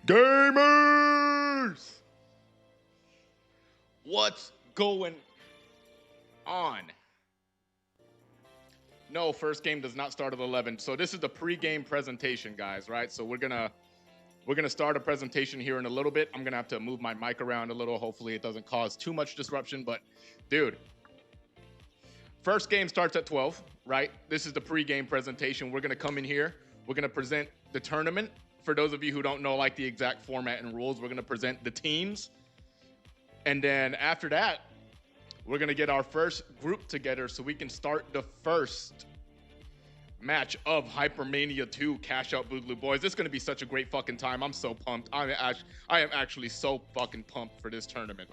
Gamers! What's going on? No, first game does not start at 11. So this is the pre-game presentation, guys, right? So we're gonna start a presentation here in a little bit. I'm gonna have to move my mic around a little. Hopefully it doesn't cause too much disruption, but dude, first game starts at 12, right? This is the pre-game presentation. We're gonna come in here. We're gonna present the tournament. For those of you who don't know like the exact format and rules, we're gonna present the teams. And then after that, we're gonna get our first group together so we can start the first match of Hypermania 2 Cashout Boogaloo. Boys, this is gonna be such a great fucking time. I'm so pumped. I am actually so fucking pumped for this tournament.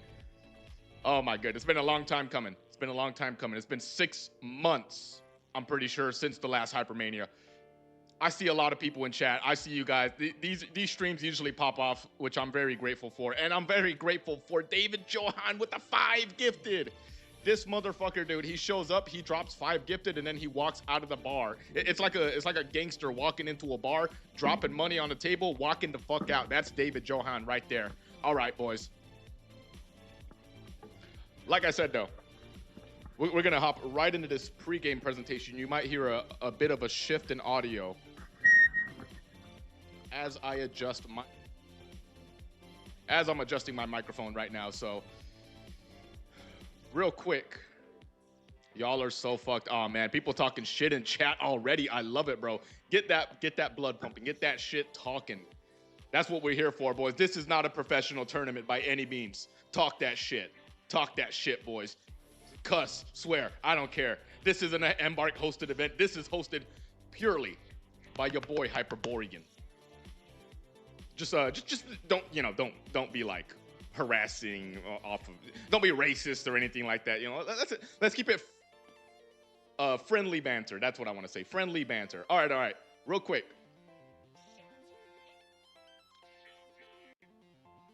Oh my goodness, it's been a long time coming. It's been a long time coming. It's been 6 months, I'm pretty sure, since the last Hypermania. I see a lot of people in chat. I see you guys. These streams usually pop off, which I'm very grateful for. And I'm very grateful for David Johan with the 5 gifted. This motherfucker, dude, he shows up, he drops 5 gifted, and then he walks out of the bar. It's like a gangster walking into a bar, dropping money on the table, walking the fuck out. That's David Johan right there. All right, boys. Like I said, though, we're going to hop right into this pregame presentation. You might hear a bit of a shift in audio as I'm adjusting my microphone right now. So real quick, y'all are so fucked. Oh man, people talking shit in chat already. I love it, bro. Get that blood pumping. Get that shit talking. That's what we're here for, boys. This is not a professional tournament by any means. Talk that shit. Talk that shit, boys. Cuss, swear, I don't care. This is an Embark hosted event. This is hosted purely by your boy Hyperborean. Just don't be like harassing off of. Don't be racist or anything like that. You know, let's keep it friendly banter. That's what I want to say. Friendly banter. All right. Real quick.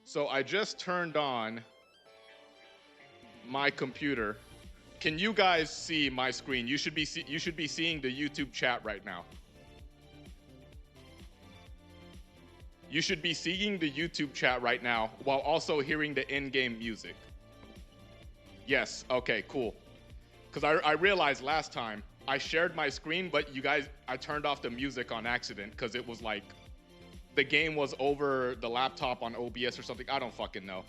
So I just turned on my computer. Can you guys see my screen? You should be seeing the YouTube chat right now. You should be seeing the YouTube chat right now while also hearing the in-game music. Yes, okay, cool. Because I realized last time I shared my screen, but you guys, I turned off the music on accident because it was like the game was over the laptop on OBS or something. I don't fucking know.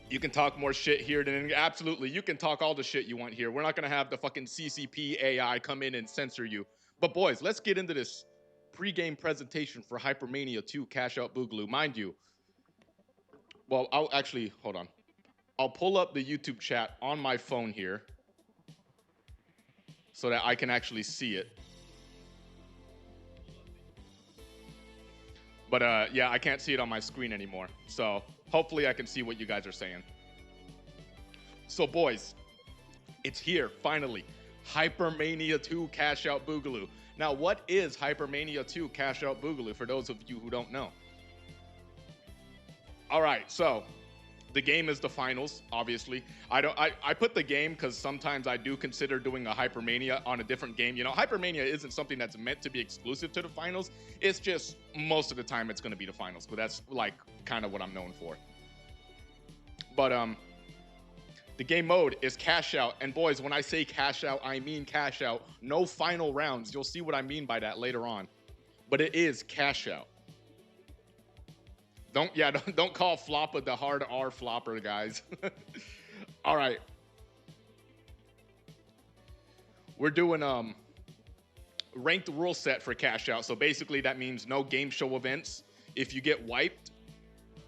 You can talk more shit here than absolutely. You can talk all the shit you want here. We're not gonna have the fucking CCP AI come in and censor you. But boys, let's get into this pre-game presentation for Hypermania 2 Cashout Boogaloo. Mind you, well, I'll actually hold on. I'll pull up the YouTube chat on my phone here so that I can actually see it. But yeah, I can't see it on my screen anymore. So hopefully I can see what you guys are saying. So boys, it's here, finally. Hypermania 2 Cashout Boogaloo. Now, what is Hypermania 2 Cashout Boogaloo for those of you who don't know? All right, so the game is the finals, obviously. I put the game because sometimes I do consider doing a Hypermania on a different game. You know, Hypermania isn't something that's meant to be exclusive to the finals. It's just most of the time it's going to be the finals, but that's like kind of what I'm known for. But the game mode is cash out. And boys, when I say cash out, I mean cash out. No final rounds. You'll see what I mean by that later on. But it is cash out. Don't call Floppa the hard R flopper, guys. All right. We're doing ranked rule set for cash out. So basically that means no game show events. If you get wiped,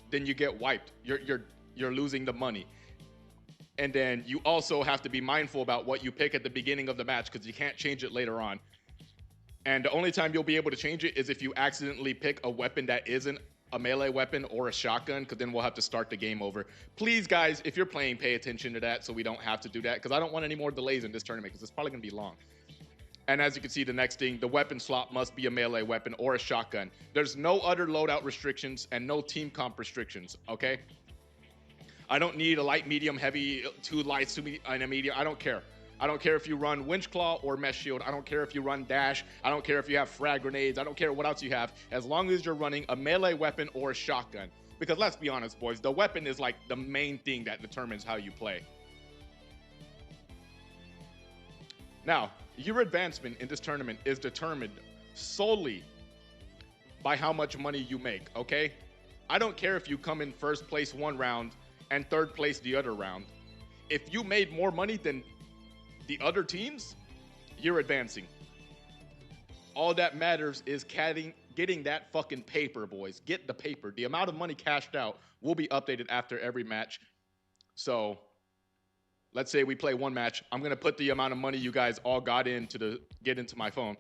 then you get wiped. You're losing the money. And then you also have to be mindful about what you pick at the beginning of the match because you can't change it later on. And the only time you'll be able to change it is if you accidentally pick a weapon that isn't a melee weapon or a shotgun, because then we'll have to start the game over. Please, guys, if you're playing, pay attention to that so we don't have to do that because I don't want any more delays in this tournament because it's probably going to be long. And as you can see, the next thing, the weapon slot must be a melee weapon or a shotgun. There's no other loadout restrictions and no team comp restrictions, okay? I don't need a light, medium, heavy, 2 lights, 2 and a medium. I don't care. I don't care if you run Winch Claw or Mesh Shield. I don't care if you run Dash. I don't care if you have frag grenades. I don't care what else you have, as long as you're running a melee weapon or a shotgun. Because let's be honest, boys, the weapon is like the main thing that determines how you play. Now, your advancement in this tournament is determined solely by how much money you make, okay? I don't care if you come in first place one round and third place the other round. If you made more money than the other teams, you're advancing. All that matters is getting that fucking paper, boys. Get the paper. The amount of money cashed out will be updated after every match. So let's say we play one match. I'm gonna put the amount of money you guys all got in to get into my phone,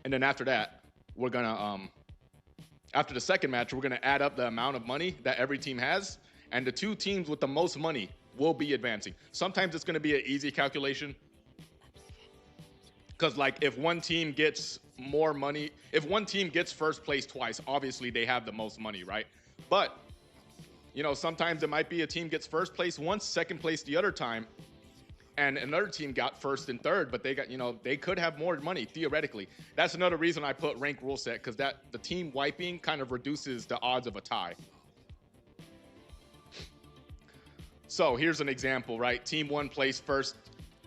and then after that, we're gonna after the second match, we're gonna add up the amount of money that every team has, and the two teams with the most money will be advancing. Sometimes it's gonna be an easy calculation, because like if one team gets more money, if one team gets first place twice, obviously they have the most money, right? But you know, sometimes it might be a team gets first place once, second place the other time, and another team got first and third, but they got, you know, they could have more money theoretically. That's another reason I put rank rule set, because that the team wiping kind of reduces the odds of a tie. So here's an example, right? Team one placed first,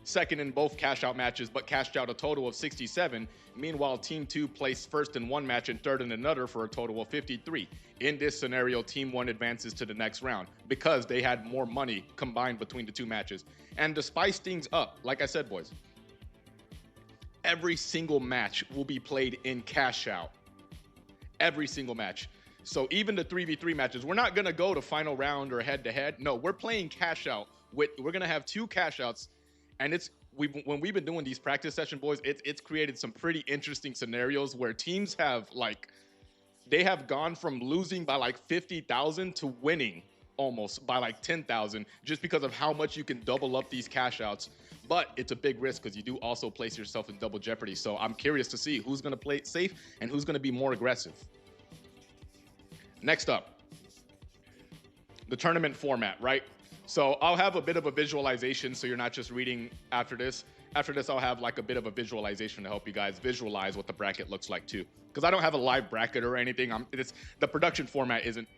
second in both cash out matches, but cashed out a total of 67. Meanwhile, team two placed first in one match and third in another for a total of 53. In this scenario, team one advances to the next round because they had more money combined between the two matches. And to spice things up, like I said, boys, every single match will be played in cash out. Every single match. So even the 3v3 matches, we're not gonna go to final round or head to head. No, we're playing cash out. We're gonna have two cash outs. And when we've been doing these practice session, boys, it's created some pretty interesting scenarios where teams have they have gone from losing by like 50,000 to winning almost by like 10,000 just because of how much you can double up these cash outs. But it's a big risk because you do also place yourself in double jeopardy. So I'm curious to see who's going to play it safe and who's going to be more aggressive. Next up, the tournament format, right? So I'll have a bit of a visualization so you're not just reading after this. After this, I'll have like a bit of a visualization to help you guys visualize what the bracket looks like too. Because I don't have a live bracket or anything. The production format isn't,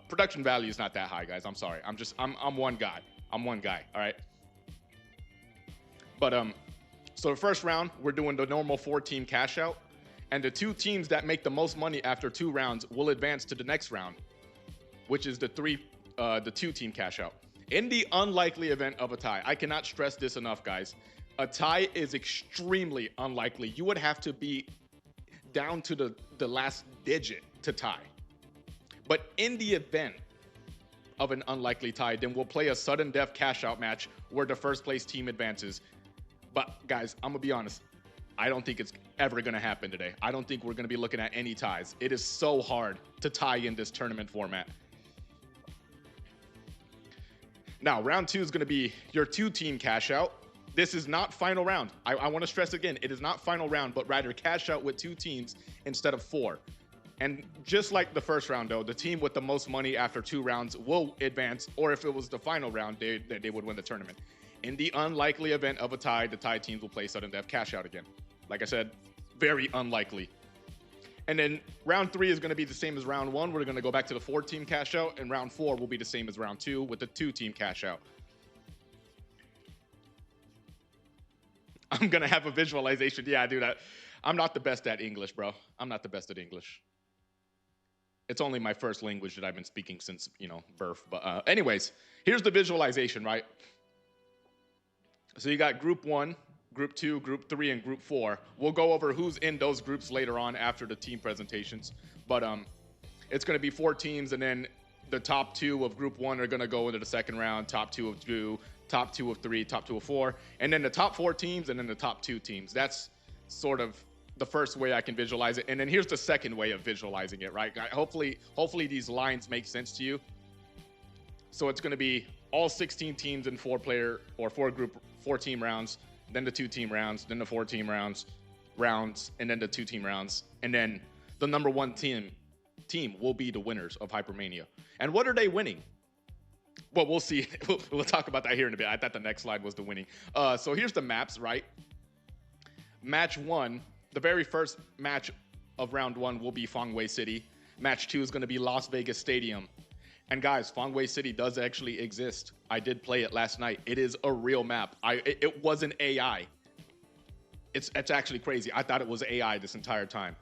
production value is not that high, guys. I'm sorry. I'm one guy. I'm one guy, all right? But so the first round, we're doing the normal 4-team cash out. And the two teams that make the most money after 2 rounds will advance to the next round, which is the 2-team cash out. In the unlikely event of a tie, I cannot stress this enough, guys. A tie is extremely unlikely. You would have to be down to the last digit to tie. But in the event of an unlikely tie, then we'll play a sudden death cash out match where the first place team advances. But guys, I'm gonna be honest. I don't think it's ever gonna happen today. I don't think we're gonna be looking at any ties. It is so hard to tie in this tournament format. Now, round 2 is gonna be your 2-team cash out. This is not final round. I want to stress again, it is not final round, but rather cash out with 2 teams instead of 4. And just like the first round, though, the team with the most money after 2 rounds will advance, or if it was the final round, they would win the tournament. In the unlikely event of a tie, the tie teams will play sudden death cash out again. Like I said, very unlikely. And then round 3 is going to be the same as round 1. We're going to go back to the 4-team cash out, and round 4 will be the same as round 2 with the 2-team cash out. I'm going to have a visualization. Yeah, dude, I'm not the best at English, bro. I'm not the best at English. It's only my first language that I've been speaking since, birth. But anyways, here's the visualization, right? So you got group 1, group 2, group 3, and group 4. We'll go over who's in those groups later on after the team presentations. But it's going to be 4 teams, and then the top 2 of group 1 are going to go into the second round, top 2 of 2, top 2 of 3, top 2 of 4, and then the top 4 teams, and then the top 2 teams. That's sort of the first way I can visualize it. And then here's the second way of visualizing it, right? Hopefully these lines make sense to you. So it's going to be all 16 teams in 4-player or 4-team rounds, then the 2-team rounds, then the 4-team rounds, and then the 2-team rounds, and then the number 1 team will be the winners of Hypermania. And what are they winning? Well, we'll see. We'll talk about that here in a bit. I thought the next slide was the winning. So here's the maps, right? Match 1, the very first match of round 1 will be Fangwei City. Match 2 is going to be Las Vegas Stadium. And guys, Fangwei City does actually exist. I did play it last night. It is a real map. It wasn't AI. It's actually crazy. I thought it was AI this entire time.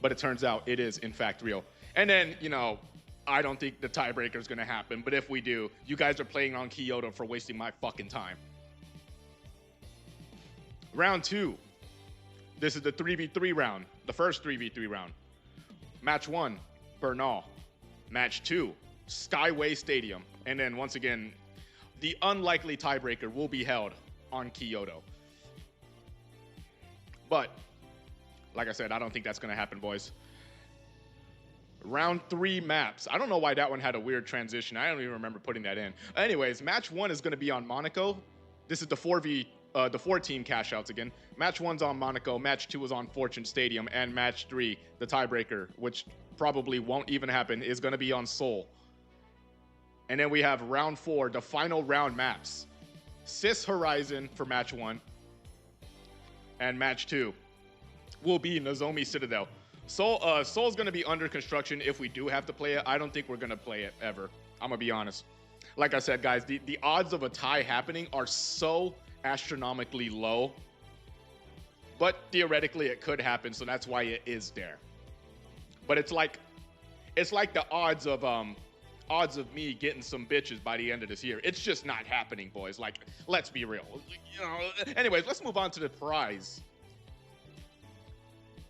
But it turns out it is, in fact, real. And then, you know, I don't think the tiebreaker is going to happen. But if we do, you guys are playing on Kyoto for wasting my fucking time. Round 2. This is the 3v3 round. The first 3v3 round. Match 1, Bernal. Match 2, Skyway Stadium. And then, once again, the unlikely tiebreaker will be held on Kyoto. But, like I said, I don't think that's going to happen, boys. Round 3 maps. I don't know why that one had a weird transition. I don't even remember putting that in. Anyways, match 1 is going to be on Monaco. This is the 4-team cash outs again. Match 1's on Monaco. Match 2 is on Fortune Stadium. And match 3, the tiebreaker, which probably won't even happen, is going to be on Seoul. And then we have round 4, the final round maps. Cis Horizon for match 1. And match 2 will be Nozomi Citadel. Seoul's going to be under construction if we do have to play it. I don't think we're going to play it ever. I'm going to be honest. Like I said, guys, the odds of a tie happening are so astronomically low. But theoretically, it could happen, so that's why it is there. But it's like the odds of me getting some bitches by the end of this year. It's just not happening, boys. Like, let's be real. You know. Anyways, let's move on to the prize.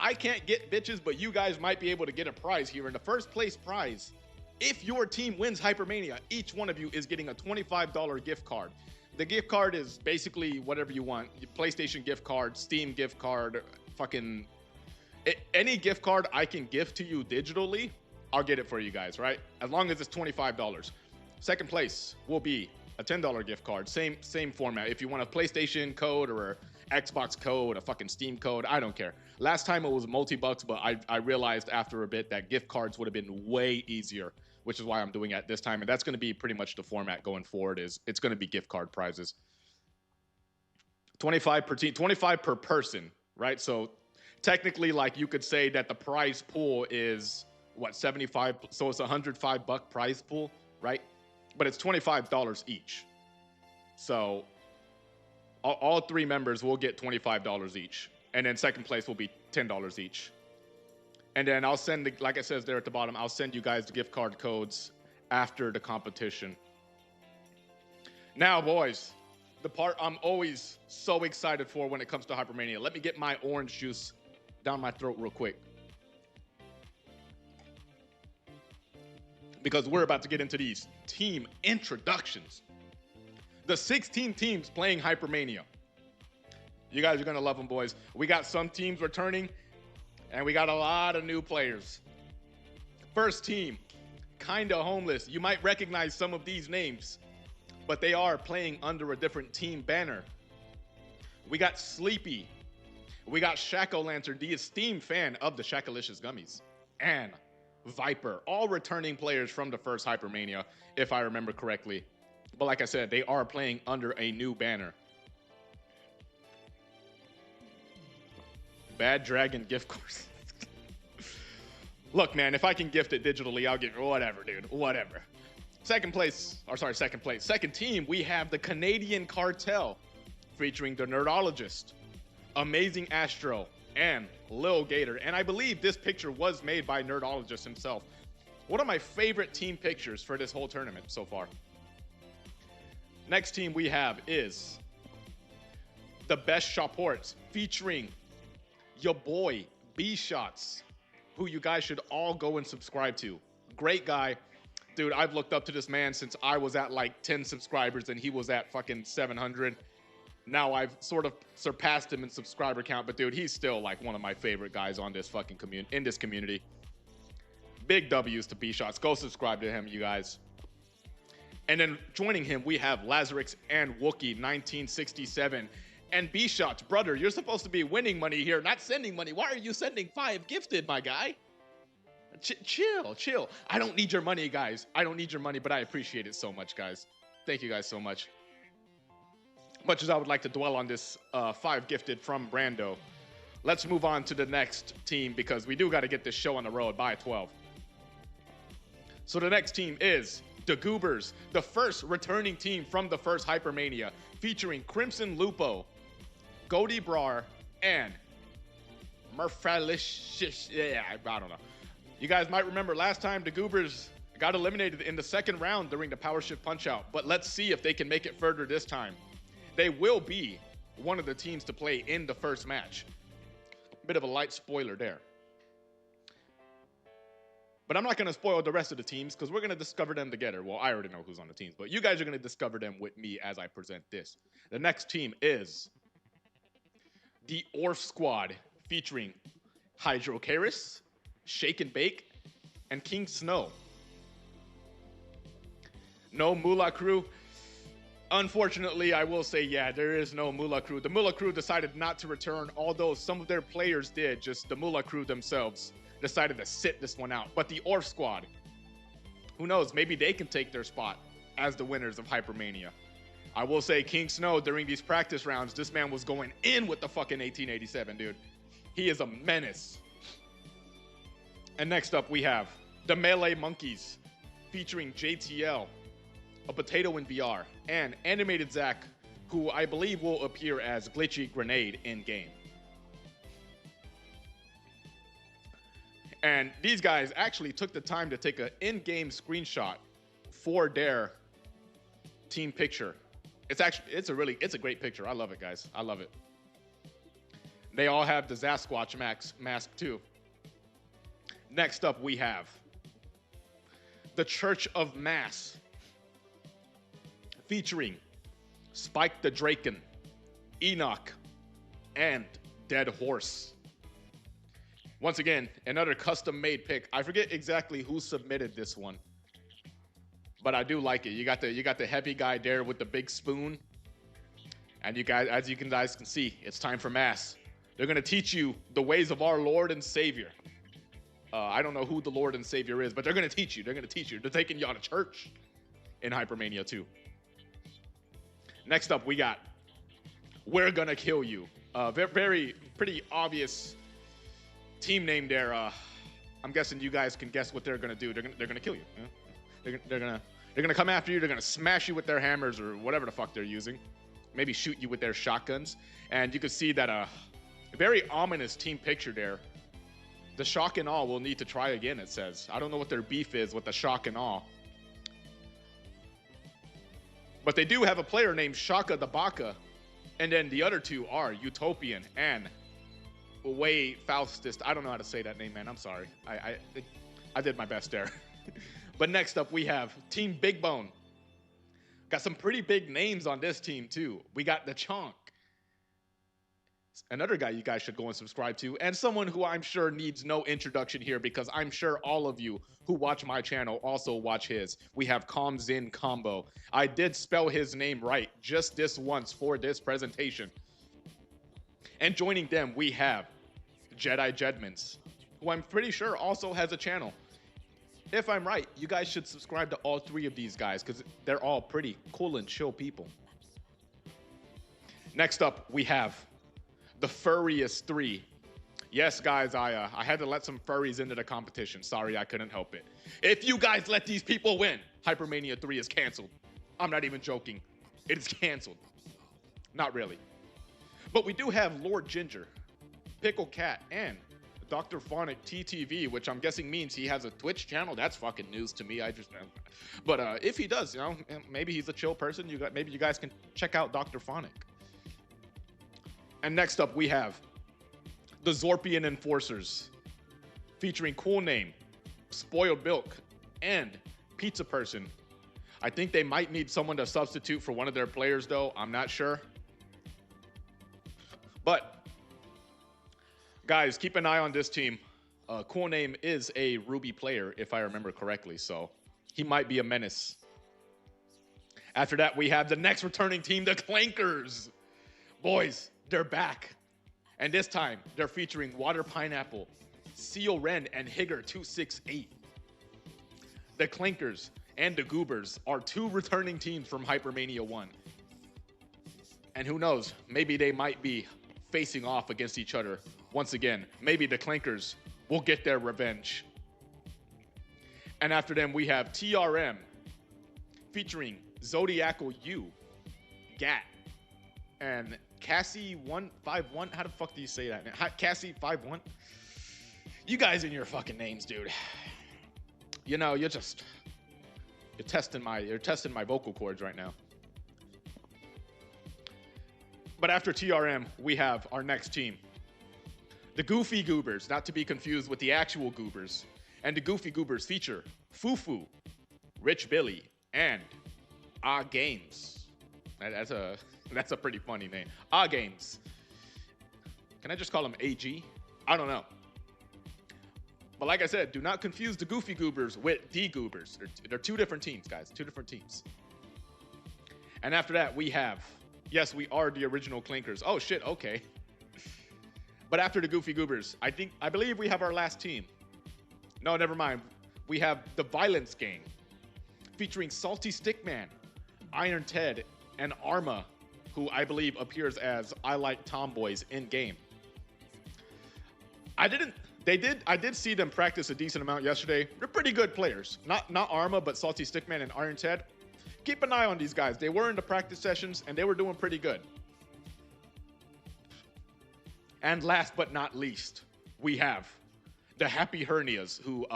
I can't get bitches, but you guys might be able to get a prize here. In the first place prize, if your team wins Hypermania, each one of you is getting a $25 gift card. The gift card is basically whatever you want. PlayStation gift card, Steam gift card, fucking... any gift card I can gift to you digitally, I'll get it for you guys, right? As long as it's $25. Second place will be a $10 gift card. Same format. If you want a PlayStation code or a Xbox code, a fucking Steam code, I don't care. Last time it was multi-bucks, but I realized after a bit that gift cards would have been way easier, which is why I'm doing it this time. And that's going to be pretty much the format going forward. It's going to be gift card prizes. 25 per team, 25 per person, right? So technically, like, you could say that the prize pool is what, 75? So it's a $105 prize pool, right? But it's $25 each. So all 3 members will get $25 each. And then second place will be $10 each. And then I'll send, like it says there at the bottom, I'll send you guys the gift card codes after the competition. Now, boys, the part I'm always so excited for when it comes to Hypermania. Let me get my orange juice down my throat real quick. Because we're about to get into these team introductions. The 16 teams playing Hypermania. You guys are going to love them, boys. We got some teams returning, and we got a lot of new players. First team, Kinda Homeless. You might recognize some of these names, but they are playing under a different team banner. We got Sleepy. We got Shack-O-Lantern, the esteemed fan of the Shackalicious Gummies, and Viper, all returning players from the first Hypermania, if I remember correctly. But like I said, they are playing under a new banner. Bad Dragon gift course. Look, man, if I can gift it digitally, I'll give it. Whatever, dude. Whatever. Second team, we have the Canadian Cartel, featuring the Nerdologist, Amazing Astro, and Lil Gator. And I believe this picture was made by Nerdologist himself. One of my favorite team pictures for this whole tournament so far. Next team we have is the Best Shoports, featuring your boy B-Shots, who you guys should all go and subscribe to. Great guy. Dude, I've looked up to this man since I was at like 10 subscribers and he was at fucking 700. Now I've sort of surpassed him in subscriber count, but dude, he's still like one of my favorite guys on this fucking community. Big W's to B-Shots. Go subscribe to him, you guys. And then joining him, we have Lazarix and Wookie 1967. And B-Shots, brother, you're supposed to be winning money here, not sending money. Why are you sending 5 gifted, my guy? Chill. I don't need your money, guys. I don't need your money, but I appreciate it so much, guys. Thank you guys so much. Much as I would like to dwell on this 5 gifted from Brando, let's move on to the next team because we do got to get this show on the road by 12. So the next team is the Goobers, the first returning team from the first Hypermania, featuring Crimson Lupo, Goldie Brar, and Murphalish. Yeah, I don't know. You guys might remember last time the Goobers got eliminated in the second round during the Power Shift Punch-Out, but let's see if they can make it further this time. They will be one of the teams to play in the first match. Bit of a light spoiler there. But I'm not going to spoil the rest of the teams because we're going to discover them together. Well, I already know who's on the teams, but you guys are going to discover them with me as I present this. The next team is the Orf Squad, featuring Hydrocaris, Shake and Bake, and King Snow. No Moolah Crew. Unfortunately, I will say, yeah, there is no Moolah Crew. The Moolah Crew decided not to return, although some of their players did. Just the Moolah Crew themselves decided to sit this one out. But the Orf Squad, who knows, maybe they can take their spot as the winners of Hypermania. I will say King Snow, during these practice rounds, this man was going in with the fucking 1887, dude. He is a menace. And next up, we have the Melee Monkeys, featuring JTL, a Potato in VR, and Animated Zack, who I believe will appear as Glitchy Grenade in-game. And these guys actually took the time to take an in-game screenshot for their team picture. It's a great picture. I love it, guys. I love it. They all have the Sasquatch mask too. Next up, we have the Church of Mass, featuring Spike the Draken, Enoch, and Dead Horse. Once again, another custom-made pick. I forget exactly who submitted this one, but I do like it. You got the heavy guy there with the big spoon, and you guys, as you guys can see, it's time for Mass. They're gonna teach you the ways of our Lord and Savior. I don't know who the Lord and Savior is, but they're gonna teach you. They're taking y'all to church in Hypermania 2. Next up, we got We're Gonna Kill You. Pretty obvious team name there. I'm guessing you guys can guess what they're gonna do. They're gonna kill you. They're gonna come after you. They're gonna smash you with their hammers or whatever the fuck they're using. Maybe shoot you with their shotguns. And you can see that a very ominous team picture there. The Shock and Awe will need to try again, it says. I don't know what their beef is with the Shock and Awe. But they do have a player named Shaka the Baka. And then the other two are Utopian and Way Faustist. I don't know how to say that name, man. I'm sorry. I did my best there. But next up, we have Team Big Bone. Got some pretty big names on this team, too. We got the Chonk, another guy you guys should go and subscribe to, and someone who I'm sure needs no introduction here because I'm sure all of you who watch my channel also watch his. We have Comzin Combo. I did spell his name right just this once for this presentation. And joining them, we have Jedi Jedmans, who I'm pretty sure also has a channel. If I'm right, you guys should subscribe to all 3 of these guys because they're all pretty cool and chill people. Next up, we have the Furriest 3. Yes, guys, I had to let some furries into the competition. Sorry, I couldn't help it. If you guys let these people win, Hypermania 3 is canceled. I'm not even joking. It is canceled. Not really. But we do have Lord Ginger, Pickle Cat, and Dr. Phonic TTV, which I'm guessing means he has a Twitch channel. That's fucking news to me. But if he does, you know, maybe he's a chill person. Maybe you guys can check out Dr. Phonic. And next up, we have the Zorpian Enforcers, featuring cool name, Spoiled Milk, and Pizza Person. I think they might need someone to substitute for one of their players, though. I'm not sure. But guys, keep an eye on this team. Cool name is a Ruby player, if I remember correctly, so he might be a menace. After that, we have the next returning team, the Clankers. Boys, they're back. And this time, they're featuring Water Pineapple, Seal Ren and Higger 268. The Clinkers and the Goobers are two returning teams from Hypermania 1. And who knows, maybe they might be facing off against each other once again. Maybe the Clinkers will get their revenge. And after them, we have TRM featuring Zodiacal U, Gat, and Cassie151. How the fuck do you say that, man? Cassie51. You guys in your fucking names, dude. You know, you're testing my vocal cords right now. But after TRM, we have our next team. The Goofy Goobers, not to be confused with the actual Goobers. And the Goofy Goobers feature Fufu, Rich Billy, and Games. That's a pretty funny name. Games. Can I just call him AG? I don't know. But like I said, do not confuse the Goofy Goobers with the Goobers. They're two different teams, guys. Two different teams. And after that, we have, yes, we are the original Clinkers. Oh shit, okay. But after the Goofy Goobers, I believe we have our last team. No, never mind. We have the Violence Gang, featuring Salty Stickman, Iron Ted, and Arma, who I believe appears as I Like Tomboys in game. I did see them practice a decent amount yesterday. They're pretty good players. Not Arma, but Salty Stickman and Iron Ted. Keep an eye on these guys. They were in the practice sessions and they were doing pretty good. And last but not least, we have the Happy Hernias, who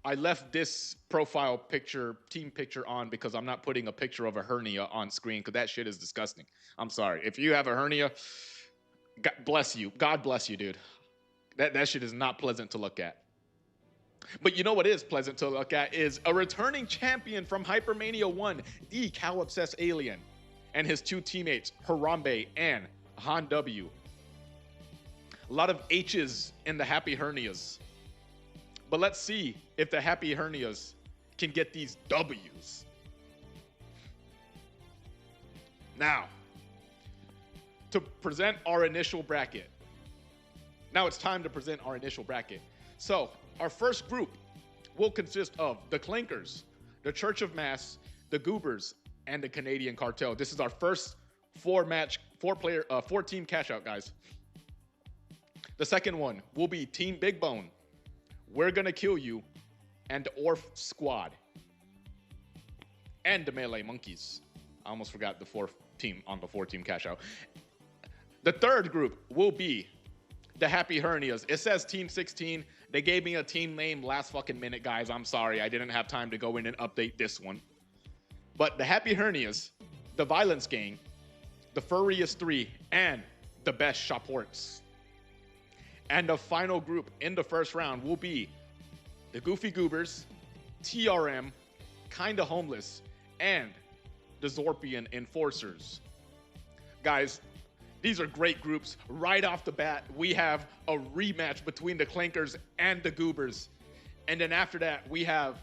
I left this profile picture, team picture on because I'm not putting a picture of a hernia on screen because that shit is disgusting. I'm sorry. If you have a hernia, God bless you. God bless you, dude. That shit is not pleasant to look at. But you know what is pleasant to look at is a returning champion from Hypermania 1, the Cow-Obsessed Alien, and his two teammates, Harambe and Han W. A lot of H's in the Happy Hernias. But let's see if the Happy Hernias can get these W's. Now, to present our initial bracket. Now it's time to present our initial bracket. So, our first group will consist of the Clinkers, the Church of Mass, the Goobers, and the Canadian Cartel. This is our first four-team cash-out, guys. The second one will be Team Big Bone, We're Gonna Kill You, and the Orf Squad. And the Melee Monkeys. I almost forgot the fourth team on the four-team cash-out. The third group will be the Happy Hernias. It says Team 16. They gave me a team name last fucking minute, guys. I'm sorry. I didn't have time to go in and update this one. But the Happy Hernias, the Violence Gang, the Furriest 3, and the Best Shoports. And the final group in the first round will be the Goofy Goobers, TRM, Kinda Homeless, and the Zorpian Enforcers. Guys, these are great groups. Right off the bat, we have a rematch between the Clinkers and the Goobers. And then after that, we have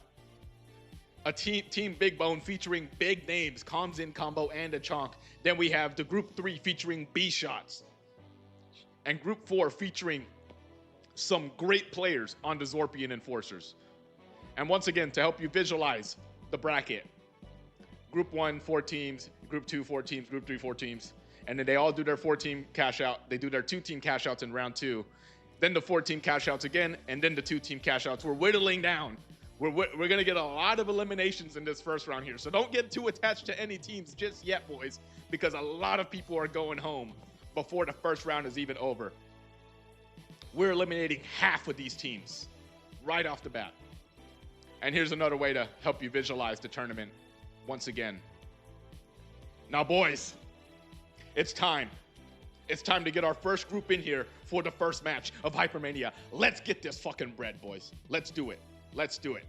a team Big Bone featuring big names, Comms In Combo and a Chonk. Then we have the Group 3 featuring B-Shots. And Group 4 featuring some great players on the Zorpian Enforcers. And once again, to help you visualize the bracket, Group 1, 4 teams, Group 2, 4 teams, Group 3, 4 teams. And then they all do their 4-team cash out. They do their 2-team cash outs in round 2. Then the 4-team cash outs again, and then the 2-team cash outs. We're whittling down. We're going to get a lot of eliminations in this first round here. So don't get too attached to any teams just yet, boys, because a lot of people are going home before the first round is even over. We're eliminating half of these teams right off the bat. And here's another way to help you visualize the tournament once again. Now, boys, it's time. It's time to get our first group in here for the first match of Hypermania. Let's get this fucking bread, boys. Let's do it. Let's do it.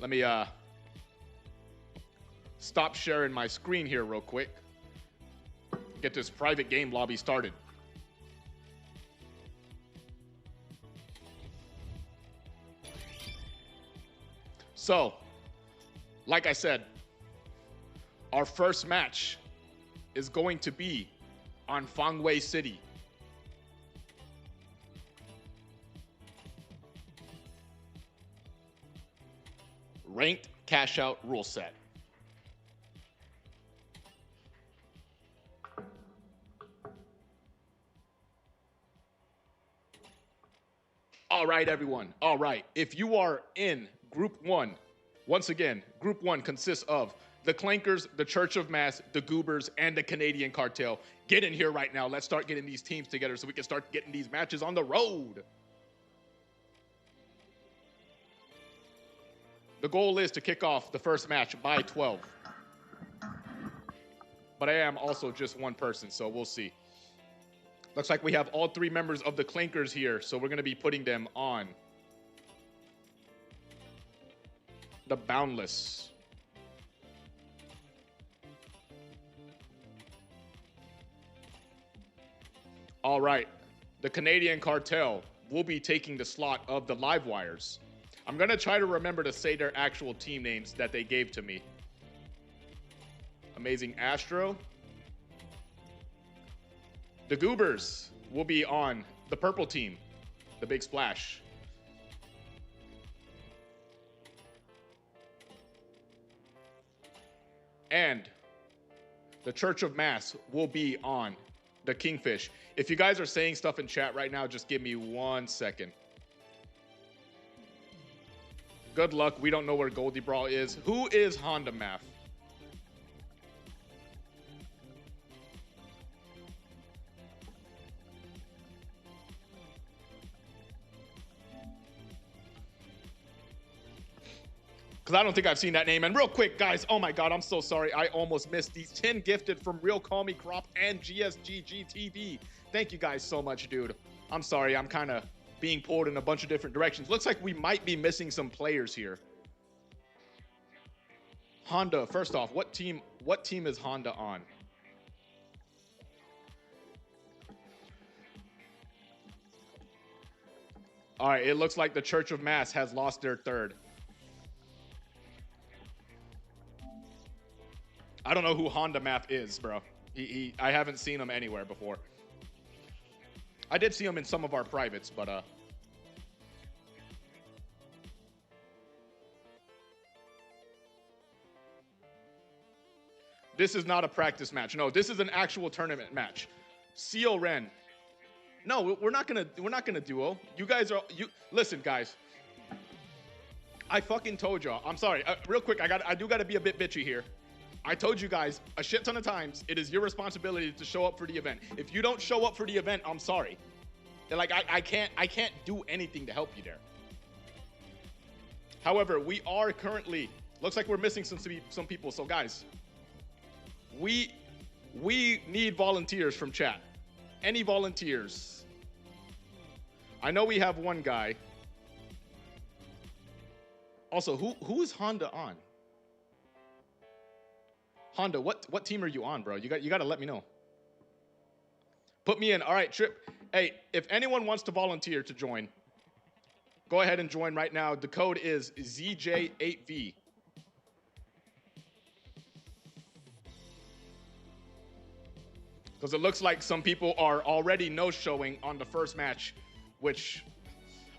Let me stop sharing my screen here real quick. Get this private game lobby started. So, like I said, our first match is going to be on Fangwei City. ranked cash out rule set. All right, everyone. All right. If you are in Group 1, once again, Group 1 consists of the Clankers, the Church of Mass, the Goobers, and the Canadian Cartel. Get in here right now. Let's start getting these teams together so we can start getting these matches on the road. The goal is to kick off the first match by 12. But I am also just one person, so we'll see. Looks like we have all 3 members of the Clankers here, so we're going to be putting them on the Boundless. All right, the Canadian Cartel will be taking the slot of the Livewires. I'm going to try to remember to say their actual team names that they gave to me. Amazing Astro. The Goobers will be on the purple team, the Big Splash. And the Church of Mass will be on the Kingfish. If you guys are saying stuff in chat right now, just give me 1 second. Good luck. We don't know where Goldie Brawl is. Who is Honda Math? Because I don't think I've seen that name. And real quick, guys, oh my God, I'm so sorry. I almost missed these 10 gifted from Real Call Me Crop and GSGGTV. Thank you guys so much, dude. I'm sorry. I'm kind of being pulled in a bunch of different directions. Looks like we might be missing some players here. Honda, first off, what team is Honda on? All right, it looks like the Church of Mass has lost their third. I don't know who Honda Math is, bro. I haven't seen him anywhere before. I did see him in some of our privates, but this is not a practice match. No, this is an actual tournament match. Seal Ren. No, we're not gonna duo. You guys are listen, guys. I fucking told y'all. I'm sorry. Real quick, I do gotta be a bit bitchy here. I told you guys a shit ton of times, it is your responsibility to show up for the event. If you don't show up for the event, I'm sorry. Like I can't do anything to help you there. However, we are currently, looks like we're missing some people. So guys, we need volunteers from chat. Any volunteers? I know we have one guy. Also, who is Honda on? Honda, what team are you on, bro? You got to let me know. Put me in. All right, Trip. Hey, if anyone wants to volunteer to join, go ahead and join right now. The code is ZJ8V. Because it looks like some people are already no-showing on the first match, which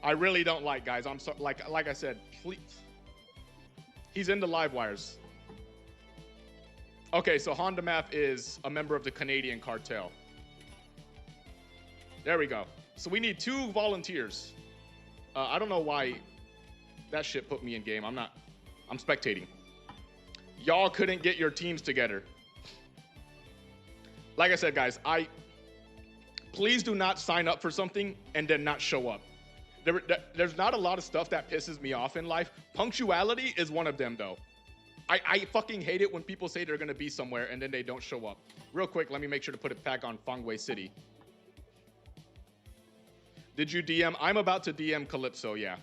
I really don't like, guys. I'm so, like I said, please. He's in the live wires. Okay, so Honda Math is a member of the Canadian Cartel. There we go. So we need 2 volunteers. I don't know why that shit put me in game. I'm spectating. Y'all couldn't get your teams together. Like I said, guys, please do not sign up for something and then not show up. There's not a lot of stuff that pisses me off in life. Punctuality is one of them, though. I fucking hate it when people say they're going to be somewhere and then they don't show up. Real quick, let me make sure to put it back on Fangwei City. Did you DM? I'm about to DM Calypso, yeah.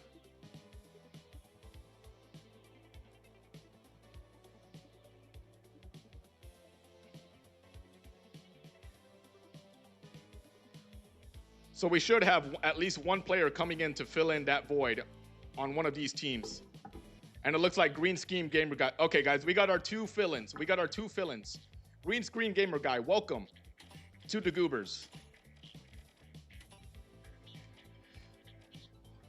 So we should have at least one player coming in to fill in that void on one of these teams. And it looks like Green Screen Gamer Guy. Okay, guys, we got our 2 fill-ins. Green Screen Gamer Guy, welcome to the Goobers.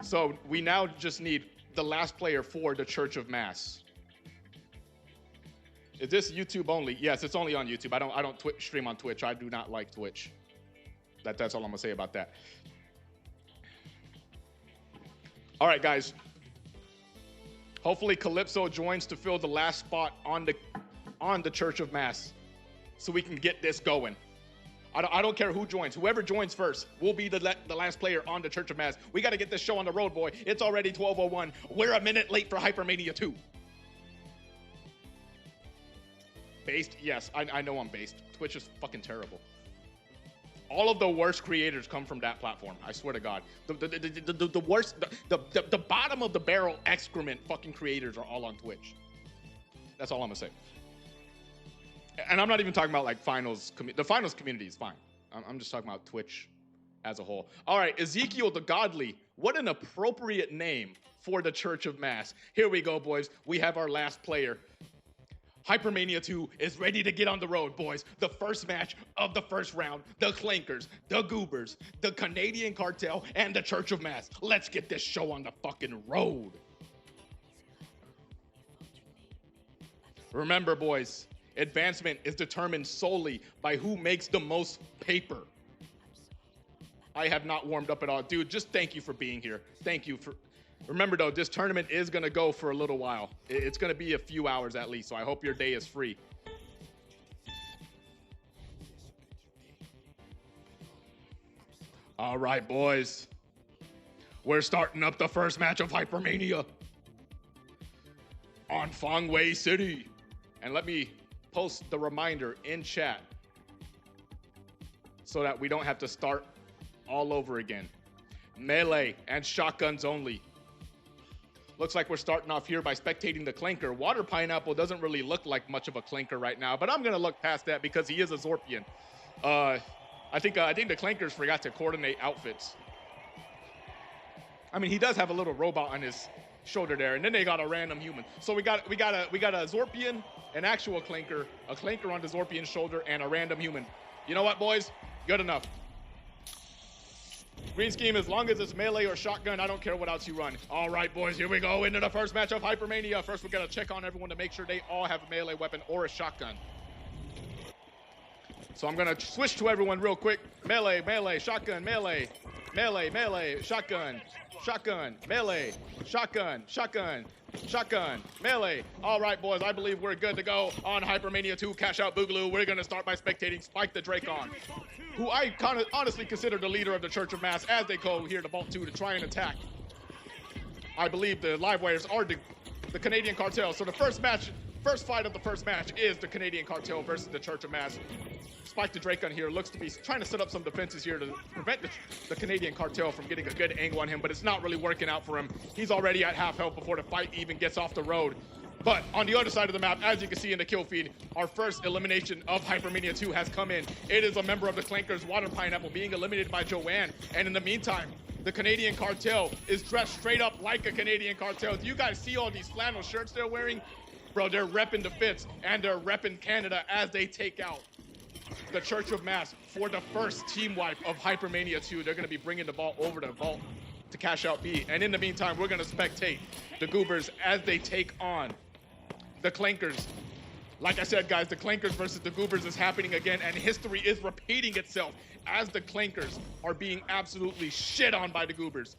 So we now just need the last player for the Church of Mass. Is this YouTube only? Yes, it's only on YouTube. I don't stream on Twitch. I do not like Twitch. That's all I'm gonna say about that. All right, guys. Hopefully Calypso joins to fill the last spot on the Church of Mass, so we can get this going. I don't care who joins. Whoever joins first will be the last player on the Church of Mass. We got to get this show on the road, boy. It's already 12:01. We're a minute late for Hypermania 2. Based? Yes, I know I'm based. Twitch is fucking terrible. All of the worst creators come from that platform. I swear to God. The worst, the bottom of the barrel excrement fucking creators are all on Twitch. That's all I'm gonna say. And I'm not even talking about like finals. The finals community is fine. I'm just talking about Twitch as a whole. All right, Ezekiel the Godly. What an appropriate name for the Church of Mass. Here we go, boys. We have our last player. Hypermania 2 is ready to get on the road, boys. The first match of the first round. The Clankers, the Goobers, the Canadian Cartel, and the Church of Mass. Let's get this show on the fucking road. Remember, boys, advancement is determined solely by who makes the most paper. I have not warmed up at all. Dude, just thank you for being here. Thank you for... Remember, though, this tournament is going to go for a little while. It's going to be a few hours at least, so I hope your day is free. All right, boys. We're starting up the first match of Hypermania on Fangwei City. And let me post the reminder in chat so that we don't have to start all over again. Melee and shotguns only. Looks like we're starting off here by spectating the Clanker. Water Pineapple doesn't really look like much of a Clanker right now, but I'm going to look past that because he is a Zorpian. I think the Clankers forgot to coordinate outfits. I mean, he does have a little robot on his shoulder there, and then they got a random human. So we got a Zorpian, an actual Clanker, a Clanker on the Zorpian's shoulder, and a random human. You know what, boys? Good enough. Green scheme, as long as it's melee or shotgun, I don't care what else you run. All right, boys, here we go into the first match of Hypermania. First, we're going to check on everyone to make sure they all have a melee weapon or a shotgun. So I'm going to switch to everyone real quick. Melee, melee, shotgun, melee, melee, melee, shotgun, shotgun, melee, shotgun, shotgun, shotgun, melee. All right, boys, I believe we're good to go on Hypermania 2 Cashout Boogaloo. We're going to start by spectating Spike the Dracon, who I honestly consider the leader of the Church of Mass as they go here to Vault 2 to try and attack. I believe the live wires are the Canadian Cartel. So the first fight of the first match is the Canadian Cartel versus the Church of Mass. Spike the Dracon here looks to be trying to set up some defenses here to prevent the Canadian Cartel from getting a good angle on him, but it's not really working out for him. He's already at half health before the fight even gets off the road. But on the other side of the map, as you can see in the kill feed, our first elimination of Hypermania 2 has come in. It is a member of the Clankers, Water Pineapple, being eliminated by Joanne. And in the meantime, the Canadian Cartel is dressed straight up like a Canadian Cartel. Do you guys see all these flannel shirts they're wearing? Bro, they're repping the Fits and they're repping Canada as they take out the Church of Mass for the first team wipe of Hypermania 2. They're going to be bringing the ball over to Vault to cash out B. And in the meantime, we're going to spectate the Goobers as they take on the Clankers. Like I said, guys, the Clankers versus the Goobers is happening again, and history is repeating itself as the Clankers are being absolutely shit on by the Goobers.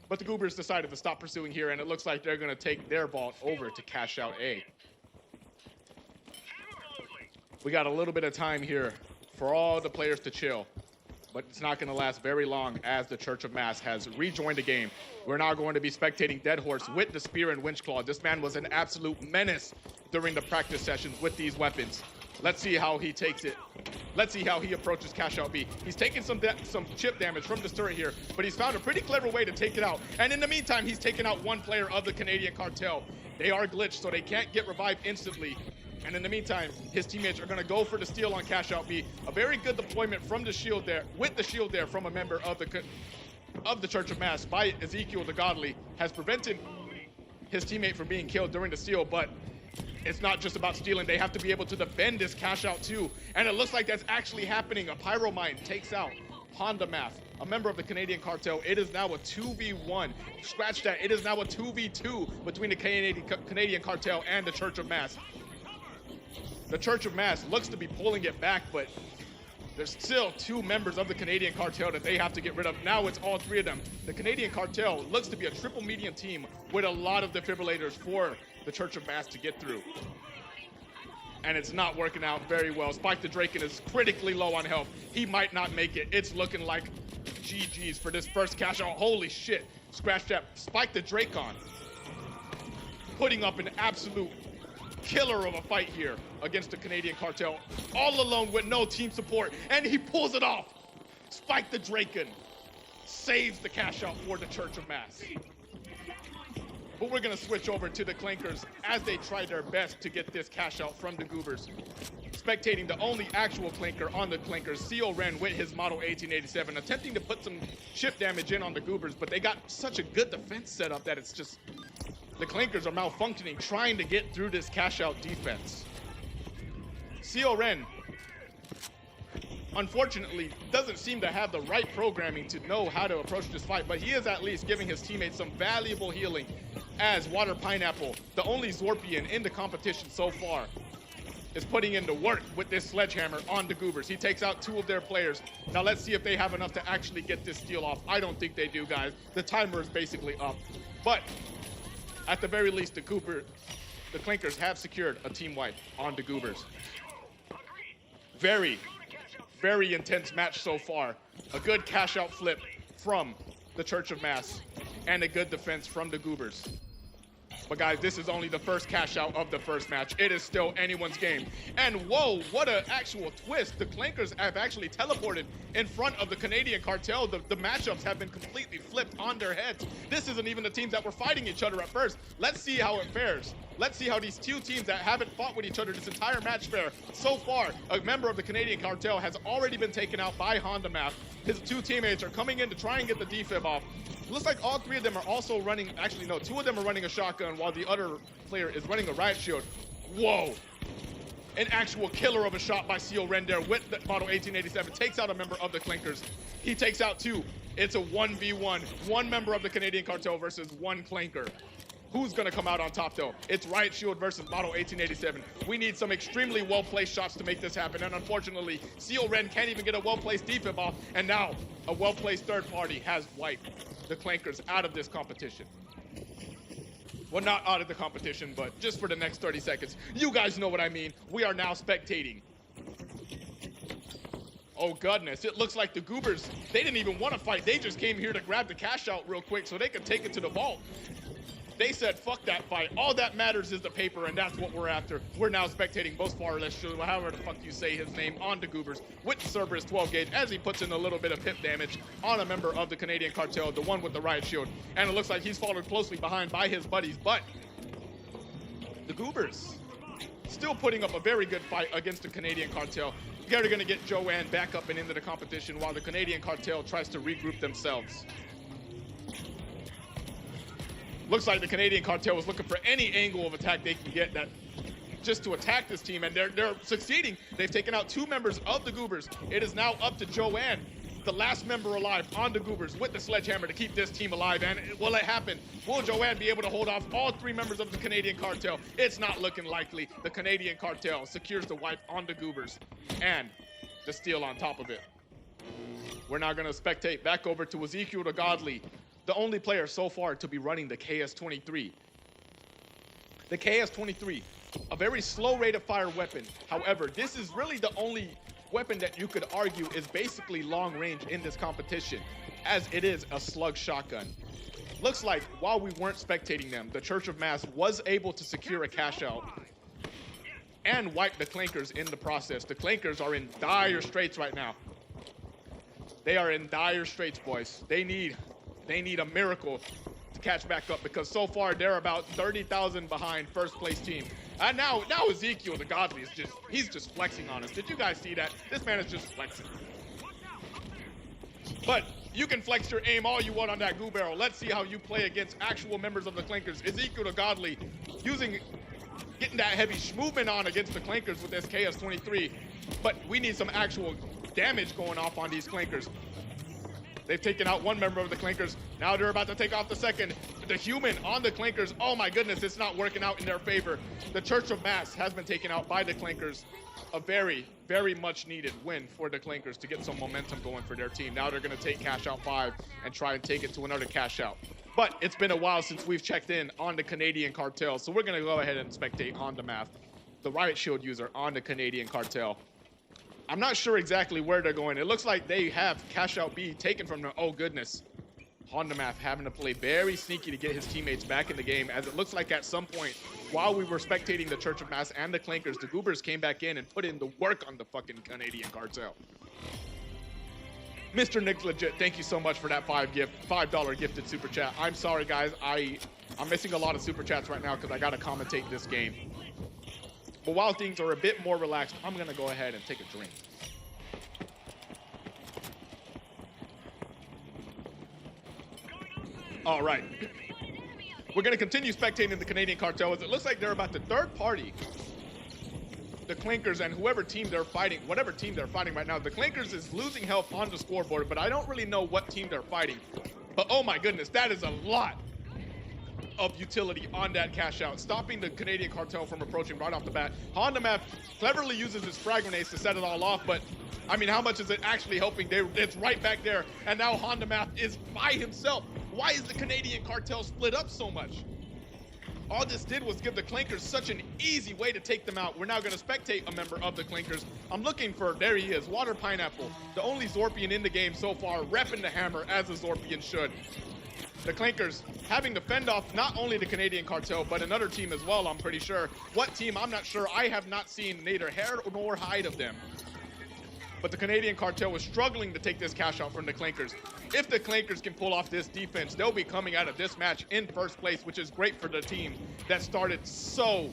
But the Goobers decided to stop pursuing here, and it looks like they're going to take their Vault over to cash out A. We got a little bit of time here for all the players to chill, but it's not going to last very long as the Church of Mass has rejoined the game. We're now going to be spectating Dead Horse with the Spear and Winch Claw. This man was an absolute menace during the practice sessions with these weapons. Let's see how he takes it. Let's see how he approaches Cash Out B. He's taking some chip damage from the turret here, but he's found a pretty clever way to take it out. And in the meantime, he's taken out one player of the Canadian Cartel. They are glitched, so they can't get revived instantly. And in the meantime, his teammates are going to go for the steal on Cash Out B. A very good deployment from the shield there, with the shield there from a member of the Church of Mass by Ezekiel the Godly, has prevented his teammate from being killed during the steal, but it's not just about stealing. They have to be able to defend this Cash Out too. And it looks like that's actually happening. A Pyromine takes out Honda Math a member of the Canadian Cartel. It is now a 2v1. Scratch that. It is now a 2v2 between the Canadian Cartel and the Church of Mass. The Church of Mass looks to be pulling it back, but there's still 2 members of the Canadian Cartel that they have to get rid of. Now it's all 3 of them. The Canadian Cartel looks to be a triple medium team with a lot of defibrillators for the Church of Mass to get through. And it's not working out very well. Spike the Draken is critically low on health. He might not make it. It's looking like GG's for this first cash out. Holy shit. Scratch that. Spike the Drakon putting up an absolute killer of a fight here against the Canadian Cartel, all alone with no team support, and he pulls it off. Spike the Draken saves the cash out for the Church of Mass. But we're gonna switch over to the Clankers as they try their best to get this cash out from the Goobers. Spectating the only actual Clanker on the Clankers, CO Ren with his Model 1887, attempting to put some chip damage in on the Goobers, but they got such a good defense setup that it's just, the Clankers are malfunctioning, trying to get through this cash out defense. CO Ren, unfortunately, doesn't seem to have the right programming to know how to approach this fight, but he is at least giving his teammates some valuable healing as Water Pineapple, the only Zorpian in the competition so far, is putting in the work with this sledgehammer on the Goobers. He takes out 2 of their players. Now let's see if they have enough to actually get this steal off. I don't think they do, guys. The timer is basically up. But at the very least, the Clankers have secured a team wipe on the Goobers. Very, very intense match so far. A good cash out flip from the Church of Mass and a good defense from the Goobers. But guys, this is only the first cash out of the first match. It is still anyone's game. And whoa, what an actual twist. The Clankers have actually teleported in front of the Canadian Cartel. The matchups have been completely flipped on their heads. This isn't even the teams that were fighting each other at first. Let's see how it fares. Let's see how these 2 teams that haven't fought with each other this entire match fare. So far, a member of the Canadian Cartel has already been taken out by Honda Map. His 2 teammates are coming in to try and get the defib off. Looks like all 3 of them are also running, actually no, 2 of them are running a shotgun while the other player is running a riot shield. Whoa. An actual killer of a shot by CO Ren there with the Model 1887. Takes out a member of the Clankers. He takes out 2. It's a 1v1. 1 member of the Canadian Cartel versus 1 Clanker. Who's gonna come out on top though? It's Riot Shield versus Model 1887. We need some extremely well-placed shots to make this happen, and unfortunately, CO Ren can't even get a well-placed defib off, and now a well-placed third party has wiped the Clankers out of this competition. Well, not out of the competition, but just for the next 30 seconds. You guys know what I mean. We are now spectating. Oh goodness, it looks like the Goobers, they didn't even want to fight. They just came here to grab the cash out real quick so they could take it to the vault. They said, fuck that fight. All that matters is the paper, and that's what we're after. We're now spectating however the fuck you say his name, on the Goobers with the Cerberus 12 gauge as he puts in a little bit of hip damage on a member of the Canadian Cartel, the one with the riot shield. And it looks like he's followed closely behind by his buddies, but the Goobers still putting up a very good fight against the Canadian Cartel. They're going to get Joanne back up and into the competition while the Canadian Cartel tries to regroup themselves. Looks like the Canadian Cartel was looking for any angle of attack they can get that just to attack this team, and they're succeeding. They've taken out 2 members of the Goobers. It is now up to Joanne, the last member alive on the Goobers, with the sledgehammer to keep this team alive. And will it happen? Will Joanne be able to hold off all 3 members of the Canadian Cartel? It's not looking likely. The Canadian Cartel secures the wipe on the Goobers and the steal on top of it. We're now going to spectate back over to Ezekiel the Godly, the only player so far to be running the KS-23. The KS-23, a very slow rate of fire weapon. However, this is really the only weapon that you could argue is basically long range in this competition, as it is a slug shotgun. Looks like while we weren't spectating them, the Church of Mass was able to secure a cash out and wipe the Clankers in the process. The Clankers are in dire straits right now. They are in dire straits, boys. They need a miracle to catch back up, because so far they're about 30,000 behind first place team. And now Ezekiel the Godly is he's just flexing on us. Did you guys see that? This man is just flexing. But you can flex your aim all you want on that goo barrel. Let's see how you play against actual members of the Clankers. Ezekiel the Godly getting that heavy movement on against the Clankers with this KS-23. But we need some actual damage going off on these Clankers. They've taken out one member of the Clinkers. Now they're about to take off the second. The human on the Clinkers. Oh my goodness, it's not working out in their favor. The Church of Mass has been taken out by the Clinkers. A very, very much needed win for the Clinkers to get some momentum going for their team. Now they're going to take Cashout 5 and try and take it to another Cashout. But it's been a while since we've checked in on the Canadian Cartel, so we're going to go ahead and spectate Honda Math, the Riot Shield user on the Canadian Cartel. I'm not sure exactly where they're going. It looks like they have Cashout B taken from them. Oh, goodness. Honda Math having to play very sneaky to get his teammates back in the game, as it looks like at some point, while we were spectating the Church of Mass and the Clinkers, the Goobers came back in and put in the work on the fucking Canadian Cartel. Mr. Nick's Legit, thank you so much for that $5 gifted super chat. I'm sorry, guys. I'm missing a lot of super chats right now because I got to commentate this game. But while things are a bit more relaxed, I'm going to go ahead and take a drink. All right. We're going to continue spectating the Canadian Cartel as it looks like they're about to third party the Clinkers and whoever team they're fighting, whatever team they're fighting right now. The Clinkers is losing health on the scoreboard, but I don't really know what team they're fighting. But oh my goodness, that is a lot of utility on that cash out, stopping the Canadian Cartel from approaching right off the bat. Honda Math cleverly uses his frag grenades to set it all off, but I mean, how much is it actually helping? It's right back there, and now Honda Math is by himself. Why is the Canadian Cartel split up so much? All this did was give the Clinkers such an easy way to take them out. We're now going to spectate a member of the Clinkers. I'm looking for, there he is, Water Pineapple, the only Zorpian in the game so far, repping the hammer as a Zorpian should. The Clinkers having to fend off not only the Canadian Cartel, but another team as well, I'm pretty sure. What team, I'm not sure. I have not seen neither hair nor hide of them. But the Canadian Cartel was struggling to take this cash out from the Clinkers. If the Clinkers can pull off this defense, they'll be coming out of this match in first place, which is great for the team that started so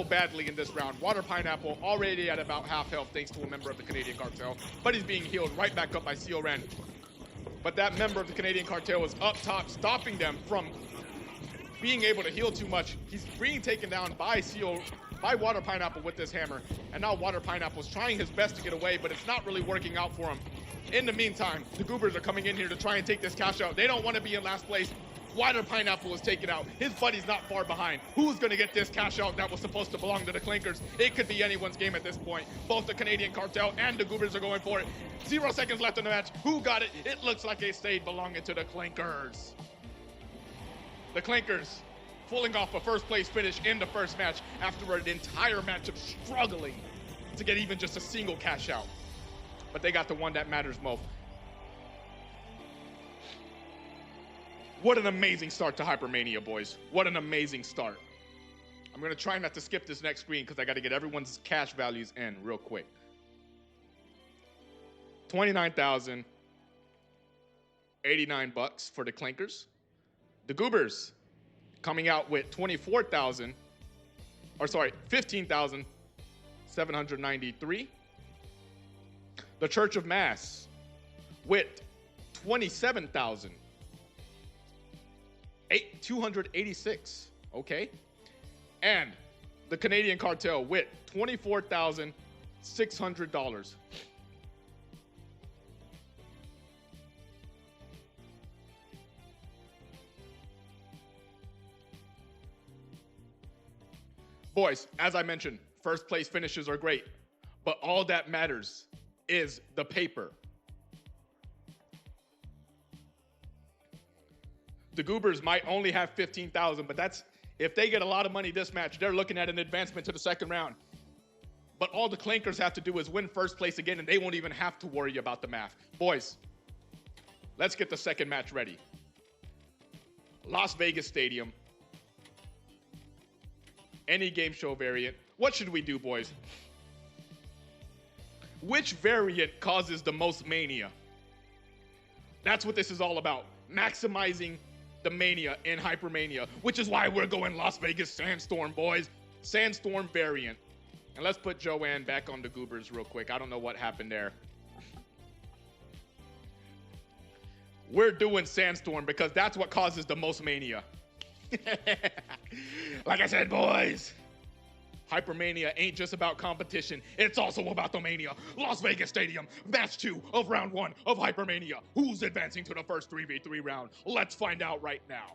badly in this round. Water Pineapple already at about half health thanks to a member of the Canadian Cartel, but he's being healed right back up by Seal Ren. But that member of the Canadian Cartel was up top, stopping them from being able to heal too much. He's being taken down by Water Pineapple with this hammer. And now Water Pineapple's trying his best to get away, but it's not really working out for him. In the meantime, the Goobers are coming in here to try and take this cash out. They don't want to be in last place. Water Pineapple is taken out. His buddy's not far behind. Who's going to get this cash out that was supposed to belong to the Clinkers? It could be anyone's game at this point. Both the Canadian Cartel and the Goobers are going for it. 0 seconds left in the match. Who got it? It looks like it stayed belonging to the Clinkers. The Clinkers pulling off a first place finish in the first match after an entire match of struggling to get even just a single cash out. But they got the one that matters most. What an amazing start to Hypermania, boys. What an amazing start. I'm going to try not to skip this next screen because I got to get everyone's cash values in real quick. 29,089 bucks for the Clinkers. The Goobers coming out with 15,793. The Church of Mass with 27,286. Okay. And the Canadian Cartel with $24,600. Boys, as I mentioned, first place finishes are great, but all that matters is the paper. The Goobers might only have 15,000, but that's, if they get a lot of money this match, they're looking at an advancement to the second round. But all the Clinkers have to do is win first place again, and they won't even have to worry about the math. Boys, let's get the second match ready. Las Vegas Stadium. Any game show variant. What should we do, boys? Which variant causes the most mania? That's what this is all about. Maximizing the mania in Hypermania, which is why we're going Las Vegas Sandstorm, boys. Sandstorm variant. And let's put Joanne back on the Goobers real quick. I don't know what happened there. We're doing Sandstorm because that's what causes the most mania. Like I said, boys, Hypermania ain't just about competition. It's also about the mania. Las Vegas Stadium, match 2 of round 1 of Hypermania. Who's advancing to the first 3v3 round? Let's find out right now.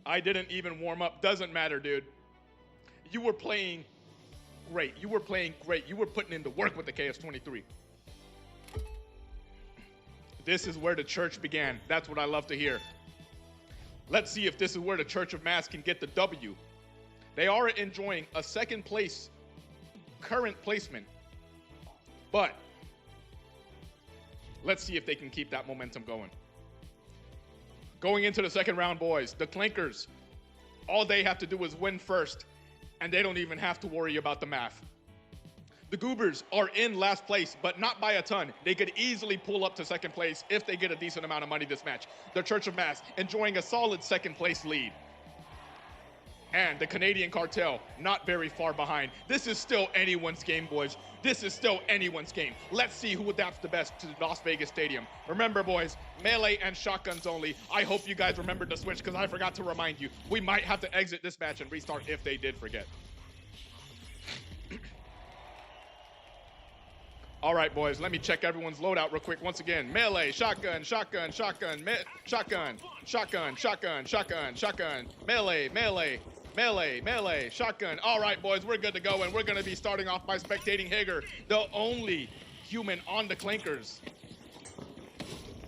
I didn't even warm up. Doesn't matter, dude. You were playing great. You were playing great. You were putting in the work with the KS-23. This is where the church began. That's what I love to hear. Let's see if this is where the Church of Mass can get the W. They are enjoying a second place current placement, but let's see if they can keep that momentum going. Going into the second round, boys, the Clankers, all they have to do is win first, and they don't even have to worry about the math. The Goobers are in last place, but not by a ton. They could easily pull up to second place if they get a decent amount of money this match. The Church of Mass enjoying a solid second place lead. And the Canadian Cartel not very far behind. This is still anyone's game, boys. This is still anyone's game. Let's see who adapts the best to Las Vegas Stadium. Remember, boys, melee and shotguns only. I hope you guys remembered to switch because I forgot to remind you. We might have to exit this match and restart if they did forget. All right, boys, let me check everyone's loadout real quick. Once again, melee, shotgun, shotgun, shotgun, shotgun, shotgun, shotgun, shotgun, shotgun, melee, melee, melee, melee, shotgun. All right, boys, we're good to go, and we're going to be starting off by spectating Hager, the only human on the Clankers.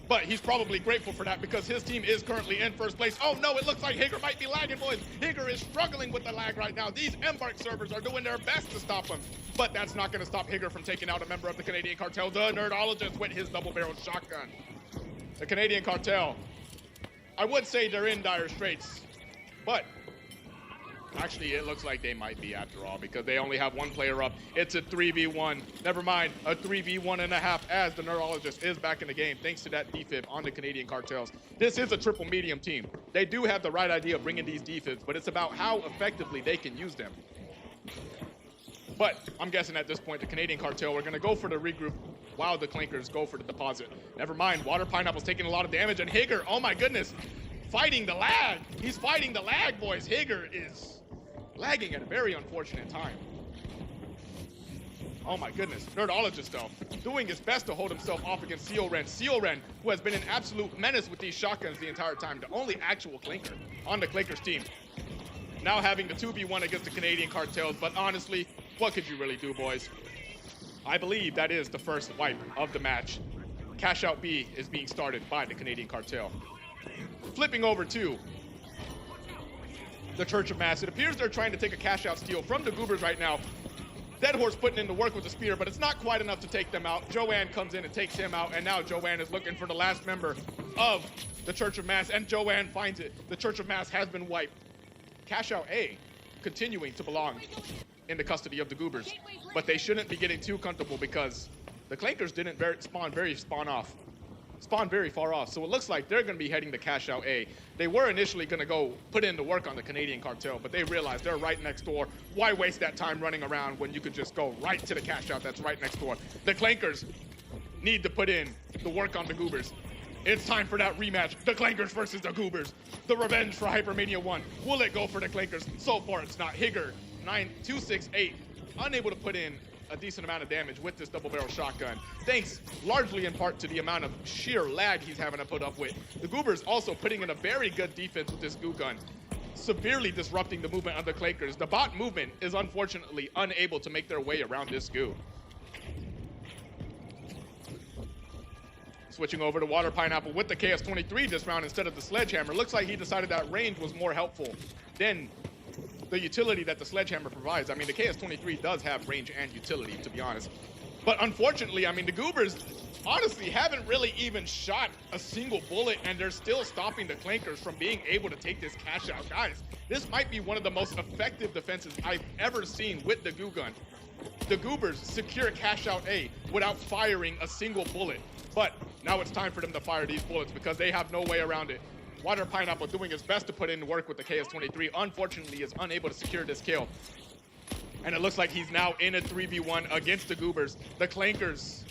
But he's probably grateful for that because his team is currently in first place. Oh, no, it looks like Hager might be lagging, boys. Hager is struggling with the lag right now. These Embark servers are doing their best to stop him. But that's not going to stop Hager from taking out a member of the Canadian Cartel, the Nerdologist, with his double-barreled shotgun. The Canadian Cartel, I would say they're in dire straits, but actually it looks like they might be after all because they only have one player up. It's a 3v1. Never mind, a 3v1.5 as the Nerdologist is back in the game thanks to that defib on the Canadian Cartels. This is a triple medium team. They do have the right idea of bringing these defibs, but it's about how effectively they can use them. But I'm guessing at this point, the Canadian Cartel are going to go for the regroup while the Clankers go for the deposit. Never mind, Water Pineapple's taking a lot of damage, and Hager, oh my goodness, fighting the lag. He's fighting the lag, boys. Hager is lagging at a very unfortunate time. Oh my goodness, Nerdologist though, doing his best to hold himself off against Seal-Ren. Seal-Ren, who has been an absolute menace with these shotguns the entire time, the only actual Clanker on the Clankers team. Now having the 2v1 against the Canadian Cartels, but honestly, what could you really do, boys? I believe that is the first wipe of the match. Cashout B is being started by the Canadian Cartel. Flipping over to the Church of Mass, it appears they're trying to take a Cashout steal from the Goobers right now. Deadhorse putting in the work with the spear, but it's not quite enough to take them out. Joanne comes in and takes him out, and now Joanne is looking for the last member of the Church of Mass, and Joanne finds it. The Church of Mass has been wiped. Cashout A continuing to belong in the custody of the Goobers, but they shouldn't be getting too comfortable because the Clankers didn't spawn very far off, so it looks like they're going to be heading to Cashout A. They were initially going to go put in the work on the Canadian Cartel, but they realized they're right next door. Why waste that time running around when you could just go right to the Cashout that's right next door? The Clankers need to put in the work on the Goobers. It's time for that rematch. The Clankers versus the Goobers. The revenge for Hypermania 1. Will it go for the Clankers? So far, it's not. Hager, 268, unable to put in a decent amount of damage with this double-barrel shotgun, thanks largely in part to the amount of sheer lag he's having to put up with. The Goobers also putting in a very good defense with this goo gun, severely disrupting the movement of the Clankers. The bot movement is unfortunately unable to make their way around this goo. Switching over to Water Pineapple with the KS-23 this round instead of the Sledgehammer. Looks like he decided that range was more helpful than the utility that the Sledgehammer provides. I mean, the KS-23 does have range and utility, to be honest. But unfortunately, I mean, the Goobers honestly haven't really even shot a single bullet, and they're still stopping the Clankers from being able to take this cash out. Guys, this might be one of the most effective defenses I've ever seen with the goo gun. The Goobers secure cash out A without firing a single bullet. But now it's time for them to fire these bullets because they have no way around it. Water Pineapple doing his best to put in work with the KS-23. Unfortunately, is unable to secure this kill. And it looks like he's now in a 3v1 against the Goobers. The Clankers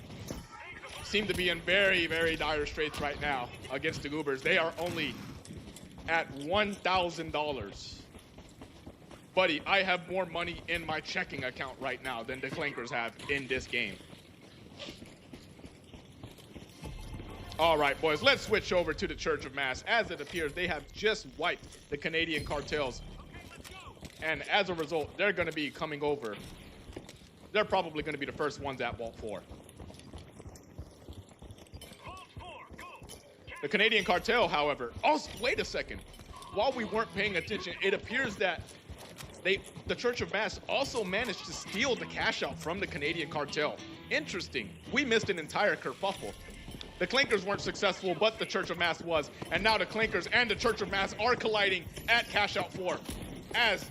seem to be in very, very dire straits right now against the Goobers. They are only at $1,000. Buddy, I have more money in my checking account right now than the Clankers have in this game. All right, boys, let's switch over to the Church of Mass. As it appears, they have just wiped the Canadian Cartels. And as a result, they're going to be coming over. They're probably going to be the first ones at Vault 4. The Canadian Cartel, however, also, wait a second. While we weren't paying attention, it appears that the Church of Mass also managed to steal the cash out from the Canadian Cartel. Interesting. We missed an entire kerfuffle. The Clankers weren't successful, but the Church of Mass was. And now the Clankers and the Church of Mass are colliding at Cashout 4. As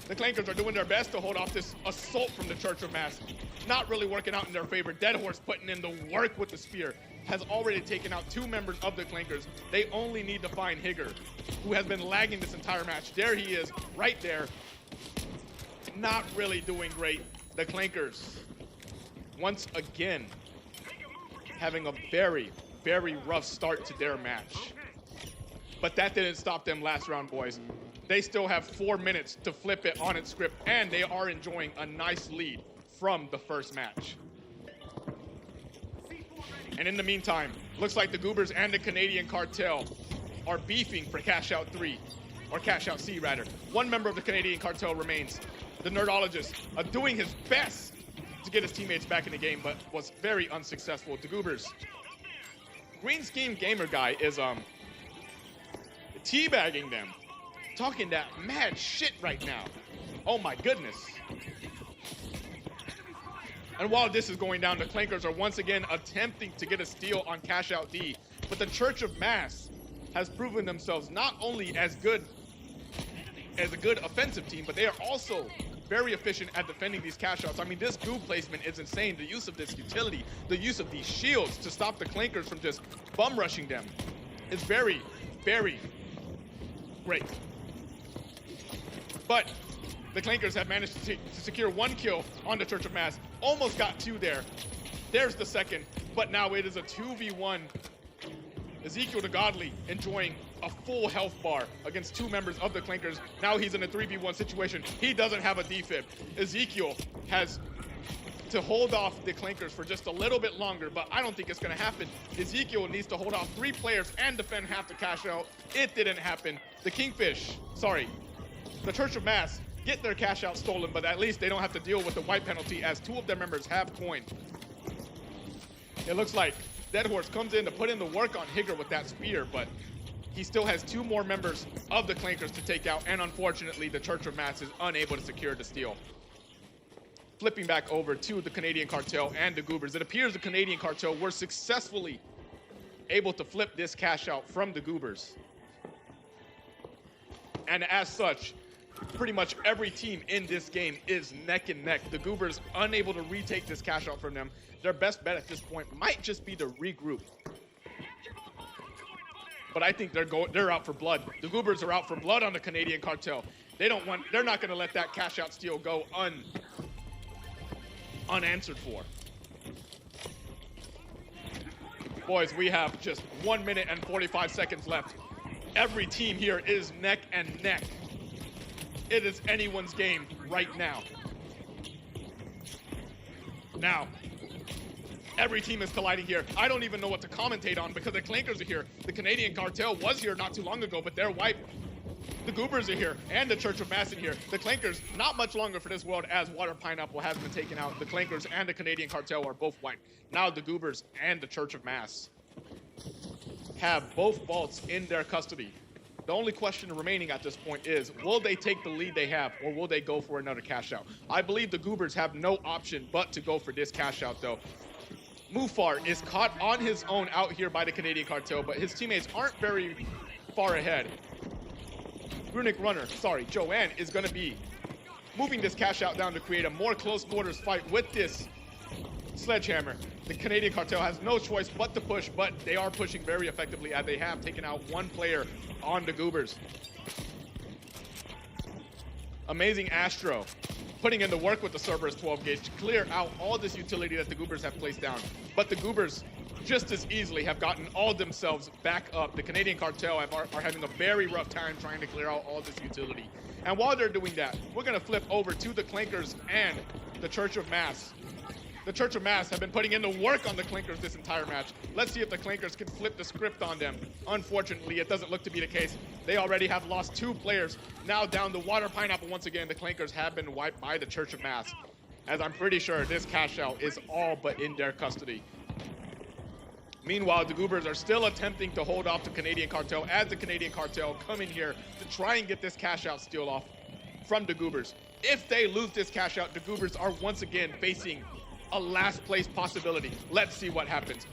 the Clankers are doing their best to hold off this assault from the Church of Mass. Not really working out in their favor. Dead Horse putting in the work with the spear. Has already taken out 2 members of the Clankers. They only need to find Higger, who has been lagging this entire match. There he is, right there. Not really doing great. The Clankers, once again, having a very, very rough start to their match. But that didn't stop them last round, boys. They still have 4 minutes to flip it on its script, and they are enjoying a nice lead from the first match. And in the meantime, looks like the Goobers and the Canadian Cartel are beefing for Cashout 3, or Cashout C rather. One member of the Canadian Cartel remains. The Nerdologist doing his best to get his teammates back in the game, but was very unsuccessful. The Goobers. Green Scheme Gamer Guy is teabagging them, talking that mad shit right now. Oh my goodness. And while this is going down, the Clankers are once again attempting to get a steal on Cashout D, but the Church of Mass has proven themselves not only as good as a good offensive team, but they are also very efficient at defending these cash outs. I mean, this goo placement is insane. The use of this utility, the use of these shields to stop the Clankers from just bum rushing them is very, very great. But the Clankers have managed to secure 1 kill on the Church of Mass. Almost got 2 there. There's the second, but now it is a 2v1. Ezekiel the Godly enjoying a full health bar against 2 members of the Clankers. Now he's in a 3v1 situation. He doesn't have a defib. Ezekiel has to hold off the Clankers for just a little bit longer, but I don't think it's going to happen. Ezekiel needs to hold off 3 players and defend half the cash out. It didn't happen. The Church of Mass get their cash out stolen, but at least they don't have to deal with the wipe penalty as 2 of their members have coin. It looks like Dead Horse comes in to put in the work on Higger with that spear, but he still has 2 more members of the Clankers to take out, and unfortunately, the Church of Mass is unable to secure the steal. Flipping back over to the Canadian Cartel and the Goobers, it appears the Canadian Cartel were successfully able to flip this cash out from the Goobers. And as such, pretty much every team in this game is neck and neck. The Goobers unable to retake this cash out from them. Their best bet at this point might just be to regroup. But I think they're out for blood. The Goobers are out for blood on the Canadian Cartel. They're not going to let that cash out steal go unanswered for. Boys, we have just 1 minute and 45 seconds left. Every team here is neck and neck. It is anyone's game right now. Now, every team is colliding here. I don't even know what to commentate on because the Clankers are here. The Canadian Cartel was here not too long ago, but they're wiped. The Goobers are here, and the Church of Mass in here. The Clankers, not much longer for this world as Water Pineapple has been taken out. The Clankers and the Canadian Cartel are both wiped. Now the Goobers and the Church of Mass have both vaults in their custody. The only question remaining at this point is, will they take the lead they have, or will they go for another cash out? I believe the Goobers have no option but to go for this cash out, though. Mufar is caught on his own out here by the Canadian Cartel, but his teammates aren't very far ahead. Joanne is going to be moving this cash out down to create a more close quarters fight with this sledgehammer. The Canadian Cartel has no choice but to push, but they are pushing very effectively as they have taken out 1 player on the Goobers. Amazing Astro putting in the work with the Cerberus 12 gauge to clear out all this utility that the Goobers have placed down. But the Goobers just as easily have gotten all themselves back up. The Canadian Cartel are having a very rough time trying to clear out all this utility. And while they're doing that, we're going to flip over to the Clankers and the Church of Mass. The Church of Mass have been putting in the work on the Clankers this entire match. Let's see if the Clankers can flip the script on them. Unfortunately, it doesn't look to be the case. They already have lost 2 players. Now down the Water Pineapple once again. The Clankers have been wiped by the Church of Mass, as I'm pretty sure this cash out is all but in their custody. Meanwhile, the Goobers are still attempting to hold off the Canadian Cartel as the Canadian Cartel come in here to try and get this cash out steal off from the Goobers. If they lose this cash out, the Goobers are once again facing a last place possibility. Let's see what happens.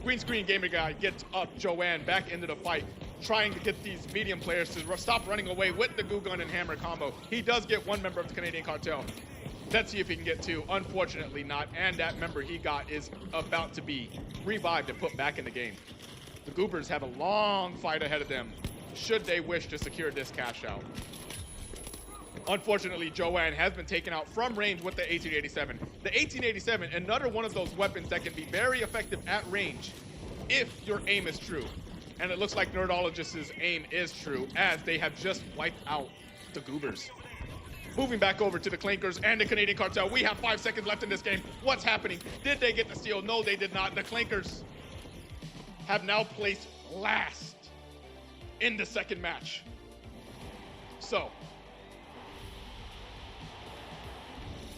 Green Screen Gamer Guy gets up Joanne back into the fight, trying to get these medium players to stop running away with the Goo Gun and Hammer combo. He does get 1 member of the Canadian Cartel. Let's see if he can get 2. Unfortunately not, and that member he got is about to be revived and put back in the game. The Goobers have a long fight ahead of them, should they wish to secure this cash out. Unfortunately, Joanne has been taken out from range with the 1887. The 1887, another one of those weapons that can be very effective at range if your aim is true. And it looks like Nerdologist's aim is true, as they have just wiped out the Goobers. Moving back over to the Clankers and the Canadian Cartel. We have 5 seconds left in this game. What's happening? Did they get the steal? No, they did not. The Clankers have now placed last in the second match. So,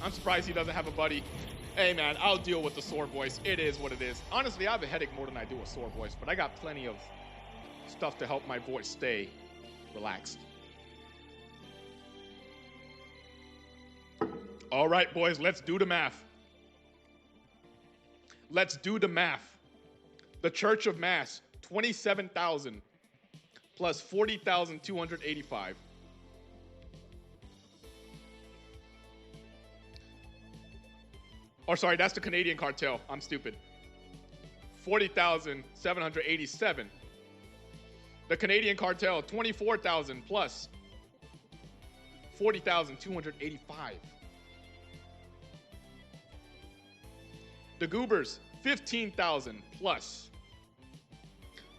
I'm surprised he doesn't have a buddy. Hey man, I'll deal with the sore voice. It is what it is. Honestly, I have a headache more than I do a sore voice, but I got plenty of stuff to help my voice stay relaxed. All right, boys, let's do the math. Let's do the math. The Church of Mass, 27,000 plus 40,285. Or sorry, that's the Canadian Cartel. I'm stupid. 40,787. The Canadian Cartel, 24,000 plus 40,285. The Goobers, 15,000 plus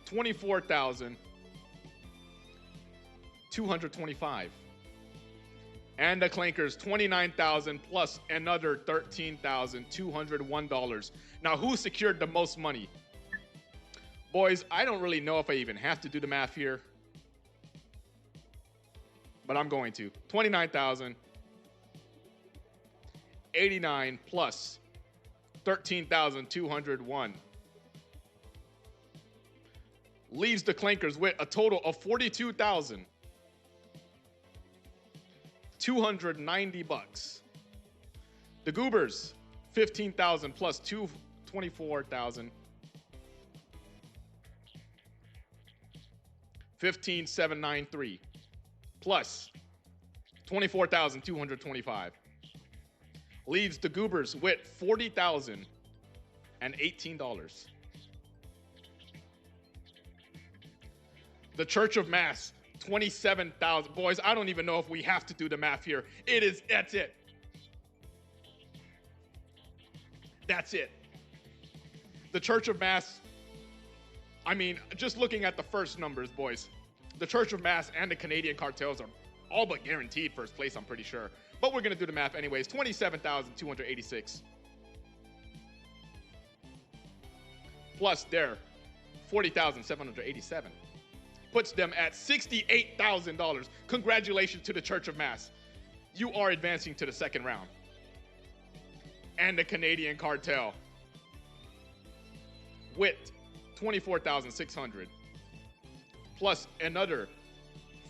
24,225. And the Clankers, 29,000 plus another $13,201. Now, who secured the most money? Boys, I don't really know if I even have to do the math here, but I'm going to. 29,000, 89 plus 13,201 leaves the Clankers with a total of 42,290 bucks. The Goobers, 15,000 plus 24,000. 15,793 plus 24,225 leaves the Goobers with $40,018. The Church of Mass, 27,000. Boys, I don't even know if we have to do the math here. That's it. That's it. The Church of Mass, I mean, just looking at the first numbers, boys, the Church of Mass and the Canadian Cartels are all but guaranteed first place, I'm pretty sure. But we're going to do the math anyways. 27,286. Plus their 40,787. Puts them at $68,000. Congratulations to the Church of Mass. You are advancing to the second round. And the Canadian Cartel with 24,600 plus another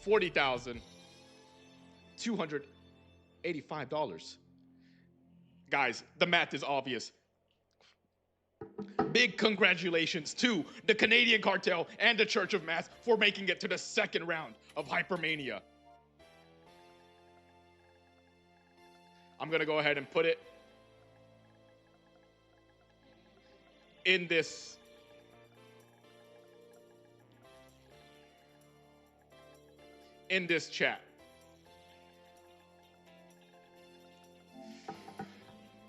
$40,285. Guys, the math is obvious. Big congratulations to the Canadian Cartel and the Church of Mass for making it to the second round of Hypermania. I'm going to go ahead and put it in this chat.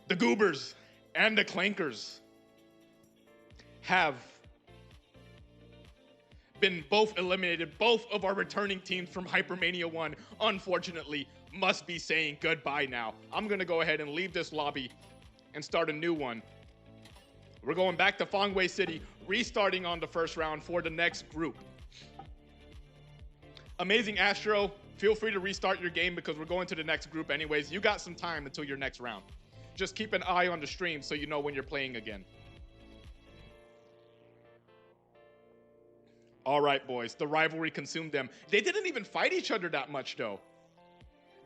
The Goobers and the Clankers have been both eliminated. Both of our returning teams from Hypermania 1, unfortunately, must be saying goodbye now. I'm going to go ahead and leave this lobby and start a new one. We're going back to Fangwei City, restarting on the first round for the next group. Amazing Astro, feel free to restart your game because we're going to the next group anyways. You got some time until your next round. Just keep an eye on the stream so you know when you're playing again. All right, boys, the rivalry consumed them. They didn't even fight each other that much, though.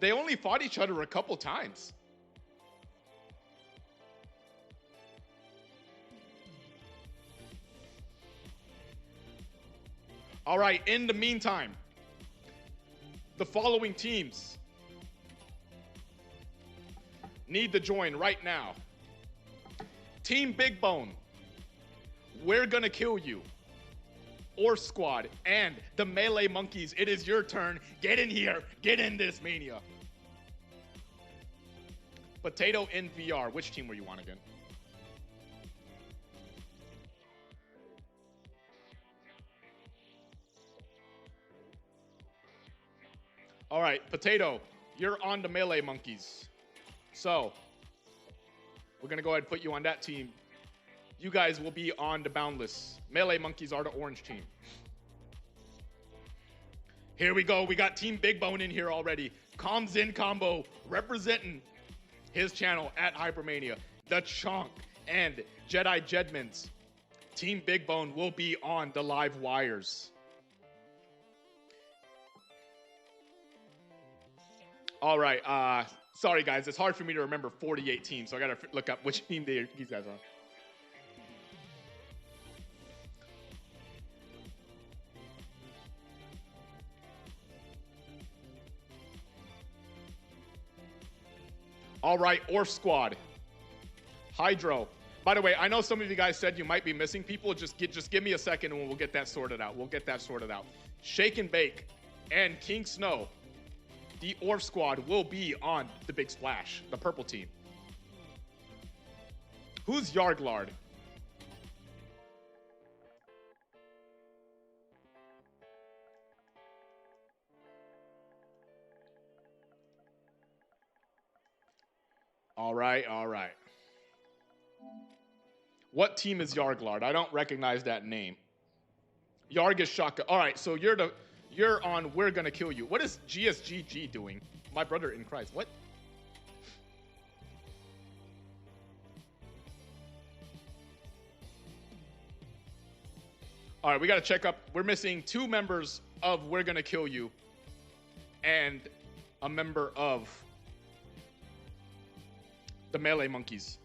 They only fought each other a couple times. All right, in the meantime, the following teams need to join right now. Team Big Bone, we're gonna kill you. Or Squad, and the Melee Monkeys, it is your turn. Get in here, get in this mania. Potato in VR, which team were you on again? All right, Potato, you're on the Melee Monkeys. So, we're gonna go ahead and put you on that team. You guys will be on the Boundless. Melee Monkeys are the orange team. Here we go. We got Team Big Bone in here already. Comms in combo representing his channel at Hypermania. The Chonk and Jedi Jedmans. Team Big Bone will be on the live wires. All right. Sorry, guys. It's hard for me to remember 48 teams, so I got to look up which team these guys are on. All right, Orf Squad. Hydro. By the way, I know some of you guys said you might be missing people. Just give me a second and we'll get that sorted out. We'll get that sorted out. Shake and Bake and King Snow, the Orf Squad, will be on the Big Splash, the purple team. Who's Yarglard? All right, all right. What team is Yarglard? I don't recognize that name. Yarg is Shaka. All right, so you're on We're Gonna Kill You. What is GSGG doing? My brother in Christ. What? All right, we got to check up. We're missing 2 members of We're Gonna Kill You and a member of the Melee Monkeys.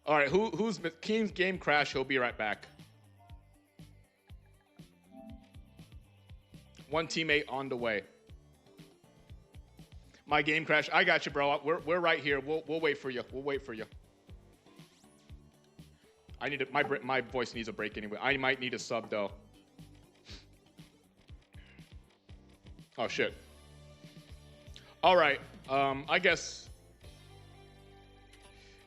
All right, who's King's game crash? He'll be right back. One teammate on the way. My game crash. I got you, bro. We're right here. We'll wait for you. We'll wait for you. I need my voice needs a break anyway. I might need a sub though. Oh shit. All right. I guess.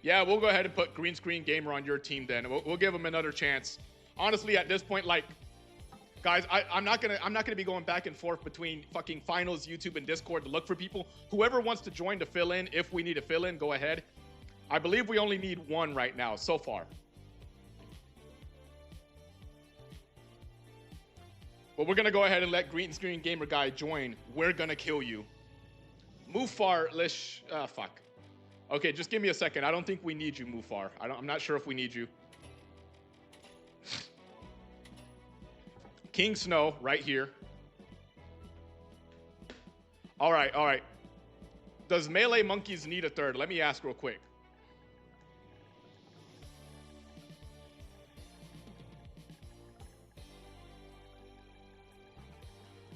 Yeah, we'll go ahead and put Green Screen Gamer on your team then. We'll give him another chance. Honestly, at this point, like, guys, I'm not gonna be going back and forth between fucking finals, YouTube, and Discord to look for people. Whoever wants to join to fill in, if we need to fill in, go ahead. I believe we only need 1 right now so far. But we're gonna go ahead and let Green Screen Gamer guy join. We're gonna kill you. Mufar Lish. Fuck. Okay, just give me a second. I don't think we need you, Mufar. I'm not sure if we need you. King Snow, right here. All right, all right. Does Melee Monkeys need a third? Let me ask real quick.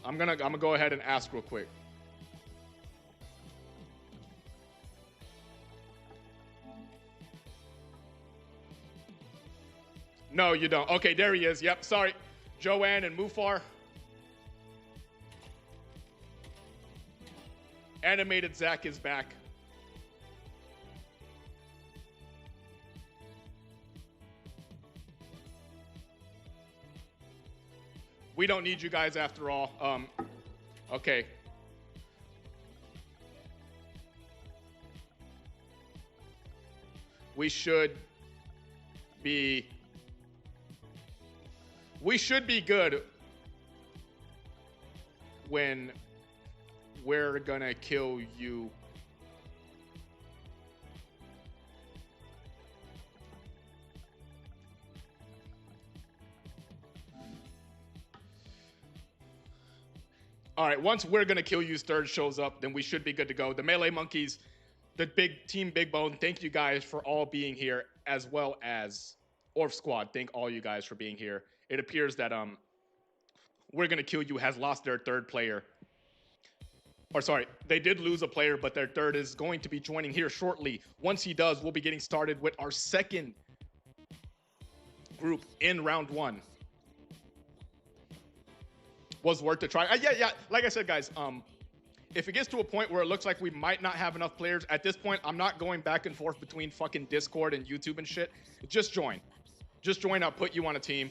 I'm gonna go ahead and ask real quick. No, you don't. Okay, there he is. Yep, sorry. Joanne and Mufar. Animated Zach is back. We don't need you guys after all. Okay. We should be good when we're gonna kill you. All right, once we're gonna kill you's third shows up, then we should be good to go. The Melee Monkeys, the big team Big Bone, thank you guys for all being here, as well as Orf Squad. Thank all you guys for being here. It appears that We're Gonna Kill You has lost their third player. Or sorry, they did lose a player, but their third is going to be joining here shortly. Once he does, we'll be getting started with our second group in round one. Was worth to try. Yeah. Like I said, guys, if it gets to a point where it looks like we might not have enough players, at this point, I'm not going back and forth between fucking Discord and YouTube and shit. Just join. Just join. I'll put you on a team.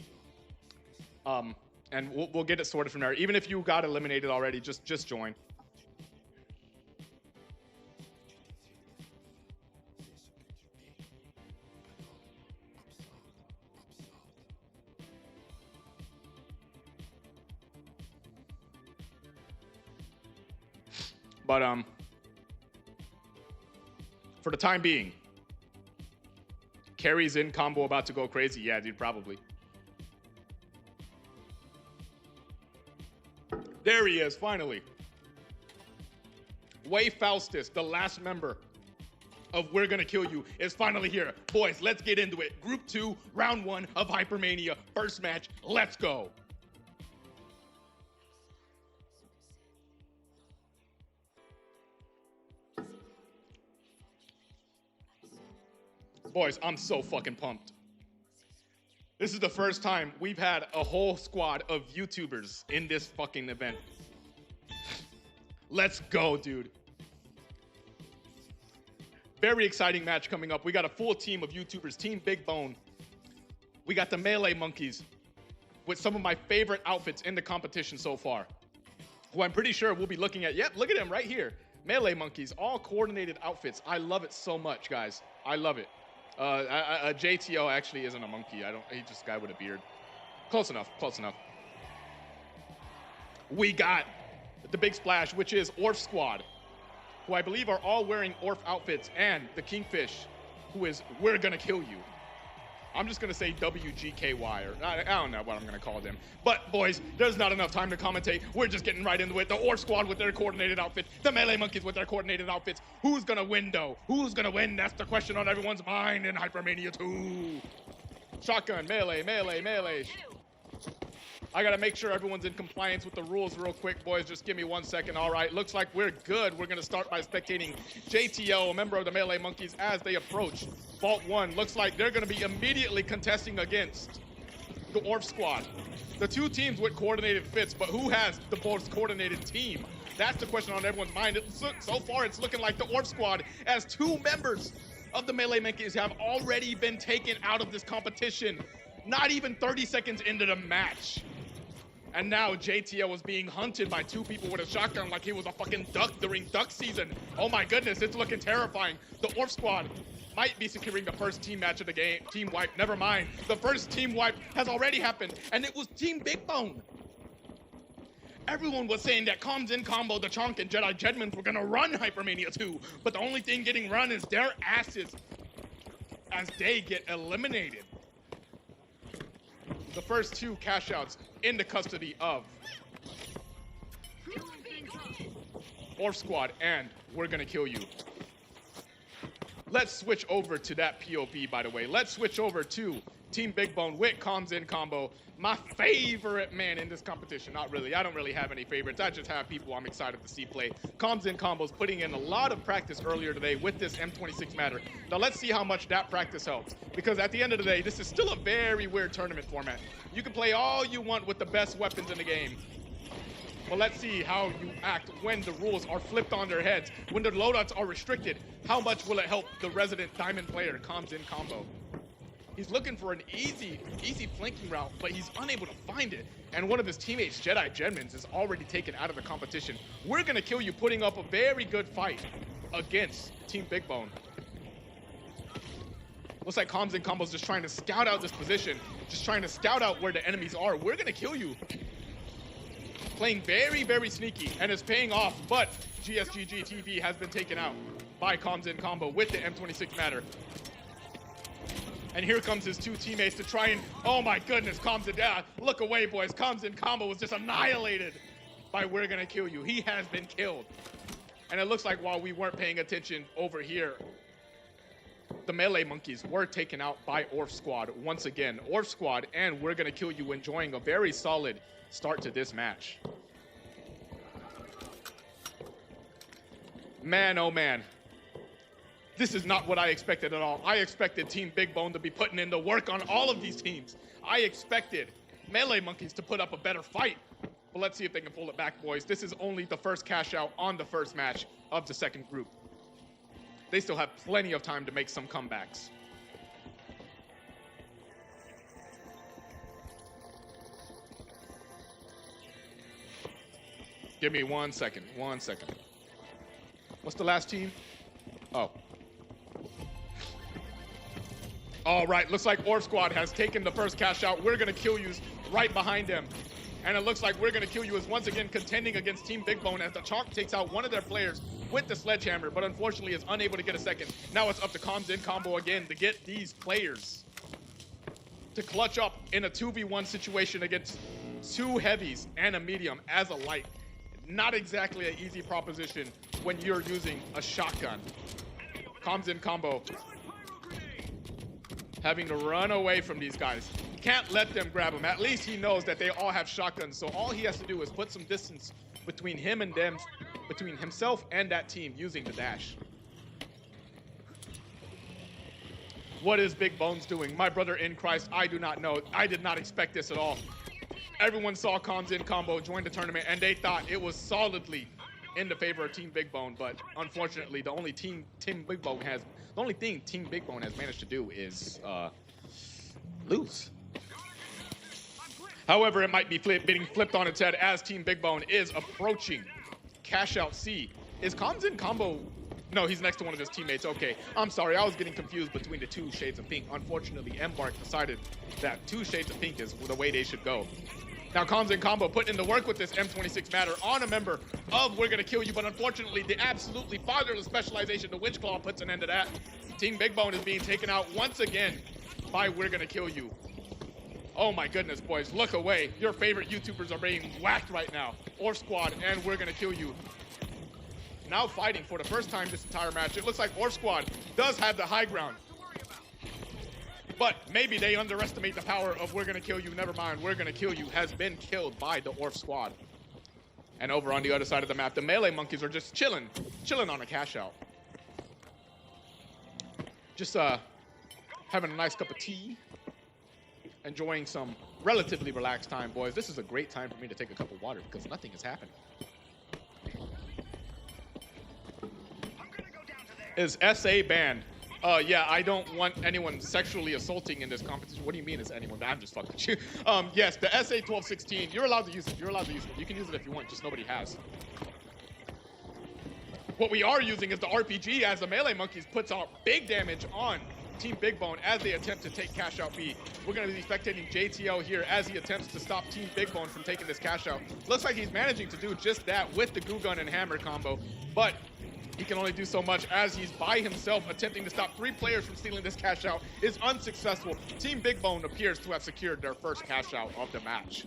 And we'll get it sorted from there. Even if you got eliminated already, just join. But for the time being, Carrie's in combo about to go crazy. Yeah, dude, probably. There he is, finally. Way Faustus, the last member of We're Gonna Kill You, is finally here. Boys, let's get into it. Group 2, round 1 of Hypermania. First match, let's go. Boys, I'm so fucking pumped. This is the first time we've had a whole squad of YouTubers in this fucking event. Let's go, dude. Very exciting match coming up. We got a full team of YouTubers, Team Big Bone. We got the Melee Monkeys with some of my favorite outfits in the competition so far, who I'm pretty sure we'll be looking at. Yep, look at him right here. Melee Monkeys, all coordinated outfits. I love it so much, guys. I love it. JTO actually isn't a monkey. He's just a guy with a beard. Close enough, close enough. We got the big splash, which is Orf Squad, who I believe are all wearing Orf outfits, and the Kingfish, who is We're Gonna Kill You. I'm just gonna say WGKY, or I don't know what I'm gonna call them. But boys, there's not enough time to commentate. We're just getting right into it. The Orf Squad with their coordinated outfits, the Melee Monkeys with their coordinated outfits. Who's gonna win though? Who's gonna win? That's the question on everyone's mind in Hypermania 2. Shotgun, melee, melee, melee. I gotta make sure everyone's in compliance with the rules real quick, boys. Just give me 1 second. All right, looks like we're good. We're gonna start by spectating JTO, a member of the Melee Monkeys, as they approach Vault 1. Looks like they're gonna be immediately contesting against the Orf Squad. The two teams with coordinated fits, but who has the most coordinated team? That's the question on everyone's mind. So far, it's looking like the Orf Squad, as two members of the Melee Monkeys have already been taken out of this competition, not even 30 seconds into the match. And now JTO is being hunted by two people with a shotgun like he was a fucking duck during duck season. Oh my goodness, it's looking terrifying. The Orf Squad might be securing the first team match of the game. Team wipe, never mind. The first team wipe has already happened, and it was Team Big Bone. Everyone was saying that Comms in Combo, the Chonk, and Jedi Jedmans were gonna run Hypermania 2, but the only thing getting run is their asses as they get eliminated. The first two cash outs in the custody of Orf Squad, and We're Gonna Kill You. Let's switch over to that POV, by the way. Let's switch over to Team Big Bone with Comms in combo. My favorite man in this competition. Not really. I don't really have any favorites. I just have people I'm excited to see play. Comms in combos putting in a lot of practice earlier today with this M26 Matter. Now let's see how much that practice helps. Because at the end of the day, this is still a very weird tournament format. You can play all you want with the best weapons in the game. But let's see how you act when the rules are flipped on their heads, when the loadouts are restricted. How much will it help the resident diamond player Comms in combo? He's looking for an easy flanking route, but he's unable to find it. And one of his teammates, Jedi Genmans, is already taken out of the competition. We're gonna kill you, putting up a very good fight against Team Big Bone. Looks like Comms in combo's just trying to scout out this position, just trying to scout out where the enemies are. We're gonna kill you. Playing very sneaky, and it's paying off, but GSGG TV has been taken out by Comms in combo with the M26 Matter. And here comes his two teammates to try and, oh my goodness, Comms in, look away, boys. Comms in combo was just annihilated by We're Gonna Kill You. He has been killed. And it looks like while we weren't paying attention over here, the Melee Monkeys were taken out by Orf Squad once again. Orf Squad and We're Gonna Kill You enjoying a very solid start to this match. Man, oh man. This is not what I expected at all. I expected Team Big Bone to be putting in the work on all of these teams. I expected Melee Monkeys to put up a better fight. But let's see if they can pull it back, boys. This is only the first cash out on the first match of the second group. They still have plenty of time to make some comebacks. Give me 1 second, 1 second. What's the last team? Oh. All right, looks like Orf Squad has taken the first cash out. We're Gonna Kill You's right behind them. And it looks like We're Gonna Kill You is once again contending against Team Big Bone as the Chalk takes out one of their players with the sledgehammer, but unfortunately is unable to get a second. Now it's up to Comms in combo again to get these players to clutch up in a 2v1 situation against two heavies and a medium as a light. Not exactly an easy proposition when you're using a shotgun. Comms in combo having to run away from these guys. Can't let them grab him. At least he knows that they all have shotguns, so all he has to do is put some distance between him and them, between himself and that team using the dash. What is Big Bones doing? My brother in Christ, I do not know. I did not expect this at all. Everyone saw Comms in combo join the tournament, and they thought it was solidly in the favor of Team Big Bone. But unfortunately, the only thing Team Big Bone has managed to do is lose. However, it might be being flipped on its head as Team Big Bone is approaching Cashout C. Is Comms in combo? No, he's next to one of his teammates. Okay, I'm sorry. I was getting confused between the two shades of pink. Unfortunately, Embark decided that 2 shades of pink is the way they should go. Now, Comms in combo putting in the work with this M26 Matter on a member of We're Gonna Kill You, but unfortunately, the absolutely fatherless specialization, the Witch Claw, puts an end to that. Team Big Bone is being taken out once again by We're Gonna Kill You. Oh my goodness, boys, look away. Your favorite YouTubers are being whacked right now. Orf Squad and We're Gonna Kill You now fighting for the first time this entire match. It looks like Orf Squad does have the high ground. But maybe they underestimate the power of We're Gonna Kill You. Never mind, We're Gonna Kill You has been killed by the Orf Squad. And over on the other side of the map, the Melee Monkeys are just chilling on a cash out. Just having a nice cup of tea, enjoying some relatively relaxed time, boys. This is a great time for me to take a cup of water because nothing is happening. Is SA banned? Yeah, I don't want anyone sexually assaulting in this competition. What do you mean is anyone? I'm just fucking with you. Yes, the SA 1216, you're allowed to use it. You're allowed to use it. You can use it if you want, just nobody has. What we are using is the RPG as the Melee Monkeys puts out big damage on Team Big Bone as they attempt to take cash out B. We're going to be spectating JTL here as he attempts to stop Team Big Bone from taking this cash out. Looks like he's managing to do just that with the Goo Gun and Hammer combo, but he can only do so much as he's by himself attempting to stop 3 players from stealing this cash out. Is unsuccessful. Team Big Bone appears to have secured their first cash out of the match.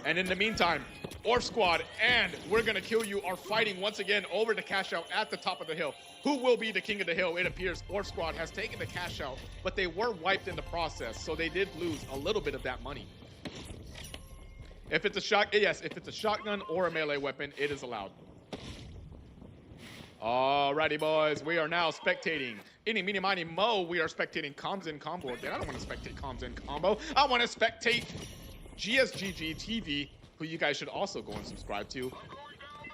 And in the meantime, Orf Squad and We're Gonna Kill You are fighting once again over the cash out at the top of the hill. Who will be the king of the hill? It appears Orf Squad has taken the cash out, but they were wiped in the process, so they did lose a little bit of that money. If it's a shotgun or a melee weapon, it is allowed. Alrighty, boys, we are now spectating. Any, meeny, miny, mo, we are spectating Comms in Combo again. I don't want to spectate Comms in Combo. I want to spectate GSGG TV, who you guys should also go and subscribe to.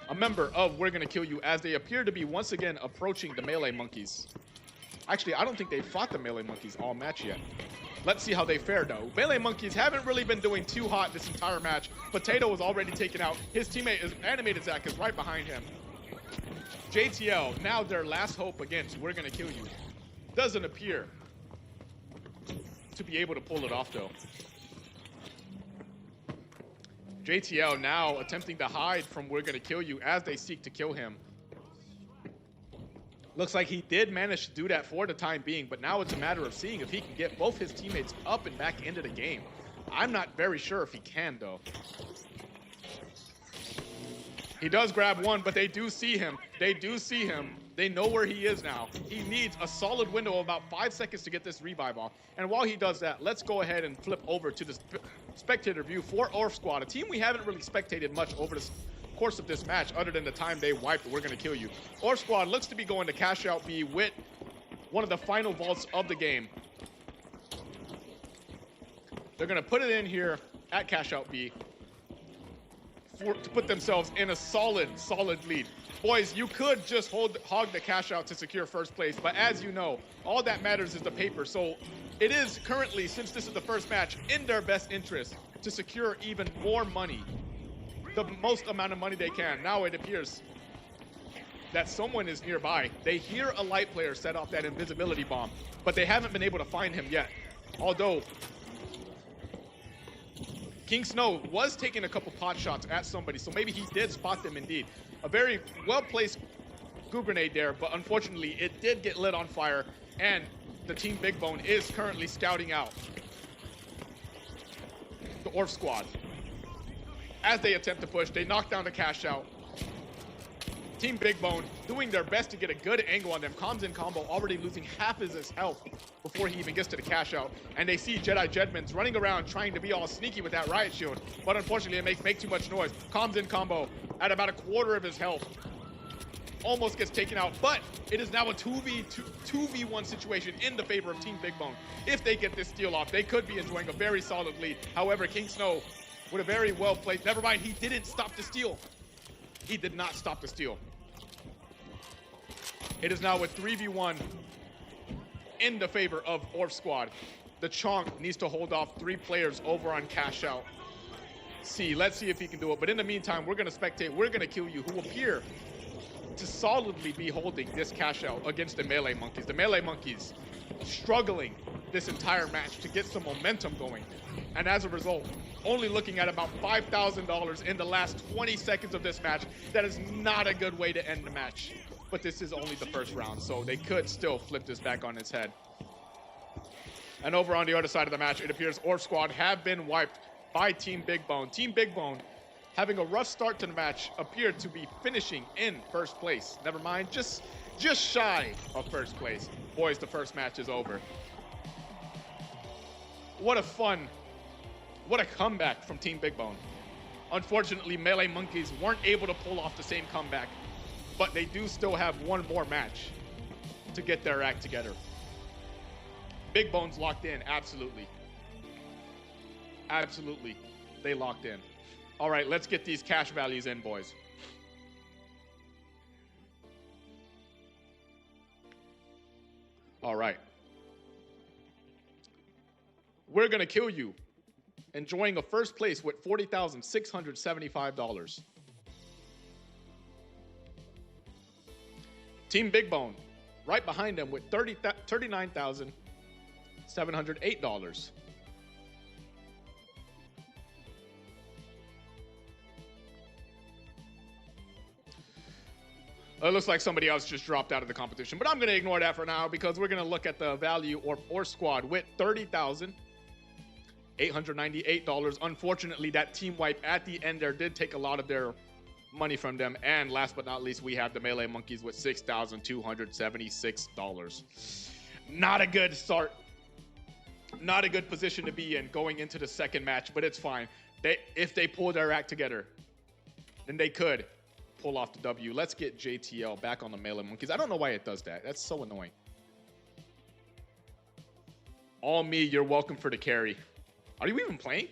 A member of We're Gonna Kill You, as they appear to be once again approaching the melee monkeys. Actually, I don't think they fought the melee monkeys all match yet. Let's see how they fare, though. Melee monkeys haven't really been doing too hot this entire match. Potato was already taken out. His teammate, Animated Zach, is right behind him. JTL, now their last hope against We're Gonna Kill You. Doesn't appear to be able to pull it off, though. JTL now attempting to hide from We're Gonna Kill You as they seek to kill him. Looks like he did manage to do that for the time being, but now it's a matter of seeing if he can get both his teammates up and back into the game. I'm not very sure if he can, though. He does grab one, but they do see him. They do see him. They know where he is now. He needs a solid window of about 5 seconds to get this revive off. And while he does that, let's go ahead and flip over to the spectator view for Orf Squad, a team we haven't really spectated much over the course of this match, other than the time they wiped We're Gonna Kill You. Orf Squad looks to be going to cash out B with one of the final vaults of the game. They're gonna put it in here at cash out B to put themselves in a solid lead. Boys, you could just hog the cash out to secure first place, but as you know, all that matters is the paper. So it is currently, since this is the first match, in their best interest to secure even more money, the most amount of money they can. Now it appears that someone is nearby. They hear a light player set off that invisibility bomb, but they haven't been able to find him yet. Although King Snow was taking a couple pot shots at somebody, so maybe he did spot them indeed. A very well-placed goo grenade there, but unfortunately it did get lit on fire, and the Team Big Bone is currently scouting out the Orf Squad. As they attempt to push, they knock down the cash out. Team Big Bone doing their best to get a good angle on them. Comms in Combo already losing half of his health before he even gets to the cash out. And they see Jedi Jedmans running around trying to be all sneaky with that riot shield. But unfortunately, it make too much noise. Comms in Combo at about a quarter of his health. Almost gets taken out, but it is now a 2v1 situation in the favor of Team Big Bone. If they get this steal off, they could be enjoying a very solid lead. However, King Snow with a very well played, never mind, he didn't stop the steal. He did not stop the steal. It is now a 3v1 in the favor of Orf Squad. The Chonk needs to hold off 3 players over on cash out. Let's see if he can do it. But in the meantime, we're gonna spectate, We're Gonna Kill You, who appear to solidly be holding this cash out against the melee monkeys. The melee monkeys struggling this entire match to get some momentum going. And as a result, only looking at about $5,000 in the last 20 seconds of this match. That is not a good way to end the match. But this is only the first round, so they could still flip this back on its head. And over on the other side of the match, it appears Orf Squad have been wiped by Team Big Bone. Team Big Bone, having a rough start to the match, appeared to be finishing in first place. Never mind, just shy of first place. Boys, the first match is over. What a comeback from Team Big Bone. Unfortunately, Melee Monkeys weren't able to pull off the same comeback, but they do still have one more match to get their act together. Big Bone's locked in, absolutely. Absolutely, they locked in. All right, let's get these cash values in, boys. All right. We're Gonna Kill You, enjoying a first place with $40,675. Team Big Bone, right behind them with $39,708. It looks like somebody else just dropped out of the competition, but I'm going to ignore that for now because we're going to look at the value of Orf Squad with $898. Unfortunately, that team wipe at the end there did take a lot of their money from them. And last but not least, we have the Melee Monkeys with $6,276. Not a good start. Not a good position to be in going into the second match, but it's fine. If they pull their act together, then they could pull off the W. Let's get JTL back on the Melee Monkeys. I don't know why it does that. That's so annoying. All me, you're welcome for the carry. Are you even playing?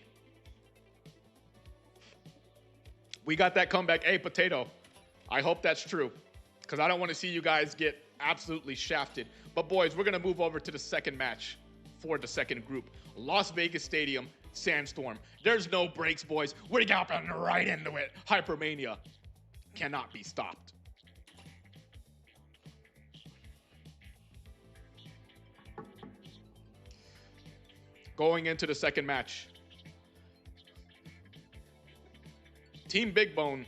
We got that comeback. Hey, Potato. I hope that's true, because I don't want to see you guys get absolutely shafted. But boys, we're going to move over to the second match for the second group. Las Vegas Stadium, Sandstorm. There's no breaks, boys. We're galloping right into it. Hypermania cannot be stopped. Going into the second match, Team Big Bone,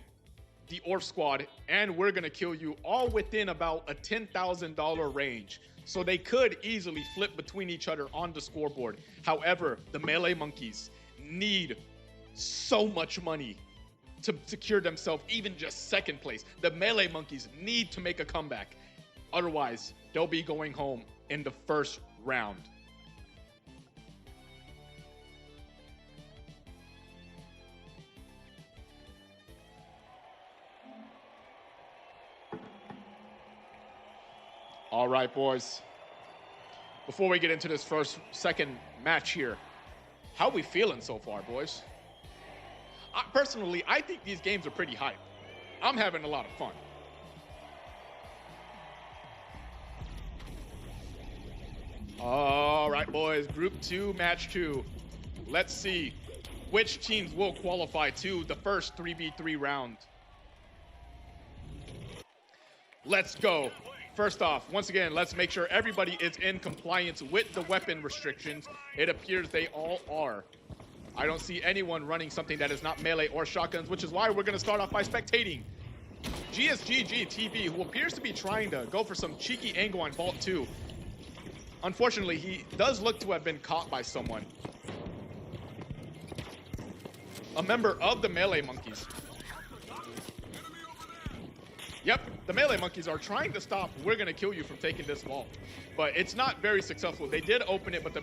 the Orf Squad, and We're Gonna Kill You, all within about a $10,000 range. So they could easily flip between each other on the scoreboard. However, the Melee Monkeys need so much money to secure themselves even just second place. The Melee Monkeys need to make a comeback. Otherwise, they'll be going home in the first round. All right, boys. Before we get into this second match here, how are we feeling so far, boys? Personally, I think these games are pretty hype. I'm having a lot of fun. All right, boys. Group 2, match 2. Let's see which teams will qualify to the first 3v3 round. Let's go. First off, once again, let's make sure everybody is in compliance with the weapon restrictions. It appears they all are. I don't see anyone running something that is not melee or shotguns, which is why we're going to start off by spectating GSGG TV, who appears to be trying to go for some cheeky angle on Vault 2. Unfortunately, he does look to have been caught by someone. A member of the Melee Monkeys. Yep, the Melee Monkeys are trying to stop We're Gonna Kill You from taking this vault, but it's not very successful. They did open it, but the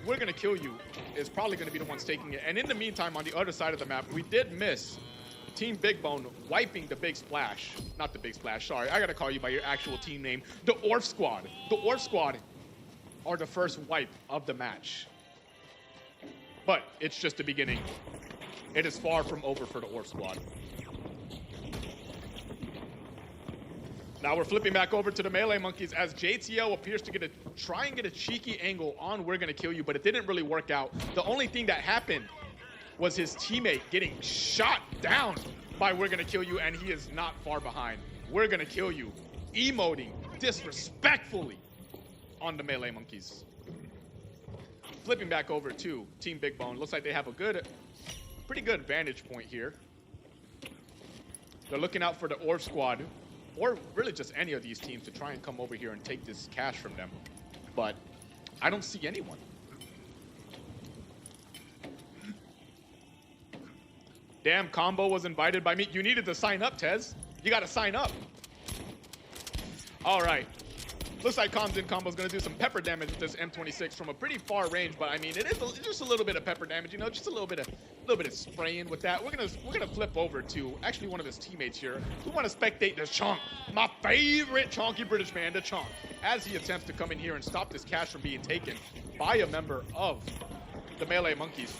We're Gonna Kill You is probably gonna be the ones taking it. And in the meantime, on the other side of the map, we did miss Team Big Bone wiping the Big Splash. Not the Big Splash, sorry. I gotta call you by your actual team name. The Orf Squad. The Orf Squad are the first wipe of the match. But it's just the beginning. It is far from over for the Orf Squad. Now we're flipping back over to the Melee Monkeys as JTL appears to try and get a cheeky angle on We're Gonna Kill You, but it didn't really work out. The only thing that happened was his teammate getting shot down by We're Gonna Kill You, and he is not far behind. We're Gonna Kill You emoting disrespectfully on the Melee Monkeys. Flipping back over to Team Big Bone. Looks like they have a pretty good vantage point here. They're looking out for the Orf Squad, or really just any of these teams, to try and come over here and take this cash from them. But I don't see anyone. Damn, Combo was invited by me. You needed to sign up, Tez. You got to sign up. All right. Looks like Combo's going to do some pepper damage with this M26 from a pretty far range, but I mean, it is just a little bit of pepper damage, you know, just a little bit of spraying with that. We're gonna flip over to actually one of his teammates here. We want to spectate the Chonk, my favorite chonky British man, the Chonk, as he attempts to come in here and stop this cash from being taken by a member of the Melee Monkeys.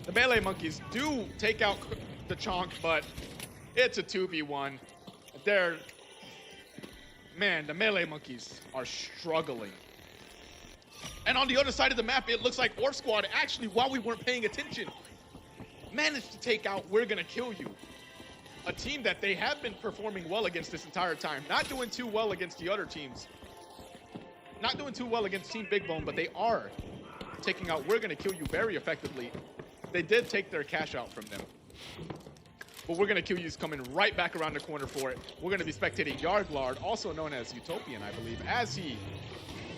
The Melee Monkeys do take out the Chonk, but it's a 2v1. Man, the Melee Monkeys are struggling. And on the other side of the map, it looks like Orf Squad, actually, while we weren't paying attention, managed to take out We're Gonna Kill You. A team that they have been performing well against this entire time. Not doing too well against the other teams. Not doing too well against Team Big Bone, but they are taking out We're Gonna Kill You very effectively. They did take their cash out from them. But We're Gonna Kill You's coming right back around the corner for it. We're gonna be spectating Yardlard, also known as Utopian, I believe, as he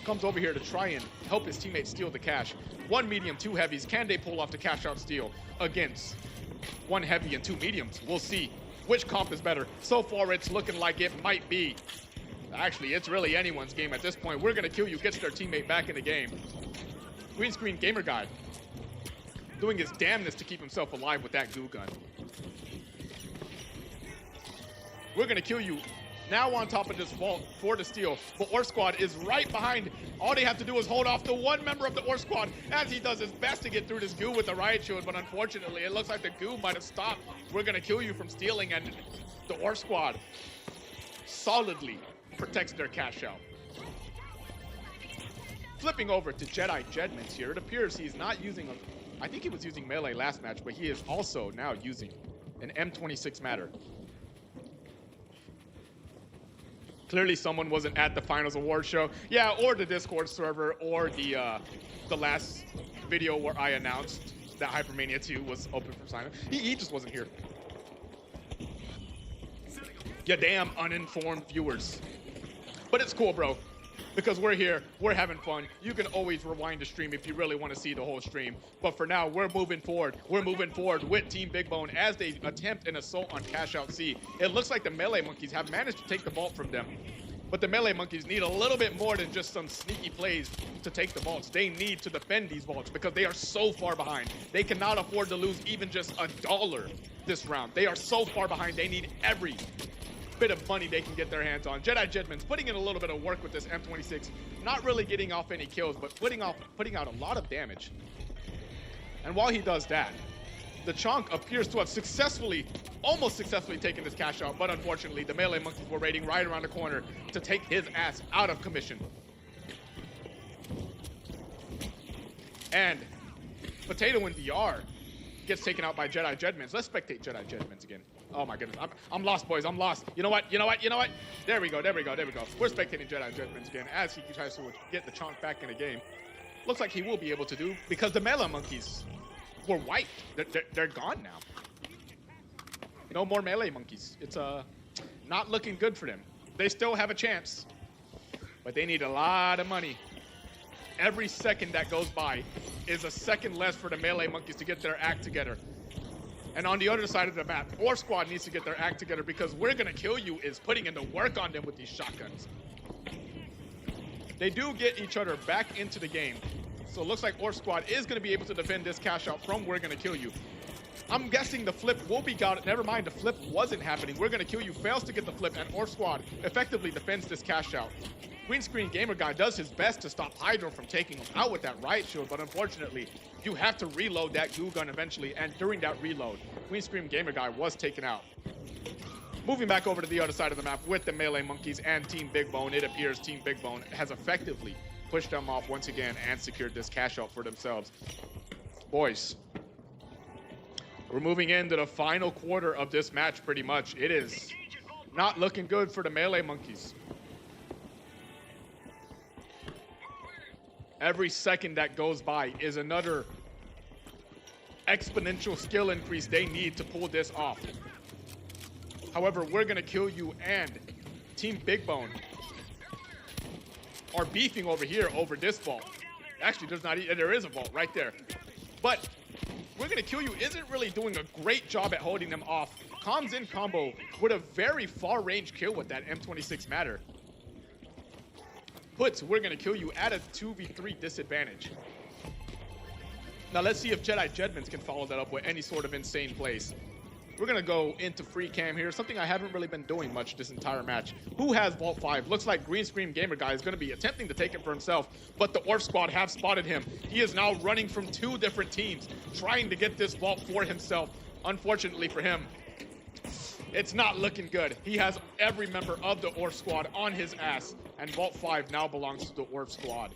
comes over here to try and help his teammates steal the cash. One medium, two heavies. Can they pull off the cash out steal against one heavy and two mediums? We'll see which comp is better. So far, it's looking like it might be. Actually, it's really anyone's game at this point. We're gonna kill you, gets their teammate back in the game. Green screen gamer guy doing his damnness to keep himself alive with that goo gun. We're gonna kill you. Now on top of this vault for the steal, but Orc Squad is right behind. All they have to do is hold off the one member of the Orc Squad as he does his best to get through this goo with the riot shield, but unfortunately, it looks like the goo might have stopped. We're gonna kill you from stealing, and the Orc Squad solidly protects their cash out. Flipping over to Jedi Jedmans here, it appears he's not using I think he was using melee last match, but he is also now using an M26 Matter. Clearly someone wasn't at the finals award show. Yeah, or the Discord server, or the last video where I announced that Hypermania 2 was open for sign-up. He just wasn't here. You damn uninformed viewers. But it's cool, bro, because we're here, we're having fun. You can always rewind the stream if you really want to see the whole stream. But for now, we're moving forward. We're moving forward with Team Big Bone as they attempt an assault on Cashout C. It looks like the melee monkeys have managed to take the vault from them. But the melee monkeys need a little bit more than just some sneaky plays to take the vaults. They need to defend these vaults because they are so far behind. They cannot afford to lose even just $1 this round. They are so far behind. They need every bit of money they can get their hands on. Jedi Jedmans putting in a little bit of work with this M26, not really getting off any kills, but putting out a lot of damage. And while he does that, the Chonk appears to have almost successfully taken this cash out, but unfortunately the melee monkeys were raiding right around the corner to take his ass out of commission. And Potato in VR gets taken out by Jedi Jedmans. Let's spectate Jedi Jedmans again. Oh my goodness, I'm lost, boys, I'm lost. You know what? There we go. We're spectating Jedi Jedmans again as he tries to get the Chonk back in the game. Looks like he will be able to do, because the melee monkeys were wiped. They're gone now. No more melee monkeys. It's not looking good for them. They still have a chance, but they need a lot of money. Every second that goes by is a second less for the melee monkeys to get their act together. And on the other side of the map, Orc Squad needs to get their act together, because We're Gonna Kill You is putting in the work on them with these shotguns. They do get each other back into the game. So it looks like Orc Squad is going to be able to defend this cash out from We're Gonna Kill You. I'm guessing the flip will be got. Never mind, the flip wasn't happening. We're Gonna Kill You fails to get the flip, and Orc Squad effectively defends this cash out. Green Screen Gamer Guy does his best to stop Hydro from taking him out with that riot shield, but unfortunately, you have to reload that goo gun eventually, and during that reload, Green Screen Gamer Guy was taken out. Moving back over to the other side of the map with the melee monkeys and Team Big Bone, it appears Team Big Bone has effectively pushed them off once again and secured this cash out for themselves. Boys, we're moving into the final quarter of this match pretty much. It is not looking good for the melee monkeys. Every second that goes by is another exponential skill increase they need to pull this off. However, We're Gonna Kill You and Team Big Bone are beefing over here over this vault. Actually, there is a vault right there. But We're Gonna Kill You isn't really doing a great job at holding them off. Comms in combo with a very far range kill with that M26 Matter puts We're Gonna Kill You at a 2v3 disadvantage. Now let's see if Jedi Jedmans can follow that up with any sort of insane plays. We're gonna go into free cam here, something I haven't really been doing much this entire match. Who has Vault 5? Looks like Green Screen Gamer Guy is gonna be attempting to take it for himself, but the Orc Squad have spotted him. He is now running from two different teams, trying to get this vault for himself. Unfortunately for him, it's not looking good. He has every member of the Orc Squad on his ass, and Vault 5 now belongs to the Orc Squad.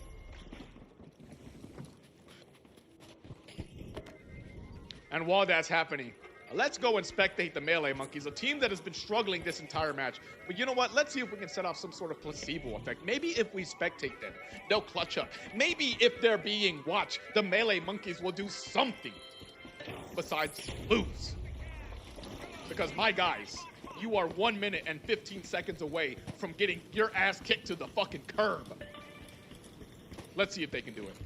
And while that's happening, let's go and spectate the melee monkeys, a team that has been struggling this entire match. But you know what? Let's see if we can set off some sort of placebo effect. Maybe if we spectate them, they'll clutch up. Maybe if they're being watched, the melee monkeys will do something besides lose. Because my guys, you are 1 minute and 15 seconds away from getting your ass kicked to the fucking curb. Let's see if they can do it.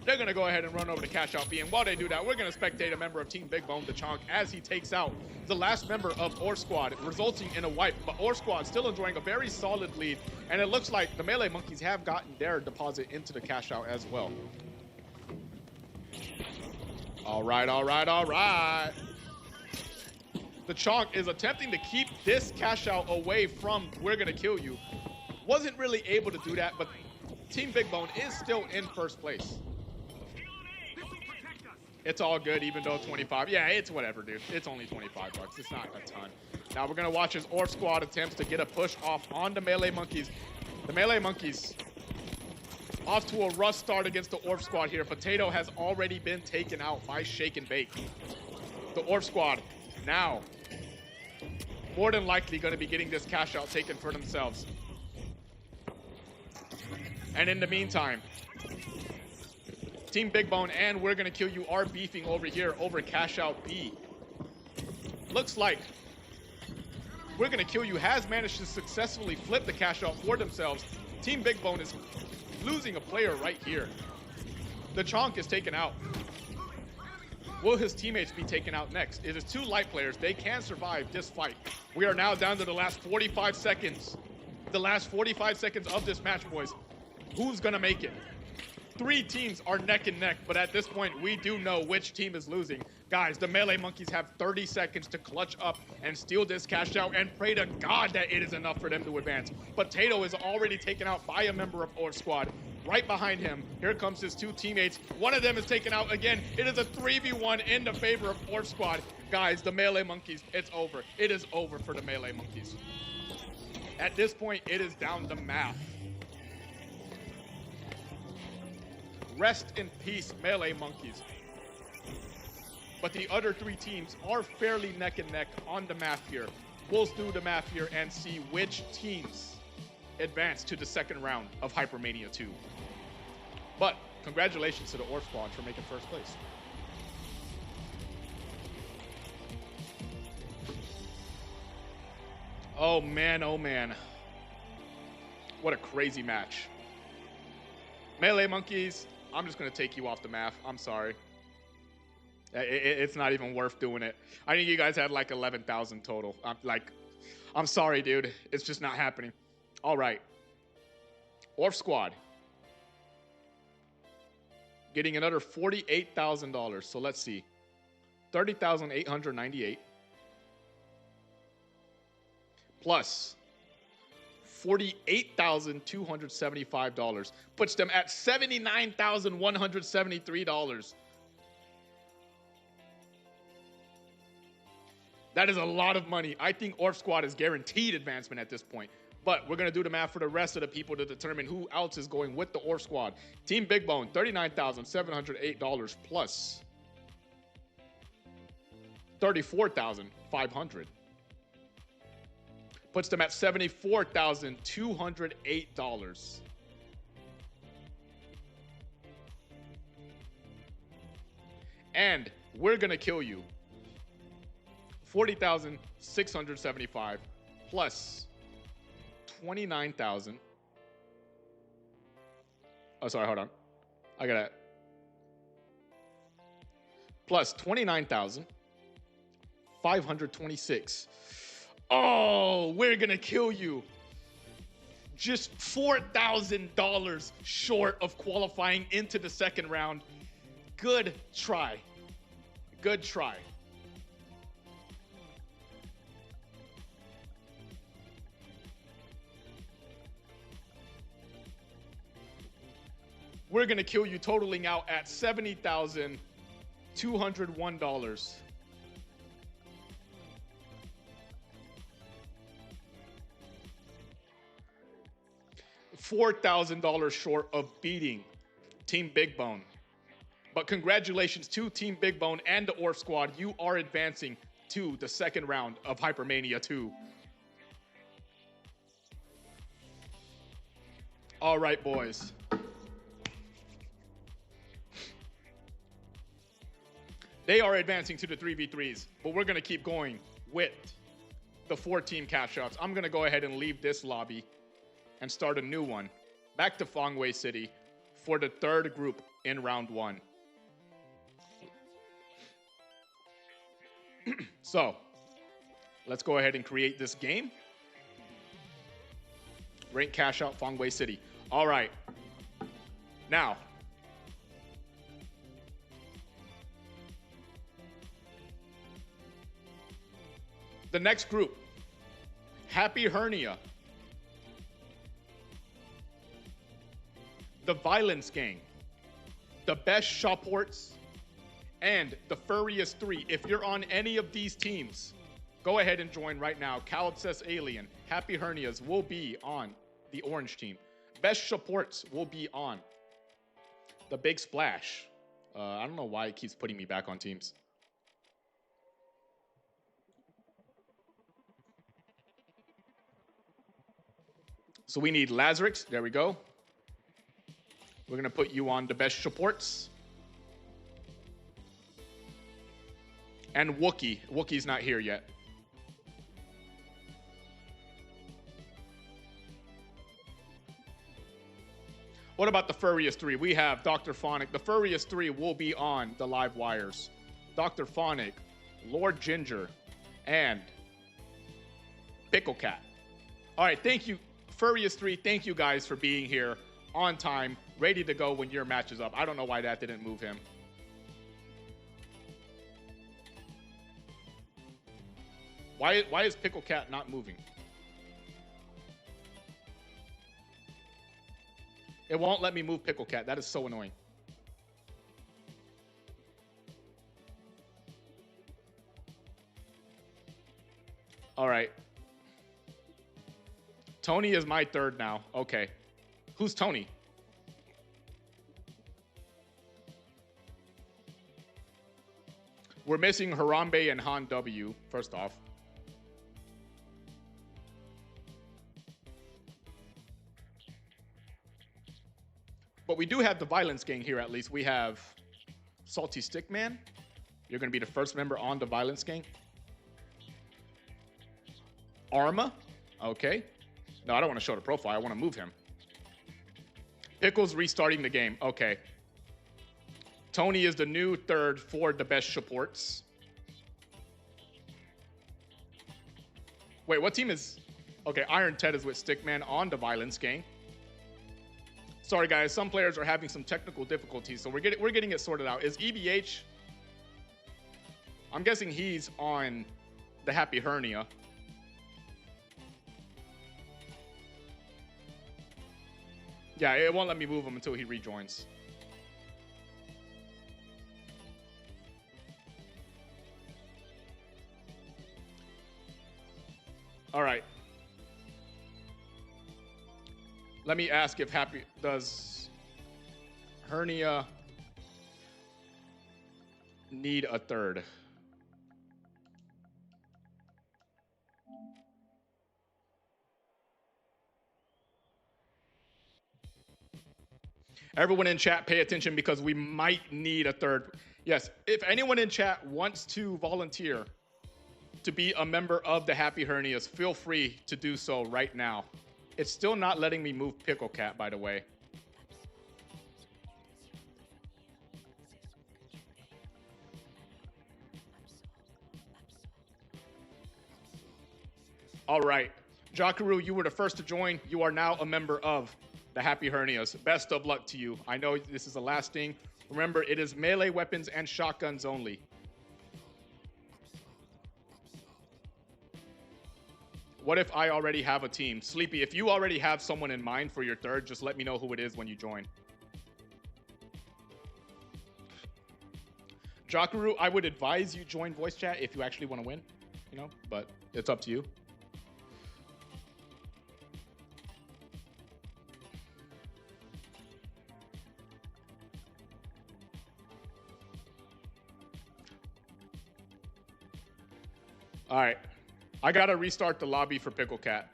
They're going to go ahead and run over to Cashout B. And while they do that, we're going to spectate a member of Team Big Bone, the Chonk, as he takes out the last member of Or Squad, resulting in a wipe. But Or Squad still enjoying a very solid lead. And it looks like the Melee Monkeys have gotten their deposit into the Cashout as well. All right, all right, all right. The Chonk is attempting to keep this Cashout away from We're Gonna Kill You. Wasn't really able to do that, but Team Big Bone is still in first place. It's all good, even though 25. Yeah, it's whatever, dude. It's only 25 bucks. It's not a ton. Now we're gonna watch as Or Squad attempts to get a push off on the Melee Monkeys. The Melee Monkeys off to a rough start against the Orf Squad here. Potato has already been taken out by Shake and Bake. The Orf Squad now more than likely going to be getting this cash out taken for themselves. And in the meantime, Team Big Bone and We're Gonna Kill You are beefing over here over Cash Out B. Looks like We're Gonna Kill You has managed to successfully flip the cash out for themselves. Team Big Bone is losing a player right here. The Chonk is taken out. Will his teammates be taken out next? It is two light players. They can survive this fight. We are now down to the last 45 seconds. The last 45 seconds of this match, boys. Who's gonna make it? Three teams are neck and neck, but at this point, we do know which team is losing. Guys, the Melee Monkeys have 30 seconds to clutch up and steal this cash out and pray to God that it is enough for them to advance. Potato is already taken out by a member of Or Squad. Right behind him, here comes his two teammates. One of them is taken out again. It is a 3v1 in the favor of Or Squad. Guys, the Melee Monkeys, it's over. It is over for the Melee Monkeys. At this point, it is down to math. Rest in peace, Melee Monkeys. But the other three teams are fairly neck and neck on the math here. We'll do the math here and see which teams advance to the second round of Hypermania 2. But congratulations to the Orf Squad for making first place. Oh man, oh man. What a crazy match. Melee Monkeys, I'm just gonna take you off the map. I'm sorry. It's not even worth doing it. I think you guys had like 11,000 total. I'm sorry, dude. It's just not happening. All right. Orf Squad getting another $48,000. So let's see. 30,898 plus $48,275 puts them at $79,173. That is a lot of money. I think Orf Squad is guaranteed advancement at this point. But we're going to do the math for the rest of the people to determine who else is going with the Orf Squad. Team Big Bone, $39,708 plus $34,500. Puts them at $74,208. And We're Gonna Kill You, $40,675 plus 29,000. Oh, sorry, hold on. I got it. Plus 29,526. Oh, We're Gonna Kill You. Just $4,000 short of qualifying into the second round. Good try. Good try. We're Gonna Kill You totaling out at $70,201. $4,000 short of beating Team Big Bone. But congratulations to Team Big Bone and the Orf Squad. You are advancing to the second round of Hypermania 2. All right, boys. They are advancing to the 3v3s, but we're going to keep going with the 4-team cash outs. I'm going to go ahead and leave this lobby and start a new one back to Fangwei City for the third group in round 1. So, let's go ahead and create this game. Rank Cashout Fangwei City. All right. Now, the next group, Hypermania, the Violence Gang, the Best Shoports, and the Furriest 3. If you're on any of these teams, go ahead and join right now. Calabsess Alien, Hypermanias will be on the orange team. Best Shoports will be on the Big Splash. I don't know why it keeps putting me back on teams. So we need Lazarix. There we go. We're going to put you on the Best Shoports. And Wookie. Wookie's not here yet. What about the Furriest 3? We have Dr. Phonic. The Furriest 3 will be on the live wires. Dr. Phonic, Lord Ginger, and Pickle Cat. All right, thank you, Furriest 3. Thank you guys for being here on time, ready to go when your match is up. I don't know why that didn't move him. Why is Pickle Cat not moving? It won't let me move Pickle Cat. That is so annoying. All right. Tony is my third now. Okay. Who's Tony? We're missing Harambe and Han W, first off. But we do have the Violence Gang here, at least. We have Salty Stickman. You're going to be the first member on the Violence Gang. Arma. Okay. No, I don't want to show the profile. I want to move him. Pickles restarting the game. Okay. Tony is the new third for the Best Shoports. Wait, what team is... Okay, Iron Ted is with Stickman on the Violence Gang. Sorry, guys. Some players are having some technical difficulties, so we're getting it sorted out. Is EBH... I'm guessing he's on the Hypermania. Yeah, it won't let me move him until he rejoins. All right. Let me ask if does Hernia need a third? Everyone in chat, pay attention because we might need a third. Yes, if anyone in chat wants to volunteer to be a member of the Hypermanias, feel free to do so right now. It's still not letting me move Pickle Cat, by the way. All right. Jakaru, you were the first to join. You are now a member of the Hypermanias. Best of luck to you. I know this is the last thing. Remember, it is melee weapons and shotguns only. What if I already have a team? Sleepy, if you already have someone in mind for your third, just let me know who it is when you join. Jakaru, I would advise you join voice chat if you actually want to win, you know, but it's up to you. All right. I got to restart the lobby for Pickle Cat.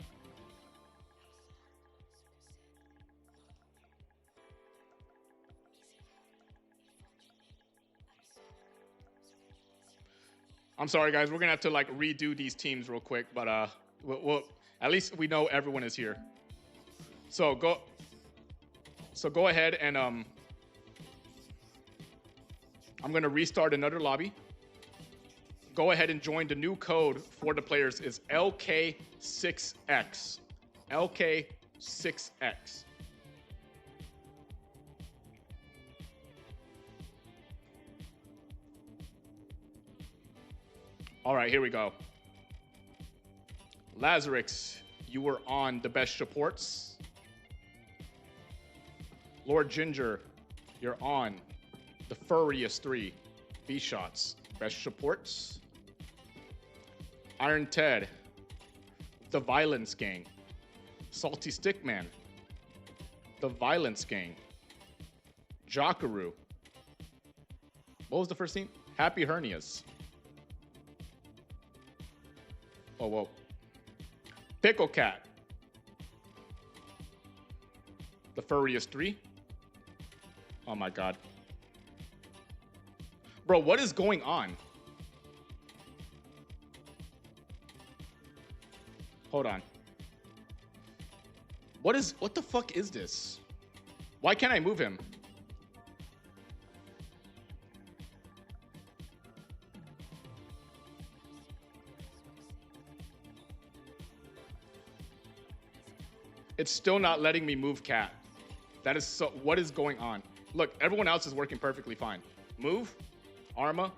I'm sorry, guys. We're going to have to, like, redo these teams real quick. But we'll at least we know everyone is here. So go. So go ahead and I'm gonna restart another lobby. Go ahead and join. The new code for the players is LK6X. LK6X. All right, here we go. Lazarix, you were on the best supports. Lord Ginger, you're on the furriest 3 B shots, best supports. Iron Ted, the Violence Gang. Salty Stickman, the Violence Gang. Jockaroo. What was the first team? Happy Hernias. Oh, whoa. Pickle Cat. The furriest 3. Oh my God. Bro, what is going on? Hold on. What the fuck is this? Why can't I move him? It's still not letting me move Cat. That is so, what is going on? Look, everyone else is working perfectly fine. Move, Arma.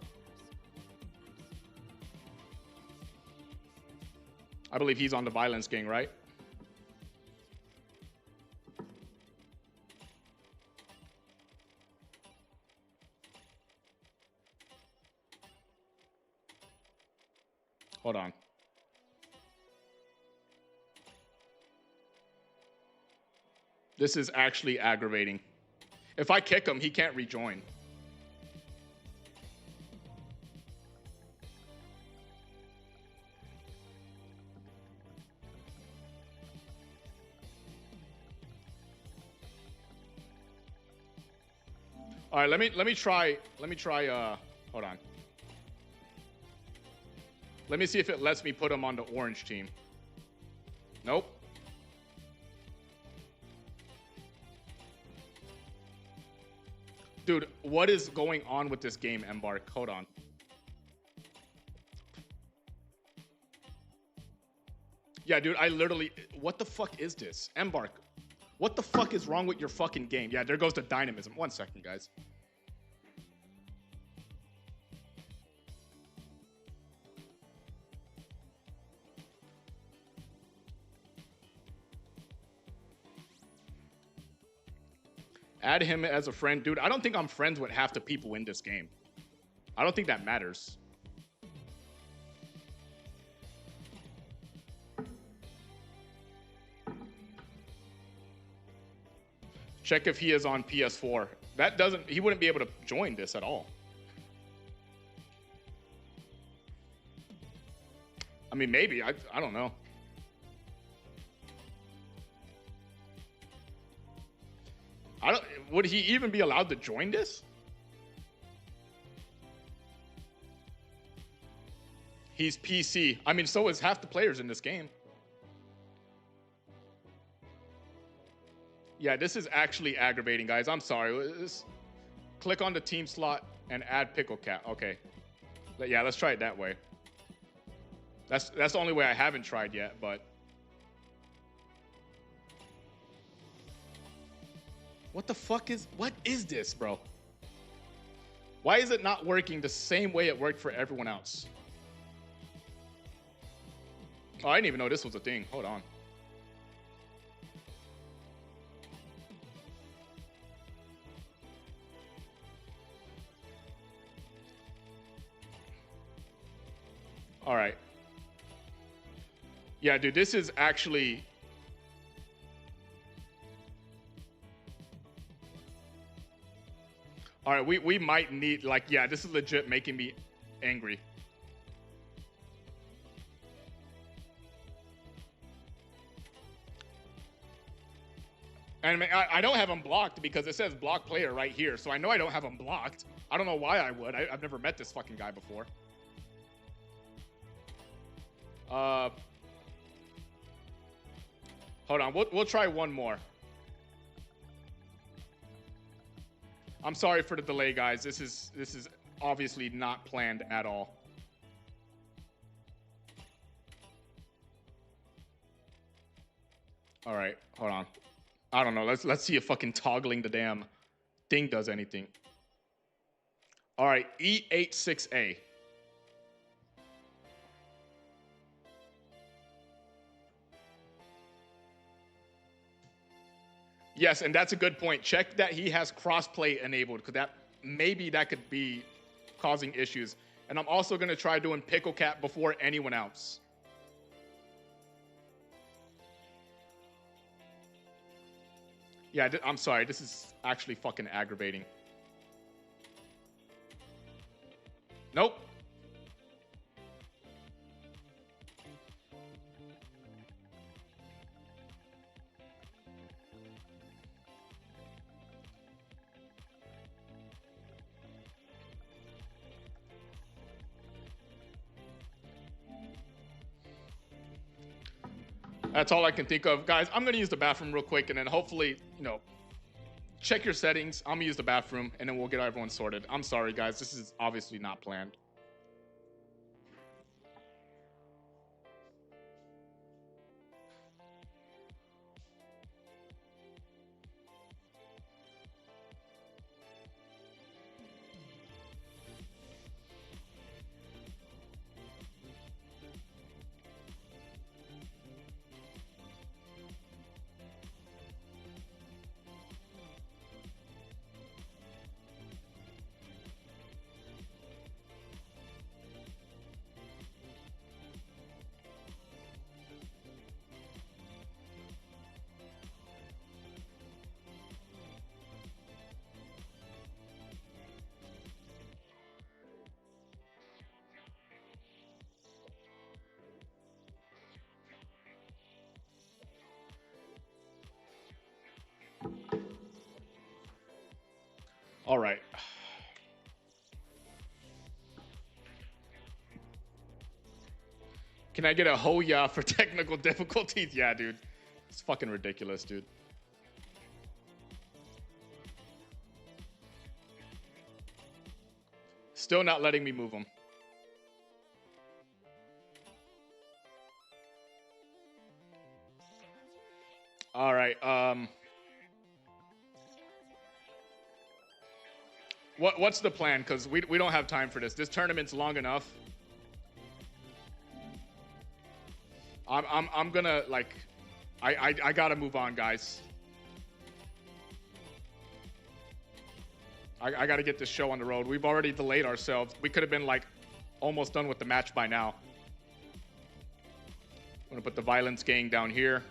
I believe he's on the Violence Gang, right? Hold on. This is actually aggravating. If I kick him, he can't rejoin. All right, let me try hold on. Let me see if it lets me put him on the orange team. Nope. Dude, what is going on with this game, Embark? Hold on. Yeah, dude, I literally, what the fuck is this? Embark, what the fuck is wrong with your fucking game? Yeah, there goes the dynamism. 1 second, guys. Add him as a friend. Dude, I don't think I'm friends with half the people in this game. I don't think that matters. Check if he is on PS4. That doesn't, he wouldn't be able to join this at all. I mean, maybe, I don't know. Would he even be allowed to join this? He's PC. I mean, so is half the players in this game. Yeah, this is actually aggravating, guys. I'm sorry. Click on the team slot and add Pickle Cat. Okay. Yeah, let's try it that way. That's the only way I haven't tried yet, but. What is this, bro? Why is it not working the same way it worked for everyone else? Oh, I didn't even know this was a thing. Hold on. All right. Yeah, dude, this is actually... All right, we might need, like, yeah, this is legit making me angry. And I don't have him blocked because it says block player right here, so I know I don't have him blocked. I don't know why I would. I've never met this fucking guy before. Hold on, we'll try one more. I'm sorry for the delay, guys. This is obviously not planned at all. All right, hold on. I don't know. Let's see if fucking toggling the damn thing does anything. All right, E86A. Yes, and that's a good point. Check that he has crossplay enabled, because that could be causing issues. And I'm also gonna try doing Pickle Cat before anyone else. Yeah, I'm sorry. This is actually fucking aggravating. Nope. That's all I can think of. Guys, I'm going to use the bathroom real quick, and then hopefully, check your settings. I'm going to use the bathroom, and then we'll get everyone sorted. I'm sorry, guys. This is obviously not planned. All right. Can I get a ho ya for technical difficulties? Yeah, dude. It's fucking ridiculous, dude. Still not letting me move them. All right. What's the plan? Because we don't have time for this. This tournament's long enough. I'm gonna I gotta move on, guys. I gotta get this show on the road. We've already delayed ourselves. We could have been almost done with the match by now. I'm gonna put the violence gang down here.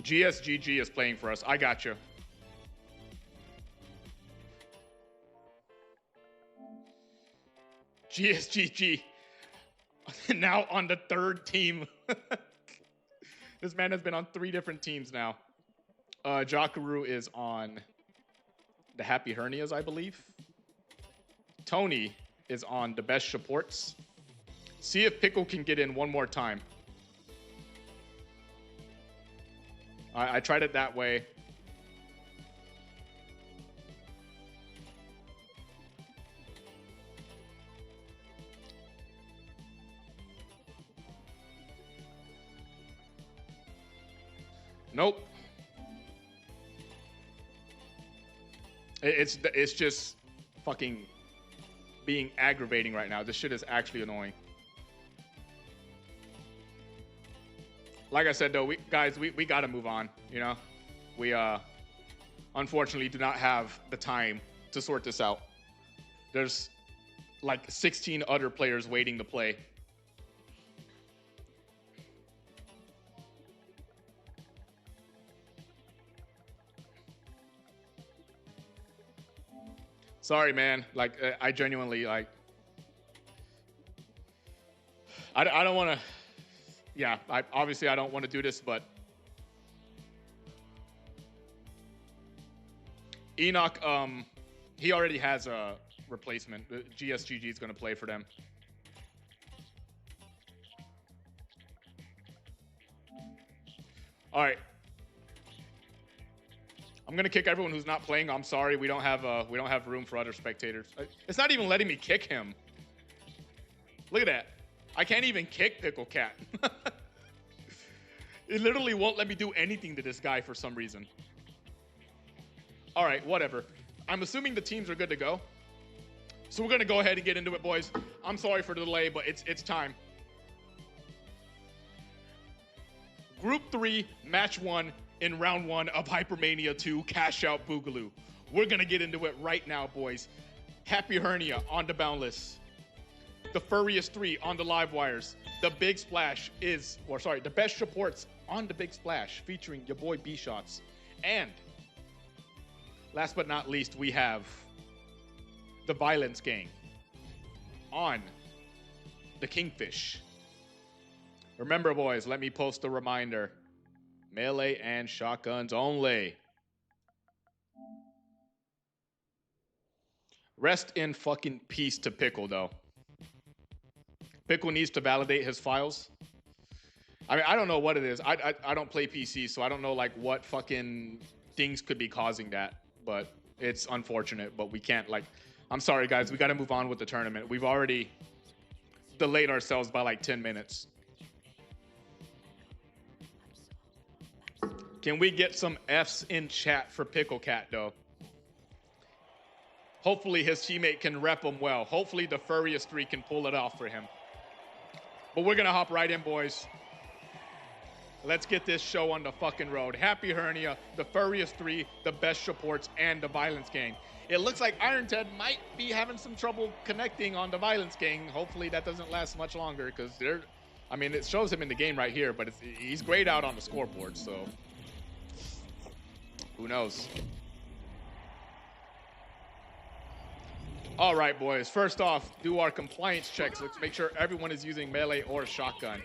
GSGG is playing for us. I got you. GSGG. Now on the third team. This man has been on 3 different teams now. Jakaru is on the Happy Hernias, I believe. Tony is on the Best Supports. See if Pickle can get in one more time. I tried it that way. Nope. It's just fucking being aggravating right now. This shit is actually annoying. Like I said, though, we got to move on, We unfortunately do not have the time to sort this out. There's 16 other players waiting to play. Sorry, man. I genuinely I don't want to. Yeah, obviously I don't want to do this, but Enoch, he already has a replacement. GSGG is going to play for them. All right. I'm gonna kick everyone who's not playing. I'm sorry, we don't have room for other spectators. It's not even letting me kick him. Look at that. I can't even kick Pickle Cat. It literally won't let me do anything to this guy for some reason. All right, whatever. I'm assuming the teams are good to go. So we're gonna go ahead and get into it, boys. I'm sorry for the delay, but it's time. Group 3, match 1 in round 1 of Hypermania 2, Cashout Boogaloo. We're gonna get into it right now, boys. Happy Hernia on the Boundless. The Furriest 3 on the live wires. The Big Splash is, the best reports on the Big Splash featuring your boy B-Shots. And last but not least, we have the Violence Gang on the Kingfish. Remember, boys, let me post a reminder. Melee and shotguns only. Rest in fucking peace to Pickle, though. Pickle needs to validate his files. I mean, I don't know what it is. I don't play PC, so I don't know like what fucking things could be causing that. But it's unfortunate. But we can't like. I'm sorry, guys. We got to move on with the tournament. We've already delayed ourselves by like 10 minutes. Can we get some Fs in chat for Pickle Cat, though? Hopefully his teammate can rep him well. Hopefully the Furriest 3 can pull it off for him. But we're going to hop right in, boys. Let's get this show on the fucking road. Happy Hernia, the Furriest 3, the best reports, and the Violence Gang. It looks like Iron Ted might be having some trouble connecting on the Violence Gang. Hopefully that doesn't last much longer because they're... I mean, it shows him in the game right here, but he's grayed out on the scoreboard, so... Who knows? All right, boys. First off, do our compliance checks. Let's make sure everyone is using melee or shotgun.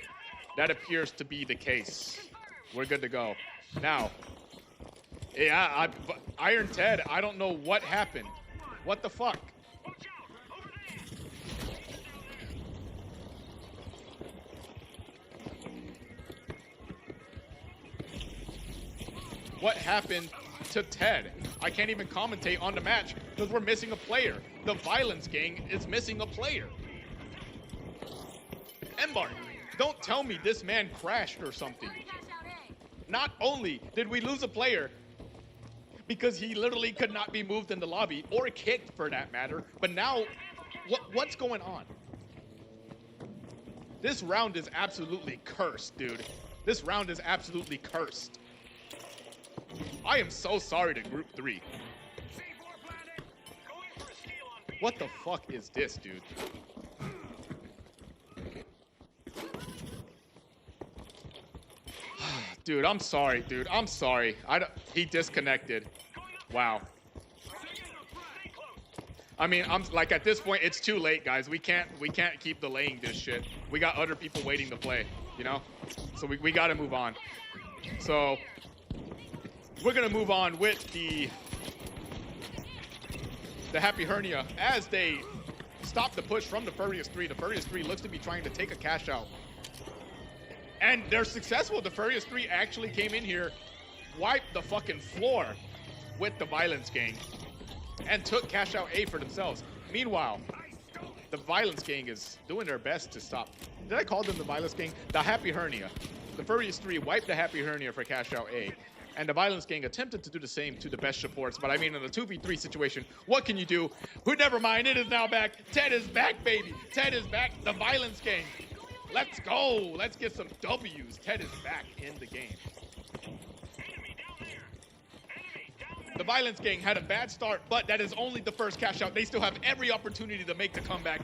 That appears to be the case. We're good to go. Now, yeah, Iron Ted, I don't know what happened. What the fuck? What happened to Ted? I can't even commentate on the match because we're missing a player. The Violence Gang is missing a player. Embark, don't tell me this man crashed or something. Not only did we lose a player because he literally could not be moved in the lobby or kicked for that matter, but now what's going on? This round is absolutely cursed, dude. This round is absolutely cursed. I am so sorry to Group 3. What the fuck is this, dude? Dude, I'm sorry, dude. I'm sorry. He disconnected. Wow. I mean, I'm like at this point, it's too late, guys. We can't keep delaying this shit. We got other people waiting to play, you know? So we got to move on. So we're gonna move on with the Happy Hernia as they stop the push from the Furriest 3. The Furriest 3 looks to be trying to take a cash out. And they're successful. The Furriest 3 actually came in here, wiped the fucking floor with the Violence Gang, and took cash out A for themselves. Meanwhile, the Violence Gang is doing their best to stop. Did I call them the Violence Gang? The Happy Hernia. The Furriest 3 wiped the Happy Hernia for cash out A. And the Violence Gang attempted to do the same to the best supports. But I mean, in a 2v3 situation, what can you do? Never mind, it is now back. Ted is back, baby. Ted is back. The Violence Gang. Let's go. Let's get some W's. Ted is back in the game. The Violence Gang had a bad start, but that is only the first cash out. They still have every opportunity to make the comeback.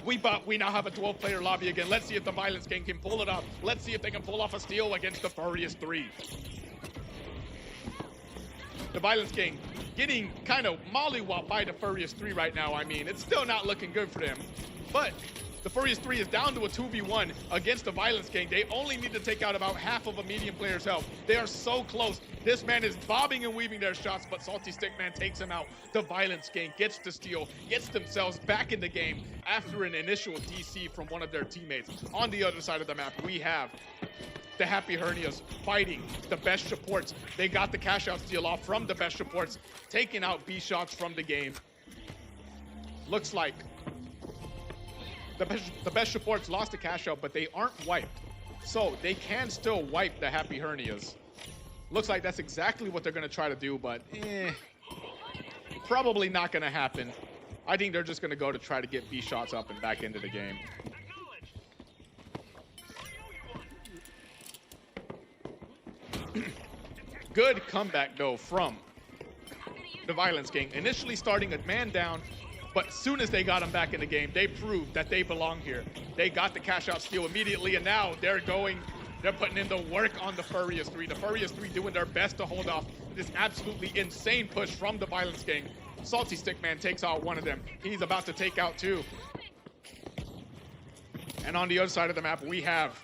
We now have a 12-player lobby again. Let's see if the Violence Gang can pull it off. Let's see if they can pull off a steal against the Furriest 3. The Violence Gang getting kind of mollywopped by the Furriest 3 right now. I mean, it's still not looking good for them. But the Furriest 3 is down to a 2v1 against the Violence Gang. They only need to take out about half of a medium player's health. They are so close. This man is bobbing and weaving their shots, but Salty Stickman takes him out. The Violence Gang gets the steal, gets themselves back in the game after an initial DC from one of their teammates. On the other side of the map, we have the Happy Hernias fighting the best supports. They got the cash out steal off from the best supports, taking out B shots from the game. Looks like the best supports lost the cash out, but they aren't wiped. So they can still wipe the Happy Hernias. Looks like that's exactly what they're gonna try to do, but probably not gonna happen. I think they're just gonna go to try to get B shots up and back into the game. Good comeback though from the Violence Gang. Initially starting a man down, but as soon as they got him back in the game, they proved that they belong here. They got the cash out steal immediately, and now they're putting in the work on the Furious 3. The Furious 3 doing their best to hold off this absolutely insane push from the Violence Gang. Salty Stickman takes out one of them. He's about to take out two. And on the other side of the map, we have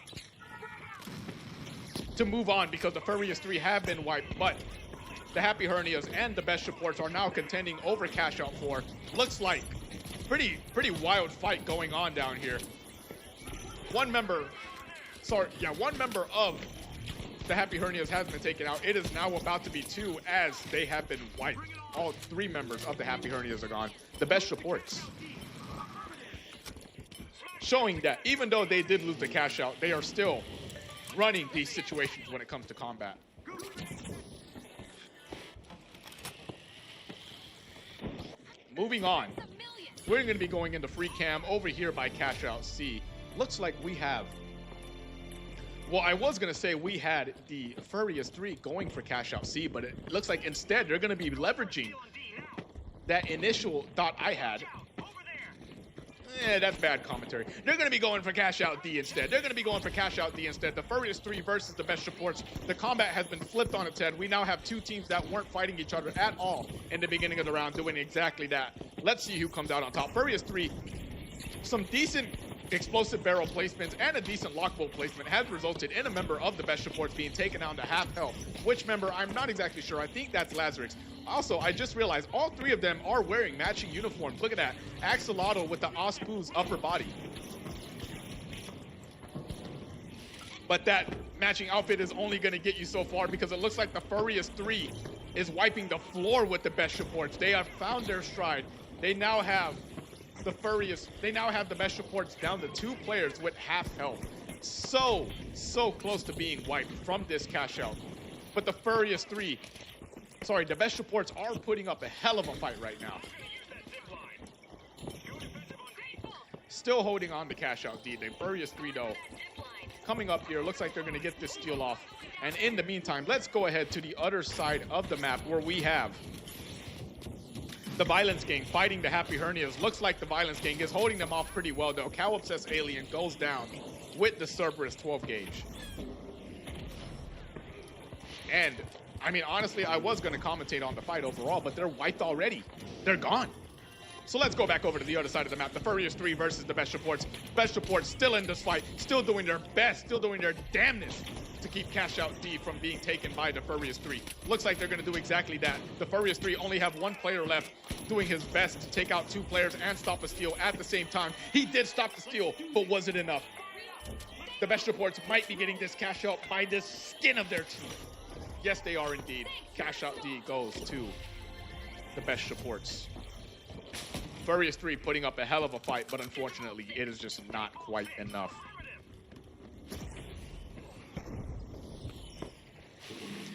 to move on because the Furious 3 have been wiped, but the Happy Hernias and the best supports are now contending over cash out 4. Looks like pretty wild fight going on down here. One member of the Happy Hernias has been taken out. It is now about to be 2 as they have been wiped. All 3 members of the Happy Hernias are gone. The best supports showing that even though they did lose the cash out, they are still running these situations when it comes to combat. Moving on, we're going to be going into free cam over here by Cashout C. Looks like we have, well, I was going to say we had the Furious 3 going for Cashout C, but it looks like instead they're going to be leveraging that initial thought I had. That's bad commentary. They're going to be going for cash out D instead. The Furious 3 versus the best supports. The combat has been flipped on its head. We now have 2 teams that weren't fighting each other at all in the beginning of the round doing exactly that. Let's see who comes out on top. Furious 3, some decent explosive barrel placements and a decent lockbolt placement has resulted in a member of the best supports being taken down to half health. Which member, I'm not exactly sure. I think that's Lazarus. Also, I just realized all 3 of them are wearing matching uniforms. Look at that. Axolotl with the Ospu's upper body. But that matching outfit is only going to get you so far because it looks like the Furious 3 is wiping the floor with the best supports. They have found their stride. They now have the best supports down to 2 players with half health. So close to being wiped from this cash out. But the Furious 3, the best supports are putting up a hell of a fight right now. Still holding on to cash out D. The Furious 3 though, coming up here, looks like they're gonna get this steal off. And in the meantime, let's go ahead to the other side of the map where we have the Violence Gang fighting the Happy Hernias. Looks like the Violence Gang is holding them off pretty well though. Cow Obsessed Alien goes down with the Cerberus 12 gauge. And I mean, honestly, I was going to commentate on the fight overall, but they're wiped already. They're gone. So let's go back over to the other side of the map. The Furious 3 versus the best supports. Best supports still in this fight, still doing their best, still doing their damnness to keep cash out D from being taken by the Furious 3. Looks like they're going to do exactly that. The Furious 3 only have 1 player left, doing his best to take out 2 players and stop a steal at the same time. He did stop the steal, but was it enough? The best supports might be getting this cash out by the skin of their teeth. Yes, they are indeed. Cash out D goes to the best supports. Furious 3 putting up a hell of a fight, but unfortunately, it is just not quite enough.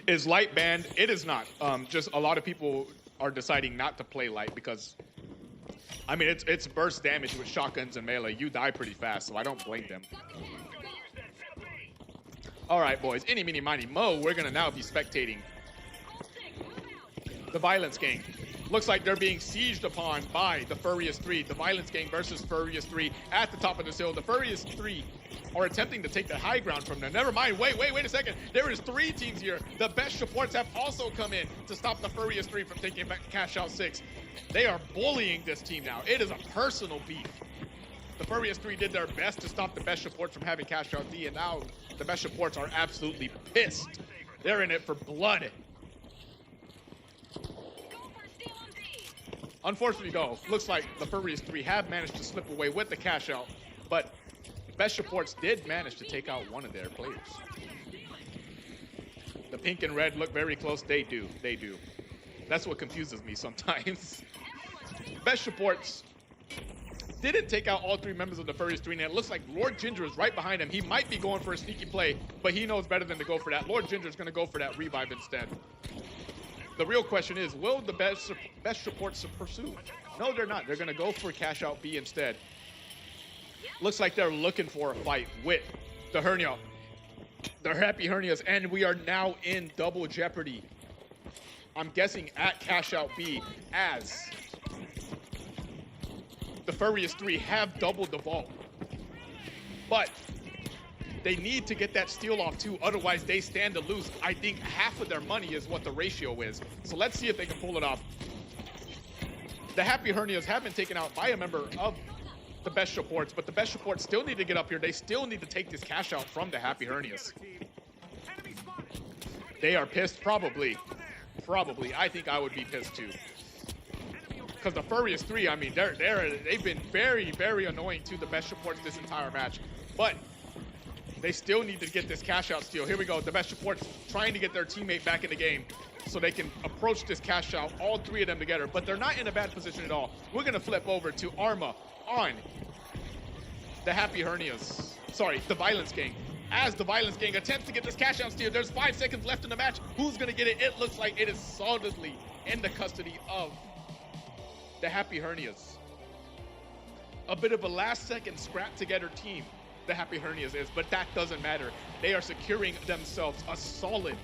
Is light banned? It is not. Just a lot of people are deciding not to play light because, I mean, it's burst damage with shotguns and melee. You die pretty fast, so I don't blame them. All right, boys, any, meeny, miny, mo, we're gonna now be spectating the Violence Gang. Looks like they're being sieged upon by the Furious 3. The Violence Gang versus Furious 3 at the top of this hill. The Furious 3 are attempting to take the high ground from them. Never mind, wait a second. There is 3 teams here. The best supports have also come in to stop the Furious 3 from taking back Cash Out 6. They are bullying this team now. It is a personal beef. The Furious 3 did their best to stop the best supports from having Cash Out D, and now the best supports are absolutely pissed. They're in it for blood. Unfortunately, though, looks like the Furious 3 have managed to slip away with the cash out, but Best Supports did manage to take out one of their players. The pink and red look very close. They do. They do. That's what confuses me sometimes. Best Supports didn't take out all three members of the Furious 3, and it looks like Lord Ginger is right behind him. He might be going for a sneaky play, but he knows better than to go for that. Lord Ginger is going to go for that revive instead. The real question is, will the best Supports pursue? No, they're not. They're going to go for Cashout B instead. Looks like they're looking for a fight with the Hernia. The Happy Hernias, and we are now in double jeopardy. I'm guessing at Cashout B, as the Furious 3 have doubled the vault. But they need to get that steal off too, otherwise they stand to lose. I think half of their money is what the ratio is. So let's see if they can pull it off. The Happy Hernias have been taken out by a member of the Best Supports, but the Best Supports still need to get up here. They still need to take this cash out from the Happy Hernias. They are pissed, probably. Probably. I think I would be pissed too. Because the Furious 3, I mean, they've been very, very annoying to the Best Supports this entire match. But they still need to get this cash out steal. Here we go. The Best Supports trying to get their teammate back in the game so they can approach this cash out, all three of them together. But they're not in a bad position at all. We're going to flip over to Arma on the Happy Hernias. Sorry, the Violence Gang. As the Violence Gang attempts to get this cash out steal, there's 5 seconds left in the match. Who's going to get it? It looks like it is solidly in the custody of the Happy Hernias. A bit of a last-second scrap-together team, the Happy Hernias is, but that doesn't matter. They are securing themselves a solid,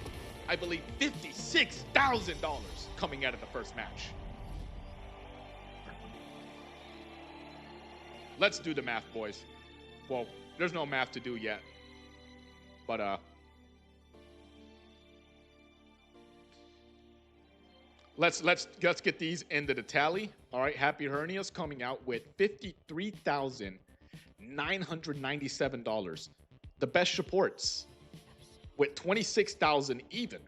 I believe, $56,000 coming out of the first match. Let's do the math, boys. Well, there's no math to do yet, but let's get these into the tally. All right, Happy Hernias coming out with $53,997. The Best Supports with $26,000 even.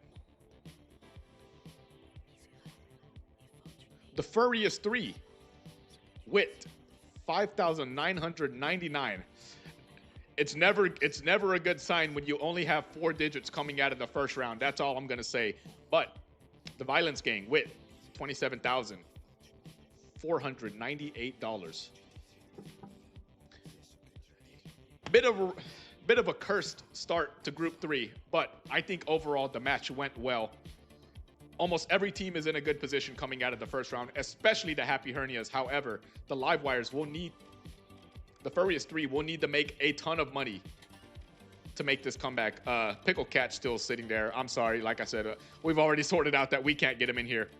The Furious 3 with $5,999. It's never a good sign when you only have 4 digits coming out of the first round. That's all I'm gonna say. But the Violence Gang with $27,498. Bit of a cursed start to Group 3, but I think overall the match went well. Almost every team is in a good position coming out of the first round, especially the Happy Hernias. However, the Livewires will need, the Furious 3 will need to make a ton of money to make this comeback. Pickle Cat still sitting there. I'm sorry, like I said, we've already sorted out that we can't get him in here.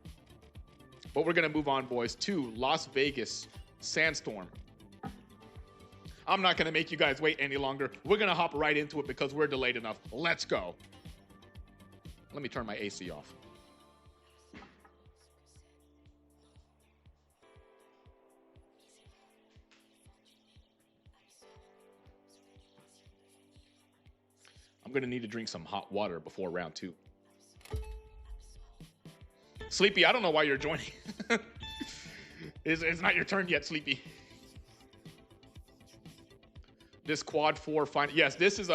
But we're gonna move on, boys, to Las Vegas Sandstorm. I'm not gonna make you guys wait any longer. We're gonna hop right into it because we're delayed enough. Let's go. Let me turn my AC off. I'm gonna need to drink some hot water before round 2. Sleepy, I don't know why you're joining. It's not your turn yet, Sleepy. This quad 4 final. Yes, this is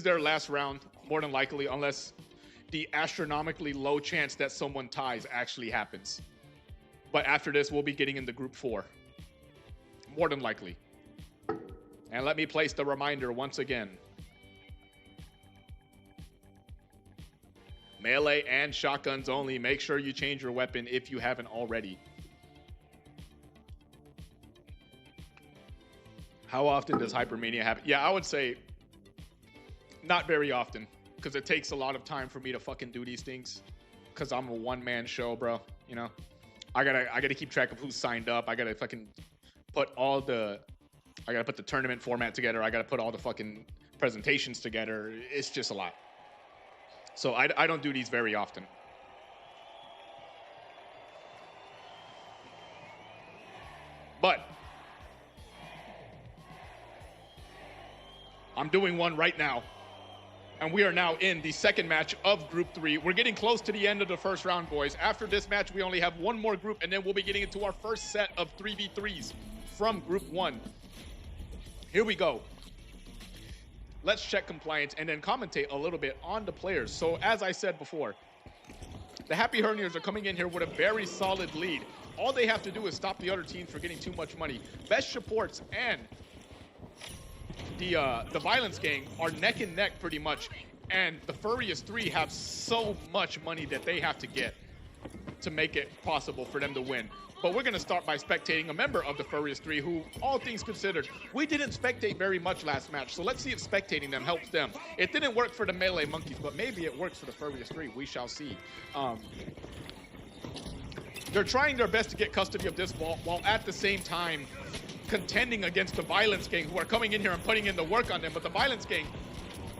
their last round, more than likely, unless the astronomically low chance that someone ties actually happens. But after this, we'll be getting into Group 4, more than likely. And let me place the reminder once again. Melee and shotguns only. Make sure you change your weapon if you haven't already. How often does Hypermania happen? Yeah, I would say not very often, because it takes a lot of time for me to fucking do these things, because I'm a one-man show, bro. You know, I gotta keep track of who's signed up. I gotta fucking put the tournament format together. I gotta put all the fucking presentations together. It's just a lot. So I don't do these very often. But I'm doing one right now. And we are now in the second match of Group 3. We're getting close to the end of the first round, boys. After this match, we only have one more group, and then we'll be getting into our first set of 3v3s from Group 1. Here we go. Let's check compliance and then commentate a little bit on the players. So as I said before, the Happy Hernias are coming in here with a very solid lead. All they have to do is stop the other teams from getting too much money. Best Supports and the Violence Gang are neck and neck pretty much. And the Furious 3 have so much money that they have to get to make it possible for them to win. But we're going to start by spectating a member of the Furious 3 who, all things considered, we didn't spectate very much last match. So let's see if spectating them helps them. It didn't work for the Melee Monkeys, but maybe it works for the Furious 3. We shall see. They're trying their best to get custody of this vault while at the same time contending against the Violence Gang, who are coming in here and putting in the work on them. But the Violence Gang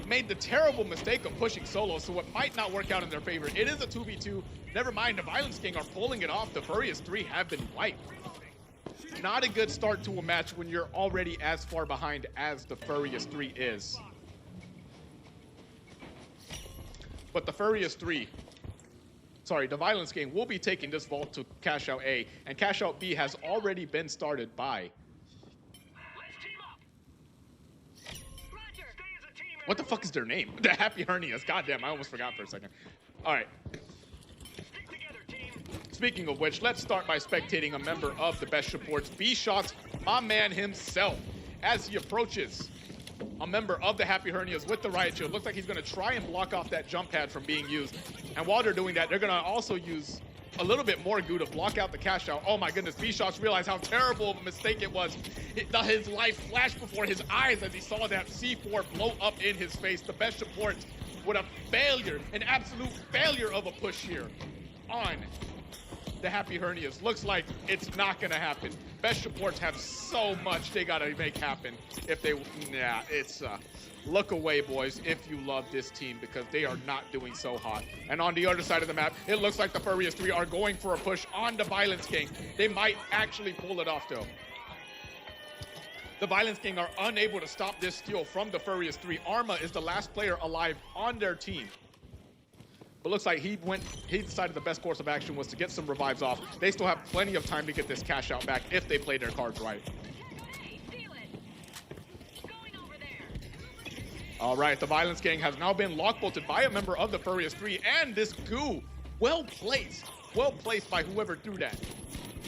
made the terrible mistake of pushing solo, so it might not work out in their favor. It is a 2v2. Never mind, the Violence Gang are pulling it off. The Furious 3 have been wiped. Not a good start to a match when you're already as far behind as the Furious 3 is. But the Furious 3, sorry, the Violence Gang will be taking this vault to Cashout A, and Cashout B has already been started by... What the fuck is their name? The Happy Hernias. Goddamn, I almost forgot for a second. All right. Speaking of which, let's start by spectating a member of the Best Supports, B-Shots, my man himself, as he approaches a member of the Happy Hernias with the riot shield. Looks like he's going to try and block off that jump pad from being used. And while they're doing that, they're going to also use a little bit more goo to block out the cash out. Oh my goodness, B-Shots realized how terrible of a mistake it was. His life flashed before his eyes as he saw that C4 blow up in his face. The Best Supports with a failure, an absolute failure of a push here on the Happy Hernias. Looks like it's not gonna happen. Best Supports have so much they gotta make happen if they, nah, it's, look away, boys, if you love this team, because they are not doing so hot. And on the other side of the map, it looks like the Furious 3 are going for a push on the Violence Gang. They might actually pull it off, though. The Violence Gang are unable to stop this steal from the Furious 3. Arma is the last player alive on their team. But looks like he decided the best course of action was to get some revives off. They still have plenty of time to get this cash out back if they play their cards right. All right, the Violence Gang has now been lock-bolted by a member of the Furious 3, and this goo, well placed by whoever threw that.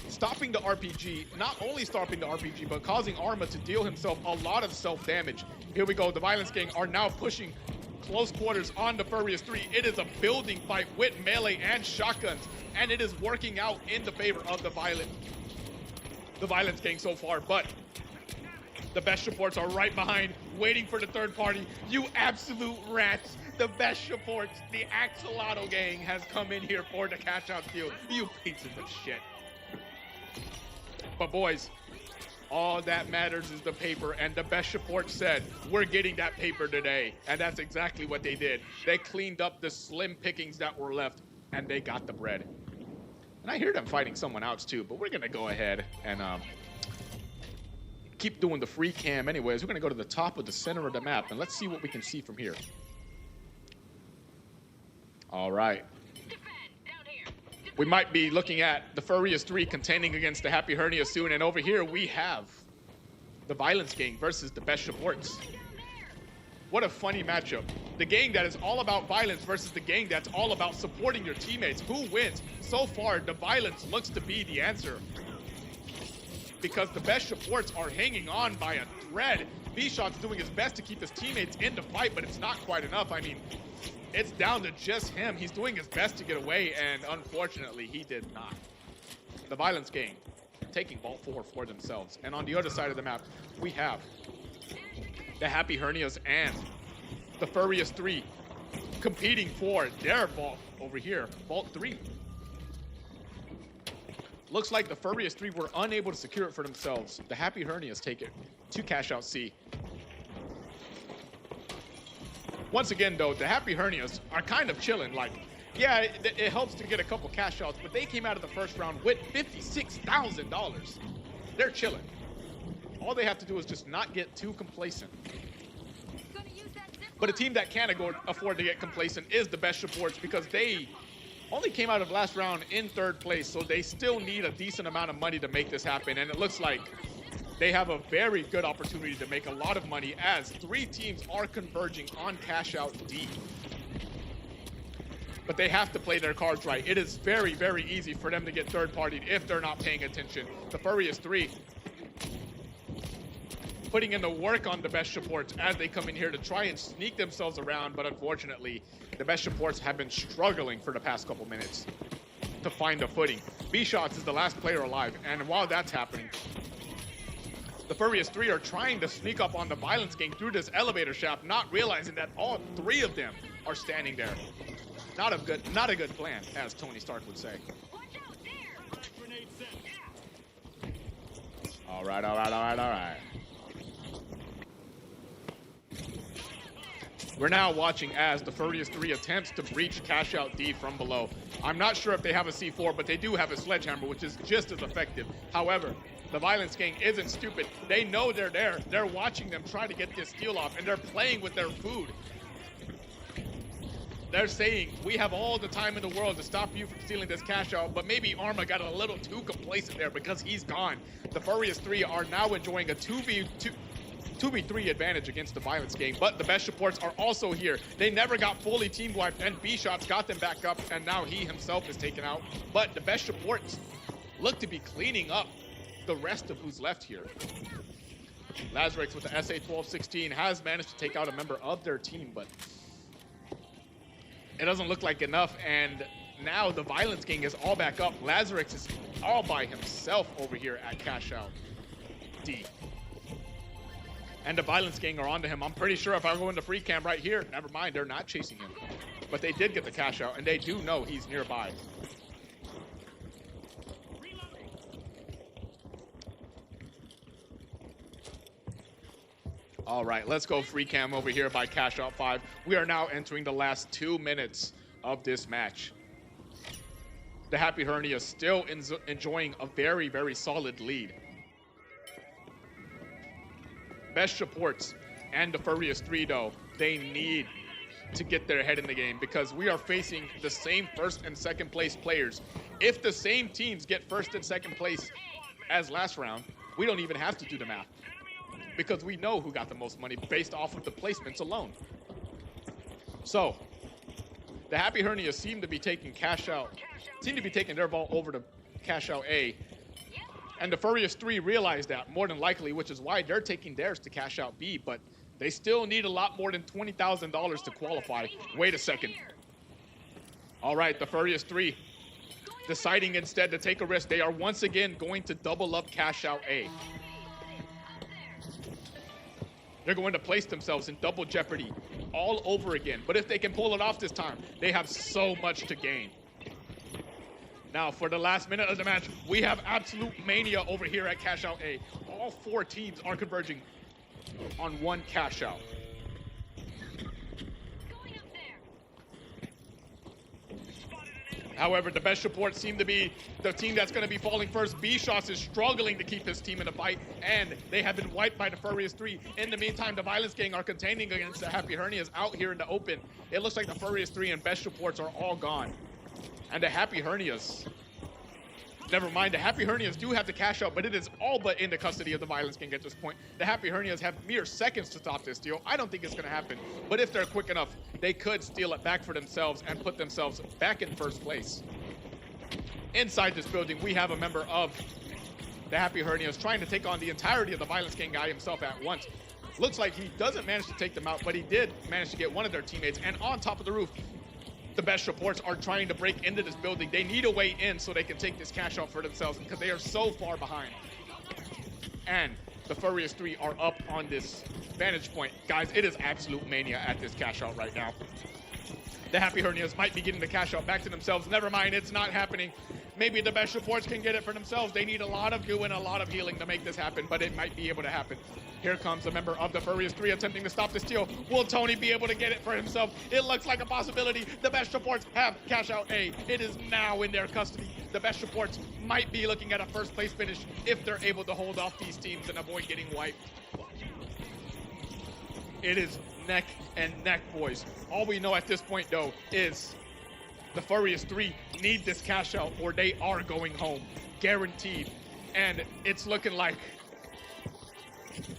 Stopping the RPG, not only stopping the RPG, but causing Arma to deal himself a lot of self-damage. Here we go, the Violence Gang are now pushing close quarters on the Furious 3. It is a building fight with melee and shotguns, and it is working out in the favor of the Violence Gang so far, but the Best Supports are right behind, waiting for the third party. You absolute rats. The Best Supports, the Axolotl Gang has come in here for the cash out steal. You pieces of shit. But boys, all that matters is the paper, and the Best Support said, we're getting that paper today. And that's exactly what they did. They cleaned up the slim pickings that were left, and they got the bread. And I hear them fighting someone else too, but we're gonna go ahead and keep doing the free cam anyways. We're gonna go to the top of the center of the map, and let's see what we can see from here. All right. We might be looking at the Furious 3 contending against the Happy Hernia soon, and over here we have the Violence Gang versus the Best Supports. What a funny matchup. The gang that is all about violence versus the gang that's all about supporting your teammates. Who wins? So far, the violence looks to be the answer, because the Best Supports are hanging on by a thread. B-Shot's doing his best to keep his teammates in the fight, but it's not quite enough. I mean, it's down to just him. He's doing his best to get away, and unfortunately, he did not. The Violence Gang taking Vault 4 for themselves. And on the other side of the map, we have the Happy Hernias and the Furious 3 competing for their vault over here, Vault 3. Looks like the Furious 3 were unable to secure it for themselves. The Happy Hernias take it to Cashout C. Once again, though, the Happy Hernias are kind of chilling. Like, yeah, it helps to get a couple cash outs, but they came out of the first round with $56,000. They're chilling. All they have to do is just not get too complacent. But a team that can afford to get complacent is the Best Supports, because they only came out of last round in third place, so they still need a decent amount of money to make this happen. And it looks like they have a very good opportunity to make a lot of money as 3 teams are converging on Cashout D. But they have to play their cards right. It is very, very easy for them to get third-partied if they're not paying attention. The Furious 3 putting in the work on the best supports as they come in here to try and sneak themselves around, but unfortunately, the best supports have been struggling for the past couple minutes to find a footing. B-Shots is the last player alive, and while that's happening, the Furious 3 are trying to sneak up on the Violence Gang through this elevator shaft, not realizing that all 3 of them are standing there. Not a good plan, as Tony Stark would say. All right. We're now watching as the Furious 3 attempts to breach Cashout D from below. I'm not sure if they have a C4, but they do have a sledgehammer, which is just as effective. However, the Violence Gang isn't stupid. They know they're there. They're watching them try to get this steal off, and they're playing with their food. They're saying, we have all the time in the world to stop you from stealing this cash out, but maybe Arma got a little too complacent there because he's gone. The Furious 3 are now enjoying a 2v3 advantage against the Violence Gang, but the best supports are also here. They never got fully team wiped, and B-Shots got them back up, and now he himself is taken out. But the best supports look to be cleaning up the rest of who's left here. Lazarix with the SA-1216 has managed to take out a member of their team, but it doesn't look like enough, and now the Violence Gang is all back up. Lazarix is all by himself over here at Cashout D. And the Violence Gang are onto him. I'm pretty sure if I go into free cam right here, never mind, they're not chasing him. But they did get the cash out, and they do know he's nearby. All right, let's go free cam over here by Cashout 5. We are now entering the last 2 minutes of this match. The Happy Hernia is still enjoying a very, very solid lead. Best supports and the Furious 3, though, they need to get their head in the game because we are facing the same first and second place players. If the same teams get first and second place as last round, we don't even have to do the math, because we know who got the most money based off of the placements alone. So, the Happy Hernia seem to be taking their ball over to Cashout A. And the Furious 3 realize that more than likely, which is why they're taking theirs to Cashout B, but they still need a lot more than $20,000 to qualify. Wait a second. All right, the Furious 3 deciding instead to take a risk. They are once again going to double up Cashout A. They're going to place themselves in double jeopardy all over again. But if they can pull it off this time, they have so much to gain. Now, for the last minute of the match, we have absolute mania over here at Cashout A. All 4 teams are converging on one Cashout. However, the best support seem to be the team that's going to be falling first. B-Shots is struggling to keep his team in the fight, and they have been wiped by the Furious 3. In the meantime, the Violence Gang are containing against the Happy Hernias out here in the open. It looks like the Furious 3 and best supports are all gone. And the Happy Hernias, never mind, the Happy Hernias do have the cash out, but it is all but in the custody of the Violence Gang at this point. The Happy Hernias have mere seconds to stop this steal. I don't think it's going to happen, but if they're quick enough, they could steal it back for themselves and put themselves back in first place. Inside this building, we have a member of the Happy Hernias trying to take on the entirety of the Violence Gang guy himself at once. Looks like he doesn't manage to take them out, but he did manage to get one of their teammates, and on top of the roof, the best supports are trying to break into this building. They need a way in so they can take this cash out for themselves because they are so far behind. And the Furious 3 are up on this vantage point. Guys, it is absolute mania at this cash out right now. The Happy Hernias might be getting the cash out back to themselves. Never mind, it's not happening. Maybe the best supports can get it for themselves. They need a lot of goo and a lot of healing to make this happen, but it might be able to happen. Here comes a member of the Furious 3 attempting to stop the steal. Will Tony be able to get it for himself? It looks like a possibility. The best supports have cash out A. It is now in their custody. The best supports might be looking at a first place finish if they're able to hold off these teams and avoid getting wiped. It is neck and neck, boys. All we know at this point, though, is the Furious 3 need this cash out or they are going home. Guaranteed. And it's looking like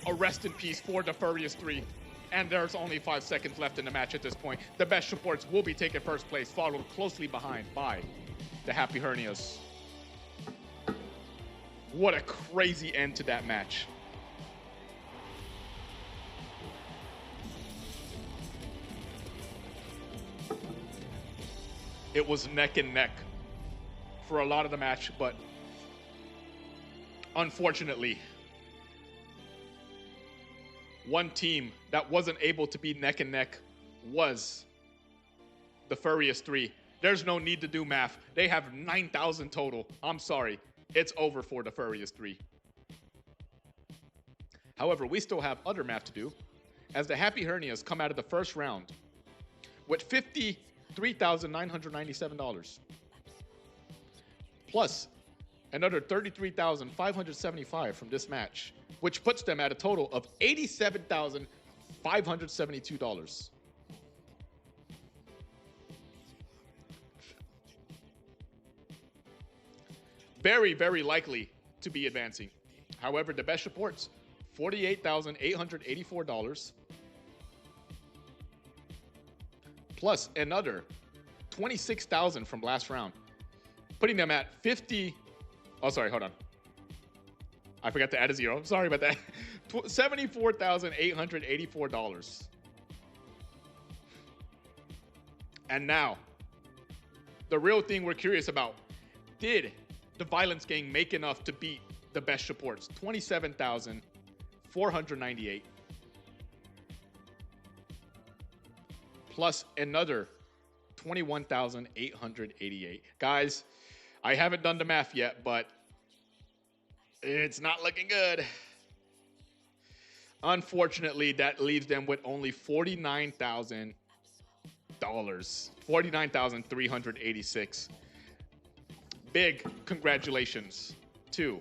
A rest in peace for the Furious 3. And there's only 5 seconds left in the match at this point. The best supports will be taking first place, followed closely behind by the Happy Hernias. What a crazy end to that match. It was neck and neck for a lot of the match, but unfortunately, one team that wasn't able to be neck and neck was the Furious 3. There's no need to do math. They have 9,000 total. I'm sorry. It's over for the Furious 3. However, we still have other math to do, as the Happy Hernias come out of the first round with $53,997. Plus another $33,575 from this match, which puts them at a total of $87,572. Very, very likely to be advancing. However, the best supports, $48,884. Plus another $26,000 from last round, putting them at 50. Oh, sorry, hold on. I forgot to add a zero. Sorry about that. $74,884. And now, the real thing we're curious about. Did the Violence Gang make enough to beat the best supports? $27,498. Plus another $21,888. Guys, I haven't done the math yet, but it's not looking good. Unfortunately, that leaves them with only $49,000. $49,386. Big congratulations to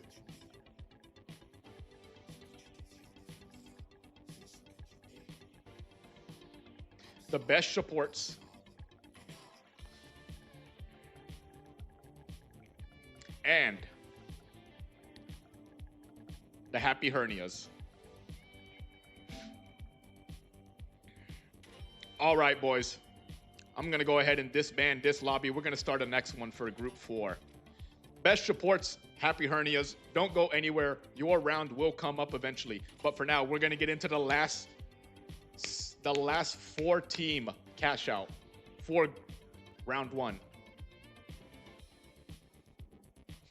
the best supports and the Happy Hernias. All right, boys. I'm going to go ahead and disband this lobby. We're going to start the next one for Group 4. Best supports, Happy Hernias. Don't go anywhere. Your round will come up eventually. But for now, we're going to get into the last 4-team cash out for round 1.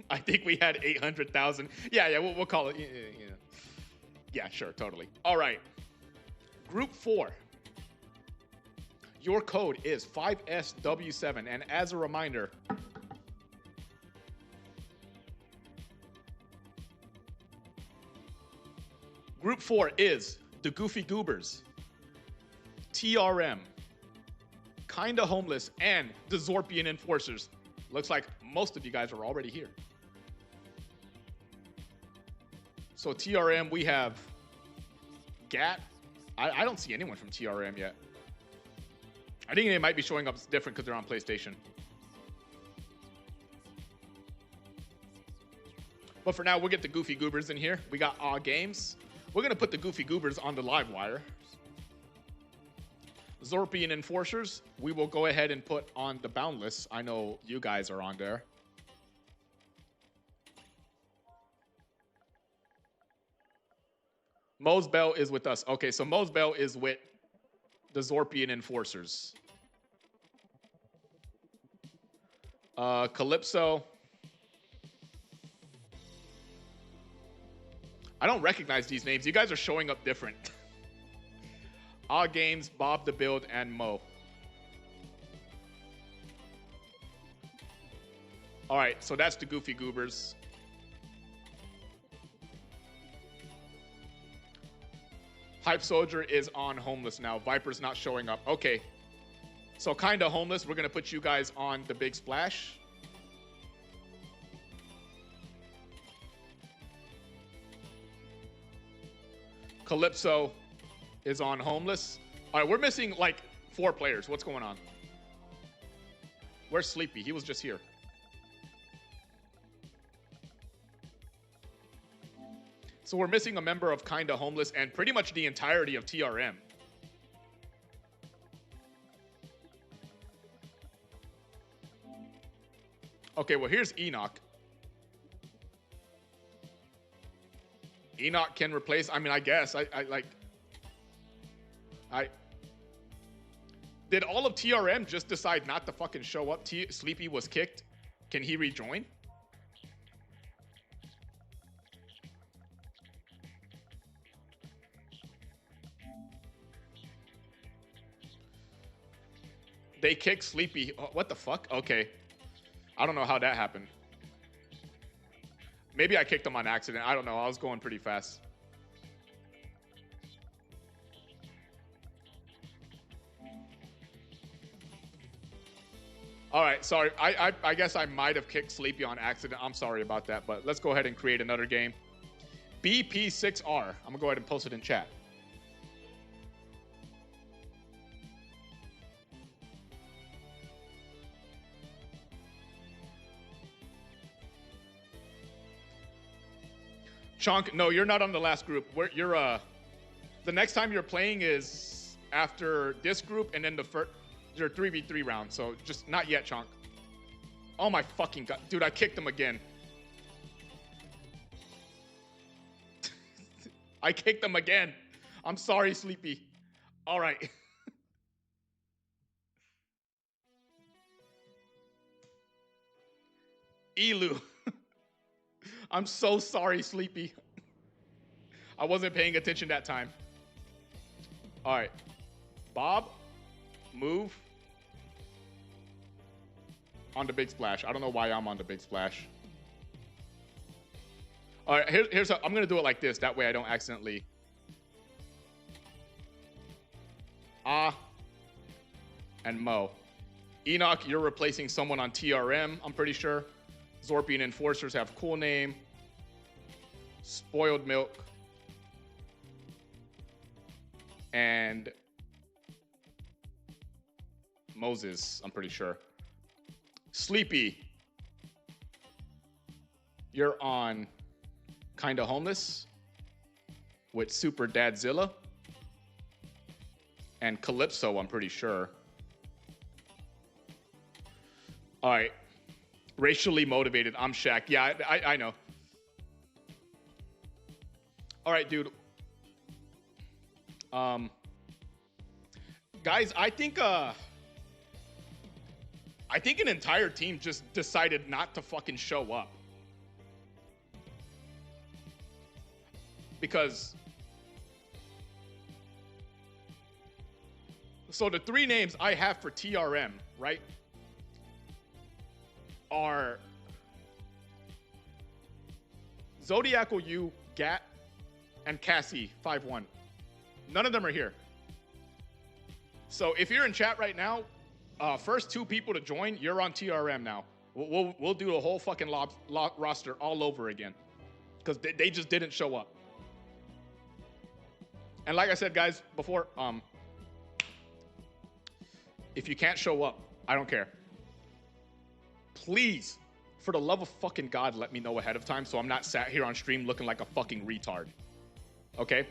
I think we had 800,000. Yeah, we'll call it. Yeah, sure, totally. All right. Group 4. Your code is 5SW7. And as a reminder, Group 4 is the Goofy Goobers, TRM, Kinda Homeless, and the Zorpian Enforcers. Looks like most of you guys are already here. So TRM, we have Gat. I don't see anyone from TRM yet. I think they might be showing up different because they're on PlayStation. But for now, we'll get the Goofy Goobers in here. We got Aw Games. We're going to put the Goofy Goobers on the live wire. Zorpian Enforcers, we will go ahead and put on the Boundless. I know you guys are on there. Mose Bell is with us. Okay, so Mose Bell is with the Zorpian Enforcers. Calypso. I don't recognize these names. You guys are showing up different. Aw Games, Bob the Build, and Mo. All right, so that's the Goofy Goobers. Hype Soldier is on Homeless now. Viper's not showing up. Okay. So Kinda Homeless, we're going to put you guys on the Big Splash. Calypso is on Homeless. All right, we're missing like 4 players. What's going on? Where's Sleepy? He was just here. So we're missing a member of Kinda Homeless and pretty much the entirety of TRM. Okay, well, here's Enoch. Enoch can replace, I mean, I guess. Did all of TRM just decide not to fucking show up? Sleepy was kicked. Can he rejoin? They kicked Sleepy. Oh, what the fuck? Okay. I don't know how that happened. Maybe I kicked him on accident. I don't know. I was going pretty fast. All right, sorry. I guess I might have kicked Sleepy on accident. I'm sorry about that, but let's go ahead and create another game. BP6R. I'm going to go ahead and post it in chat. Chonk, no, you're not on the last group. The next time you're playing is after this group, and then your 3v3 round. So just not yet, Chonk. Oh my fucking god, dude! I kicked him again. I kicked him again. I'm sorry, Sleepy. All right. Elu. I'm so sorry, Sleepy. I wasn't paying attention that time. All right. Bob, move on the big splash. I don't know why I'm on the big splash. All right, here's how I'm going to do it like this. That way I don't accidentally. And Mo. Enoch, you're replacing someone on TRM, I'm pretty sure. Zorpian Enforcers have cool name. Spoiled Milk. And Moses, I'm pretty sure. Sleepy. You're on Kinda Homeless with Super Dadzilla. And Calypso, I'm pretty sure. All right. Racially motivated. I'm Shaq. Yeah, I know. All right, dude. Guys, I think an entire team just decided not to fucking show up. Because so the three names I have for TRM, right, are Zodiacal U, Gat, and Cassie 5-1. None of them are here. So if you're in chat right now, first two people to join, you're on TRM now. We'll do a whole fucking roster all over again because they just didn't show up. And like I said, guys, before, if you can't show up, I don't care. Please, for the love of fucking God, let me know ahead of time so I'm not sat here on stream looking like a fucking retard. Okay?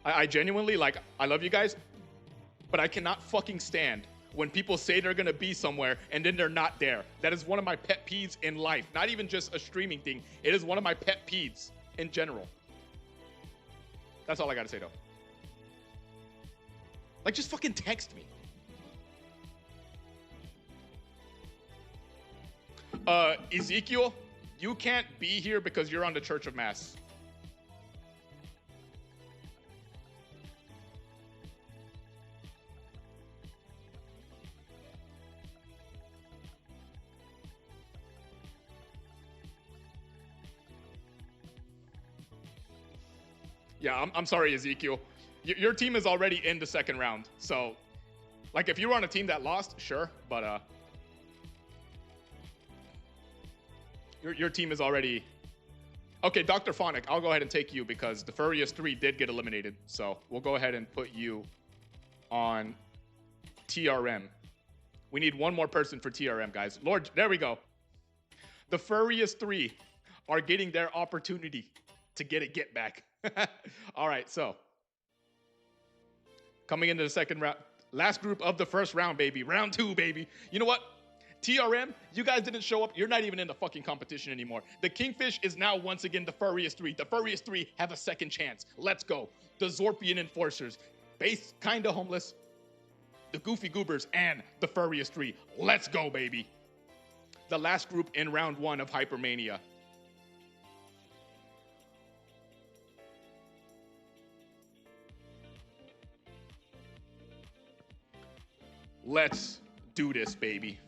I genuinely, like, I love you guys, but I cannot fucking stand when people say they're gonna be somewhere and then they're not there. That is one of my pet peeves in life. Not even just a streaming thing. It is one of my pet peeves in general. That's all I gotta say, though. Like, just fucking text me. Ezekiel, you can't be here because you're on the Church of Mass. Yeah, I'm sorry, Ezekiel. Your team is already in the second round. So, like, if you were on a team that lost, sure. But, your team is already... Okay, Dr. Phonic, I'll go ahead and take you because the Furious 3 did get eliminated. So, we'll go ahead and put you on TRM. We need one more person for TRM, guys. Lord, there we go. The Furious 3 are getting their opportunity to get a get back. All right, so coming into the second round, last group of the first round, baby. Round 2, baby. You know what? TRM, you guys didn't show up. You're not even in the fucking competition anymore. The Kingfish is now once again the furriest 3. The furriest 3 have a second chance. Let's go. The Zorpian Enforcers, base kinda homeless, the Goofy Goobers, and the furriest 3. Let's go, baby. The last group in round 1 of Hypermania. Let's do this, baby.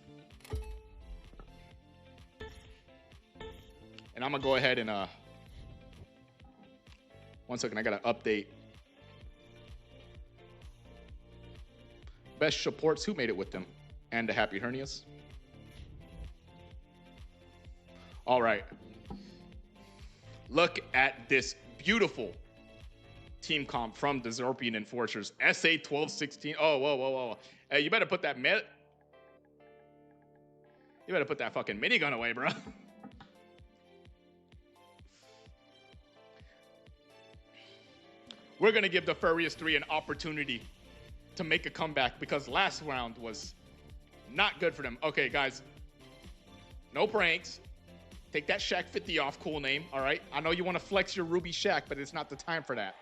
And I'm gonna go ahead and one second, I gotta update. Best supports, who made it with them? And the Happy Hernias. All right. Look at this beautiful team comp from the Zorpian Enforcers. SA 1216. Oh, whoa. Hey, you better put that You better put that fucking minigun away, bro. We're going to give the furriest 3 an opportunity to make a comeback because last round was not good for them. Okay, guys, no pranks. Take that Shaq 50 off, cool name, all right? I know you want to flex your Ruby Shaq, but it's not the time for that.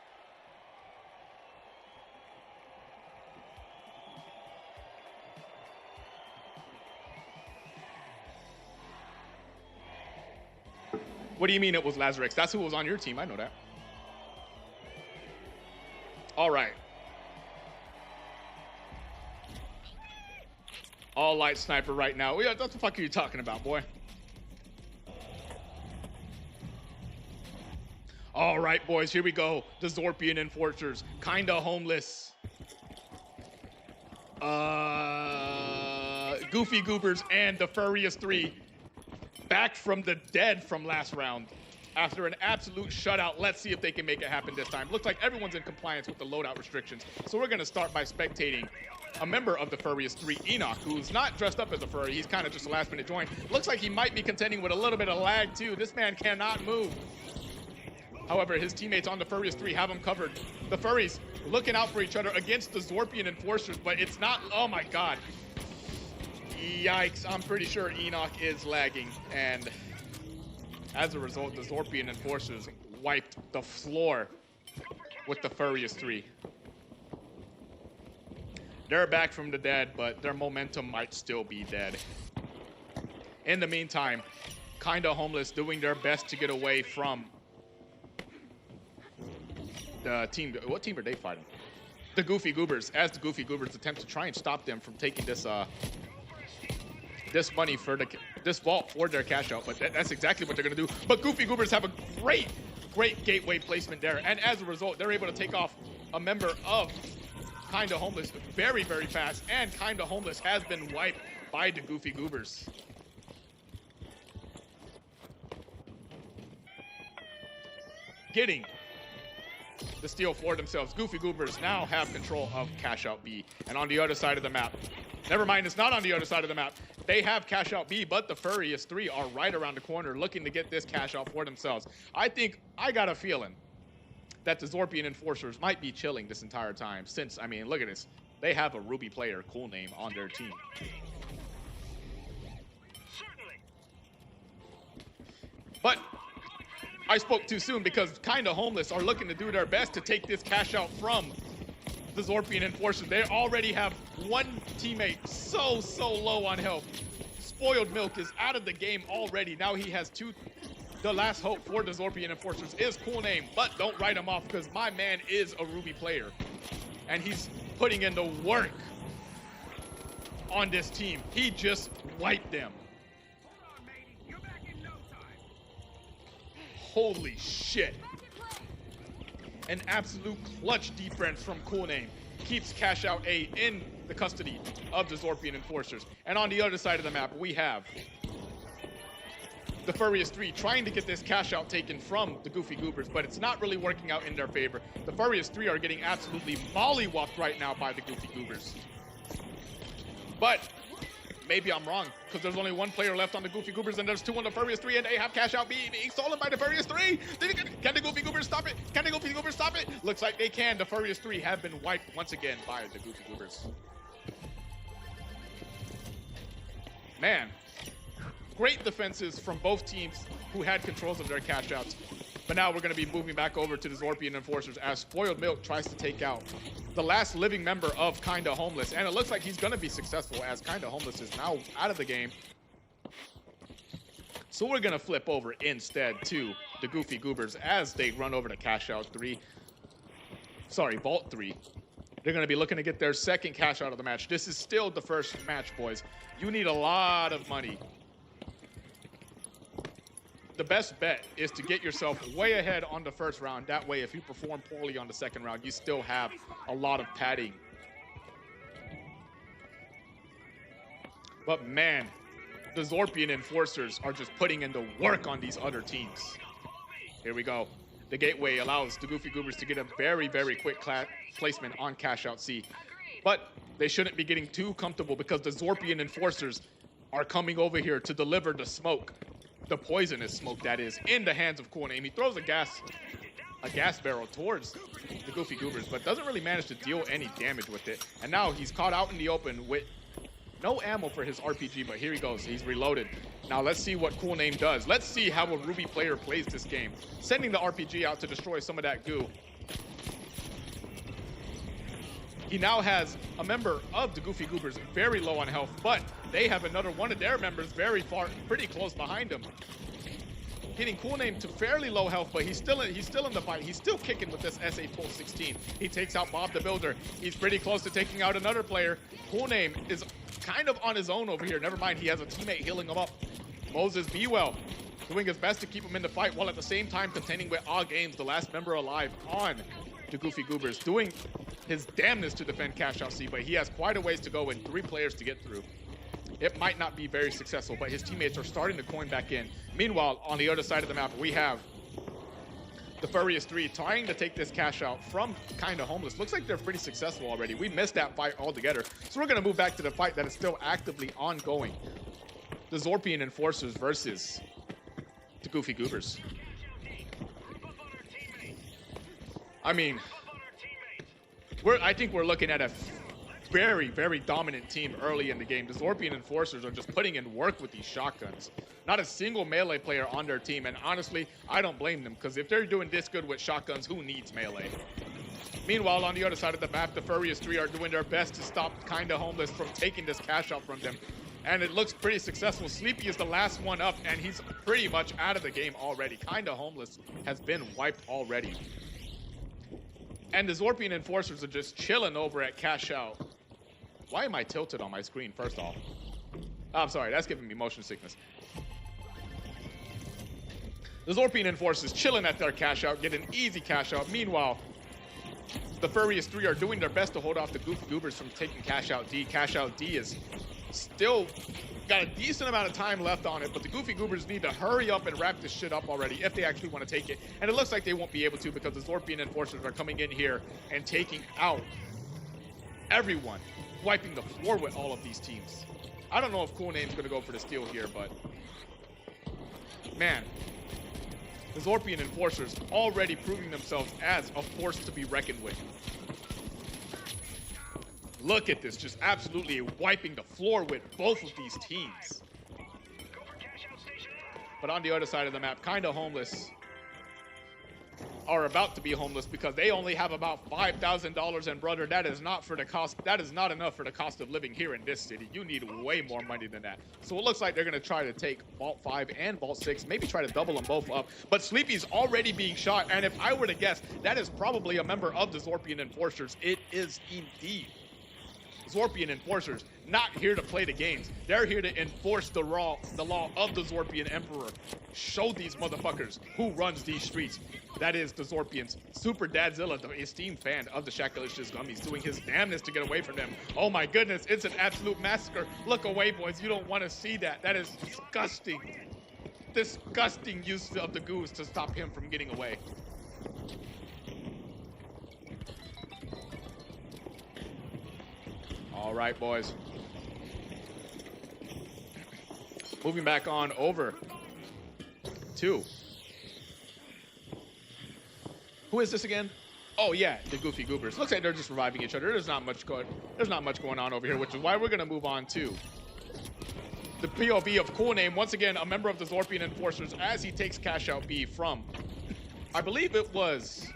What do you mean it was Lazarex? That's who was on your team. I know that. All right. All light sniper right now. What the fuck are you talking about, boy? All right, boys, here we go. The Zorpian Enforcers, kinda homeless. Goofy Goobers and the furriest 3 back from the dead from last round. After an absolute shutout, let's see if they can make it happen this time. Looks like everyone's in compliance with the loadout restrictions. So we're gonna start by spectating a member of the furriest 3, Enoch, who's not dressed up as a furry. He's kind of just a last minute join. Looks like he might be contending with a little bit of lag too. This man cannot move. However, his teammates on the furriest 3 have him covered. The furries looking out for each other against the Zorpian Enforcers, but it's not, oh my God. Yikes, I'm pretty sure Enoch is lagging, and as a result, the Zorpian Enforcers wiped the floor with the furriest 3. They're back from the dead, but their momentum might still be dead. In the meantime, kinda homeless doing their best to get away from the team. What team are they fighting? The Goofy Goobers, as the Goofy Goobers attempt to try and stop them from taking this this money for this vault for their cash out, but that's exactly what they're gonna do. But Goofy Goobers have a great gateway placement there, and as a result, they're able to take off a member of Kinda Homeless very fast, and Kinda Homeless has been wiped by the Goofy Goobers. Getting the steal for themselves. Goofy Goobers now have control of Cashout B, and on the other side of the map, never mind, it's not on the other side of the map. They have Cashout B, but the furriest 3 are right around the corner looking to get this cash out for themselves. I got a feeling that the Zorpian Enforcers might be chilling this entire time since, I mean, look at this. They have a Ruby player, cool name, on their team. But I spoke too soon because Kinda Homeless are looking to do their best to take this cash out from the Zorpian Enforcers. They already have one teammate so low on health. Spoiled Milk is out of the game already. Now he has 2. The last hope for the Zorpian Enforcers is cool name, but don't write him off because my man is a Ruby player. And he's putting in the work on this team. He just wiped them. Holy shit. An absolute clutch defense from Cool Name keeps Cashout A in the custody of the Zorpian Enforcers. And on the other side of the map, we have the furriest 3 trying to get this Cashout taken from the Goofy Goobers, but it's not really working out in their favor. The furriest 3 are getting absolutely mollywopped right now by the Goofy Goobers. But maybe I'm wrong, because there's only one player left on the Goofy Goobers, and there's two on the Furious 3, and they have Cashout being stolen by the Furious 3. Can the Goofy Goobers stop it? Can the Goofy Goobers stop it? Looks like they can. The Furious 3 have been wiped once again by the Goofy Goobers. Man, great defenses from both teams who had controls of their Cashouts. But now we're going to be moving back over to the Zorpian Enforcers as Spoiled Milk tries to take out the last living member of Kinda Homeless. And it looks like he's going to be successful as Kinda Homeless is now out of the game. So we're going to flip over instead to the Goofy Goobers as they run over to Cashout 3. Sorry, Vault 3. They're going to be looking to get their second cash out of the match. This is still the first match, boys. You need a lot of money. The best bet is to get yourself way ahead on the first round. That way, if you perform poorly on the second round, you still have a lot of padding. But man, the Zorpian Enforcers are just putting in the work on these other teams. Here we go. The gateway allows the Goofy Goobers to get a very, very quick placement on Cashout C. But they shouldn't be getting too comfortable because the Zorpian Enforcers are coming over here to deliver the smoke. The poisonous smoke, that is, in the hands of Cool Name. He throws a gas barrel towards the Goofy Goobers, but doesn't really manage to deal any damage with it. And now he's caught out in the open with no ammo for his RPG, but here he goes. He's reloaded. Now let's see what Cool Name does. Let's see how a Ruby player plays this game. Sending the RPG out to destroy some of that goo. He now has a member of the Goofy Goobers very low on health, but they have another one of their members pretty close behind him. Getting Cool Name to fairly low health, but he's still in the fight. He's still kicking with this SA Pulse 16. He takes out Bob the Builder. He's pretty close to taking out another player. Cool Name is kind of on his own over here. Never mind, he has a teammate healing him up. Moses Bewell doing his best to keep him in the fight while at the same time contending with All Games, the last member alive on the Goofy Goobers, doing his damnness to defend Cashout C, but he has quite a ways to go and 3 players to get through. It might not be very successful, but his teammates are starting to coin back in. Meanwhile, on the other side of the map, we have the Furious 3 trying to take this Cashout from Kinda Homeless. Looks like they're pretty successful already. We missed that fight altogether. So we're going to move back to the fight that is still actively ongoing. The Zorpian Enforcers versus the Goofy Goobers. I mean, I think we're looking at a very, very dominant team early in the game. The Zorpian Enforcers are just putting in work with these shotguns. Not a single melee player on their team, and honestly, I don't blame them, because if they're doing this good with shotguns, who needs melee? Meanwhile, on the other side of the map, the Furious 3 are doing their best to stop Kinda Homeless from taking this cash out from them. And it looks pretty successful. Sleepy is the last one up, and he's pretty much out of the game already. Kinda Homeless has been wiped already. And the Zorpian Enforcers are just chilling over at Cashout. Why am I tilted on my screen, first off? Oh, I'm sorry, that's giving me motion sickness. The Zorpian Enforcers chilling at their Cashout, get an easy Cashout. Meanwhile, the Furious 3 are doing their best to hold off the Goofy Goobers from taking Cashout D. Cashout D is still got a decent amount of time left on it, but the Goofy Goobers need to hurry up and wrap this shit up already if they actually want to take it. And it looks like they won't be able to because the Zorpian Enforcers are coming in here and taking out everyone, wiping the floor with all of these teams. I don't know if Cool Name's going to go for the steal here, but man, the Zorpian Enforcers already proving themselves as a force to be reckoned with. Look at this, just absolutely wiping the floor with both of these teams. But on the other side of the map, Kinda Homeless are about to be homeless because they only have about $5,000, and brother, that is not enough for the cost of living here in this city. You need way more money than that. So it looks like they're going to try to take Vault 5 and Vault 6, maybe try to double them both up. But Sleepy's already being shot, and if I were to guess, that is probably a member of the Zorpian Enforcers. It is indeed. Zorpian Enforcers not here to play the games. They're here to enforce the law of the Zorpian Emperor. Show these motherfuckers who runs these streets. That is the Zorpians. Super Dadzilla, the esteemed fan of the Shakalicious Gummies, doing his damnness to get away from them. Oh my goodness, it's an absolute massacre. Look away, boys. You don't want to see that. That is disgusting. Disgusting use of the goose to stop him from getting away. All right, boys. Moving back on over to, who is this again? Oh yeah, the Goofy Goobers. Looks like they're just reviving each other. There's not much going on over here, which is why we're gonna move on to the POV of Cool Name. Once again, a member of the Zorpian Enforcers as he takes Cashout B from, I believe it was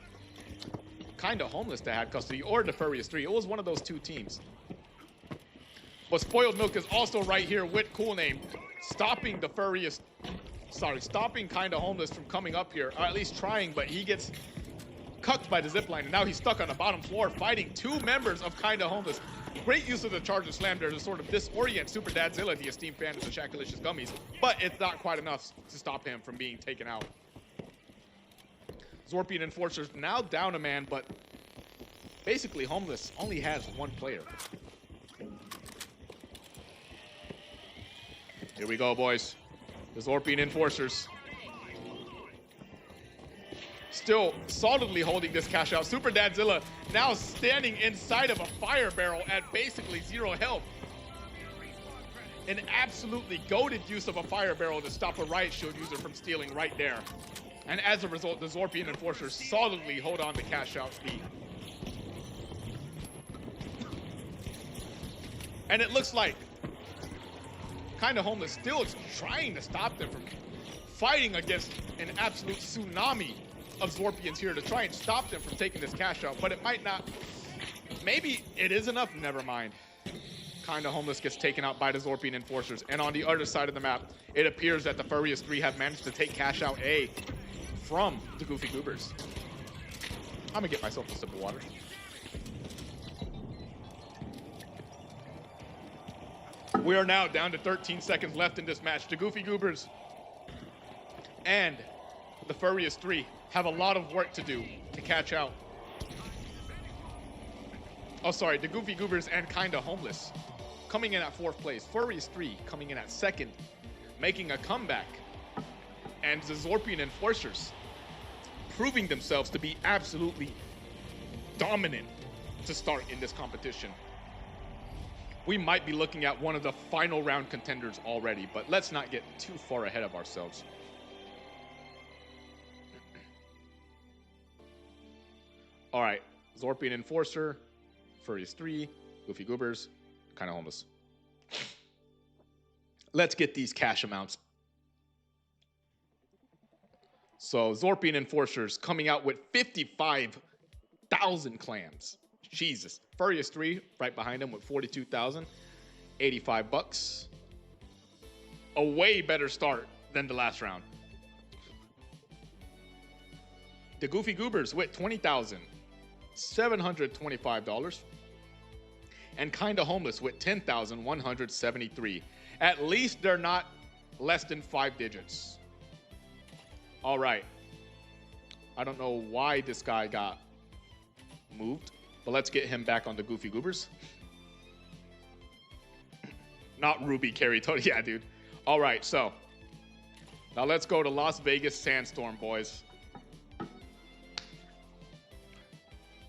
Kinda Homeless that had custody, or the Furious 3. It was one of those two teams. But Spoiled Milk is also right here with Cool Name, stopping Kinda Homeless from coming up here, or at least trying, but he gets cucked by the zipline, and now he's stuck on the bottom floor fighting two members of Kinda Homeless. Great use of the Charger Slam there to sort of disorient Super Dadzilla, the esteemed fan of the Shakalicious Gummies, but it's not quite enough to stop him from being taken out. Zorpian Enforcers now down a man, but basically Homeless only has one player. Here we go, boys. The Zorpian Enforcers still solidly holding this Cashout. Super Dadzilla now standing inside of a fire barrel at basically 0 health. An absolutely goated use of a fire barrel to stop a riot shield user from stealing right there. And as a result, the Zorpian Enforcers solidly hold on to Cashout's B. And it looks like Kinda Homeless still is trying to stop them from fighting against an absolute tsunami of Zorpians here to try and stop them from taking this Cashout, but it might not. Maybe it is enough. Never mind. Kinda Homeless gets taken out by the Zorpian Enforcers, and on the other side of the map, it appears that the Furious 3 have managed to take Cashout A from the Goofy Goobers. I'm gonna get myself a sip of water. We are now down to 13 seconds left in this match. The Goofy Goobers and the Furious 3 have a lot of work to do to catch out. Oh, sorry, the Goofy Goobers and Kinda Homeless coming in at 4th place. Furious 3 coming in at 2nd, making a comeback. And the Zorpian Enforcers proving themselves to be absolutely dominant to start in this competition. We might be looking at one of the final round contenders already, but let's not get too far ahead of ourselves. All right, Zorpian Enforcer, Furious 3, Goofy Goobers, Kinda Homeless. Let's get these cash amounts. So Zorpian Enforcers coming out with 55,000 clams. Jesus. Furious 3 right behind him with 42,000, 85 bucks. A way better start than the last round. The Goofy Goobers with $20,725. And Kinda Homeless with $10,173. At least they're not less than 5 digits. All right. I don't know why this guy got moved, but let's get him back on the Goofy Goobers. Not Ruby Carry Total. Yeah, dude. All right, so now let's go to Las Vegas Sandstorm, boys.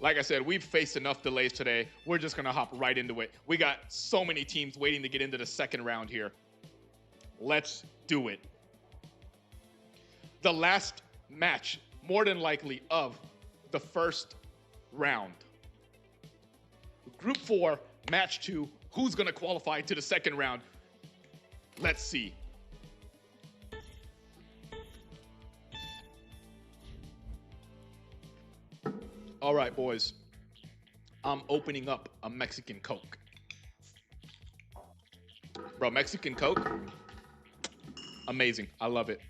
Like I said, we've faced enough delays today. We're just going to hop right into it. We got so many teams waiting to get into the second round here. Let's do it. The last match, more than likely, of the first round. Group 4, match 2. Who's going to qualify to the second round? Let's see. All right, boys. I'm opening up a Mexican Coke. Bro, Mexican Coke? Amazing. I love it.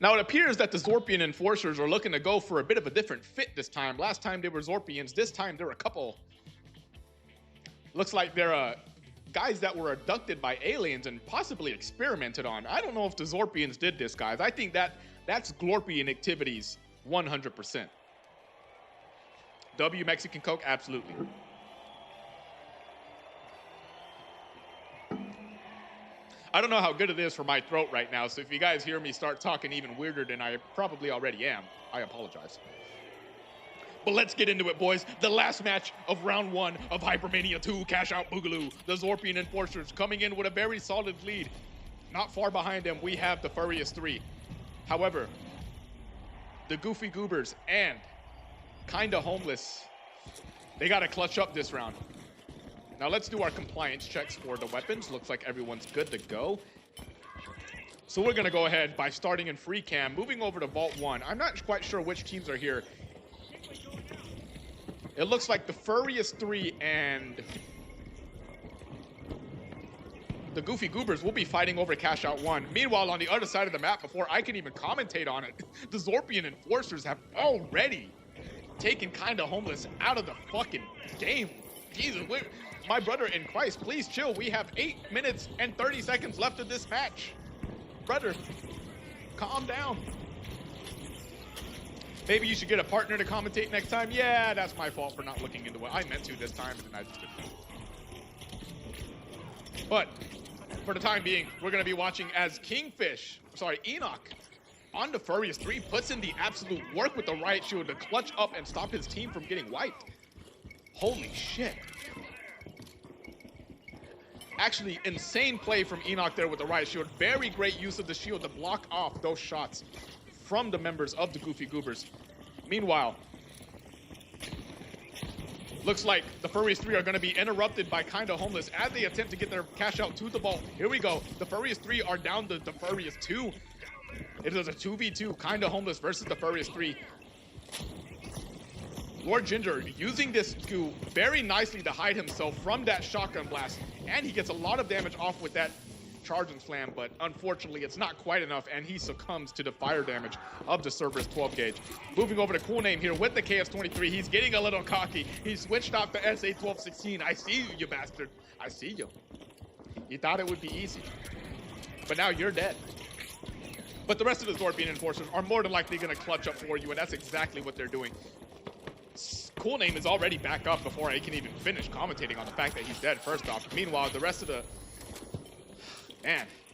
Now, it appears that the Zorpian Enforcers are looking to go for a bit of a different fit this time. Last time they were Zorpians. This time they're a couple. Looks like they're guys that were abducted by aliens and possibly experimented on. I don't know if the Zorpians did this, guys. I think that's Glorpian activities 100%. W Mexican Coke? Absolutely. I don't know how good it is for my throat right now, so if you guys hear me start talking even weirder than I probably already am, I apologize. But let's get into it, boys. The last match of round 1 of Hypermania 2, Cashout Boogaloo. The Zorpian Enforcers coming in with a very solid lead. Not far behind them, we have the Furious 3. However, the Goofy Goobers and Kinda Homeless, they gotta clutch up this round. Now let's do our compliance checks for the weapons. Looks like everyone's good to go. So we're gonna go ahead by starting in free cam, moving over to Vault 1. I'm not quite sure which teams are here. It looks like the Furious 3 and the Goofy Goobers will be fighting over Cashout 1. Meanwhile, on the other side of the map, before I can even commentate on it, the Zorpian Enforcers have already taken Kinda Homeless out of the fucking game. Jesus, my brother in Christ, please chill. We have 8 minutes and 30 seconds left of this match. Brother, calm down. Maybe you should get a partner to commentate next time. Yeah, that's my fault for not looking into what I meant to this time, and I just didn't. But for the time being, we're going to be watching as Enoch, on the Furious 3, puts in the absolute work with the Riot Shield to clutch up and stop his team from getting wiped. Holy shit. Actually, insane play from Enoch there with the Riot Shield. Very great use of the shield to block off those shots from the members of the Goofy Goobers. Meanwhile, looks like the Furious 3 are going to be interrupted by Kinda Homeless as they attempt to get their cash out to the vault. Here we go. The Furious 3 are down to the Furious 2. It is a 2v2, Kinda Homeless versus the Furious 3. Lord Ginger using this goo very nicely to hide himself from that shotgun blast. And he gets a lot of damage off with that charge and slam, but unfortunately it's not quite enough, and he succumbs to the fire damage of the Cerberus 12 gauge. Moving over to Cool Name here with the KS-23. He's getting a little cocky. He switched off the SA-1216. I see you, you bastard. I see you. You thought it would be easy, but now you're dead. But the rest of the Zorpian Enforcers are more than likely going to clutch up for you, and that's exactly what they're doing. Cool Name is already back up before I can even finish commentating on the fact that he's dead, first off. Meanwhile, the rest of the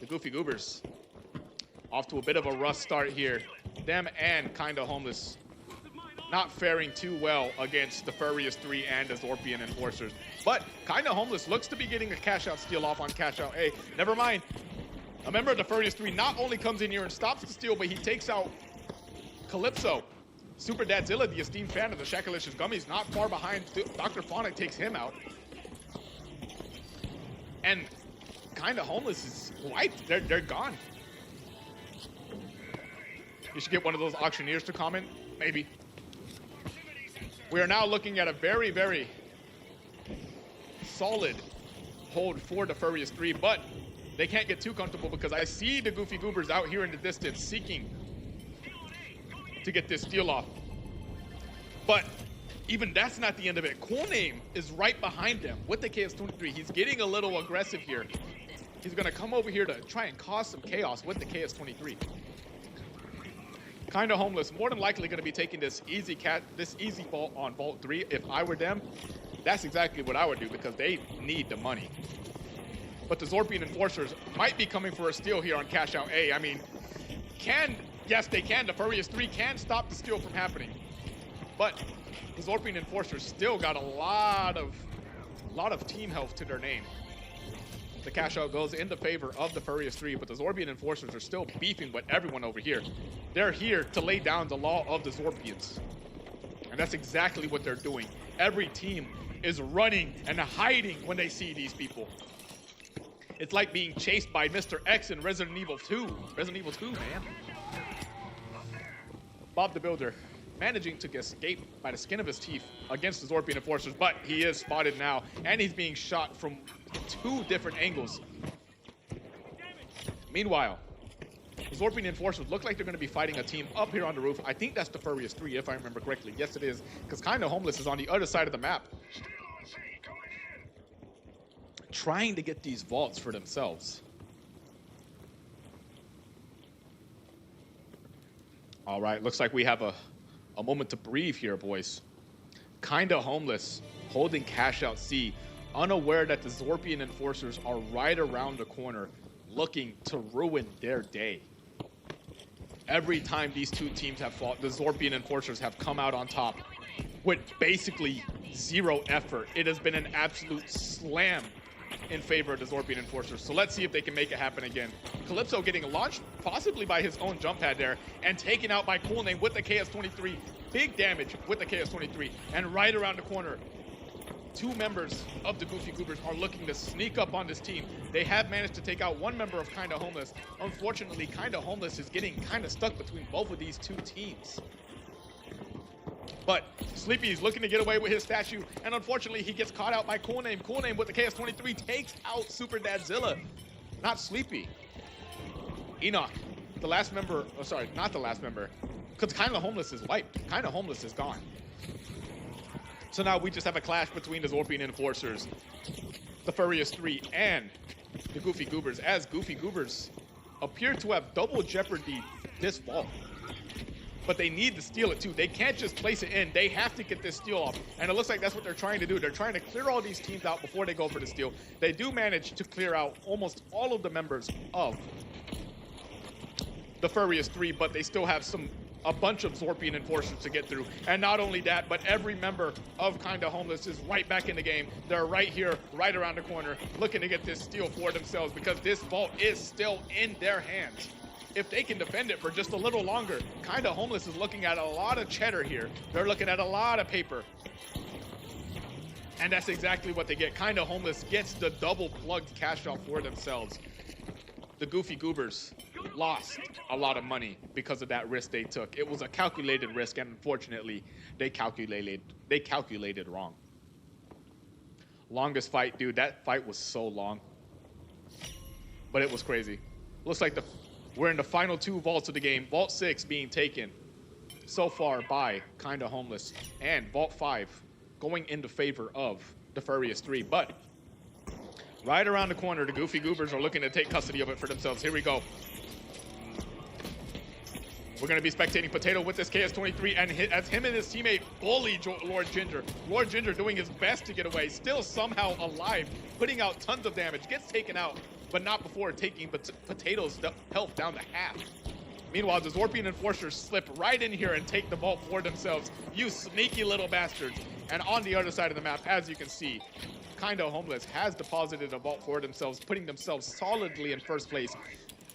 Goofy Goobers off to a bit of a rough start here. Them and Kinda Homeless not faring too well against the Furious 3 and the Zorpian Enforcers. But Kinda Homeless looks to be getting a cash out steal off on cash out. Hey, never mind. A member of the Furious 3 not only comes in here and stops the steal, but he takes out Calypso. Super Dadzilla, the esteemed fan of the Shakalicious Gummies, not far behind. Dr. Phonic takes him out. And Kinda Homeless is wiped. They're gone. You should get one of those auctioneers to comment. Maybe. We are now looking at a very, very solid hold for the Furious 3, but they can't get too comfortable because I see the Goofy Goobers out here in the distance seeking to get this steal off. But even that's not the end of it. Cool Name is right behind them with the KS-23. He's getting a little aggressive here. He's going to come over here to try and cause some chaos with the KS-23. Kinda Homeless, more than likely going to be taking this easy vault on Vault 3. If I were them, that's exactly what I would do because they need the money. But the Zorpian Enforcers might be coming for a steal here on Cash Out A. I mean, yes, they can. The Furious 3 can stop the steal from happening. But the Zorpian Enforcers still got a lot of team health to their name. The cash out goes in the favor of the Furious 3, but the Zorpian Enforcers are still beefing with everyone over here. They're here to lay down the law of the Zorpians. And that's exactly what they're doing. Every team is running and hiding when they see these people. It's like being chased by Mr. X in Resident Evil 2. Resident Evil 2, man. Bob the Builder managing to escape by the skin of his teeth against the Zorpian Enforcers, but he is spotted now, and he's being shot from 2 different angles. Meanwhile, the Zorpian Enforcers look like they're going to be fighting a team up here on the roof. I think that's the Furious 3, if I remember correctly. Yes, it is, because Kinda Homeless is on the other side of the map, trying to get these vaults for themselves. All right, looks like we have a moment to breathe here, boys. Kinda Homeless holding Cash Out C, unaware that the Zorpian Enforcers are right around the corner looking to ruin their day. every time these two teams have fought, the Zorpian Enforcers have come out on top with basically zero effort. It has been an absolute slam in favor of the Zorpian Enforcers. So let's see if they can make it happen again. Calypso getting launched possibly by his own jump pad there and taken out by Cool Name with the KS-23. Big damage with the KS-23. And right around the corner, two members of the Goofy Goobers are looking to sneak up on this team. They have managed to take out one member of Kinda Homeless. Unfortunately, Kinda Homeless is getting kind of stuck between both of these two teams. But Sleepy is looking to get away with his statue, and unfortunately he gets caught out by Cool Name. Cool Name with the KS-23 takes out Super Dadzilla. Not Sleepy. Enoch, the last member, oh sorry, not the last member, because Kinda Homeless is wiped. Kinda Homeless is gone. So now we just have a clash between the Zorpian Enforcers, the Furious 3, and the Goofy Goobers, as Goofy Goobers appear to have double jeopardy this vault. But they need to steal it too. They can't just place it in. They have to get this steal off. And it looks like that's what they're trying to do. They're trying to clear all these teams out before they go for the steal. They do manage to clear out almost all of the members of the Furious 3, but they still have a bunch of Zorpian Enforcers to get through. And not only that, but every member of Kinda Homeless is right back in the game. They're right here, right around the corner, looking to get this steal for themselves because this vault is still in their hands. If they can defend it for just a little longer, Kinda Homeless is looking at a lot of cheddar here. They're looking at a lot of paper. And that's exactly what they get. Kinda Homeless gets the double plugged cash out for themselves. The Goofy Goobers lost a lot of money because of that risk they took. It was a calculated risk, and unfortunately, they calculated wrong. Longest fight, dude. That fight was so long, but it was crazy. Looks like we're in the final two vaults of the game. Vault 6 being taken so far by Kinda Homeless, and Vault 5 going into favor of the Furious 3. But right around the corner, the Goofy Goobers are looking to take custody of it for themselves. Here we go. We're going to be spectating Potato with this KS-23, and as him and his teammate bully Lord Ginger. Lord Ginger doing his best to get away, still somehow alive, putting out tons of damage, gets taken out, but not before taking Potato's health down to half. Meanwhile, the Zorpian Enforcers slip right in here and take the vault for themselves. You sneaky little bastards. And on the other side of the map, as you can see, Kinda Homeless has deposited a vault for themselves, putting themselves solidly in first place.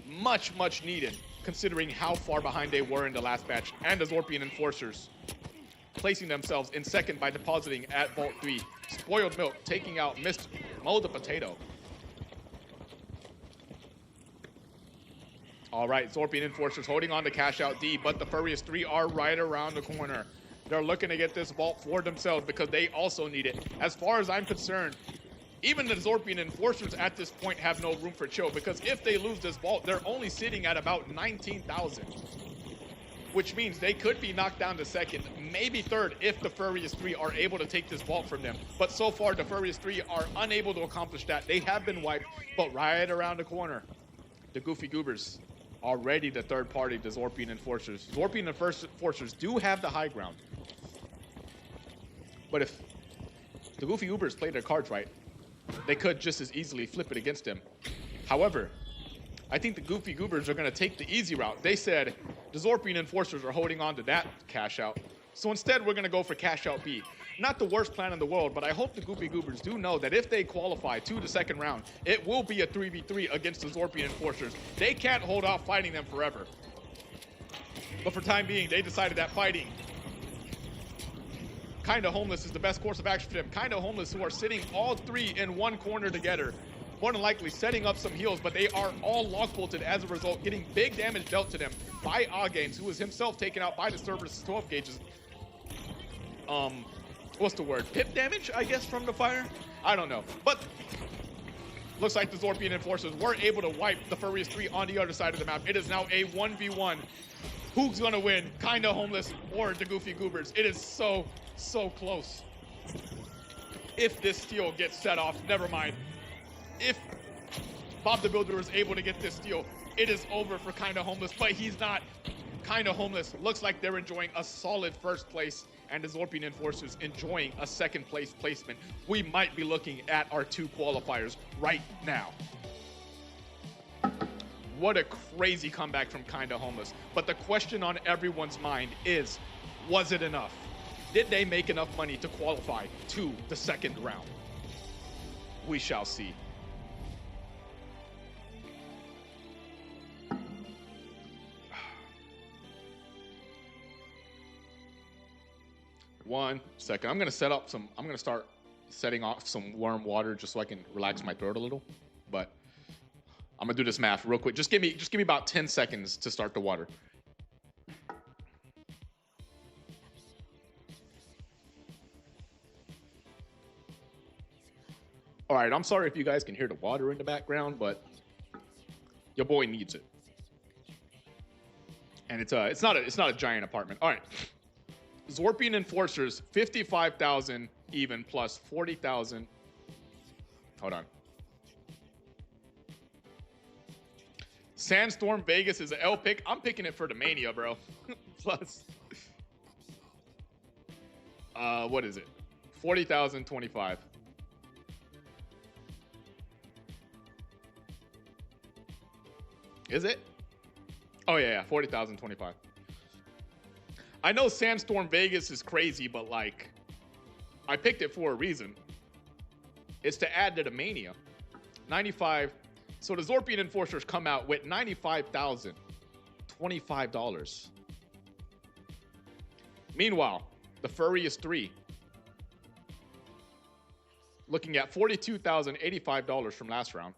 Much, much needed, considering how far behind they were in the last batch. And the Zorpian Enforcers placing themselves in second by depositing at Vault 3. Spoiled Milk taking out Mr. Mo the Potato. All right, Zorpian Enforcers holding on to cash out D, but the Furious 3 are right around the corner. They're looking to get this vault for themselves because they also need it. As far as I'm concerned, even the Zorpian Enforcers at this point have no room for chill, because if they lose this vault, they're only sitting at about 19,000, which means they could be knocked down to second, maybe third, if the Furious 3 are able to take this vault from them. But so far, the Furious 3 are unable to accomplish that. They have been wiped, but right around the corner, the Goofy Goobers, already the third party, the Zorpian Enforcers. Zorpian Enforcers do have the high ground. But if the Goofy Goobers play their cards right, they could just as easily flip it against them. However, I think the Goofy Goobers are going to take the easy route. They said the Zorpian Enforcers are holding on to that cash out. So instead, we're going to go for cash out B. Not the worst plan in the world, but I hope the Goofy Goobers do know that if they qualify to the second round, it will be a 3v3 against the Zorpian Enforcers. They can't hold off fighting them forever. But for time being, they decided that fighting Kinda Homeless is the best course of action for them. Kinda Homeless, who are sitting all three in one corner together, more than likely setting up some heals, but they are all lock bolted as a result, getting big damage dealt to them by Games, who is himself taken out by the Cerberus 12 gauges. What's the word? Pip damage, I guess, from the fire? I don't know. But looks like the Zorpian Enforcers were able to wipe the Furious 3 on the other side of the map. It is now a 1v1. Who's gonna win? Kinda Homeless or the Goofy Goobers? It is so close. If this steal gets set off, never mind. If Bob the Builder is able to get this steal, it is over for Kinda Homeless, but he's not. Kinda Homeless looks like they're enjoying a solid first place, and the Zorpian Enforcers enjoying a second place placement. We might be looking at our two qualifiers right now. What a crazy comeback from Kinda Homeless. But the question on everyone's mind is, was it enough? Did they make enough money to qualify to the second round? We shall see. One second. I'm gonna start setting off some warm water just so I can relax my throat a little. But I'm gonna do this math real quick. Just give me about 10 seconds to start the water. All right, I'm sorry if you guys can hear the water in the background, but your boy needs it. And it's not a giant apartment. All right. Zorpian Enforcers, 55,000 even plus 40,000. Hold on. Sandstorm Vegas is an L pick. I'm picking it for the Mania, bro. Plus, what is it? 40,025. Is it? Oh yeah, 40,025. I know Sandstorm Vegas is crazy, but like, I picked it for a reason. It's to add to the Mania. 95. So the Zorpian Enforcers come out with $95,025. Meanwhile, the Furriest 3 looking at $42,085 from last round,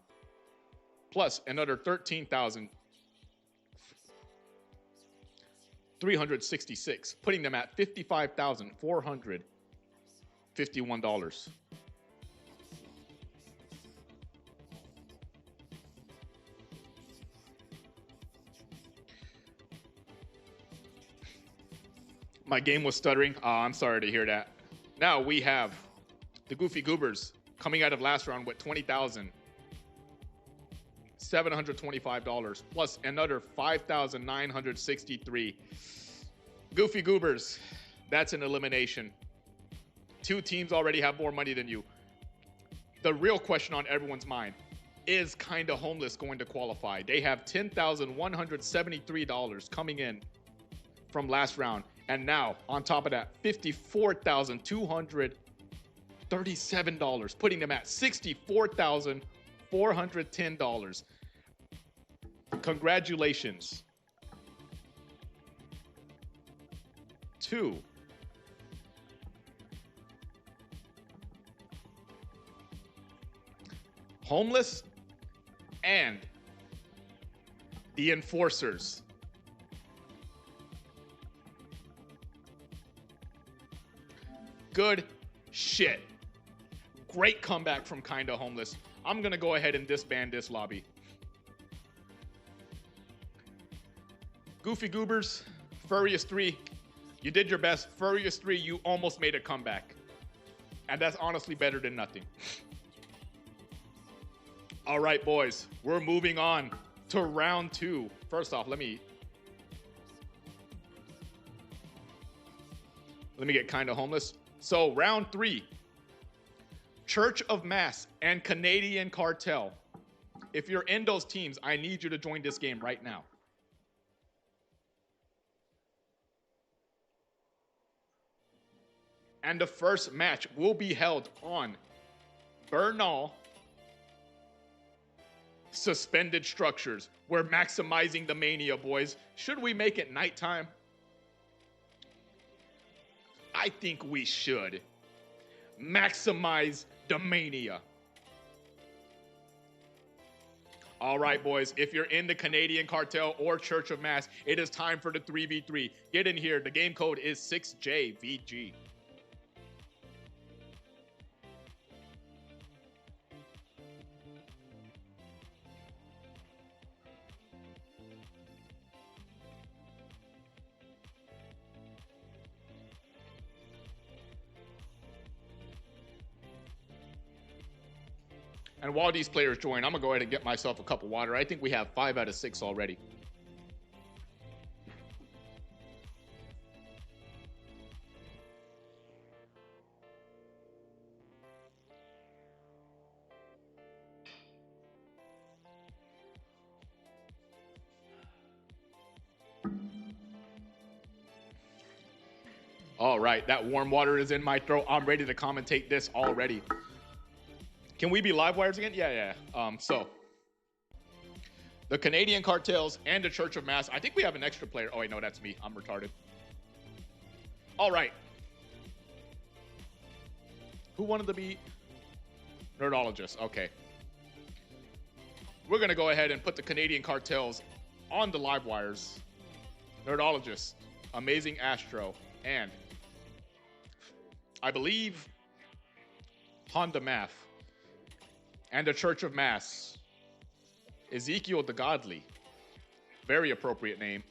plus another $13,366, putting them at $55,451. My game was stuttering. I'm sorry to hear that. Now we have the Goofy Goobers coming out of last round with $20,725 plus another $5,963. Goofy Goobers, that's an elimination. Two teams already have more money than you. The real question on everyone's mind is Kinda Homeless going to qualify? They have $10,173 coming in from last round. And now, on top of that, $54,237, putting them at $64,410. Congratulations to Homeless and the Enforcers. Good shit. Great comeback from Kinda Homeless. I'm going to go ahead and disband this lobby. Goofy Goobers, Furriest 3, you did your best. Furriest 3, you almost made a comeback. And that's honestly better than nothing. All right, boys, we're moving on to round 2. First off, let me get Kinda Homeless. So round 3, Church of Mass and Canadian Cartel. If you're in those teams, I need you to join this game right now. And the first match will be held on Bernal Suspended Structures. We're maximizing the Mania, boys. Should we make it nighttime? I think we should maximize the Mania. All right, boys, if you're in the Canadian Cartel or Church of Mass, it is time for the 3v3. Get in here. The game code is 6JVG. And while these players join, I'm going to go ahead and get myself a cup of water. I think we have 5 out of 6 already. All right, that warm water is in my throat. I'm ready to commentate this already. Can we be live wires again? Yeah. So the Canadian Cartels and the Church of Mass. I think we have an extra player. Oh, wait, no, that's me. I'm retarded. All right. Who wanted to be Nerdologist? Okay. We're going to go ahead and put the Canadian Cartels on the live wires. Nerdologist, Amazing Astro, and I believe Honda Math, and the Church of Mass, Ezekiel the Godly, very appropriate name,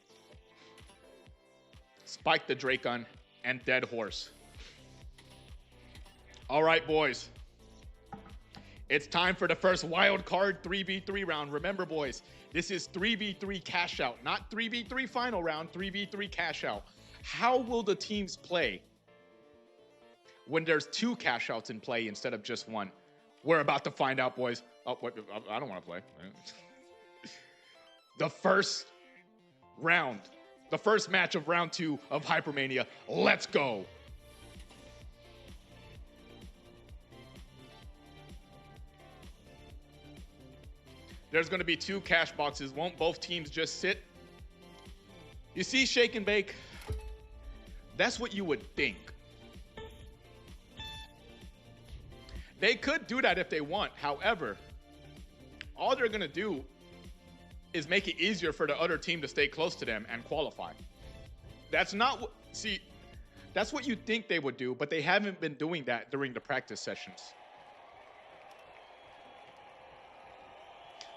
Spike the Dracon, and Dead Horse. All right, boys. It's time for the first wild card 3v3 round. Remember, boys, this is 3v3 cash out, not 3v3 final round, 3v3 cash out. How will the teams play when there's two cash outs in play instead of just one? We're about to find out, boys. Oh, what? I don't want to play. The first round, the first match of round 2 of Hypermania. Let's go. There's going to be 2 cash boxes. Won't both teams just sit? You see, Shake and Bake? That's what you would think. They could do that if they want. However, all they're going to do is make it easier for the other team to stay close to them and qualify. That's not what, see, that's what you think they would do, but they haven't been doing that during the practice sessions.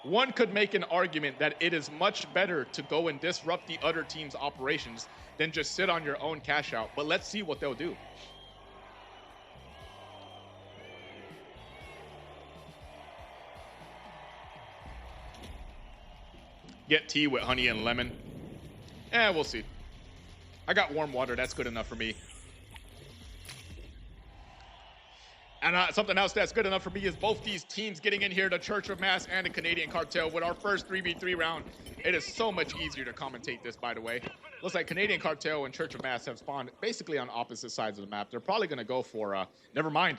One could make an argument that it is much better to go and disrupt the other team's operations than just sit on your own cash out, but let's see what they'll do. Get tea with honey and lemon. We'll see. I got warm water. That's good enough for me. And something else that's good enough for me is both these teams getting in here, the Church of Mass and the Canadian Cartel, with our first 3v3 round. It is so much easier to commentate this, by the way. Looks like Canadian Cartel and Church of Mass have spawned basically on opposite sides of the map. They're probably going to go for, never mind.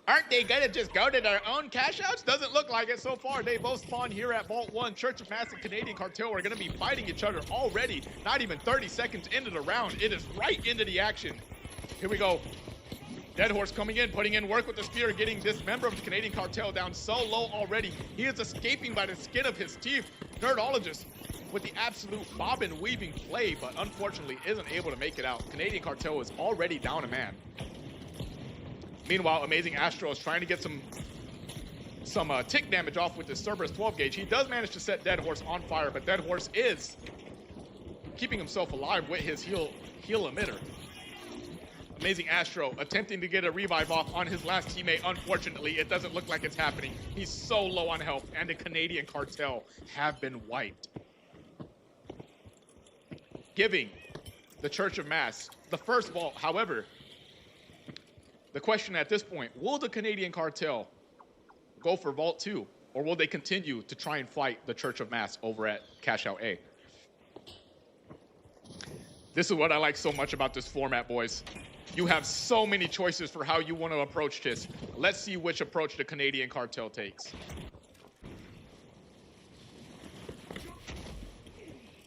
Aren't they going to just go to their own cash outs? Doesn't look like it so far. They both spawned here at Vault 1. Church of Mass and Canadian Cartel are going to be fighting each other already. Not even 30 seconds into the round. It is right into the action. Here we go. Dead Horse coming in, putting in work with the spear, getting this member of the Canadian Cartel down so low already. He is escaping by the skin of his teeth. Nerdologist with the absolute bobbin weaving play, but unfortunately isn't able to make it out. Canadian Cartel is already down a man. Meanwhile, Amazing Astro is trying to get some tick damage off with this Cerberus 12 gauge. He does manage to set Dead Horse on fire, but Dead Horse is keeping himself alive with his heal emitter. Amazing Astro attempting to get a revive off on his last teammate. Unfortunately, it doesn't look like it's happening. He's so low on health, and the Canadian Cartel have been wiped, giving the Church of Mass the first vault. However, the question at this point, will the Canadian Cartel go for Vault 2, or will they continue to try and fight the Church of Mass over at Cashout A? This is what I like so much about this format, boys. You have so many choices for how you want to approach this. Let's see which approach the Canadian Cartel takes.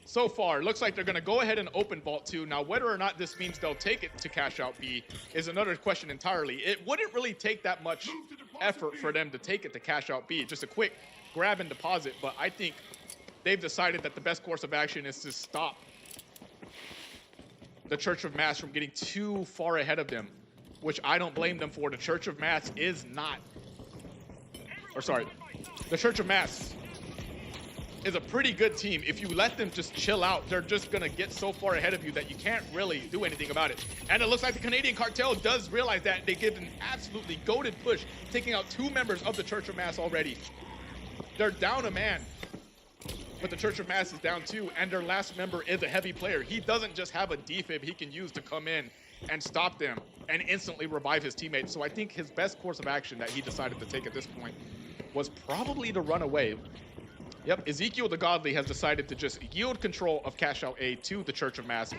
So far, it looks like they're going to go ahead and open Vault 2. Now, whether or not this means they'll take it to Cashout B is another question entirely. It wouldn't really take that much effort for them to take it to Cashout B. Just a quick grab and deposit, but I think they've decided that the best course of action is to stop the Church of Mass from getting too far ahead of them, which I don't blame them for. The Church of Mass is not, the Church of Mass is a pretty good team. If you let them just chill out, they're just gonna get so far ahead of you that you can't really do anything about it. And it looks like the Canadian Cartel does realize that. They give an absolutely goated push, taking out 2 members of the Church of Mass already. They're down a man, but the Church of Mass is down 2, and their last member is a heavy player. He doesn't just have a defib he can use to come in and stop them and instantly revive his teammates. So I think his best course of action that he decided to take at this point was probably to run away. Yep, Ezekiel the Godly has decided to just yield control of Cashout A to the Church of Mass.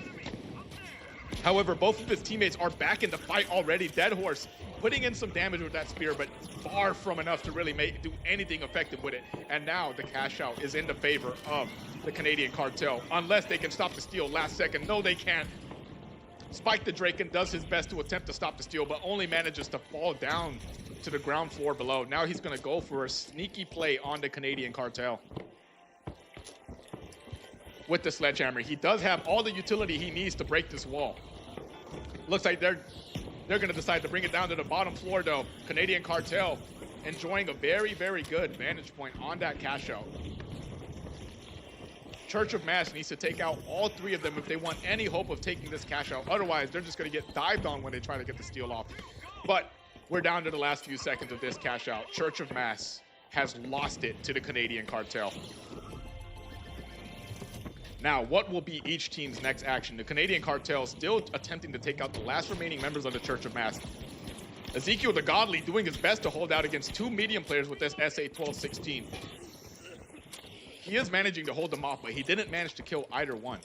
However, both of his teammates are back in the fight already. Dead Horse putting in some damage with that spear, but far from enough to really do anything effective with it. And now the cash out is in the favor of the Canadian Cartel, unless they can stop the steal last second. No, they can't. Spike the Draken does his best to attempt to stop the steal, but only manages to fall down to the ground floor below. Now he's going to go for a sneaky play on the Canadian Cartel with the sledgehammer. He does have all the utility he needs to break this wall. Looks like they're going to decide to bring it down to the bottom floor, though. Canadian Cartel enjoying a very, very good vantage point on that cash out. Church of Mass needs to take out all three of them if they want any hope of taking this cash out. Otherwise, they're just going to get dived on when they try to get the steal off. But we're down to the last few seconds of this cash out. Church of Mass has lost it to the Canadian Cartel. Now, what will be each team's next action? The Canadian Cartel still attempting to take out the last remaining members of the Church of Mass. Ezekiel the Godly doing his best to hold out against two medium players with this SA-1216. He is managing to hold them off, but he didn't manage to kill either one.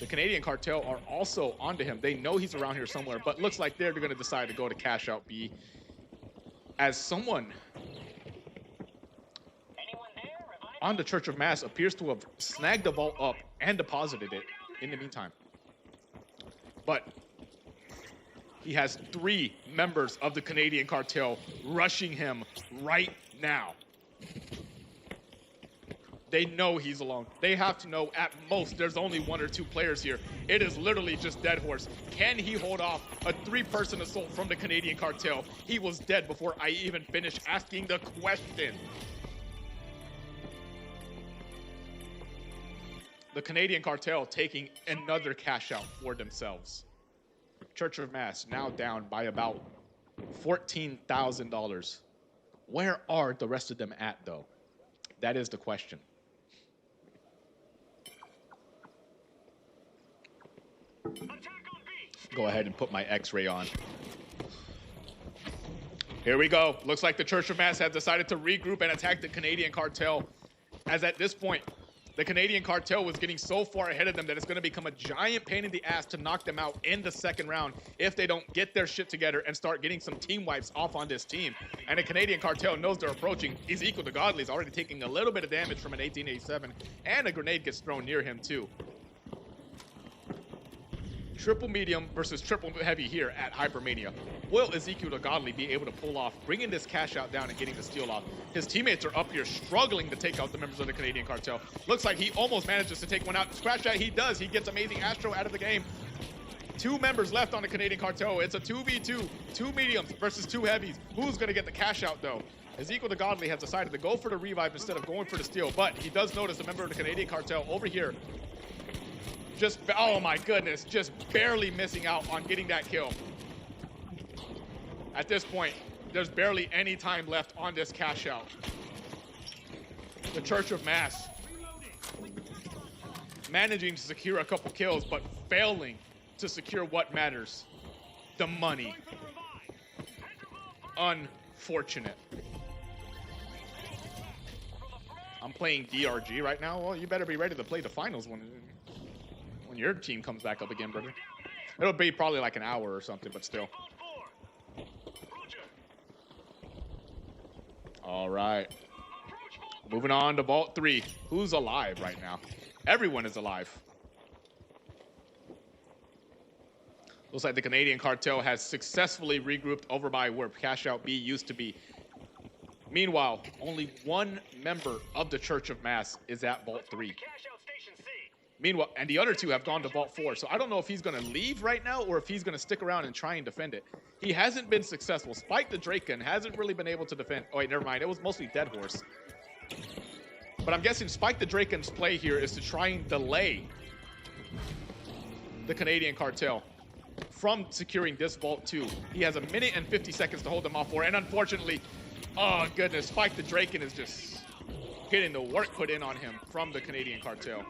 The Canadian Cartel are also onto him. They know he's around here somewhere, but looks like they're going to decide to go to cash out B. As someone on the Church of Mass appears to have snagged the vault up and deposited it in the meantime. But he has three members of the Canadian Cartel rushing him right now. They know he's alone. They have to know at most there's only one or two players here. It is literally just Dead Horse. Can he hold off a three-person assault from the Canadian Cartel? He was dead before I even finished asking the question. The Canadian Cartel taking another cash out for themselves. Church of Mass now down by about $14,000. Where are the rest of them at, though? That is the question. Go ahead and put my X-ray on. Here we go. Looks like the Church of Mass has decided to regroup and attack the Canadian Cartel. As at this point, the Canadian Cartel was getting so far ahead of them that it's going to become a giant pain in the ass to knock them out in the second round if they don't get their shit together and start getting some team wipes off on this team. And the Canadian Cartel knows they're approaching. Ezekiel the Godly is already taking a little bit of damage from an 1887, and a grenade gets thrown near him too. Triple medium versus triple heavy here at Hypermania. Will Ezekiel the Godly be able to pull off bringing this cash out down and getting the steal off? His teammates are up here struggling to take out the members of the Canadian Cartel. Looks like he almost manages to take one out. Scratch that, he does. He gets Amazing Astro out of the game. Two members left on the Canadian Cartel. It's a 2v2, two mediums versus two heavies. Who's going to get the cash out, though? Ezekiel the Godly has decided to go for the revive instead of going for the steal, but he does notice a member of the Canadian Cartel over here. Just, oh my goodness, just barely missing out on getting that kill. At this point, there's barely any time left on this cash out. The Church of Mass managing to secure a couple kills, but failing to secure what matters, the money. Unfortunate. I'm playing DRG right now. Well, you better be ready to play the finals when your team comes back up again, brother. It'll be probably like an hour or something, but still. All right. Moving on to Vault 3. Who's alive right now? Everyone is alive. Looks like the Canadian Cartel has successfully regrouped over by where Cash Out B used to be. Meanwhile, only one member of the Church of Mass is at Vault 3. Meanwhile, and the other two have gone to Vault 4. So I don't know if he's going to leave right now or if he's going to stick around and try and defend it. He hasn't been successful. Spike the Draken hasn't really been able to defend. Oh, wait, never mind. It was mostly Dead Horse. But I'm guessing Spike the Draken's play here is to try and delay the Canadian Cartel from securing this Vault 2. He has 1 minute and 50 seconds to hold them off for. And unfortunately, oh goodness, Spike the Draken is just getting the work put in on him from the Canadian Cartel.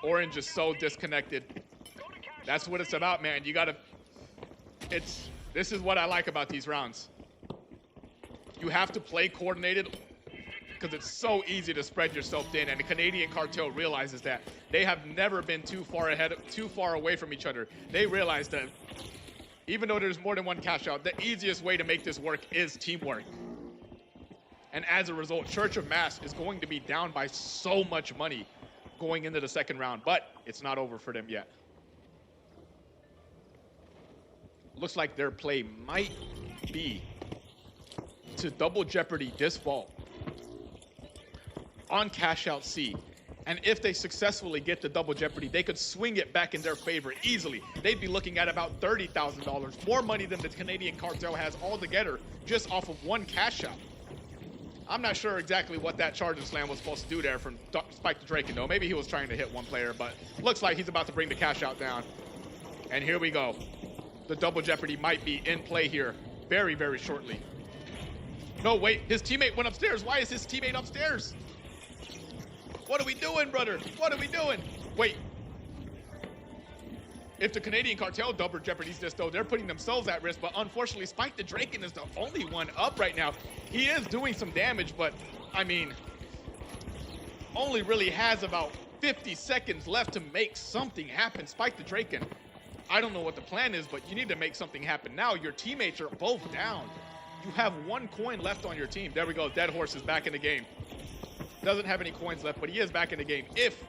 Orange is so disconnected. That's what it's about, man. You gotta, this is what I like about these rounds. You have to play coordinated because it's so easy to spread yourself thin, and the Canadian cartel realizes that. They have never been too far away from each other. They realize that even though there's more than one cash out, the easiest way to make this work is teamwork. And as a result, Church of Mass is going to be down by so much money going into the second round, but it's not over for them yet. Looks like their play might be to double jeopardy this vault on cash out C. And if they successfully get the double jeopardy, they could swing it back in their favor easily. They'd be looking at about $30,000, more money than the Canadian cartel has altogether just off of one cash out. I'm not sure exactly what that charge and slam was supposed to do there from Spike the Draken, though. Maybe he was trying to hit one player, but looks like he's about to bring the cash out down. And here we go. The double jeopardy might be in play here very, very shortly. No, wait, his teammate went upstairs. Why is his teammate upstairs? What are we doing, brother? What are we doing? Wait. If the Canadian cartel double jeopardies this, though, they're putting themselves at risk, but unfortunately, Spike the Draken is the only one up right now. He is doing some damage, but, I mean, only really has about 50 seconds left to make something happen. Spike the Draken, I don't know what the plan is, but you need to make something happen now. Your teammates are both down. You have one coin left on your team. There we go. Dead Horse is back in the game. Doesn't have any coins left, but he is back in the game. If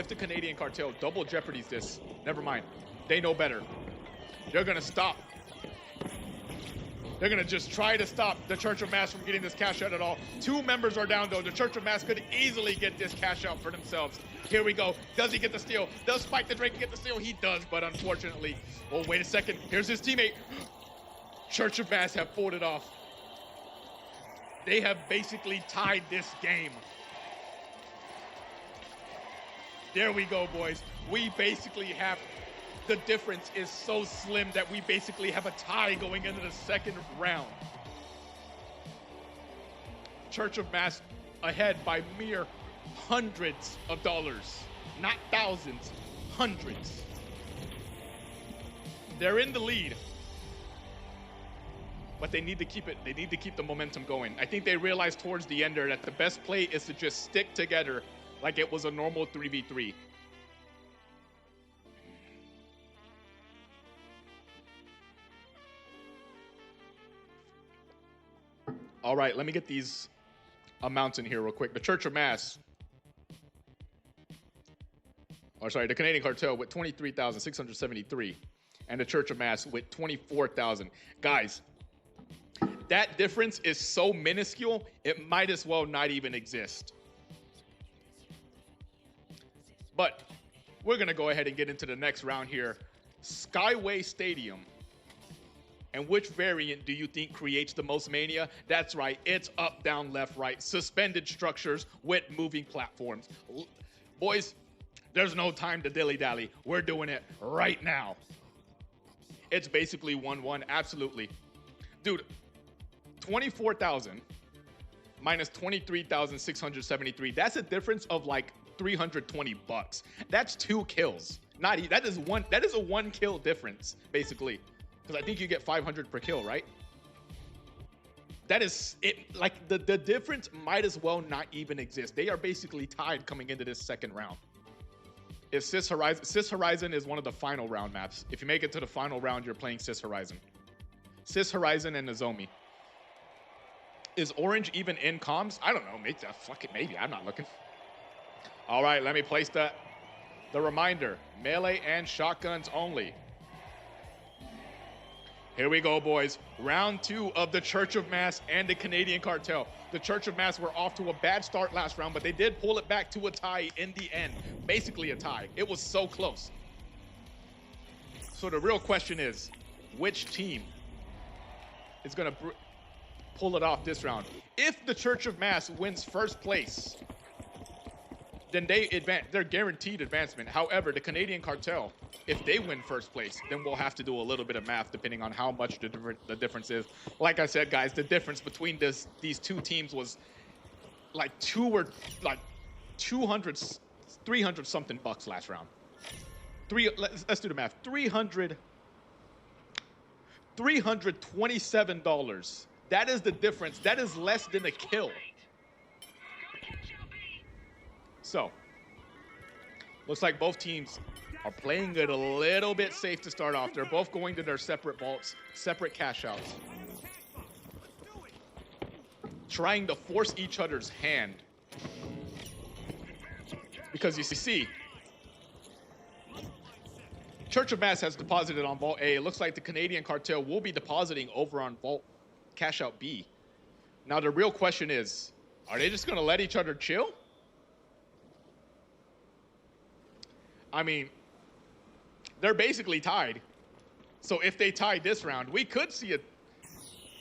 the Canadian cartel double jeopardies this, never mind. They know better. They're going to stop. They're going to just try to stop the Church of Mass from getting this cash out at all. 2 members are down, though. The Church of Mass could easily get this cash out for themselves. Here we go. Does he get the steal? Does Spike the Drake get the steal? He does, but unfortunately. Oh, wait a second. Here's his teammate. Church of Mass have pulled it off. They have basically tied this game. There we go, boys. We basically have, the difference is so slim that we basically have a tie going into the second round. Church of Mass ahead by mere hundreds of dollars. Not thousands, hundreds. They're in the lead. But they need to keep it. They need to keep the momentum going. I think they realized towards the end there that the best play is to just stick together like it was a normal 3v3. All right, let me get these amounts in here real quick. The Church of Mass, the Canadian cartel with 23,673, and the Church of Mass with 24,000. Guys, that difference is so minuscule, it might as well not even exist. But we're going to go ahead and get into the next round here. Skyway Stadium. And which variant do you think creates the most mania? That's right, it's up, down, left, right. Suspended structures with moving platforms. Boys, there's no time to dilly-dally. We're doing it right now. It's basically 1-1, absolutely. Dude, 24,000 minus 23,673. That's a difference of like $320. That's 2 kills. That is a 1 kill difference, basically. Because I think you get 500 per kill, right? That is it. Like the difference might as well not even exist. They are basically tied coming into this second round. If Sis Horizon is one of the final round maps. If you make it to the final round, you're playing Sis Horizon. Sis Horizon and Nozomi. Is Orange even in comms? I don't know. Maybe. I'm not looking. All right, let me place the reminder. Melee and shotguns only. Here we go, boys. Round 2 of the Church of Mass and the Canadian cartel. The Church of Mass were off to a bad start last round, but they did pull it back to a tie in the end. Basically a tie. It was so close. So the real question is, which team is going to pull it off this round? If the Church of Mass wins first place, then they're guaranteed advancement. However, the Canadian cartel, if they win first place, then we'll have to do a little bit of math depending on how much the difference is. Like I said, guys, the difference between these two teams was like 200, 300 something bucks last round. Let's do the math. $327 That is the difference. That is less than a kill. So, looks like both teams are playing it a little bit safe to start off. They're both going to their separate vaults, separate cash outs. Trying to force each other's hand. Because you see, Church of Mass has deposited on Vault A. It looks like the Canadian Cartel will be depositing over on Vault Cash Out B. Now the real question is, are they just gonna let each other chill? I mean, they're basically tied. So if they tied this round, we could see it.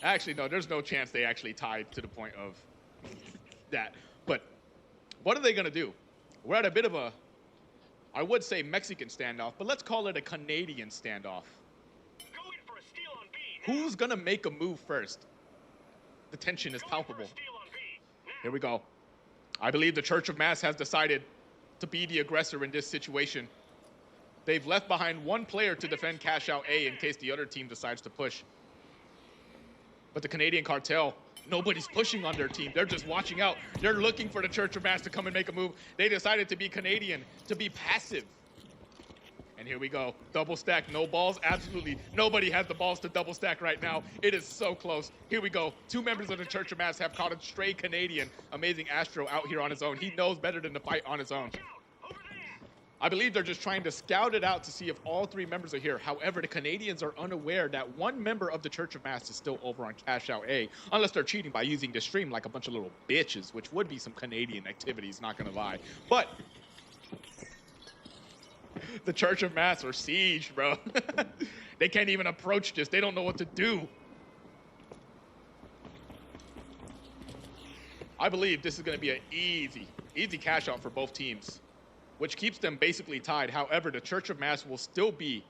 Actually, no, there's no chance they actually tied to the point of that. But what are they gonna do? We're at a bit of a, I would say Mexican standoff, but let's call it a Canadian standoff. Who's gonna make a move first? The tension is palpable. Here we go. I believe the Church of Mass has decided to be the aggressor in this situation. They've left behind one player to defend Cash Out A in case the other team decides to push. But the Canadian Cartel, nobody's pushing on their team. They're just watching out. They're looking for the Church of Mass to come and make a move. They decided to be Canadian, to be passive. And here we go. Double stack, no balls. Absolutely nobody has the balls to double stack right now. It is so close. Here we go. Two members of the Church of Mass have caught a stray Canadian. Amazing Astro out here on his own. He knows better than to fight on his own. I believe they're just trying to scout it out to see if all three members are here. However, the Canadians are unaware that one member of the Church of Mass is still over on Cash Out A, unless they're cheating by using the stream like a bunch of little bitches, which would be some Canadian activities, not gonna lie. But the Church of Mass are siege, bro. They can't even approach this. They don't know what to do. I believe this is gonna be an easy cash out for both teams, which keeps them basically tied. However, the Church of Mass will still be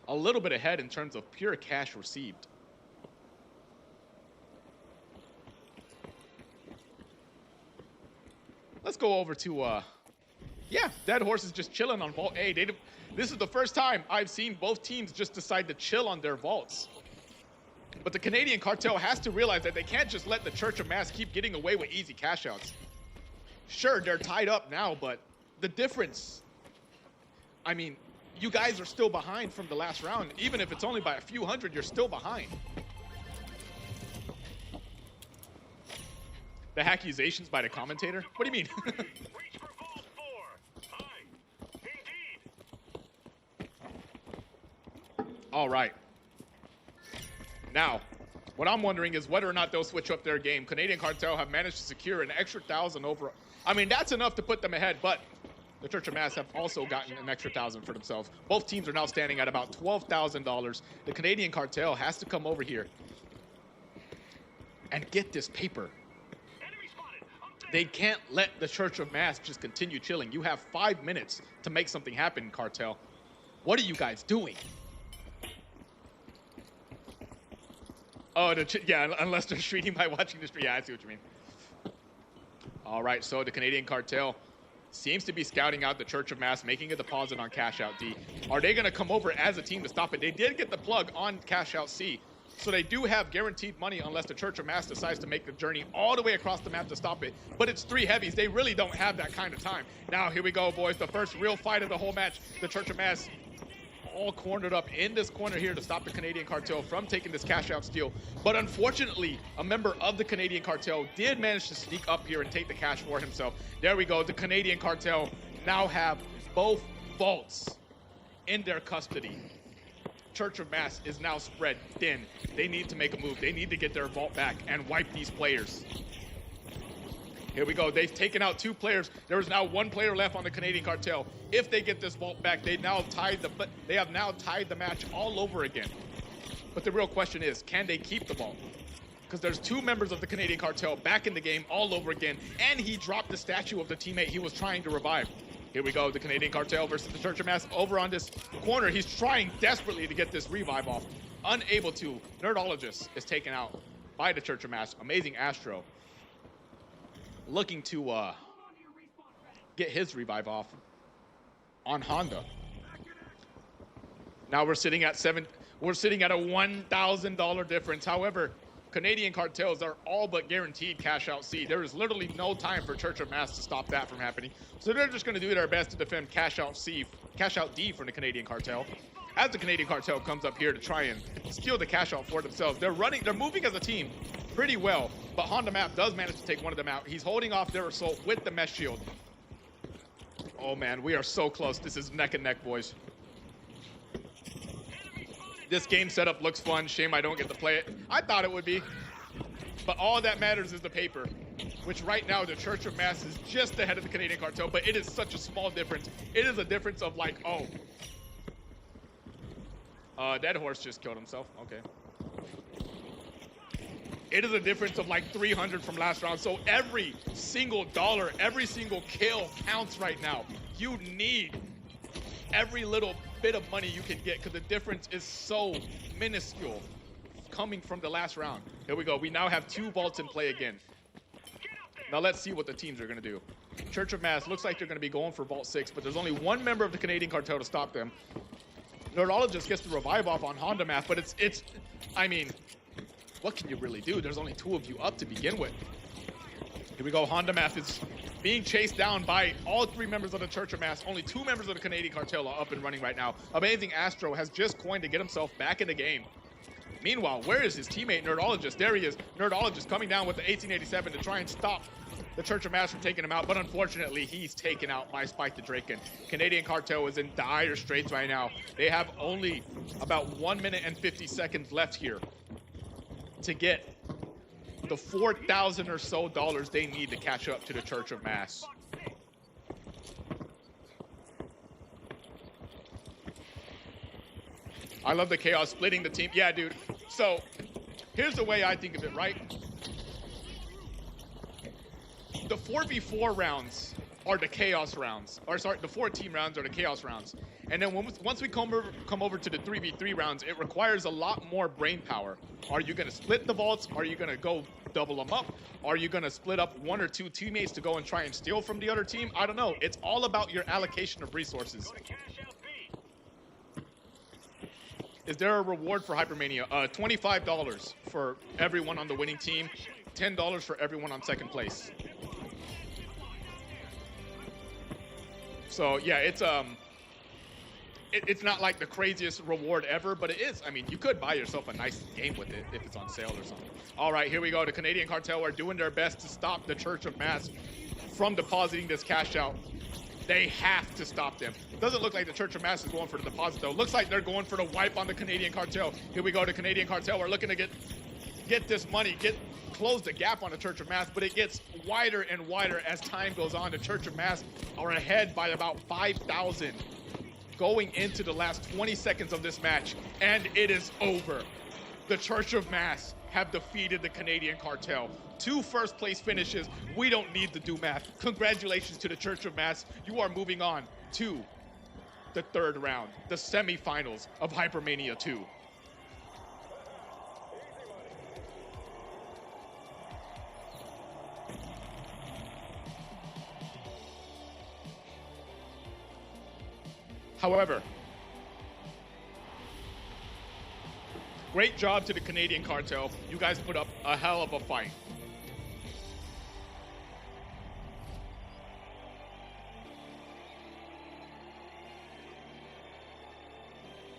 a little bit ahead in terms of pure cash received. Let's go over to, yeah, Dead Horse is just chilling on Vault A. This is the first time I've seen both teams just decide to chill on their vaults. But the Canadian Cartel has to realize that they can't just let the Church of Mass keep getting away with easy cash outs. Sure, they're tied up now, but the difference, I mean, you guys are still behind from the last round. Even if it's only by a few hundred, you're still behind. The accusations by the commentator? What do you mean? All right. Now, what I'm wondering is whether or not they'll switch up their game. Canadian Cartel have managed to secure an extra 1,000 over. I mean, that's enough to put them ahead, but the Church of Mass have also gotten an extra 1,000 for themselves. Both teams are now standing at about $12,000. The Canadian Cartel has to come over here and get this paper. They can't let the Church of Mass just continue chilling. You have 5 minutes to make something happen, Cartel. What are you guys doing? Oh, yeah, unless they're streaming by watching the stream. Yeah, I see what you mean. All right, so the Canadian Cartel seems to be scouting out the Church of Mass, making a deposit on Cash Out D. Are they going to come over as a team to stop it? They did get the plug on Cash Out C, so they do have guaranteed money unless the Church of Mass decides to make the journey all the way across the map to stop it. But it's three heavies. They really don't have that kind of time. Now, here we go, boys. The first real fight of the whole match. The Church of Mass all cornered up in this corner here to stop the Canadian Cartel from taking this cash out steal. But unfortunately, a member of the Canadian Cartel did manage to sneak up here and take the cash for himself. There we go. The Canadian Cartel now have both vaults in their custody. Church of Mass is now spread thin. They need to make a move. They need to get their vault back and wipe these players. Here we go. They've taken out two players. There is now one player left on the Canadian Cartel. If they get this vault back, they have now tied the match all over again. But the real question is, can they keep the vault? Because there's two members of the Canadian Cartel back in the game all over again, and he dropped the statue of the teammate he was trying to revive. Here we go, the Canadian Cartel versus the Church of Mass over on this corner. He's trying desperately to get this revive off. Unable to. Nerdologist is taken out by the Church of Mass. Amazing Astro looking to get his revive off on Honda. Now we're sitting at a $1,000 difference. However, Canadian cartels are all but guaranteed cash out C. There is literally no time for Church of Mass to stop that from happening. So they're just going to do their best to defend cash out D from the Canadian cartel. As the Canadian cartel comes up here to try and steal the cash out for themselves, they're moving as a team pretty well, but Honda Map does manage to take one of them out. He's holding off their assault with the mesh shield. Oh man, we are so close. This is neck and neck, boys. This game setup looks fun. Shame I don't get to play it. I thought it would be. But all that matters is the paper, which right now the Church of Mass is just ahead of the Canadian cartel, but it is such a small difference. It is a difference of like, oh. Dead Horse just killed himself. Okay. It is a difference of like 300 from last round. So every single dollar, every single kill counts right now. You need every little bit of money you can get because the difference is so minuscule coming from the last round. Here we go. We now have 2 vaults in play again. Now let's see what the teams are going to do. Church of Mass looks like they're going to be going for Vault 6, but there's only one member of the Canadian cartel to stop them. Nerdologist gets the revive off on Honda Math, but I mean, what can you really do? There's only 2 of you up to begin with. Here we go. Honda Math is being chased down by all 3 members of the Church of Mass. Only 2 members of the Canadian cartel are up and running right now. Amazing Astro has just coined to get himself back in the game. Meanwhile, where is his teammate Nerdologist? There he is. Nerdologist coming down with the 1887 to try and stop the Church of Mass from taking him out, but unfortunately, he's taken out by Spike the Draken. Canadian cartel is in dire straits right now. They have only about 1 minute and 50 seconds left here to get the 4,000 or so dollars they need to catch up to the Church of Mass. I love the chaos splitting the team. Yeah, dude. So here's the way I think of it, right? The 4v4 rounds are the chaos rounds. Or sorry, the 4-team rounds are the chaos rounds. And then once we come over to the 3v3 rounds, it requires a lot more brain power. Are you going to split the vaults? Are you going to go double them up? Are you going to split up 1 or 2 teammates to go and try and steal from the other team? I don't know. It's all about your allocation of resources. Is there a reward for Hypermania? $25 for everyone on the winning team, $10 for everyone on second place. So yeah, it's not like the craziest reward ever, but it is. I mean, you could buy yourself a nice game with it if it's on sale or something. All right, here we go. The Canadian cartel are doing their best to stop the Church of Mass from depositing this cash out. They have to stop them. Doesn't look like the Church of Mass is going for the deposit though. Looks like they're going for the wipe on the Canadian cartel. Here we go. The Canadian cartel are looking to get this money, close the gap on the Church of Mass, but it gets wider and wider as time goes on. The Church of Mass are ahead by about 5,000 going into the last 20 seconds of this match, and it is over. The Church of Mass have defeated the Canadian cartel. 2 first-place finishes. We don't need to do math. Congratulations to the Church of Mass. You are moving on to the 3rd round, the semifinals of Hypermania 2. However, great job to the Canadian cartel. You guys put up a hell of a fight.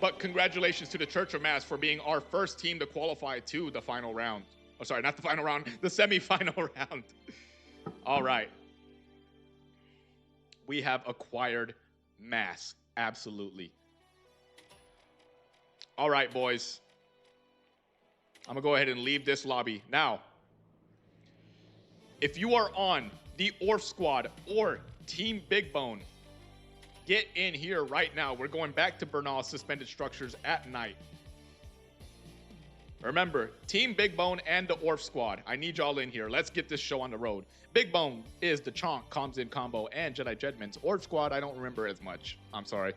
But congratulations to the Church of Mass for being our first team to qualify to the final round. Oh, sorry, not the final round, the semifinal round. All right. We have acquired Mass. Absolutely. All right, boys. I'm going to go ahead and leave this lobby. Now, if you are on the Orf Squad or Team Big Bone, get in here right now. We're going back to Bernal Suspended Structures at night. Remember, Team Big Bone and the Orf Squad. I need y'all in here. Let's get this show on the road. Big Bone is the Chonk, Comes In Combo, and Jedi Jedmans. Orf Squad, I don't remember as much. I'm sorry.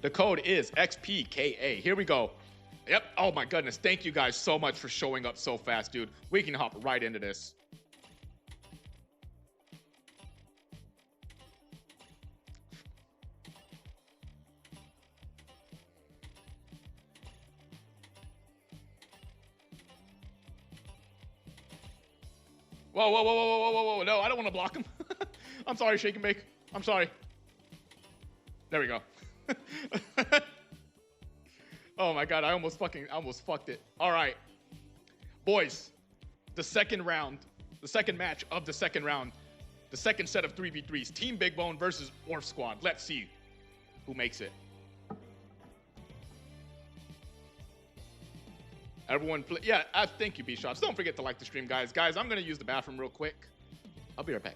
The code is XPKA. Here we go. Yep. Oh my goodness. Thank you guys so much for showing up so fast, dude. We can hop right into this. Whoa, whoa, whoa, whoa, whoa, whoa, whoa. No, I don't want to block him. I'm sorry, Shake and Bake. I'm sorry. There we go. Oh my God, I almost fucked it. All right. Boys, the second round, the second match of the second round, the second set of 3v3s, Team Big Bone versus Orf Squad. Let's see who makes it. Everyone, yeah, thank you, B-Shots. Don't forget to like the stream, guys. Guys, I'm going to use the bathroom real quick. I'll be right back.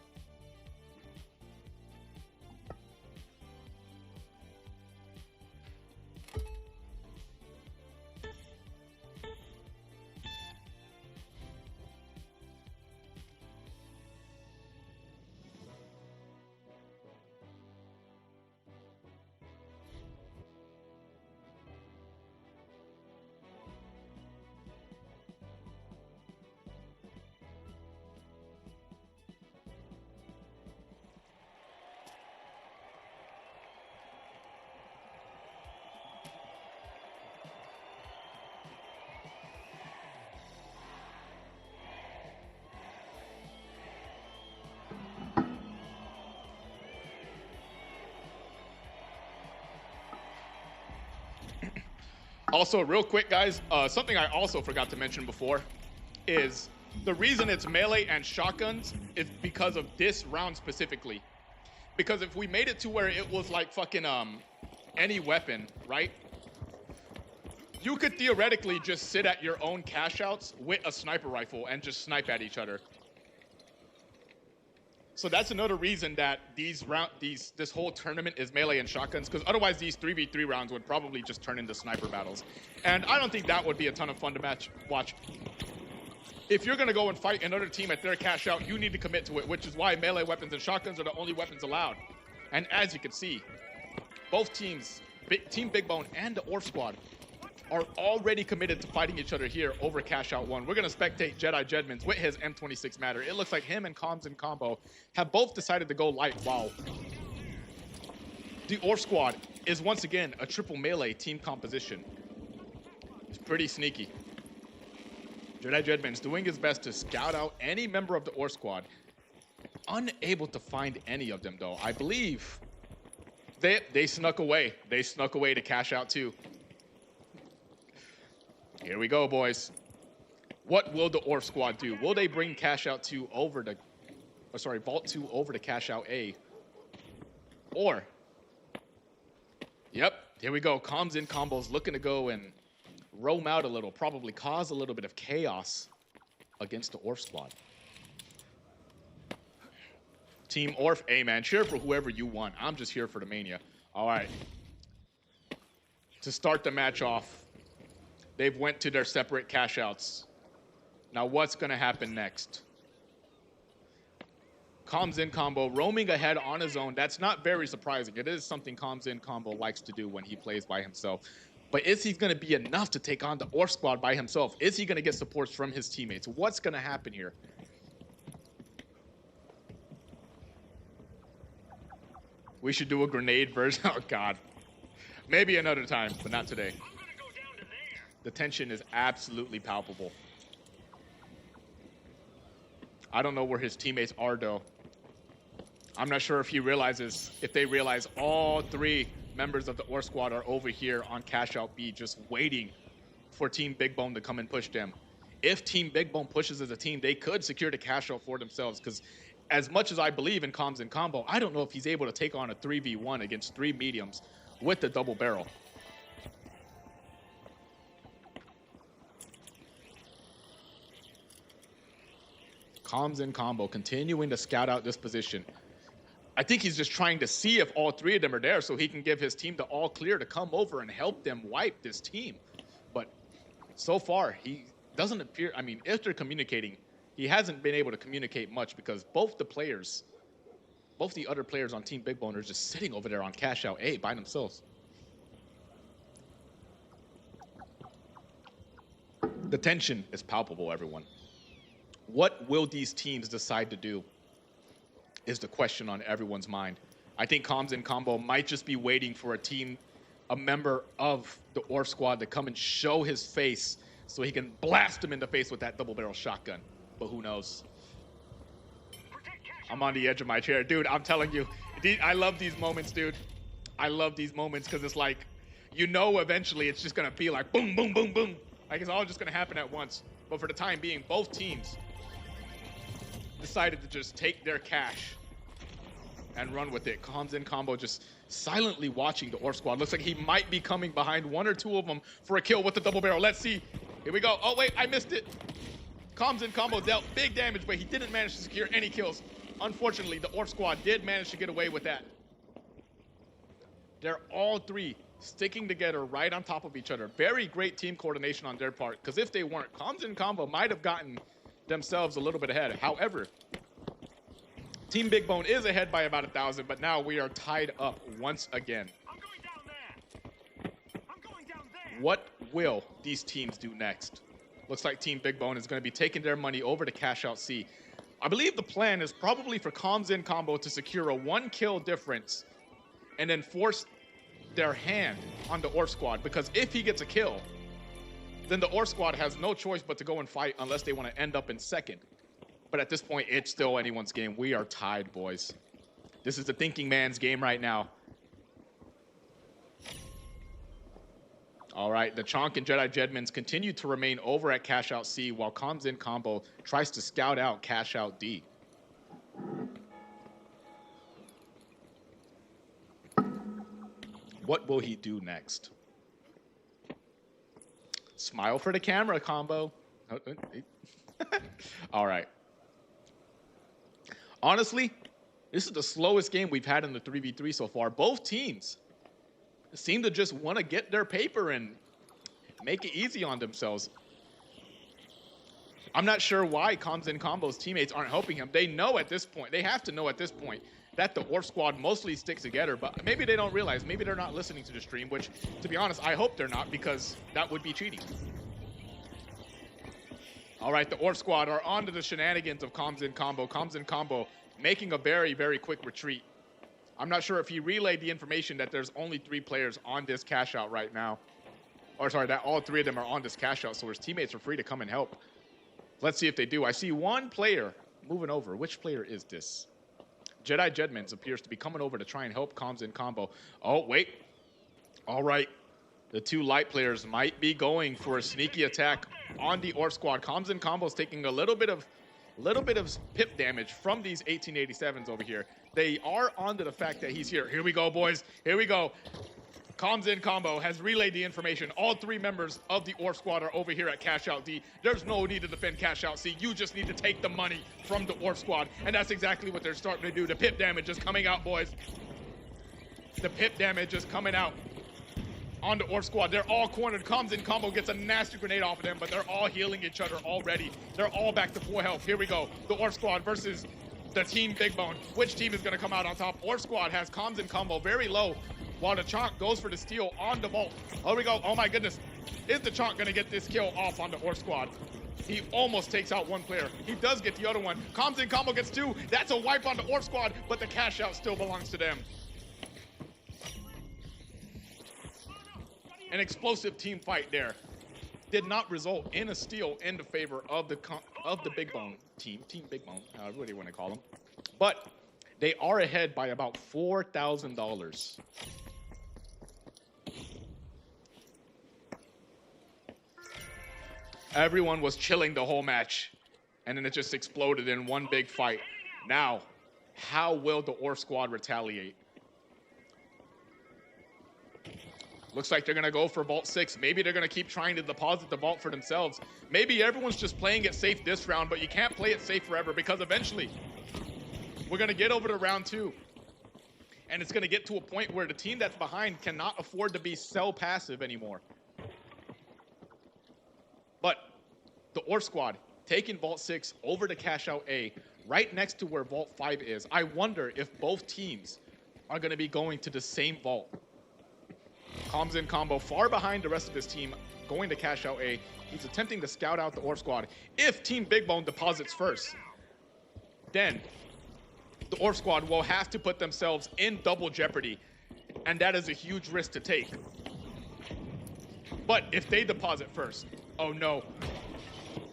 Also, real quick, guys, something I also forgot to mention before is the reason it's melee and shotguns is because of this round specifically. Because if we made it to where it was like fucking any weapon, right? You could theoretically just sit at your own cash outs with a sniper rifle and just snipe at each other. So that's another reason that this whole tournament is melee and shotguns, because otherwise these 3v3 rounds would probably just turn into sniper battles. And I don't think that would be a ton of fun to watch. If you're gonna go and fight another team at their cash out, you need to commit to it, which is why melee weapons and shotguns are the only weapons allowed. And as you can see, both teams, Team Big Bone and the Orf Squad, are already committed to fighting each other here over Cash Out 1. We're going to spectate Jedi Jedmans with his M26 Matter. It looks like him and Comms and Combo have both decided to go light. Wow. The Orf Squad is once again a triple melee team composition. It's pretty sneaky. Jedi Jedmans doing his best to scout out any member of the Orf Squad. Unable to find any of them, though. I believe they snuck away. They snuck away to Cash Out 2. Here we go, boys. What will the Orf Squad do? Will they bring Cash Out 2 over to, Vault 2 over to Cash Out A? Or, yep, here we go. Comms in combos looking to go and roam out a little, probably cause a little bit of chaos against the Orf Squad. Team Orf, hey man, cheer for whoever you want. I'm just here for the mania. All right. To start the match off, they've went to their separate cash outs. Now what's gonna happen next? Comms in combo roaming ahead on his own. That's not very surprising. It is something Comms in combo likes to do when he plays by himself. But is he gonna be enough to take on the Orf Squad by himself? Is he gonna get supports from his teammates? What's gonna happen here? We should do a grenade version. Oh God. Maybe another time, but not today. The tension is absolutely palpable. I don't know where his teammates are, though. I'm not sure if they realize all three members of the Orf Squad are over here on Cash Out B, just waiting for Team Big Bone to come and push them. If Team Big Bone pushes as a team, they could secure the Cash Out for themselves, because as much as I believe in Comms and Combo, I don't know if he's able to take on a 3v1 against 3 mediums with the double barrel. Comms and Combo continuing to scout out this position. I think he's just trying to see if all three of them are there so he can give his team the all clear to come over and help them wipe this team. But so far, he doesn't appear, I mean, if they're communicating, he hasn't been able to communicate much because both the other players on Team Big Bone are just sitting over there on Cash Out A by themselves. The tension is palpable, everyone. What will these teams decide to do is the question on everyone's mind. I think Comms and Combo might just be waiting for a member of the Orf Squad to come and show his face so he can blast him in the face with that double barrel shotgun. But who knows? I'm on the edge of my chair. Dude, I'm telling you, I love these moments, dude. I love these moments because it's like, you know, eventually it's just going to be like boom, boom, boom, boom. Like it's all just going to happen at once. But for the time being, both teams decided to just take their cash and run with it. Comms in combo just silently watching the Orf squad. Looks like he might be coming behind one or two of them for a kill with the double barrel. Let's see. Here we go. Oh, wait, I missed it. Comms in combo dealt big damage, but he didn't manage to secure any kills. Unfortunately, the Orf squad did manage to get away with that. They're all three sticking together right on top of each other. Very great team coordination on their part, because if they weren't, Comms in combo might have gotten themselves a little bit ahead. However, Team Big Bone is ahead by about 1,000, but now we are tied up once again. I'm going down there. I'm going down there. What will these teams do next? Looks like Team Big Bone is going to be taking their money over to Cashout C. I believe the plan is probably for Comms in combo to secure a 1 kill difference and then force their hand on the Orf squad, because if he gets a kill, then the Orf squad has no choice but to go and fight unless they want to end up in second. But at this point, it's still anyone's game. We are tied, boys. This is the thinking man's game right now. All right, the Chonk and Jedi Jedmans continue to remain over at Cashout C while Comms in combo tries to scout out Cashout D. What will he do next? Smile for the camera, combo. All right. Honestly, this is the slowest game we've had in the 3v3 so far. Both teams seem to just want to get their paper and make it easy on themselves. I'm not sure why Comms in combo's teammates aren't helping him. They know at this point, they have to know at this point, that the Orf squad mostly sticks together, but maybe they don't realize, maybe they're not listening to the stream, which, to be honest, I hope they're not, because that would be cheating. All right, the Orf squad are on to the shenanigans of Comms in combo. Comms in combo making a very, very quick retreat. I'm not sure if he relayed the information that there's only 3 players on this cash out right now. Or sorry, that all 3 of them are on this cash out, so his teammates are free to come and help. Let's see if they do. I see one player moving over. Which player is this? Jedi Jedmans appears to be coming over to try and help Comms in combo. Oh, wait. All right. The 2 light players might be going for a sneaky attack on the Orf squad. Comms in combo is taking a little bit of pip damage from these 1887s over here. They are onto the fact that he's here. Here we go, boys. Here we go. Comms in combo has relayed the information. All 3 members of the Orf squad are over here at Cashout D. There's no need to defend Cashout C. You just need to take the money from the Orf squad. And that's exactly what they're starting to do. The pip damage is coming out, boys. The pip damage is coming out on the Orf squad. They're all cornered. Comms in combo gets a nasty grenade off of them, but they're all healing each other already. They're all back to full health. Here we go. The Orf squad versus the Team Big Bone. Which team is going to come out on top? Orf squad has Comms in combo very low, while the Chonk goes for the steal on the vault. Here we go. Oh my goodness. Is the Chonk going to get this kill off on the Orf squad? He almost takes out one player. He does get the other one. Comms in combo gets 2. That's a wipe on the Orf squad, but the cash out still belongs to them. An explosive team fight there did not result in a steal in the favor of the Big Bone team, Team Big Bone, what do you want to call them? But they are ahead by about $4,000. Everyone was chilling the whole match, and then it just exploded in one big fight. Now, how will the Orf squad retaliate? Looks like they're going to go for Vault 6. Maybe they're going to keep trying to deposit the vault for themselves. Maybe everyone's just playing it safe this round, but you can't play it safe forever, because eventually we're going to get over to round 2. And it's going to get to a point where the team that's behind cannot afford to be so passive anymore. But the Orf squad taking Vault 6 over to Cashout A, right next to where Vault 5 is. I wonder if both teams are going to be going to the same vault. Comms in combo far behind the rest of his team, going to Cashout A. He's attempting to scout out the Orf squad. If Team Big Bone deposits first, then the Orf squad will have to put themselves in double jeopardy, and that is a huge risk to take. But if they deposit first, oh no.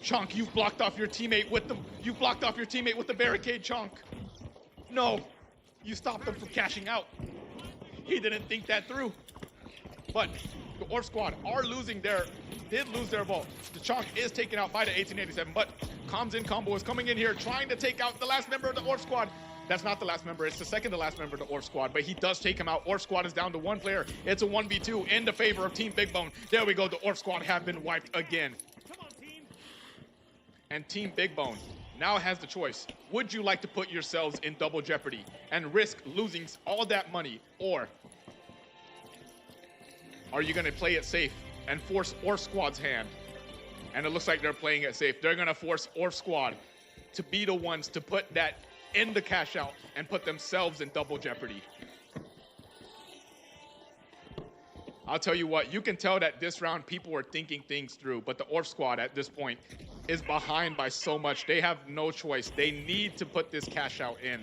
Chonk, you've blocked off your teammate with the barricade, Chonk. No, you stopped them from cashing out. He didn't think that through. But the Orf squad did lose their vault. The chalk is taken out by the 1887, but Comms in Combo is coming in here trying to take out the last member of the Orf squad. That's not the last member, it's the second to last member of the Orf squad, but he does take him out. Orf squad is down to one player. It's a 1v2 in the favor of Team Big Bone. There we go, the Orf squad have been wiped again. Come on, team. And Team Big Bone now has the choice. Would you like to put yourselves in double jeopardy and risk losing all that money, or are you gonna play it safe and force Orf squad's hand? And it looks like they're playing it safe. They're gonna force Orf squad to be the ones to put that in the cash out and put themselves in double jeopardy. I'll tell you what, you can tell that this round people are thinking things through, but the Orf squad at this point is behind by so much. They have no choice. They need to put this cash out in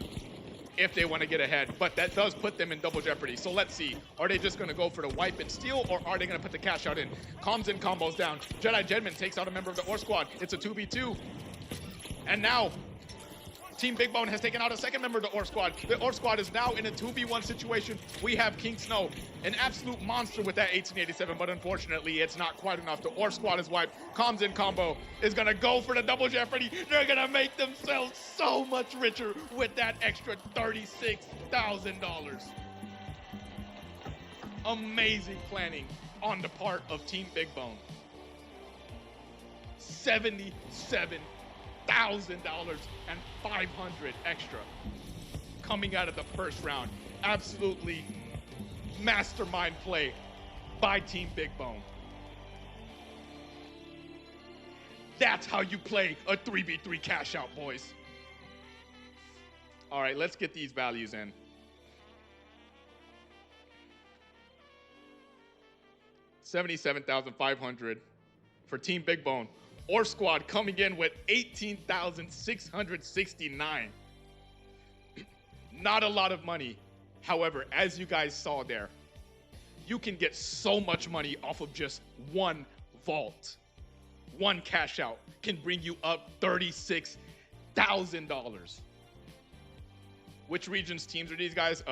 if they want to get ahead, but that does put them in double jeopardy. So let's see, are they just gonna go for the wipe and steal, or are they gonna put the cash out in? Comms in Combos down. Jedi Jedman takes out a member of the Orf squad. It's a 2v2. And now, Team Big Bone has taken out a second member of the Orf squad. The Orf squad is now in a 2v1 situation. We have King Snow, an absolute monster with that 1887, but unfortunately, it's not quite enough. The Orf squad is wiped. Comms in Combo is gonna go for the double jeopardy. They're gonna make themselves so much richer with that extra $36,000. Amazing planning on the part of Team Big Bone. $77,000 and 500 extra coming out of the first round. Absolutely mastermind play by Team Big Bone. That's how you play a 3v3 cash out, boys. All right, let's get these values in. $77,500 for Team Big Bone. Orf squad coming in with 18,669. Not a lot of money. However, as you guys saw there, you can get so much money off of just one vault. One cash out can bring you up $36,000. Which regions teams are these guys?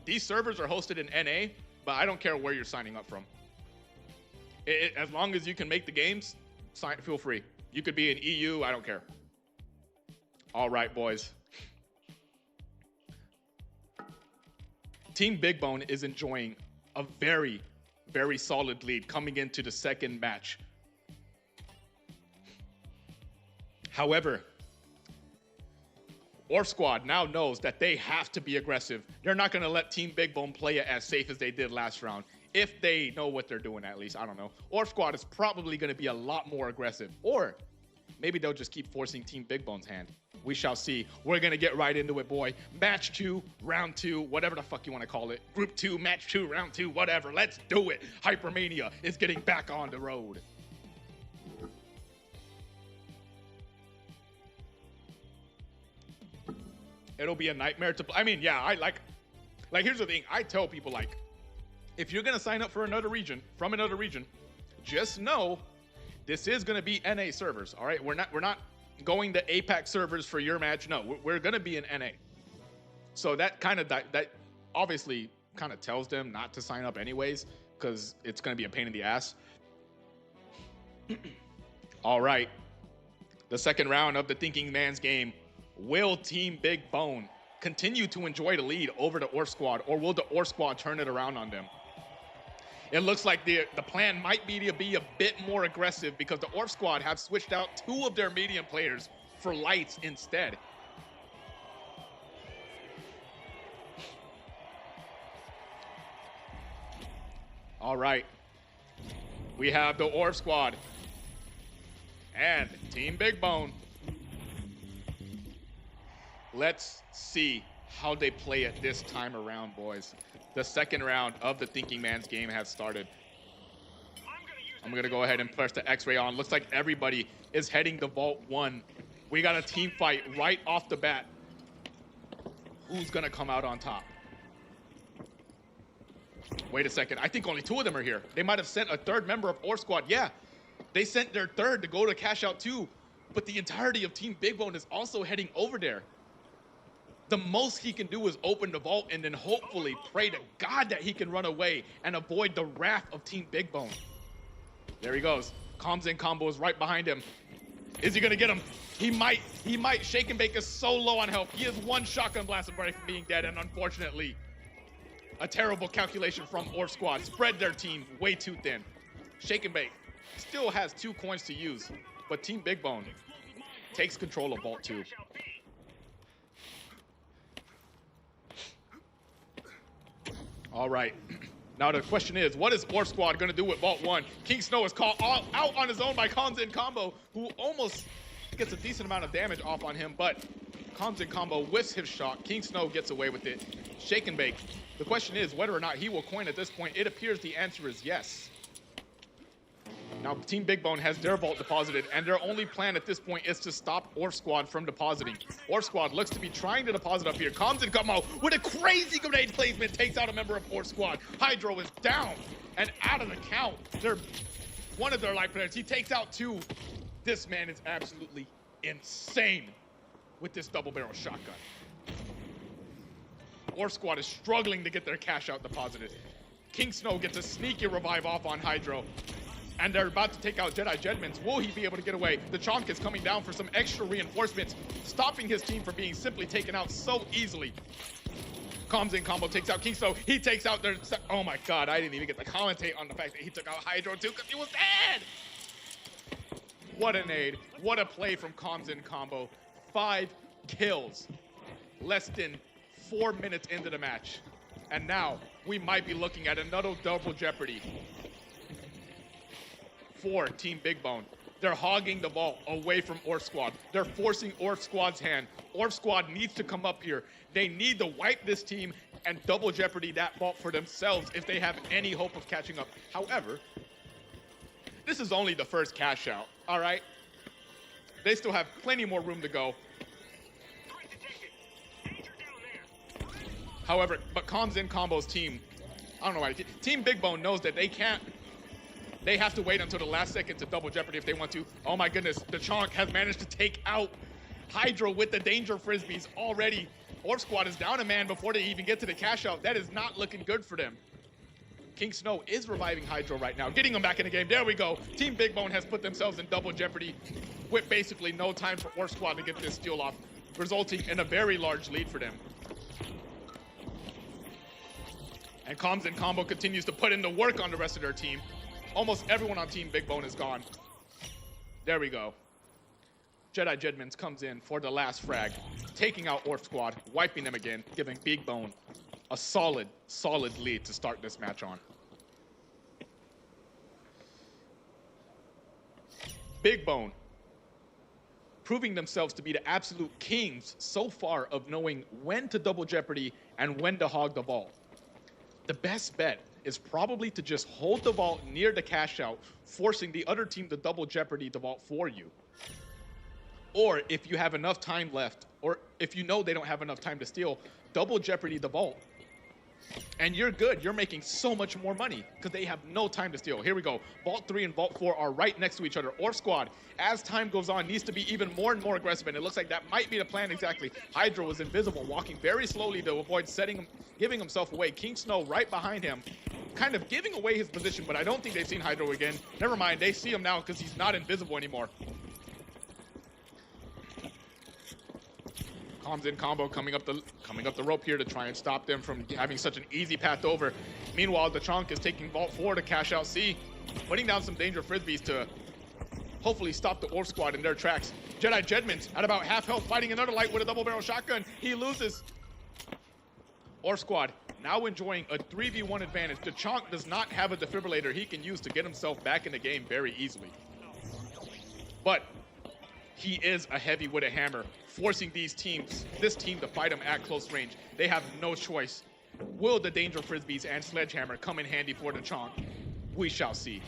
These servers are hosted in NA, but I don't care where you're signing up from. As long as you can make the games, feel free. You could be in EU, I don't care. All right, boys. Team Big Bone is enjoying a very, very solid lead coming into the second match. However, Orf squad now knows that they have to be aggressive. They're not gonna let Team Big Bone play it as safe as they did last round. If they know what they're doing, at least, I don't know. Orf squad is probably gonna be a lot more aggressive. Or maybe they'll just keep forcing Team Big Bone's hand. We shall see. We're gonna get right into it, boy. Match 2, round 2, whatever the fuck you wanna call it. Group 2, match 2, round 2, whatever. Let's do it. Hypermania is getting back on the road. It'll be a nightmare to play. I mean, yeah, here's the thing. I tell people, like, if you're gonna sign up for another region, from another region, just know this is gonna be NA servers, all right? We're not going to APAC servers for your match. No, we're gonna be in NA. So that obviously kind of tells them not to sign up anyways, because it's gonna be a pain in the ass. All right, the second round of the Thinking Man's game. Will Team Big Bone continue to enjoy the lead over the Orf squad, or will the Orf squad turn it around on them? It looks like the plan might be to be a bit more aggressive, because the Orf squad have switched out 2 of their medium players for lights instead. All right, we have the Orf squad and Team Big Bone. Let's see how they play it this time around, boys. The second round of the Thinking Man's game has started. I'm gonna go ahead and press the X-ray on. Looks like everybody is heading to Vault 1. We got a team fight right off the bat. Who's gonna come out on top? Wait a second, I think only 2 of them are here. They might have sent a third member of Orf squad. Yeah, they sent their third to go to Cashout too, but the entirety of Team Big Bone is also heading over there. The most he can do is open the vault and then hopefully pray to God that he can run away and avoid the wrath of Team Big Bone. There he goes. Comms in combo is right behind him. Is he gonna get him? He might. Shake and Bake is so low on health. He is one shotgun blast away from being dead, and unfortunately, a terrible calculation from Orf Squad spread their team way too thin. Shake and Bake still has 2 coins to use, but Team Big Bone takes control of Vault 2. All right. Now the question is, what is Orf Squad going to do with Vault 1? King Snow is caught out on his own by Comms in Combo, who almost gets a decent amount of damage off on him, but Comms in Combo whiffs his shot. King Snow gets away with it. Shake and Bake. The question is whether or not he will coin at this point. It appears the answer is yes. Now Team Big Bone has their vault deposited, and their only plan at this point is to stop Orf Squad from depositing. Orf Squad looks to be trying to deposit up here. Comms in Combo with a crazy grenade placement takes out a member of Orf Squad. Hydro is down and out of the count. They're one of their life players. He takes out 2. This man is absolutely insane with this double barrel shotgun. Orf Squad is struggling to get their cash out deposited. King Snow gets a sneaky revive off on Hydro. And they're about to take out Jedi Jedmans. Will he be able to get away? The Chonk is coming down for some extra reinforcements, stopping his team from being simply taken out so easily. Comms in Combo takes out King Snow. He takes out their... Oh my God, I didn't even get to commentate on the fact that he took out Hydro too because he was dead! What a nade. What a play from Comms in Combo. 5 kills. Less than 4 minutes into the match. And now we might be looking at another double jeopardy for Team Big Bone. They're hogging the vault away from Orf Squad. They're forcing Orf Squad's hand. Orf Squad needs to come up here. They need to wipe this team and double jeopardy that vault for themselves if they have any hope of catching up. However, this is only the first cash out, all right? They still have plenty more room to go. However, but Comms in Combo's team, I don't know why, Team Big Bone knows that they can't. They have to wait until the last second to double jeopardy if they want to. Oh my goodness, the Chonk has managed to take out Hydro with the danger frisbees already. Orf Squad is down a man before they even get to the cash out. That is not looking good for them. King Snow is reviving Hydro right now, getting him back in the game. There we go. Team Big Bone has put themselves in double jeopardy with basically no time for Orf Squad to get this steal off, resulting in a very large lead for them. And Comms in Combo continues to put in the work on the rest of their team. Almost everyone on Team Big Bone is gone. There we go. Jedi Jedmans comes in for the last frag, taking out Orf Squad, wiping them again, giving Big Bone a solid lead to start this match on. Big Bone proving themselves to be the absolute kings so far of knowing when to double jeopardy and when to hog the vault. The best bet is probably to just hold the vault near the cash out, forcing the other team to double jeopardy the vault for you. Or if you have enough time left, or if you know they don't have enough time to steal, double jeopardy the vault. And you're good. You're making so much more money because they have no time to steal. Here we go. Vault 3 and Vault 4 are right next to each other. Orf Squad, as time goes on, needs to be even more and more aggressive, and it looks like that might be the plan exactly. Hydro is invisible, walking very slowly to avoid giving himself away. King Snow right behind him, kind of giving away his position, but I don't think they've seen Hydro again. Never mind, they see him now because he's not invisible anymore. Comms in Combo coming up the rope here to try and stop them from having such an easy path over. Meanwhile, the Chonk is taking Vault 4 to cash out C, putting down some danger frisbees to hopefully stop the Orf Squad in their tracks. Jedi Jedmans at about half health, fighting another light with a double barrel shotgun. He loses. Orf Squad now enjoying a 3v1 advantage. The Chonk does not have a defibrillator he can use to get himself back in the game very easily. But he is a heavy with a hammer, forcing this team to fight him at close range. They have no choice. Will the danger frisbees and sledgehammer come in handy for the Chonk? We shall see.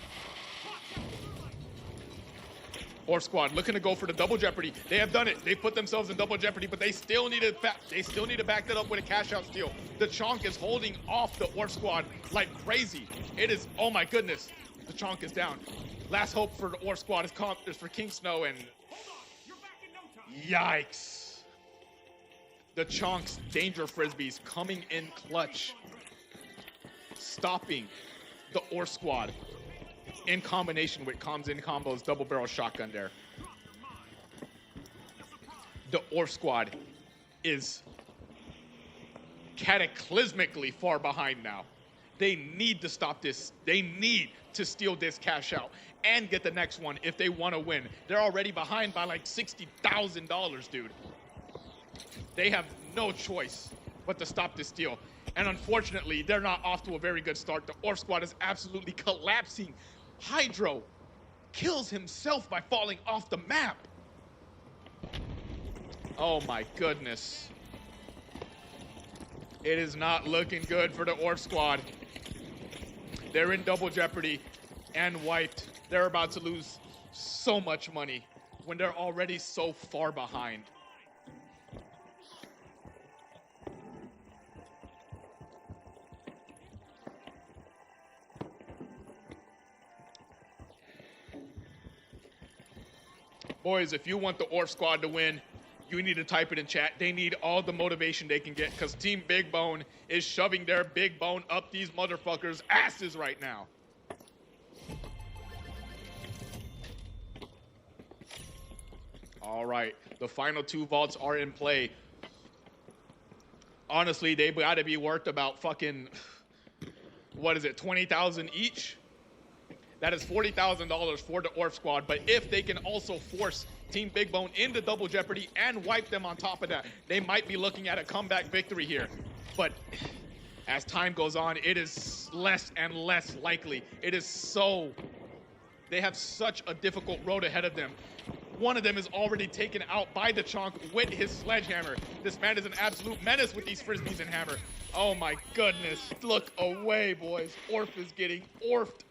Orf Squad looking to go for the double jeopardy. They have done it. They put themselves in double jeopardy, but they still need to back that up with a cash out steal. The Chonk is holding off the Orf Squad like crazy. It is, oh my goodness, the Chonk is down. Last hope for the Orf Squad is for King Snow, and yikes. The Chonks danger frisbees coming in clutch, stopping the Orf squad in combination with comms in combos, double barrel shotgun there. The Orf squad is cataclysmically far behind now. They need to stop this. They need to steal this cash out and get the next one if they want to win. They're already behind by like $60,000, dude. They have no choice but to stop this steal. And unfortunately, they're not off to a very good start. The Orf squad is absolutely collapsing. Hydro kills himself by falling off the map. Oh my goodness. It is not looking good for the Orf squad. They're in double jeopardy and wiped. They're about to lose so much money when they're already so far behind. Boys, if you want the Orf squad to win, you need to type it in chat. They need all the motivation they can get because Team Big Bone is shoving their big bone up these motherfuckers' asses right now. All right, the final two vaults are in play. Honestly, they gotta be worth about fucking, what is it, 20,000 each? That is $40,000 for the Orf squad, but if they can also force Team Big Bone into double jeopardy and wipe them on top of that, they might be looking at a comeback victory here. But as time goes on, it is less and less likely. It is so, they have such a difficult road ahead of them. One of them is already taken out by the Chonk with his sledgehammer. This man is an absolute menace with these frisbees and hammer. Oh my goodness, look away, boys. Orf is getting orfed.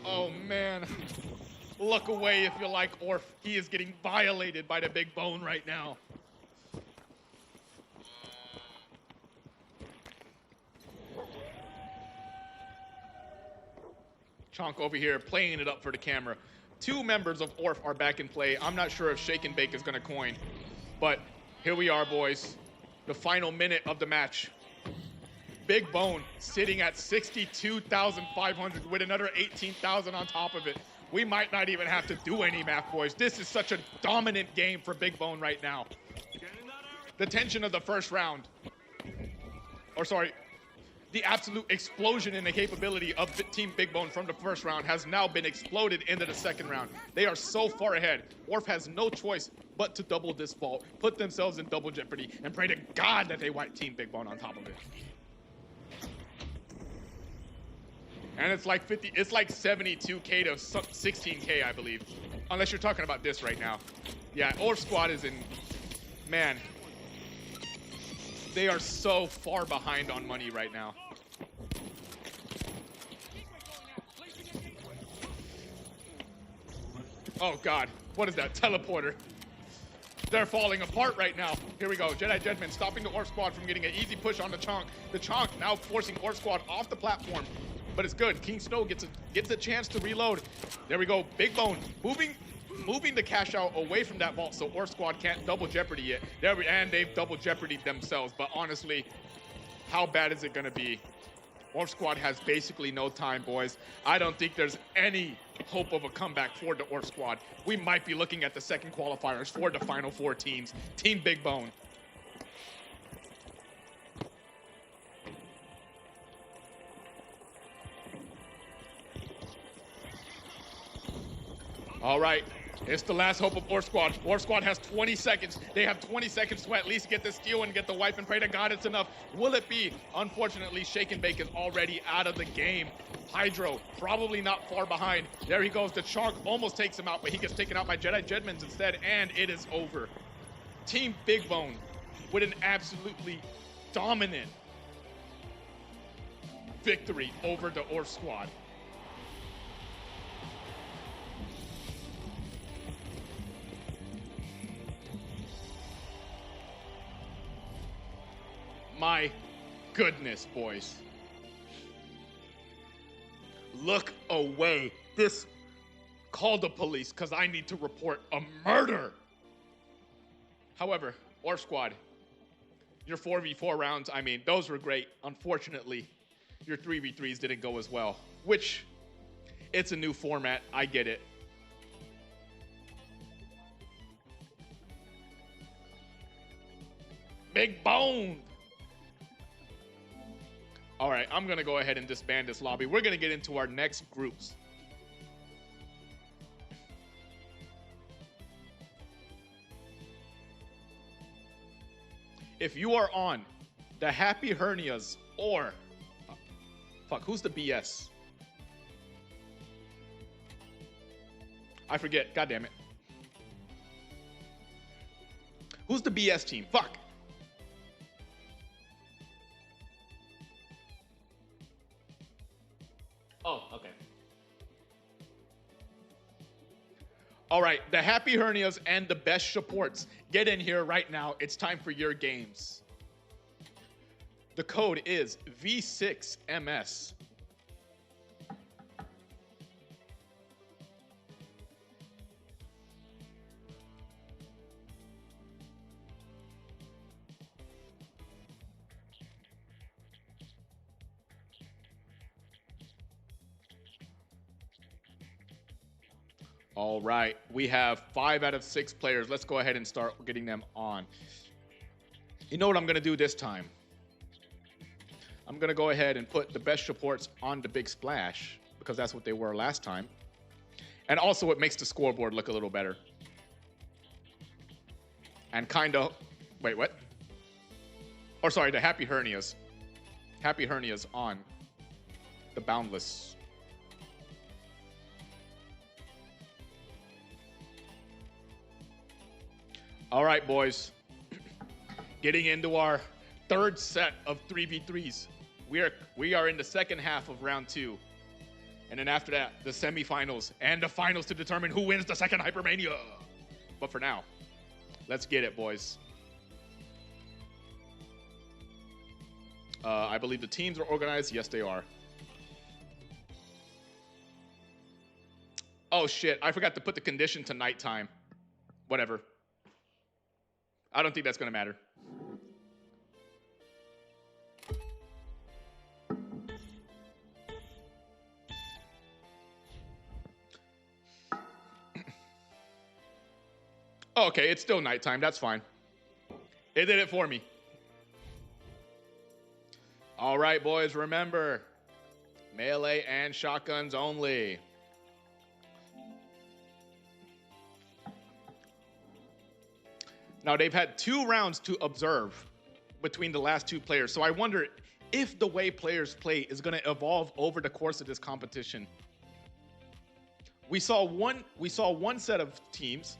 Oh man, look away if you like Orf. He is getting violated by the Big Bone right now. Chonk over here playing it up for the camera. Two members of Orf are back in play. I'm not sure if Shake and Bake is gonna coin, but here we are, boys. The final minute of the match. Big Bone sitting at 62,500 with another 18,000 on top of it. We might not even have to do any math, boys. This is such a dominant game for Big Bone right now. The tension of the first round, or sorry, the absolute explosion in the capability of Team Big Bone from the first round has now been exploded into the second round. They are so far ahead. Orf has no choice but to double this vault, put themselves in double jeopardy, and pray to God that they wipe Team Big Bone on top of it. And it's like 72K to 16K, I believe. Unless you're talking about this right now. Yeah, Orf squad is in, man, they are so far behind on money right now. Oh God, what is that, teleporter? They're falling apart right now. Here we go, Jedi Judgment stopping the Orf squad from getting an easy push on the Chonk. The Chonk now forcing Orf squad off the platform. But it's good. King Snow gets a chance to reload. There we go. Big Bone moving the cash out away from that vault so Orf squad can't double jeopardy it. And they've double jeopardied themselves. But honestly, how bad is it gonna be? Orf squad has basically no time, boys. I don't think there's any hope of a comeback for the Orf squad. We might be looking at the second qualifiers for the final four teams. Team Big Bone. All right, it's the last hope of Orf squad. Orf squad has 20 seconds. They have 20 seconds to at least get the steal and get the wipe and pray to God it's enough. Will it be? Unfortunately, Shake and Bake is already out of the game. Hydro, probably not far behind. There he goes. The Chonk almost takes him out, but he gets taken out by Jedi Jedmans instead, and it is over. Team Big Bone with an absolutely dominant victory over the Orf squad. My goodness, boys. Look away. This Call the police, because I need to report a murder. However, Orf Squad, your 4v4 rounds, I mean, those were great. Unfortunately, your 3v3s didn't go as well, which, it's a new format. I get it. Big bone. All right, I'm going to go ahead and disband this lobby. We're going to get into our next groups. If you are on the Happy Hernias or... fuck, who's the BS? I forget. God damn it. Who's the BS team? Fuck. Oh, okay. All right, the Happy Hernias and the best supports. Get in here right now. It's time for your games. The code is V6MS. All right, we have 5 out of 6 players. Let's go ahead and start getting them on. You know what I'm going to do this time? I'm going to go ahead and put the best supports on the big splash because that's what they were last time. And also it makes the scoreboard look a little better. And kind of, wait, what? Or sorry, the Happy Hernias. Happy Hernias on the Boundless. All right, boys. Getting into our third set of 3v3s. We are in the second half of round 2. And then after that, the semifinals and the finals to determine who wins the second Hypermania. But for now, let's get it, boys. I believe the teams are organized. Yes, they are. Oh, shit. I forgot to put the condition to nighttime. Whatever. I don't think that's going to matter. Oh, okay, it's still nighttime. That's fine. It did it for me. All right, boys, remember, melee and shotguns only. Now, they've had 2 rounds to observe between the last 2 players, so I wonder if the way players play is going to evolve over the course of this competition. We saw one set of teams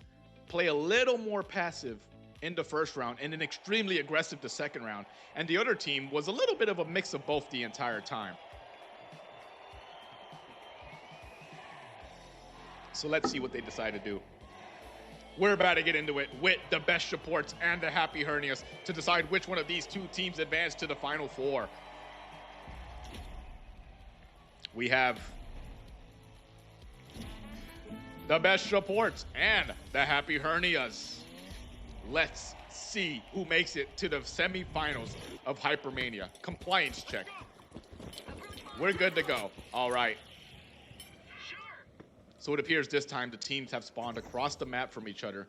play a little more passive in the first round and then extremely aggressive the second round, and the other team was a little bit of a mix of both the entire time. So let's see what they decide to do. We're about to get into it with the best supports and the Happy Hernias to decide which one of these 2 teams advance to the Final 4. We have the best supports and the Happy Hernias. Let's see who makes it to the semifinals of Hypermania. Compliance check. We're good to go. All right. So it appears this time the teams have spawned across the map from each other.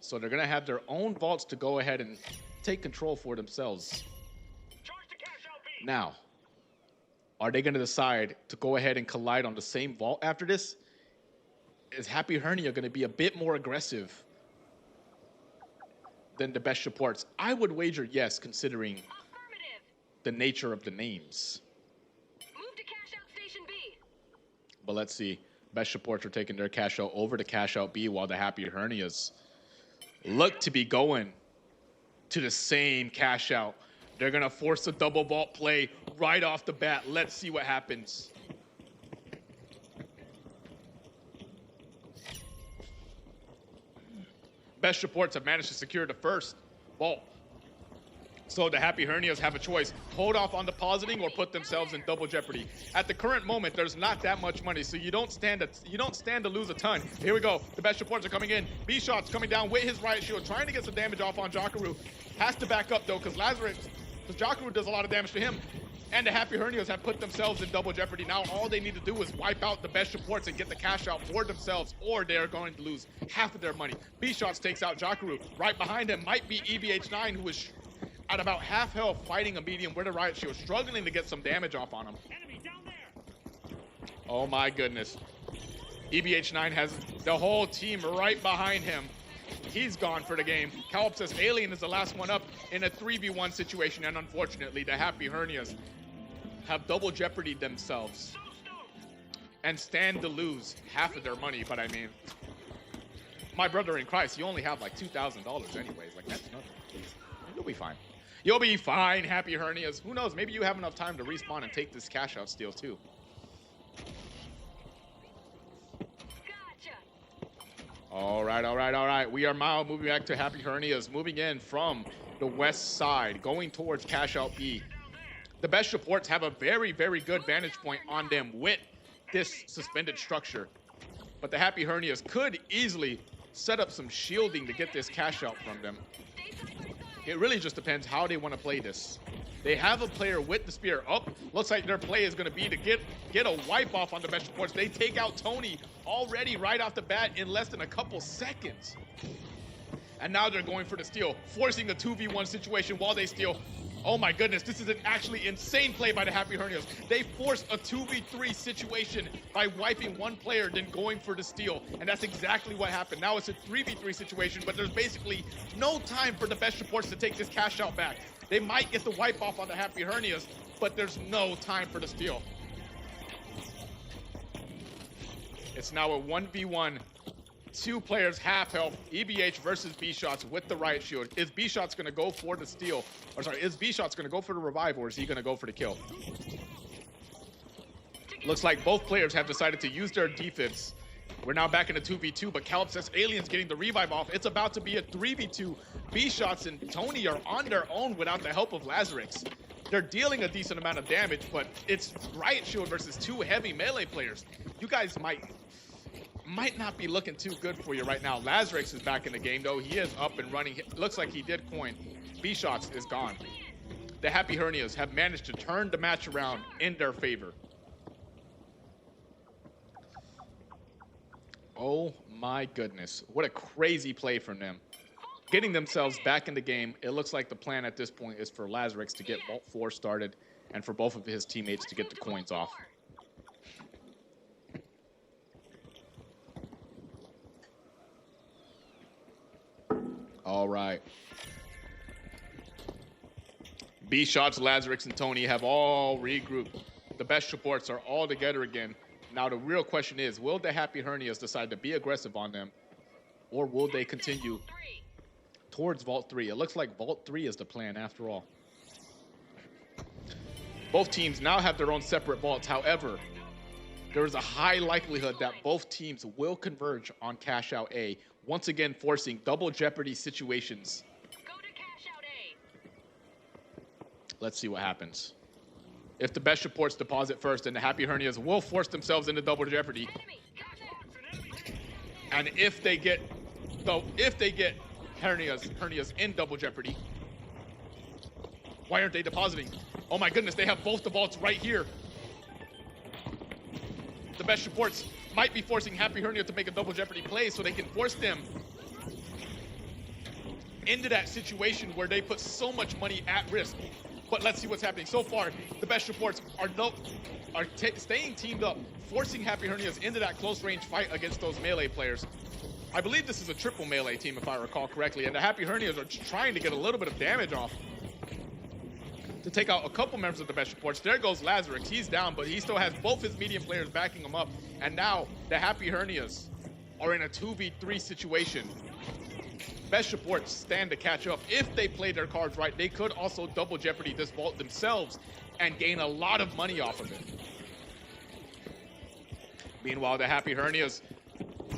So they're going to have their own vaults to go ahead and take control for themselves. Now, are they going to decide to go ahead and collide on the same vault after this? Is Happy Hernia going to be a bit more aggressive than the best supports? I would wager yes, considering the nature of the names. Move to Cashout Station B. But let's see. Best supports are taking their Cashout over to Cashout B, while the Happy Hernias look to be going to the same Cashout. They're going to force a double vault play right off the bat. Let's see what happens. Best supports have managed to secure the first vault. So the Happy Hernias have a choice. Hold off on depositing or put themselves in double jeopardy. At the current moment, there's not that much money, so you don't stand to lose a ton. Here we go. The best reports are coming in. B-Shot's coming down with his riot shield, trying to get some damage off on Jakaru. Has to back up though, because Jakaru does a lot of damage to him. And the Happy Hernias have put themselves in double jeopardy. Now all they need to do is wipe out the best reports and get the cash out for themselves, or they're going to lose half of their money. B-Shots takes out Jakaru. Right behind him might be EBH9, who is at about half health, fighting a medium with a riot shield, struggling to get some damage off on him. Enemy down there. Oh my goodness. EBH9 has the whole team right behind him. He's gone for the game. Calipsis Alien is the last one up in a 3v1 situation, and unfortunately, the Happy Hernias have double jeopardy themselves and stand to lose half of their money. But I mean, my brother in Christ, you only have like $2,000 anyways. Like, that's nothing. You'll be fine. You'll be fine, Happy Hernias. Who knows? Maybe you have enough time to respawn and take this cash out steal too. Gotcha. All right. We are now moving back to Happy Hernias, moving in from the west side, going towards cash out B. The best reports have a very, very good vantage point on them with this suspended structure. But the Happy Hernias could easily set up some shielding to get this cash out from them. It really just depends how they want to play this. They have a player with the spear up. Looks like their play is going to be to get a wipe off on the best reports. They take out Tony already right off the bat in less than a couple seconds. And now they're going for the steal, forcing a 2v1 situation while they steal. Oh my goodness, this is an actually insane play by the Happy Hernias. They forced a 2v3 situation by wiping one player, then going for the steal. And that's exactly what happened. Now it's a 3v3 situation, but there's basically no time for the best reports to take this cash out back. They might get the wipe off on the Happy Hernias, but there's no time for the steal. It's now a 1v1. Two players half health, EBH versus B-Shots with the riot shield. Is B-Shots gonna go for the steal? Or sorry, is B-Shots gonna go for the revive, or is he gonna go for the kill? Looks like both players have decided to use their defibs. We're now back in a 2v2, but Calipsis Alien's getting the revive off. It's about to be a 3v2. B-Shots and Tony are on their own without the help of Lazarix. They're dealing a decent amount of damage, but it's riot shield versus two heavy melee players. You guys might not be looking too good for you right now. Lazarix is back in the game, though. He is up and running. Looks like he did coin. B-Shots is gone. The Happy Hernias have managed to turn the match around in their favor. Oh my goodness. What a crazy play from them. Getting themselves back in the game. It looks like the plan at this point is for Lazarix to get Vault 4 started and for both of his teammates to get the coins off. All right. B-Shots, Lazarix, and Tony have all regrouped. The best reports are all together again. Now the real question is, will the Happy Hernias decide to be aggressive on them, or will they continue towards Vault 3? It looks like Vault 3 is the plan after all. Both teams now have their own separate vaults. However, there is a high likelihood that both teams will converge on Cash Out A, once again forcing double jeopardy situations. Go to cash out A. Let's see what happens. If the best reports deposit first, then the Happy Hernias will force themselves into double jeopardy. Enemy. Contact. And if they get Hernias in double jeopardy, why aren't they depositing? Oh my goodness, they have both the vaults right here. The best reports might be forcing Happy Hernia to make a double jeopardy play so they can force them into that situation where they put so much money at risk. But let's see what's happening. So far, the best reports are staying teamed up, forcing Happy Hernias into that close range fight against those melee players. I believe this is a triple melee team, if I recall correctly, and the Happy Hernias are trying to get a little bit of damage off to take out a couple members of the best reports. There goes Lazarix. He's down, but he still has both his medium players backing him up. And now the Happy Hernias are in a 2v3 situation. Best reports stand to catch up. If they play their cards right, they could also double jeopardy this vault themselves and gain a lot of money off of it. Meanwhile, the Happy Hernias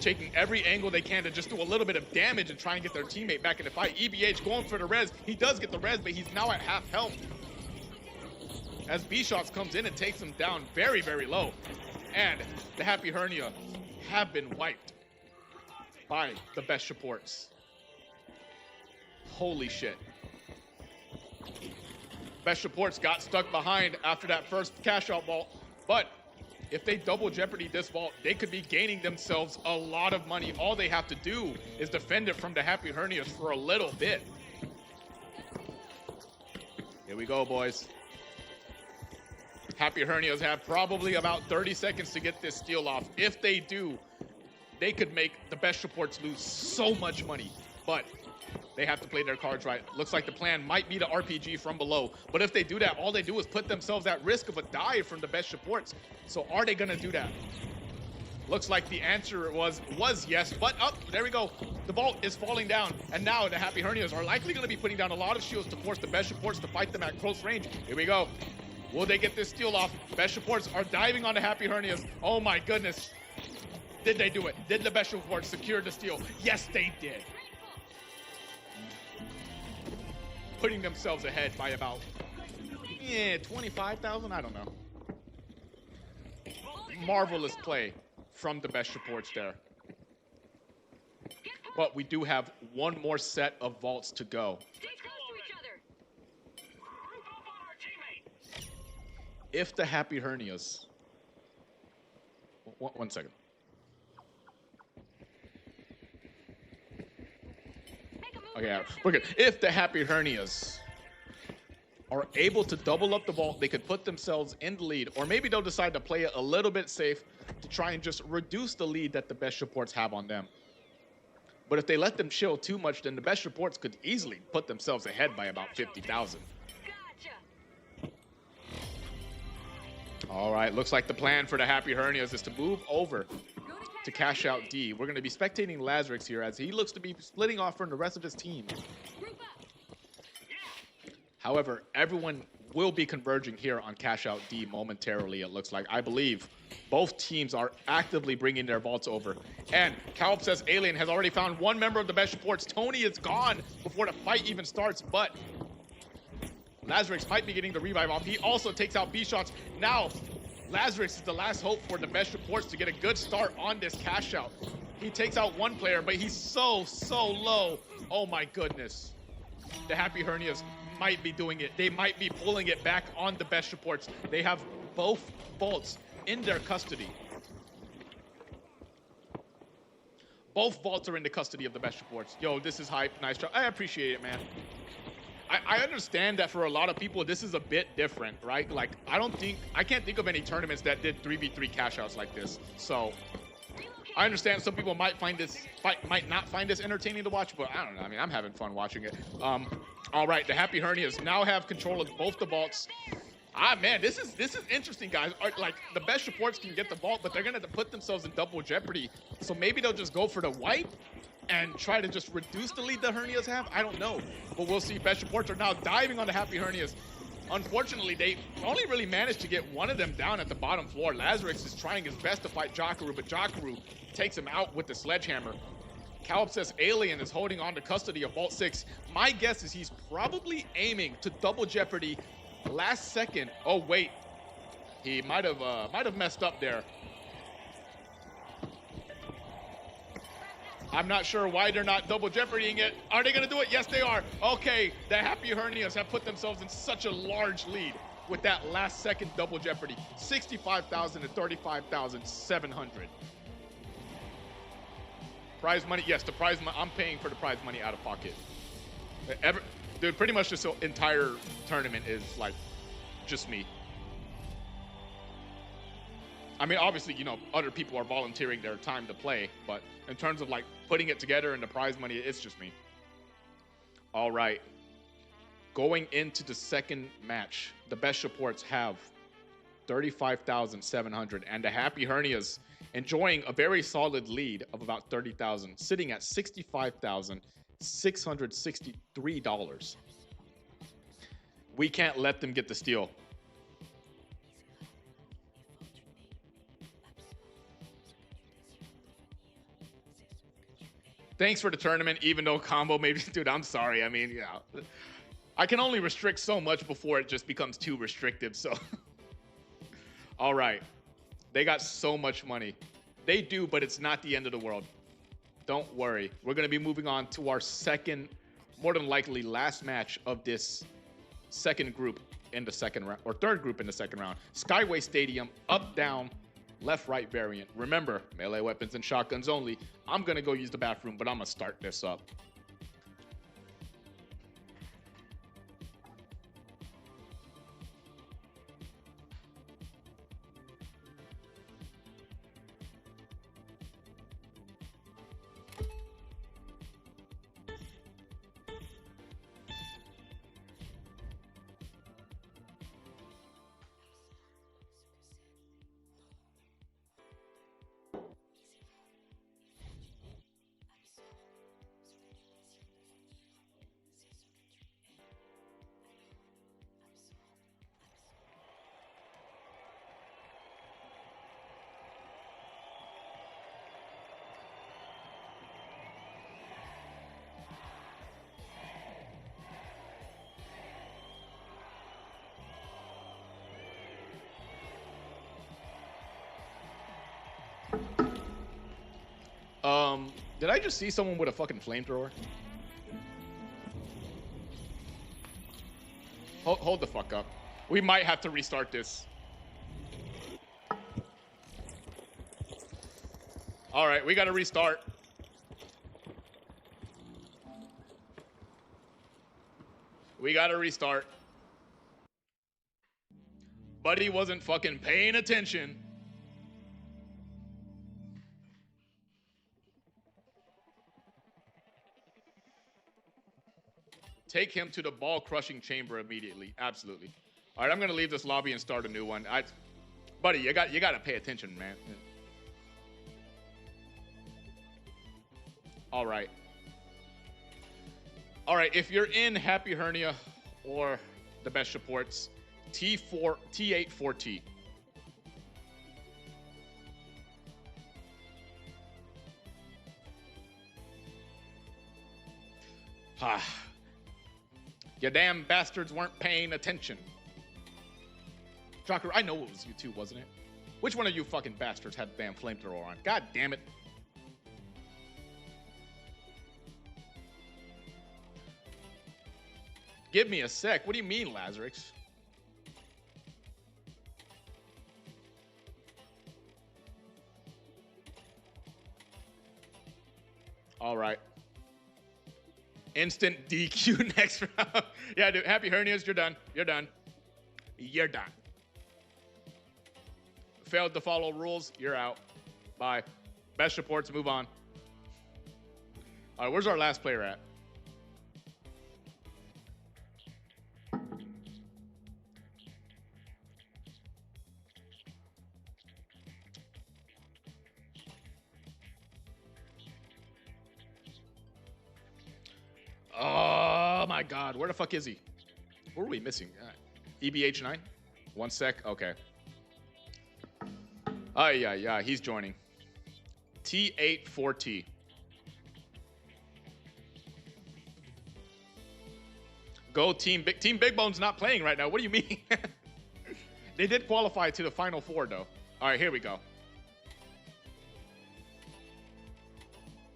taking every angle they can to just do a little bit of damage and try and get their teammate back in the fight. EBH going for the res. He does get the res, but he's now at half health. As B-Shots comes in and takes him down very, very low. And the Happy Hernia have been wiped by the best supports. Holy shit. Best supports got stuck behind after that first cash out vault, but if they double Jeopardy this vault, they could be gaining themselves a lot of money. All they have to do is defend it from the Happy Hernias for a little bit. Here we go, boys. Happy Hernias have probably about 30 seconds to get this steal off. If they do, they could make the best supports lose so much money, but they have to play their cards right. Looks like the plan might be to RPG from below, but if they do that, all they do is put themselves at risk of a dive from the best supports. So are they gonna do that? Looks like the answer was yes, but there we go. The vault is falling down, and now the Happy Hernias are likely gonna be putting down a lot of shields to force the best supports to fight them at close range. Here we go. Will they get this steal off? Best supports are diving on the Happy Hernias. Oh my goodness. Did they do it? Did the best supports secure the steal? Yes, they did. Putting themselves ahead by about 25,000. I don't know. Marvelous play from the best supports there. But we do have one more set of vaults to go. Stay close to each other. Group up on our teammate. If the Happy Hernias, one second. Make a move. Okay, we're good. If the Happy Hernias are able to double up the vault, they could put themselves in the lead, or maybe they'll decide to play it a little bit safe to try and just reduce the lead that the best supports have on them. But if they let them chill too much, then the best supports could easily put themselves ahead by about 50,000. Gotcha. All right, looks like the plan for the Happy Hernias is to move over to cash out D. We're going to be spectating Lazarix here as he looks to be splitting off from the rest of his team. Group up. However, everyone will be converging here on cash out D momentarily, it looks like. I believe both teams are actively bringing their vaults over. And Calp says Alien has already found one member of the best supports. Tony is gone before the fight even starts, but Lazarix might be getting the revive off. He also takes out B-Shots. Now, Lazarix is the last hope for the best supports to get a good start on this cash out. He takes out one player, but he's so low. Oh my goodness. The Happy Hernias might be doing it. They might be pulling it back on the best supports. They have both vaults in their custody. Both vaults are in the custody of the best supports. Yo, this is hype. Nice job. I appreciate it, man. I understand that for a lot of people, this is a bit different, right? Like, I can't think of any tournaments that did 3v3 cash outs like this. So I understand some people might not find this entertaining to watch, but I don't know. I mean, I'm having fun watching it. All right, the Happy Hernias now have control of both the vaults. Man, this is interesting, guys. Like, the best supports can get the vault, but they're gonna have to put themselves in double jeopardy. So maybe they'll just go for the wipe and try to just reduce the lead the Hernias have. I don't know, but we'll see. Best supports are now diving on the Happy Hernias. Unfortunately, they only really managed to get one of them down at the bottom floor. Lazarix is trying his best to fight Jakaru, but Jakaru takes him out with the sledgehammer. Calp says Alien is holding on to custody of Vault 6. My guess is he's probably aiming to double jeopardy last second. Oh, wait. He might have messed up there. I'm not sure why they're not double jeopardying it. Are they going to do it? Yes, they are. Okay, the Happy Hernias have put themselves in such a large lead with that last second double jeopardy. 65,000 to 35,700. Prize money, yes, the prize money. I'm paying for the prize money out of pocket. Dude, pretty much this entire tournament is like just me. I mean, obviously, you know, other people are volunteering their time to play, but in terms of like putting it together and the prize money, it's just me. All right. Going into the second match, the best supports have 35,700, and the Happy Hernias enjoying a very solid lead of about 30,000, sitting at $65,663. We can't let them get the steal. Thanks for the tournament, even though combo maybe, dude, I'm sorry. I mean, yeah. I can only restrict so much before it just becomes too restrictive, so. All right. They got so much money. They do, but it's not the end of the world. Don't worry. We're going to be moving on to our second, more than likely last match of this second group in the second round, or third group in the second round. Skyway Stadium, up, down, left, right variant. Remember, melee weapons and shotguns only. I'm going to go use the bathroom, but I'm going to start this up. Did I just see someone with a fucking flamethrower? Hold the fuck up. We might have to restart this. All right, we got to restart. We got to restart. Buddy wasn't fucking paying attention. Take him to the ball-crushing chamber immediately. Absolutely. All right, I'm gonna leave this lobby and start a new one. Buddy, you got to pay attention, man. All right. All right. If you're in Hypermania or the best supports, T8-4T. You damn bastards weren't paying attention. Jocker, I know it was you too, wasn't it? Which one of you fucking bastards had the damn flamethrower on? God damn it. Give me a sec. What do you mean, Lazarus? All right. Instant DQ next round. Yeah, dude. Happy hernias. You're done. You're done. You're done. Failed to follow rules. You're out. Bye. Best reports. Move on. All right. Where's our last player at? Oh my God, where the fuck is he? What are we missing? EBH9? 1 sec, okay. Oh yeah, he's joining. T8-4T. Go Team Big. Team Big Bone's not playing right now. What do you mean? They did qualify to the Final Four though. All right, here we go.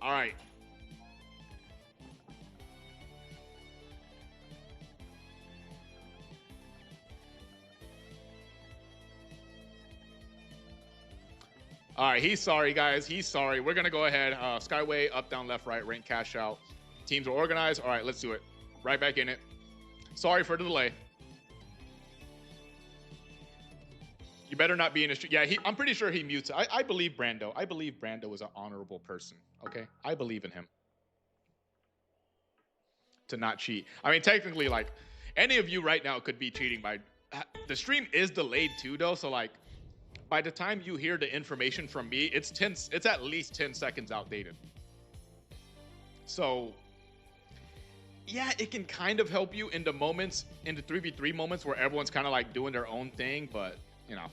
All right. All right, he's sorry, guys. He's sorry. We're going to go ahead. Skyway, up, down, left, right, rank, cash out. Teams are organized. All right, let's do it. Right back in it. Sorry for the delay. You better not be in a street. Yeah, I'm pretty sure he mutes. I believe Brando. I believe Brando is an honorable person, okay? I believe in him. To not cheat. I mean, technically, like, any of you right now could be cheating by... The stream is delayed too, though, so, like, by the time you hear the information from me, it's at least 10 seconds outdated. So, yeah, it can kind of help you in the moments, in the 3v3 moments where everyone's kind of like doing their own thing, but, you know.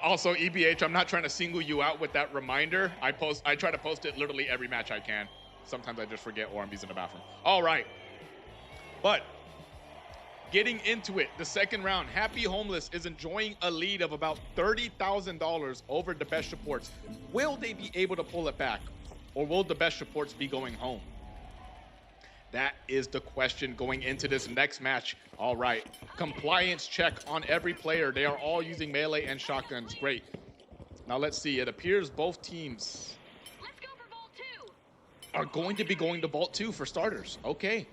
Also, EBH, I'm not trying to single you out with that reminder. I try to post it literally every match I can. Sometimes I just forget or I'm using the bathroom. All right. But getting into it, the second round, Happy Homeless is enjoying a lead of about $30,000 over the best supports. Will they be able to pull it back? Or will the best supports be going home? That is the question going into this next match. All right, compliance check on every player. They are all using melee and shotguns. Great. Now let's see. It appears both teams Let's go for Vault 2. are going to be going to Vault 2 for starters. Okay.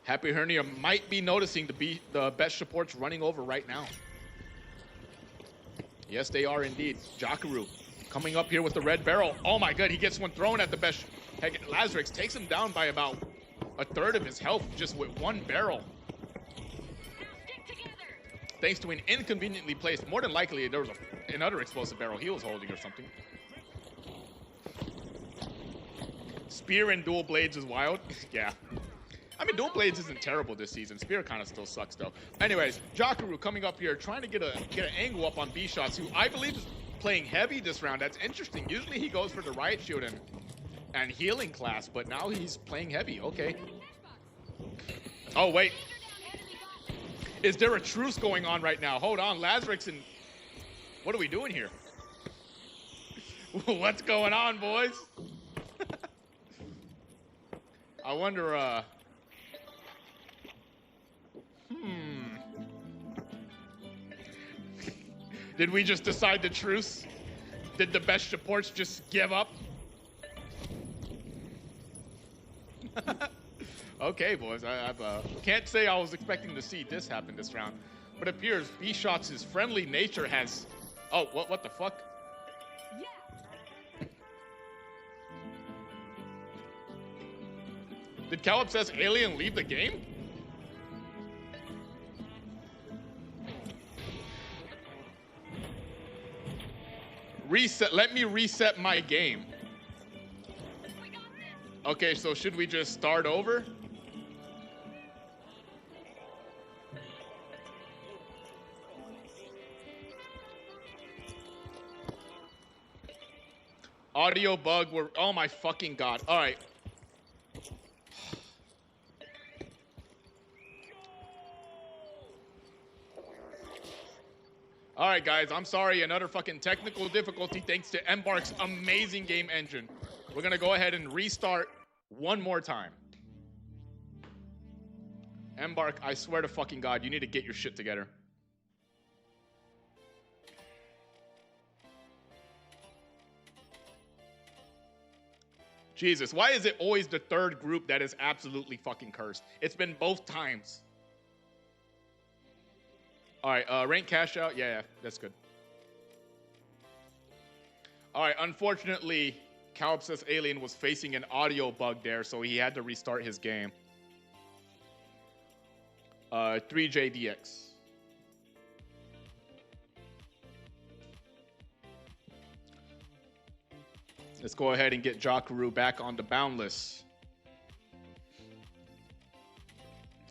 Happy Hernia might be noticing the best supports running over right now. Yes, they are indeed. Jakaru coming up here with the red barrel. Oh my god, he gets one thrown at the best. Heck, Lazarix takes him down by about a third of his health just with one barrel. Now stick together. Thanks to an inconveniently placed, more than likely there was another explosive barrel he was holding or something. Spear and dual blades is wild. Yeah. I mean, dual blades isn't terrible this season. Spear kind of still sucks though. Anyways, Jakaru coming up here trying to get an angle up on B-Shots, who I believe is playing heavy this round. That's interesting. Usually he goes for the riot shield and healing class, but now he's playing heavy. Okay. Oh wait, is there a truce going on right now? Hold on, Lazarix and what are we doing here? What's going on, boys? I wonder. Did we just decide the truce? Did the best supports just give up? Okay, boys. I can't say I was expecting to see this happen this round, but it appears B-Shots' friendly nature has. Oh, what the fuck? Yeah. Did Calips's alien leave the game? Reset. Let me reset my game. We got this. Okay, so should we just start over? Audio bug. Oh my fucking god. All right. All right, guys, I'm sorry. Another fucking technical difficulty thanks to Embark's amazing game engine. We're going to go ahead and restart one more time. Embark, I swear to fucking God, you need to get your shit together. Jesus, why is it always the third group that is absolutely fucking cursed? It's been both times. All right, rank cash out. Yeah, that's good. All right, unfortunately, Calips's alien was facing an audio bug there, so he had to restart his game. 3JDX. Let's go ahead and get Jakaru back on the Boundless.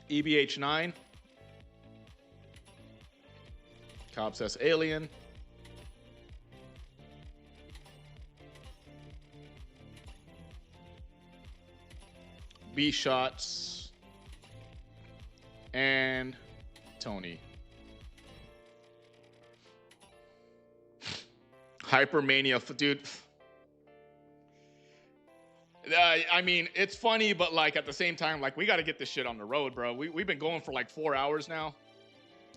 EBH9. Calips's alien. B-Shots. And Tony. Hypermania, dude. I mean, it's funny, but like at the same time, like we got to get this shit on the road, bro. We've been going for like 4 hours now.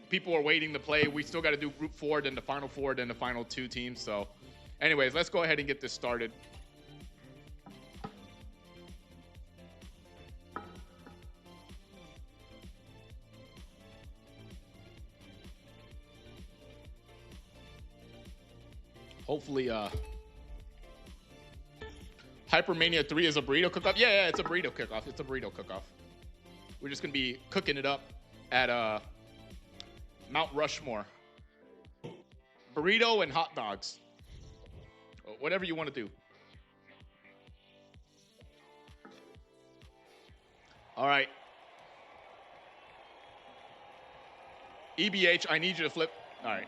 People are waiting to play. We still got to do group 4, then the final 4, then the final 2 teams. So anyways, let's go ahead and get this started. Hopefully, Hypermania 3 is a burrito cook-off. Yeah, it's a burrito cook-off. It's a burrito cook-off. We're just going to be cooking it up at Mount Rushmore. Burrito and hot dogs. Whatever you want to do. All right. EBH, I need you to flip. All right.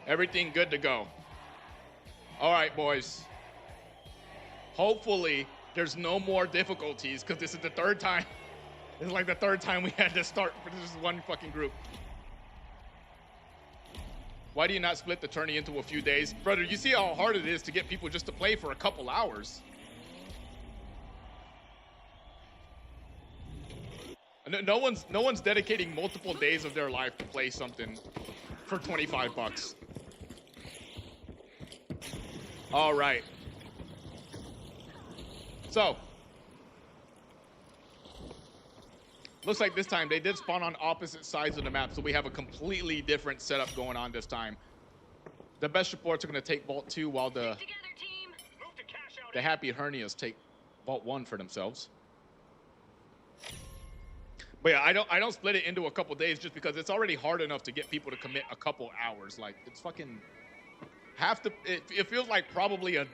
Everything good to go. All right, boys. Hopefully, there's no more difficulties because this is the third time. This is like the third time we had to start for this one fucking group. Why do you not split the tourney into a few days? Brother, you see how hard it is to get people just to play for a couple hours. No one's dedicating multiple days of their life to play something for 25 bucks. All right. So, looks like this time they did spawn on opposite sides of the map, so we have a completely different setup going on this time. The best reports are going to take Vault 2 while the Happy Hernias take Vault 1 for themselves. But yeah, I don't split it into a couple days just because it's already hard enough to get people to commit a couple hours. Like, it's fucking it feels like probably a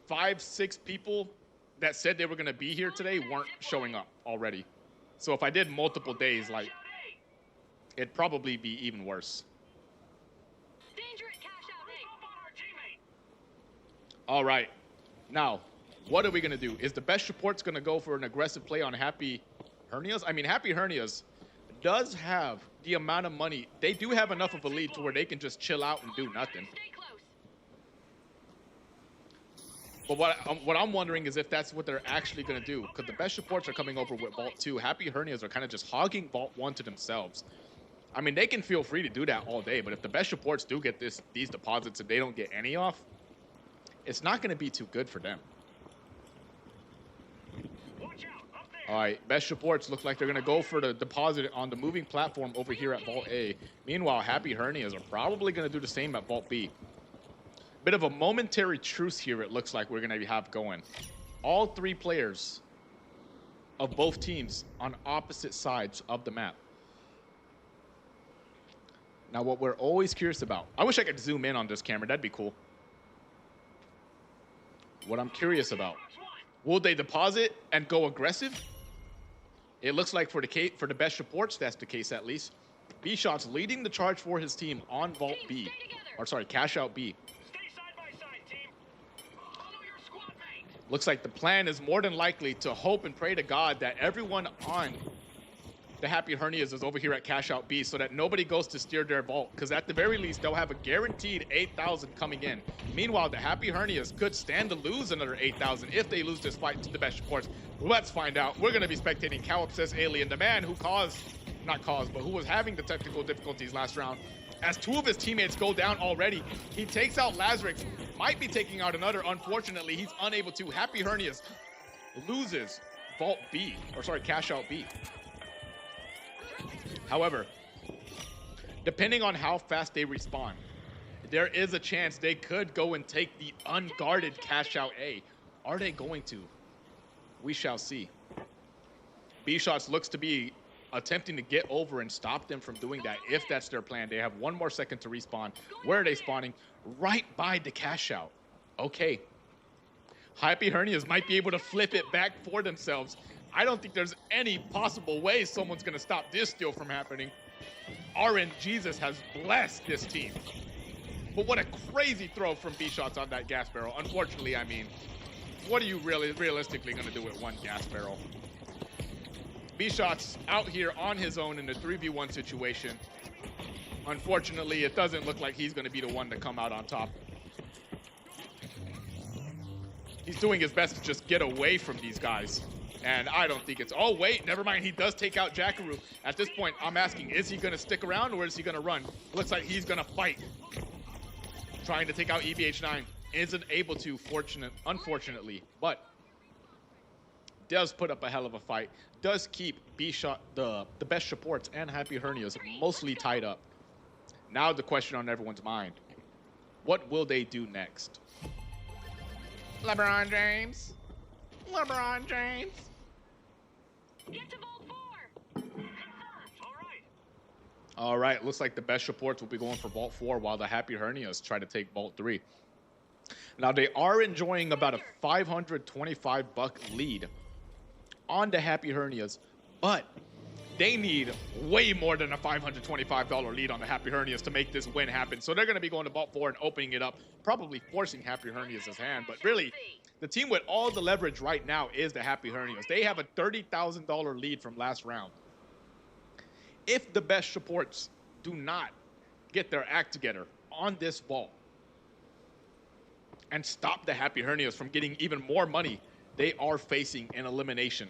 5-6 people that said they were going to be here today weren't showing up already. So if I did multiple days, like, it'd probably be even worse. All right. Now, what are we going to do? Is the best reports going to go for an aggressive play on Happy Hernias? I mean, Happy Hernias does have the amount of money. They do have enough of a lead to where they can just chill out and do nothing. But what I'm wondering is if that's what they're actually going to do, because the best reports are coming over with Vault 2. Happy Hernias are kind of just hogging Vault 1 to themselves. I mean, they can feel free to do that all day, but if the best reports do get these deposits and they don't get any off, it's not going to be too good for them. All right, best reports look like they're going to go for the deposit on the moving platform over here at Vault A. Meanwhile, Happy Hernias are probably going to do the same at Vault B. Bit of a momentary truce here, it looks like we're going to have going. All three players of both teams on opposite sides of the map. Now, what we're always curious about, I wish I could zoom in on this camera. That'd be cool. What I'm curious about, will they deposit and go aggressive? It looks like for the best reports, that's the case at least. B-Shot's leading the charge for his team on Vault B. Or sorry, Cashout B. Looks like the plan is more than likely to hope and pray to God that everyone on the Happy Hernias is over here at Cashout B so that nobody goes to steer their vault, because at the very least, they'll have a guaranteed 8,000 coming in. Meanwhile, the Happy Hernias could stand to lose another 8,000 if they lose this fight to the best reports. Let's find out. We're going to be spectating Cow Obsessed Alien, the man who who was having the technical difficulties last round. As two of his teammates go down already, he takes out Lazarix, might be taking out another. Unfortunately, he's unable to. Happy Hernias loses Vault B, or sorry, Cashout B. However, depending on how fast they respawn, there is a chance they could go and take the unguarded Cashout A. Are they going to? We shall see. B-Shots looks to be attempting to get over and stop them from doing that. If that's their plan, they have 1 more second to respawn. Where are they spawning? Right by the Cashout. Okay. Happy Hernias might be able to flip it back for themselves. I don't think there's any possible way someone's going to stop this steal from happening. RN Jesus has blessed this team. But what a crazy throw from B-Shots on that gas barrel. Unfortunately, I mean, what are you really realistically going to do with 1 gas barrel? B-Shot's out here on his own in a 3v1 situation. Unfortunately, it doesn't look like he's going to be the one to come out on top. He's doing his best to just get away from these guys. And I don't think it's... Oh, wait, never mind. He does take out Jackaroo. At this point, I'm asking, is he going to stick around or is he going to run? Looks like he's going to fight. Trying to take out EVH9. Isn't able to, unfortunately. But does put up a hell of a fight. Does keep B-Shot, the best reports, and Happy Hernias mostly tied up. Now the question on everyone's mind. What will they do next? LeBron James. LeBron James. Get to Vault 4. All right. Looks like the best reports will be going for Vault 4 while the Happy Hernias try to take Vault 3. Now, they are enjoying about a 525 buck lead on the Happy Hernias, but they need way more than a $525 lead on the Happy Hernias to make this win happen. So they're going to be going to Vault 4 and opening it up, probably forcing Happy Hernias' hand. But really, the team with all the leverage right now is the Happy Hernias. They have a $30,000 lead from last round. If the best supports do not get their act together on this vault and stop the Happy Hernias from getting even more money, they are facing an elimination.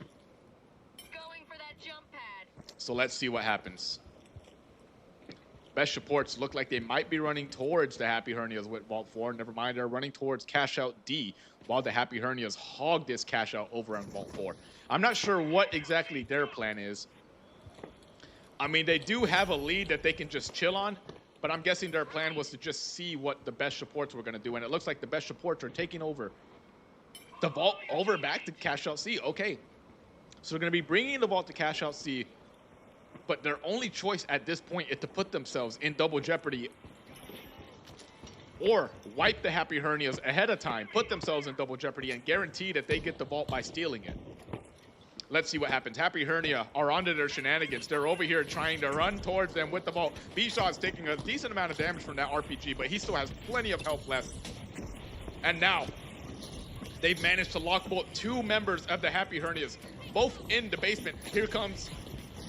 Going for that jump pad. So let's see what happens. Best supports look like they might be running towards the Happy Hernias with Vault 4. Never mind, they're running towards Cashout D while the Happy Hernias hog this Cashout over on Vault 4. I'm not sure what exactly their plan is. I mean, they do have a lead that they can just chill on, but I'm guessing their plan was to just see what the best supports were going to do. And it looks like the best supports are taking over the vault over back to Cashout C. Okay. So they're going to be bringing the vault to Cashout C, but their only choice at this point is to put themselves in double jeopardy or wipe the Happy Hernias ahead of time, put themselves in double jeopardy, and guarantee that they get the vault by stealing it. Let's see what happens. Happy Hernia are onto their shenanigans. They're over here trying to run towards them with the vault. B-Shot's taking a decent amount of damage from that RPG, but he still has plenty of health left. And now, they've managed to lock bolt two members of the Happy Hernias, both in the basement. Here comes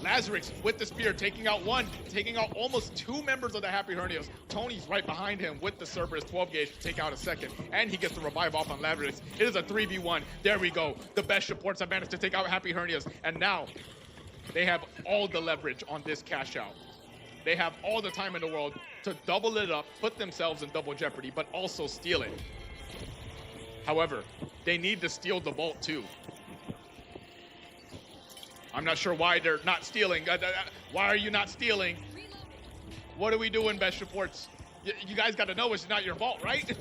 Lazarus with the spear, taking out one, taking out almost two members of the Happy Hernias. Tony's right behind him with the Cerberus 12 gauge to take out a second, and he gets the revive off on Lazarus. It is a 3v1. There we go. The best supports have managed to take out Happy Hernias, and now they have all the leverage on this cash out. They have all the time in the world to double it up, put themselves in double jeopardy, but also steal it. However, they need to steal the vault too. I'm not sure why they're not stealing. Why are you not stealing? What are we doing, best supports? You guys got to know it's not your vault, right?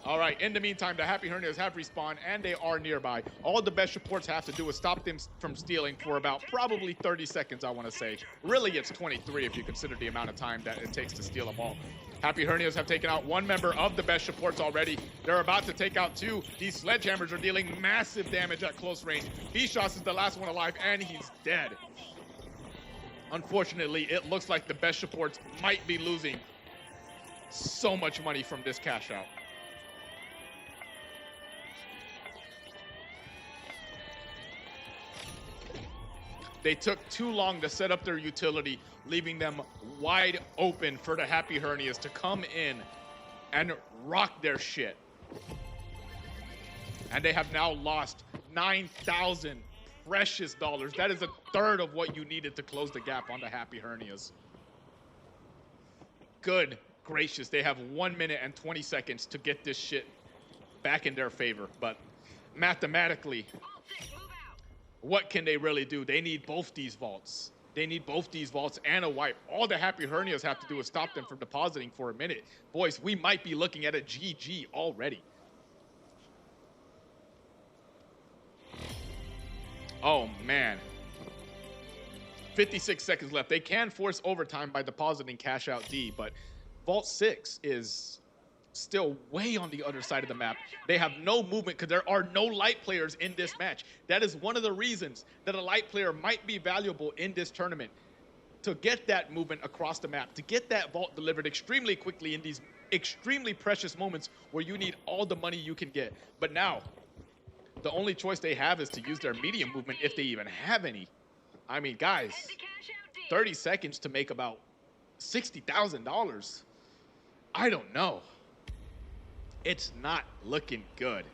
All right, in the meantime, the Happy Hernias have respawned, and they are nearby. All the best supports have to do is stop them from stealing for about probably 30 seconds, I want to say. Really, it's 23 if you consider the amount of time that it takes to steal a vault. Happy Hernias have taken out one member of the best supports already. They're about to take out two. These sledgehammers are dealing massive damage at close range. B-Shots is the last one alive, and he's dead. Unfortunately, it looks like the best supports might be losing so much money from this cash out. They took too long to set up their utility, leaving them wide open for the Happy Hernias to come in and rock their shit. And they have now lost 9,000 precious dollars. That is a third of what you needed to close the gap on the Happy Hernias. Good gracious, they have 1 minute and 20 seconds to get this shit back in their favor. But mathematically, what can they really do? They need both these vaults. They need both these vaults and a wipe. All the Happy Hernias have to do is stop them from depositing for a minute. Boys, we might be looking at a GG already. Oh, man. 56 seconds left. They can force overtime by depositing cash out D, but Vault 6 is still way on the other side of the map. They have no movement because there are no light players in this match. That is one of the reasons that a light player might be valuable in this tournament, to get that movement across the map, to get that vault delivered extremely quickly in these extremely precious moments where you need all the money you can get. But now, the only choice they have is to use their medium movement if they even have any. I mean, guys, 30 seconds to make about $60,000. I don't know. It's not looking good.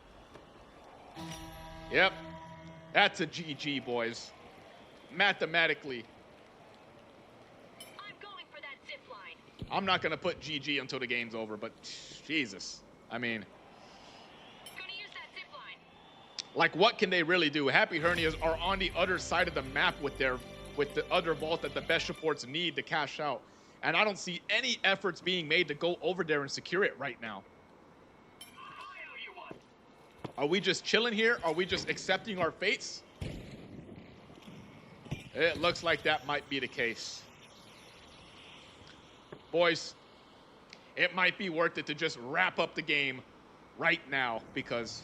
Yep, that's a GG, boys. Mathematically, I'm going for that zip line. I'm not gonna put GG until the game's over, but Jesus, I mean, Gonna use that zip line. like, what can they really do? Happy Hernias are on the other side of the map with the other vault that the best supports need to cash out, and I don't see any efforts being made to go over there and secure it right now. Are we just chilling here? Are we just accepting our fates? It looks like that might be the case. Boys, it might be worth it to just wrap up the game right now, because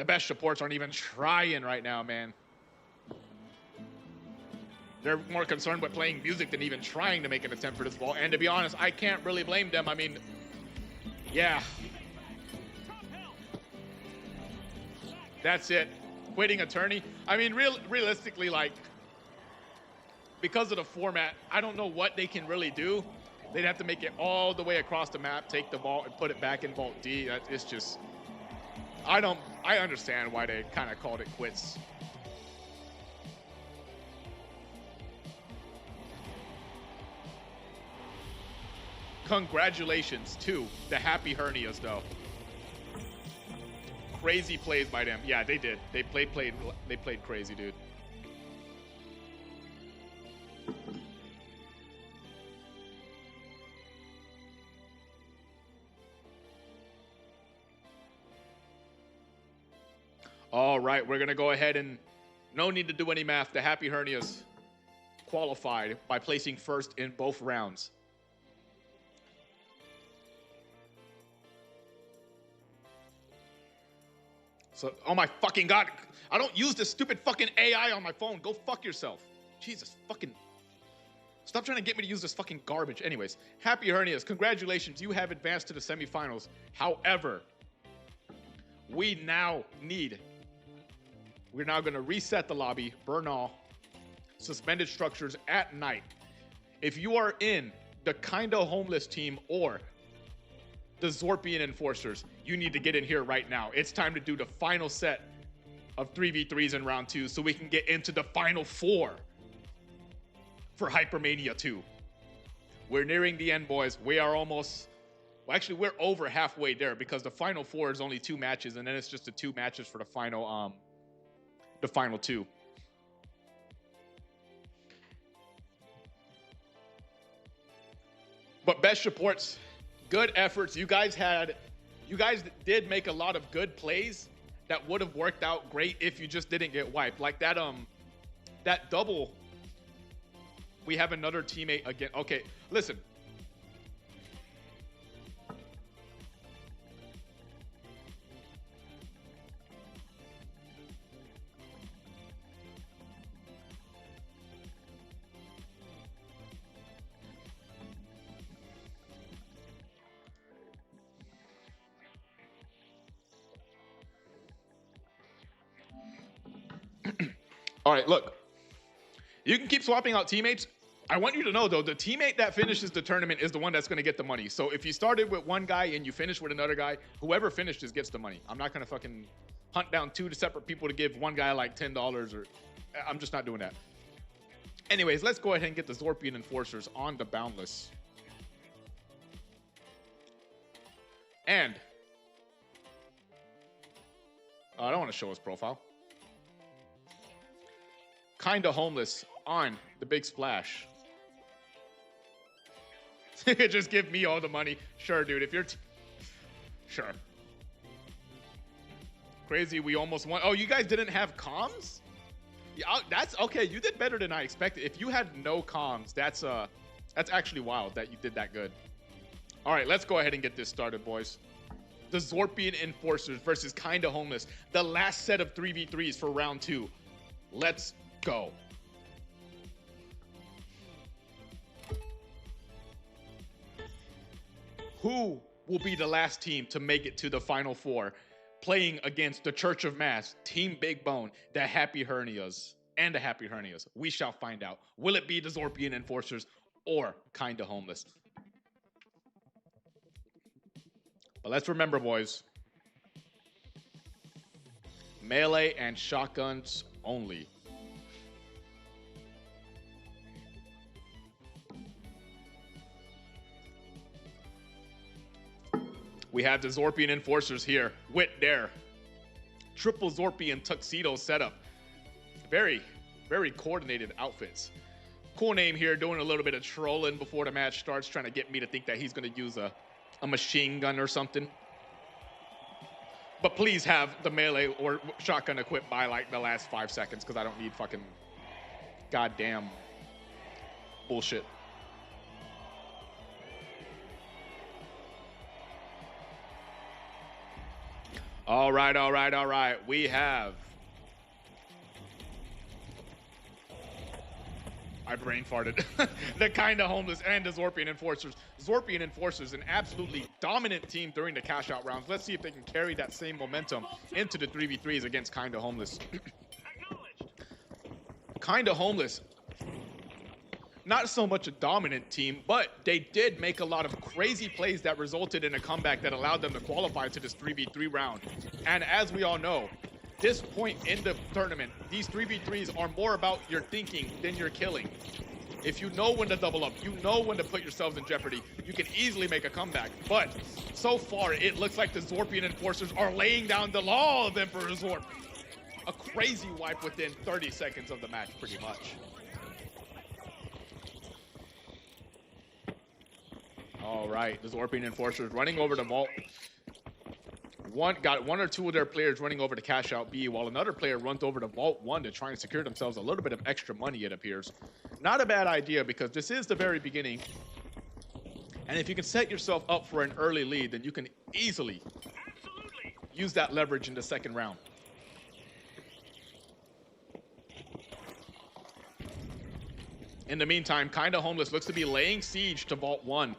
The best supports aren't even trying right now, man. They're more concerned with playing music than even trying to make an attempt for this ball. And to be honest, I can't really blame them. I mean, yeah. That's it. Quitting attorney. I mean, realistically, like, because of the format, I don't know what they can really do. They'd have to make it all the way across the map, take the vault, and put it back in Vault D. It's just, I understand why they kind of called it quits. Congratulations to the Happy Hernias, though. Crazy plays by them. Yeah, they did. They played crazy, dude. All right, we're gonna go ahead and no need to do any math. The Happy Hernias qualified by placing first in both rounds. So, oh my fucking God. I don't use this stupid fucking AI on my phone. Go fuck yourself. Jesus fucking. Stop trying to get me to use this fucking garbage. Anyways, Happy Hernias, congratulations. You have advanced to the semifinals. However, we're now going to reset the lobby, burn all suspended structures at night. If you are in the Kinda Homeless team or the Zorpian Enforcers, you need to get in here right now. It's time to do the final set of 3v3s in round 2 so we can get into the final 4 for Hypermania 2. We're nearing the end, boys. We are almost, well, actually, we're over halfway there because the final 4 is only 2 matches, and then it's just the 2 matches for the final 2. But best supports, good efforts. You guys did make a lot of good plays that would have worked out great if you just didn't get wiped. Like that double. We have another teammate again. Okay, listen. All right, look. You can keep swapping out teammates. I want you to know, though, the teammate that finishes the tournament is the one that's going to get the money. So if you started with one guy and you finish with another guy, whoever finishes gets the money. I'm not going to fucking hunt down 2 separate people to give one guy like $10 or... I'm just not doing that. Anyways, let's go ahead and get the Zorpian Enforcers on the Boundless. And... I don't want to show his profile. Kinda Homeless on the Big Splash. Just give me all the money. Sure, dude. If you're... Sure. Crazy, we almost won. Oh, you guys didn't have comms? Yeah, that's... Okay, you did better than I expected. If you had no comms, that's actually wild that you did that good. All right, let's go ahead and get this started, boys. The Zorpian Enforcers versus Kinda Homeless. The last set of 3v3s for round 2. Let's go. Who will be the last team to make it to the final 4, playing against the Church of Mass, Team Big Bone, the Happy Hernias, and the Happy Hernias? We shall find out. Will it be the Zorpian Enforcers or Kinda Homeless? But let's remember, boys, melee and shotguns only. We have the Zorpian Enforcers here with their triple Zorpian tuxedo setup. Very, very coordinated outfits. Cool name here, doing a little bit of trolling before the match starts, trying to get me to think that he's going to use a machine gun or something. But please have the melee or shotgun equipped by like the last 5 seconds, because I don't need fucking goddamn bullshit. All right, all right, all right. We have... I brain farted. The Kinda Homeless and the Zorpian Enforcers. Zorpian Enforcers, an absolutely dominant team during the cash out rounds. Let's see if they can carry that same momentum into the 3v3s against Kinda Homeless. Kinda Homeless, not so much a dominant team, but they did make a lot of crazy plays that resulted in a comeback that allowed them to qualify to this 3v3 round. And as we all know, this point in the tournament, these 3v3s are more about your thinking than your killing. If you know when to double up, you know when to put yourselves in jeopardy, you can easily make a comeback. But so far, it looks like the Zorpian Enforcers are laying down the law of Emperor Zorp. A crazy wipe within 30 seconds of the match, pretty much. All right, the Zorpian Enforcers running over the vault. Got one or two of their players running over to Cashout B, while another player runs over to Vault 1 to try and secure themselves a little bit of extra money, it appears. Not a bad idea, because this is the very beginning. And if you can set yourself up for an early lead, then you can easily use that leverage in the second round. In the meantime, Kinda Homeless looks to be laying siege to Vault 1.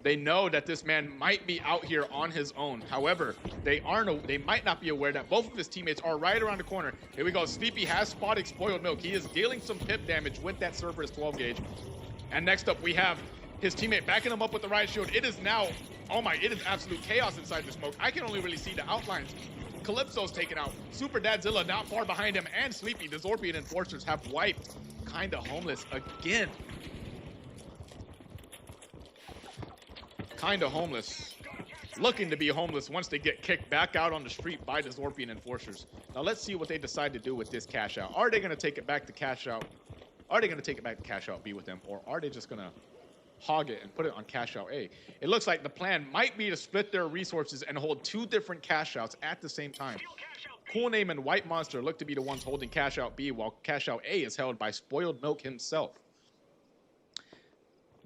They know that this man might be out here on his own. However, they might not be aware that both of his teammates are right around the corner. Here we go. Sleepy has spotted Spoiled Milk. He is dealing some pip damage with that Cerberus 12 gauge. And next up, we have his teammate backing him up with the riot shield. It is now, oh my, it is absolute chaos inside the smoke. I can only really see the outlines. Calypso's taken out. Super Dadzilla not far behind him, and Sleepy. The Zorpian Enforcers have wiped Kinda Homeless again. Kinda Homeless, looking to be homeless once they get kicked back out on the street by the Zorpian Enforcers. Now let's see what they decide to do with this cash out. Are they going to take it back to cash out? Are they going to take it back to cash out B with them? Or are they just going to hog it and put it on cash out A? It looks like the plan might be to split their resources and hold two different cash outs at the same time. Cool Name and White Monster look to be the ones holding cash out B, while cash out A is held by Spoiled Milk himself.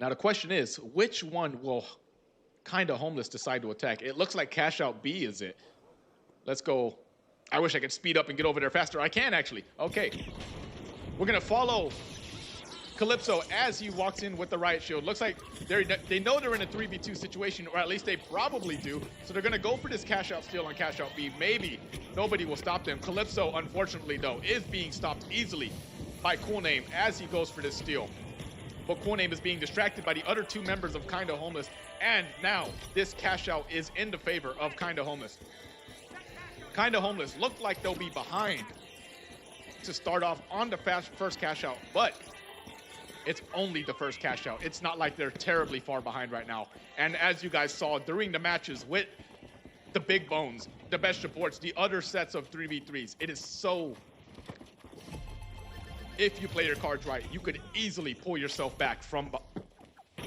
Now the question is, which one will Kinda Homeless decide to attack? It looks like Cash Out B is it. Let's go. I wish I could speed up and get over there faster. I can actually. Okay. We're going to follow Calypso as he walks in with the riot shield. Looks like they know they're in a 3v2 situation, or at least they probably do. So they're going to go for this Cash Out steal on Cash Out B. Maybe nobody will stop them. Calypso, unfortunately, though, is being stopped easily by Cool Name as he goes for this steal. But Cool Name is being distracted by the other two members of Kinda Homeless. And now this cash out is in the favor of Kinda Homeless. Kinda Homeless look like they'll be behind to start off on the first cash out, but it's only the first cash out. It's not like they're terribly far behind right now. And as you guys saw during the matches with the big bones, the best supports, the other sets of 3v3s, it is so... If you play your cards right, you could easily pull yourself back from,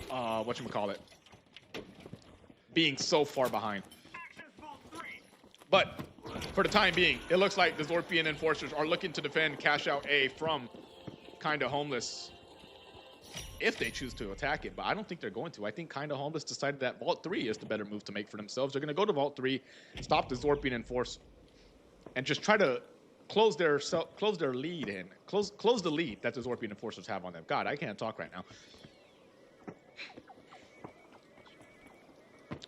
whatchamacallit, being so far behind. But for the time being, it looks like the Zorpian Enforcers are looking to defend Cash Out A from Kinda Homeless if they choose to attack it, but I don't think they're going to. I think Kinda Homeless decided that Vault 3 is the better move to make for themselves. They're going to go to Vault 3, stop the Zorpian Enforce, and just try to close their lead in. Close the lead that the Zorpian Enforcers have on them. God, I can't talk right now.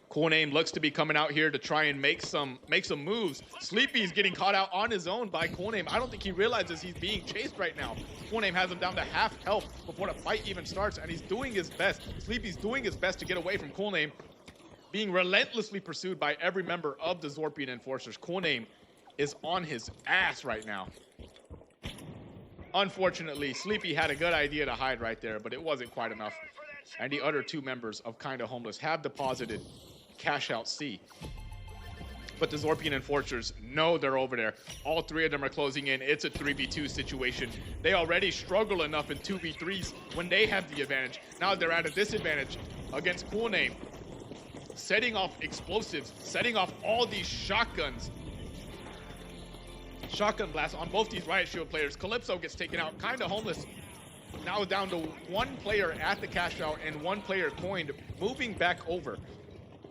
Cool Name looks to be coming out here to try and make some moves. Sleepy's getting caught out on his own by Cool Name. I don't think he realizes he's being chased right now. Cool Name has him down to half health before the fight even starts, and he's doing his best. Sleepy's doing his best to get away from Cool Name, being relentlessly pursued by every member of the Zorpian Enforcers. Cool Name is on his ass right now. Unfortunately, Sleepy had a good idea to hide right there, but it wasn't quite enough. And the other two members of Kinda Homeless have deposited Cash Out C. But the Zorpian Enforcers know they're over there. All three of them are closing in. It's a 3v2 situation. They already struggle enough in 2v3s when they have the advantage. Now they're at a disadvantage against Cool Name, setting off explosives, setting off all these shotguns. Shotgun blast on both these riot shield players. Calypso gets taken out. Kinda Homeless now down to one player at the cash out and one player coined, moving back over.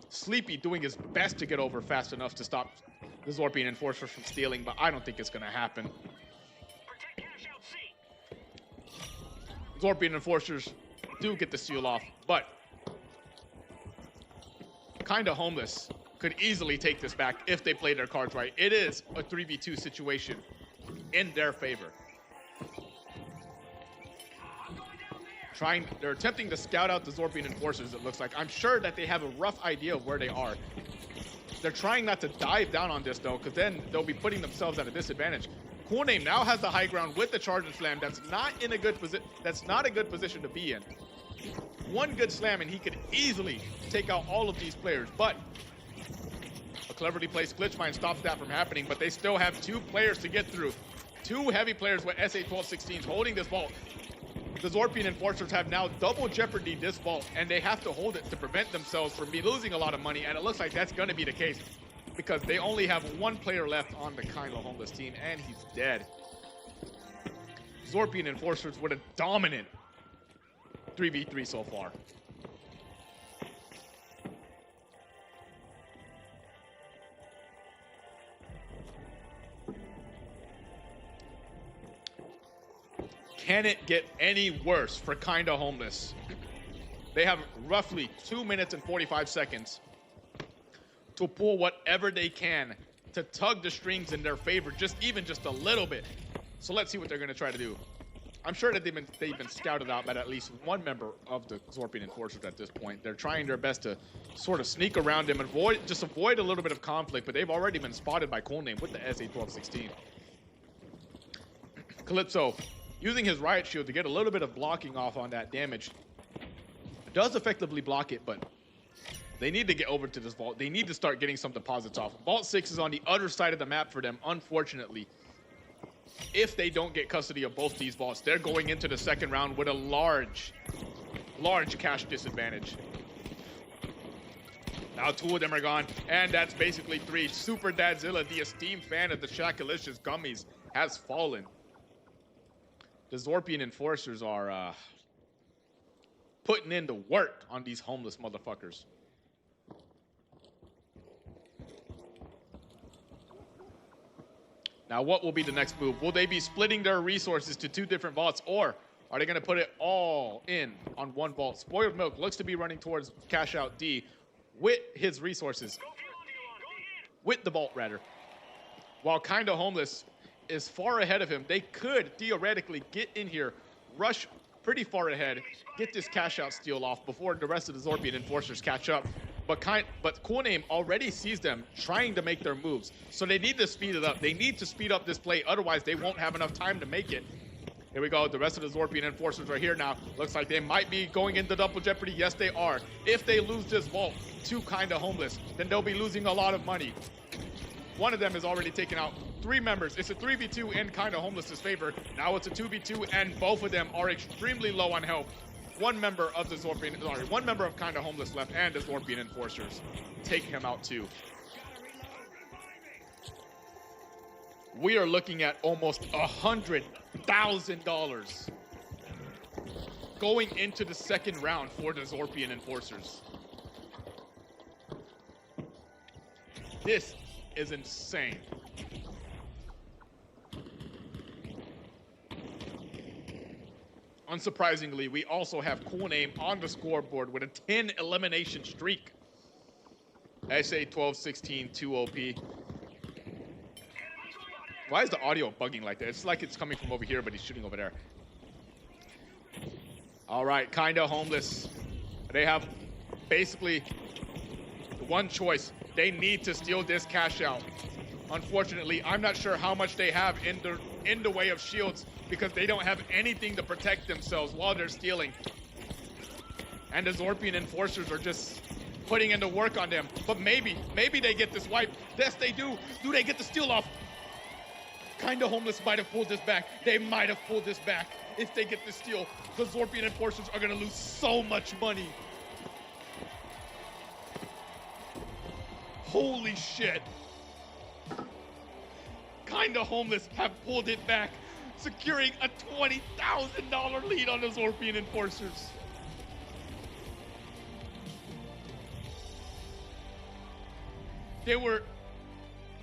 Sleepy doing his best to get over fast enough to stop the Zorpian Enforcers from stealing, but I don't think it's going to happen. Protect Cashout C. Zorpian Enforcers do get the steal off, but Kinda Homeless could easily take this back if they play their cards right. It is a 3v2 situation in their favor. They're attempting to scout out the Zorpian Enforcers, it looks like. I'm sure that they have a rough idea of where they are. They're trying not to dive down on this though, because then they'll be putting themselves at a disadvantage. Cool Name now has the high ground with the charge and slam. That's not a good position to be in. One good slam and he could easily take out all of these players, but a cleverly placed glitch mine stops that from happening, but they still have 2 players to get through. 2 heavy players with SA-1216s holding this vault. The Zorpian Enforcers have now double jeopardy this vault, and they have to hold it to prevent themselves from losing a lot of money, and it looks like that's going to be the case because they only have 1 player left on the Kinda Homeless team, and he's dead. Zorpian Enforcers with a dominant 3v3 so far. Can it get any worse for Kinda Homeless? They have roughly 2 minutes and 45 seconds to pull whatever they can to tug the strings in their favor, even just a little bit. So let's see what they're going to try to do. I'm sure that they've been scouted out by at least 1 member of the Zorpian Enforcers at this point. They're trying their best to sort of sneak around him and avoid a little bit of conflict, but they've already been spotted by Cool Name with the SA-1216. Calypso, using his Riot Shield to get a little bit of blocking off on that damage, does effectively block it, but they need to get over to this vault. They need to start getting some deposits off. Vault 6 is on the other side of the map for them, unfortunately. If they don't get custody of both these vaults, they're going into the second round with a large cash disadvantage. Now 2 of them are gone, and that's basically 3. Super Dadzilla, the esteemed fan of the Shakalicious Gummies, has fallen. The Zorpian Enforcers are putting in the work on these homeless motherfuckers. Now, what will be the next move? Will they be splitting their resources to 2 different vaults, or are they going to put it all in on 1 vault? Spoiled Milk looks to be running towards Cashout D with his resources, with the vault rather. While Kinda Homeless is far ahead of him, they could theoretically get in here, rush pretty far ahead, get this Cashout steal off before the rest of the Zorpian Enforcers catch up. But Cool Name already sees them trying to make their moves, so they need to speed it up. They need to speed up this play, otherwise they won't have enough time to make it. Here we go, the rest of the Zorpian Enforcers are here now. Looks like they might be going into double jeopardy. Yes, they are. If they lose this vault to Kinda Homeless, then they'll be losing a lot of money. One of them is already taken out. 3 members. It's a 3v2 in Kinda Homeless's favor. Now it's a 2v2, and both of them are extremely low on health. 1 member of Kinda Homeless left, and the Zorpian Enforcers take him out too. We are looking at almost $100,000 going into the second round for the Zorpian Enforcers. This is insane. Unsurprisingly, we also have Cool Name on the scoreboard with a 10 elimination streak. SA-1216 2 OP. Why is the audio bugging like that? It's like it's coming from over here, but he's shooting over there. All right, Kinda Homeless. They have basically one choice. They need to steal this cash out. Unfortunately, I'm not sure how much they have in the way of shields, because they don't have anything to protect themselves while they're stealing. And the Zorpian Enforcers are just putting in the work on them. But maybe they get this wipe. Yes, they do. Do they get the steal off? Kinda Homeless might have pulled this back. They might have pulled this back. If they get the steal, the Zorpian Enforcers are going to lose so much money. Holy shit. Kinda Homeless have pulled it back, securing a $20,000 lead on the Zorpian Enforcers. They were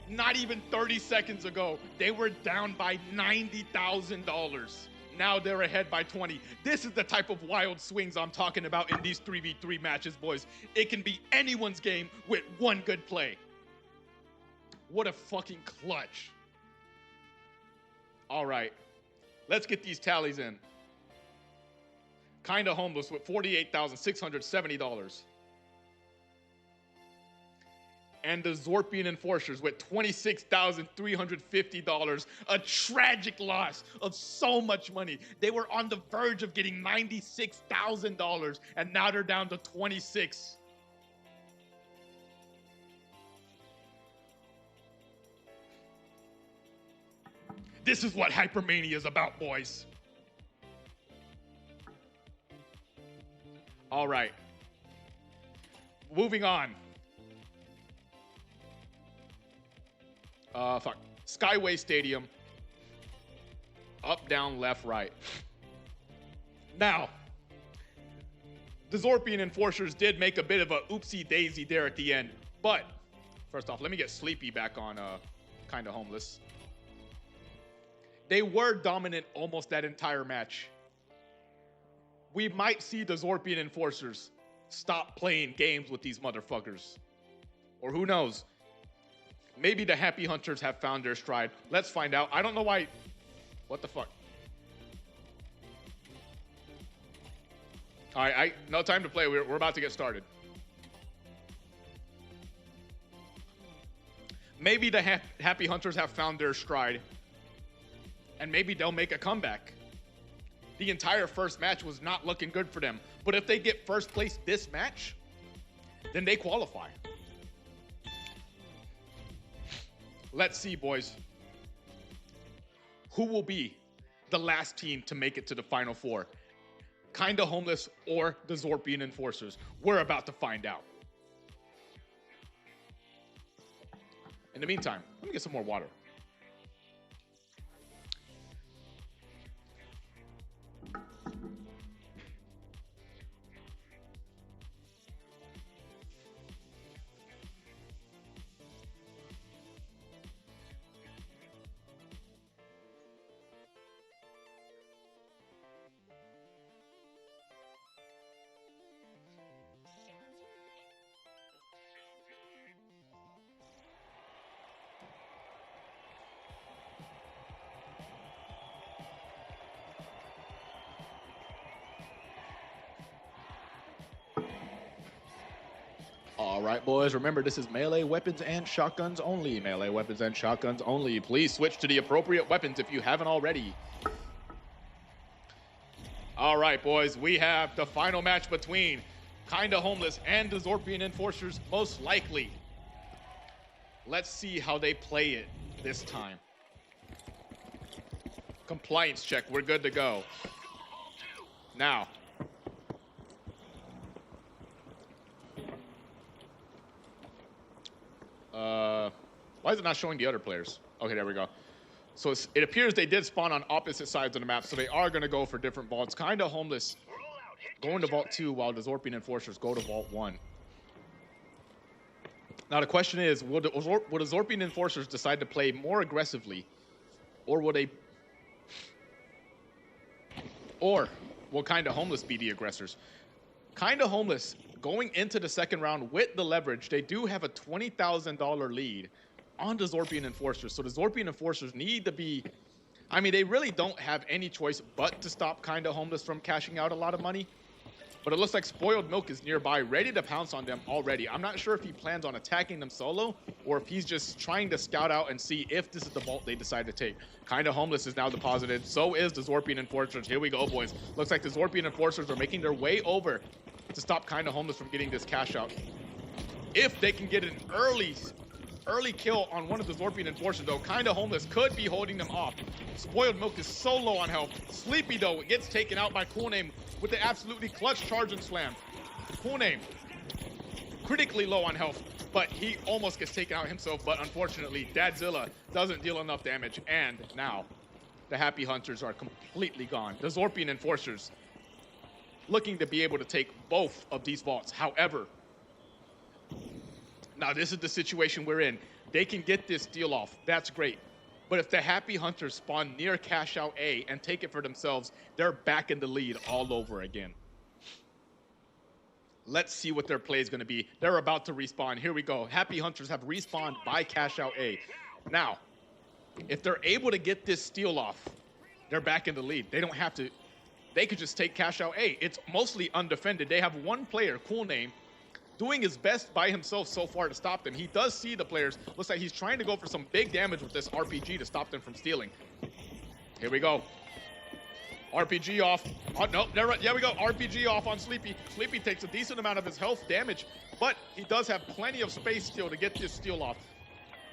not even 30 seconds ago, they were down by $90,000. Now they're ahead by 20. This is the type of wild swings I'm talking about in these 3v3 matches, boys. It can be anyone's game with one good play. What a fucking clutch. All right, let's get these tallies in. Kinda Homeless with $48,670. And the Zorpian Enforcers with $26,350. A tragic loss of so much money. They were on the verge of getting $96,000, and now they're down to 26. This is what Hypermania is about, boys. All right. Moving on. Skyway Stadium. Up, down, left, right. Now, the Zorpian Enforcers did make a bit of a oopsie daisy there at the end. But, first off, let me get Sleepy back on Kinda Homeless. They were dominant almost that entire match. We might see the Zorpian Enforcers stop playing games with these motherfuckers. Or who knows? Maybe the Happy Hunters have found their stride. Let's find out. I don't know why. What the fuck? All right, no time to play. We're about to get started. Maybe the Happy Hunters have found their stride. And maybe they'll make a comeback. The entire first match was not looking good for them. But if they get first place this match, then they qualify. Let's see, boys. Who will be the last team to make it to the Final Four? Kinda Homeless or the Zorpian Enforcers? We're about to find out. In the meantime, let me get some more water. All right, boys, remember this is melee weapons and shotguns only. Melee weapons and shotguns only. Please switch to the appropriate weapons if you haven't already. All right, boys, we have the final match between Kinda Homeless and the Zorpian Enforcers, most likely. Let's see how they play it this time. Compliance check, we're good to go. Now. Why is it not showing the other players? Okay, there we go. So it appears they did spawn on opposite sides of the map, so they are going to go for different vaults. Kinda Homeless going to Vault 2 while the Zorpian Enforcers go to Vault 1. Now the question is, will the Zorpian Enforcers decide to play more aggressively, or will they... Or will Kinda Homeless be the aggressors? Kinda Homeless, going into the second round with the leverage, they do have a $20,000 lead on the Zorpian Enforcers. So the Zorpian Enforcers need to be... I mean, they really don't have any choice but to stop Kinda Homeless from cashing out a lot of money. But it looks like Spoiled Milk is nearby, ready to pounce on them already. I'm not sure if he plans on attacking them solo, or if he's just trying to scout out and see if this is the vault they decide to take. Kinda Homeless is now deposited. So is the Zorpian Enforcers. Here we go, boys. Looks like the Zorpian Enforcers are making their way over to stop Kinda Homeless from getting this cash out. If they can get an early kill on one of the Zorpian Enforcers, though, Kinda Homeless could be holding them off. Spoiled Milk is so low on health. Sleepy, though, gets taken out by Cool Name with the absolutely clutch charge and slam. Cool Name, critically low on health, but he almost gets taken out himself, but unfortunately, Dadzilla doesn't deal enough damage, and now the Happy Hunters are completely gone. The Zorpian Enforcers looking to be able to take both of these vaults. However, Now, this is the situation we're in. They can get this steal off. That's great. But if the Happy Hunters spawn near Cashout A and take it for themselves, they're back in the lead all over again. Let's see what their play is going to be. They're about to respawn. Here we go. Happy Hunters have respawned by Cashout A. Now, if they're able to get this steal off, they're back in the lead. They don't have to. They could just take Cashout A. It's mostly undefended. They have one player, Cool Name, doing his best by himself so far to stop them. He does see the players. Looks like he's trying to go for some big damage with this RPG to stop them from stealing. Here we go. RPG off. Oh, no, there we go. RPG off on Sleepy. Sleepy takes a decent amount of his health damage, but he does have plenty of space still to get this steal off.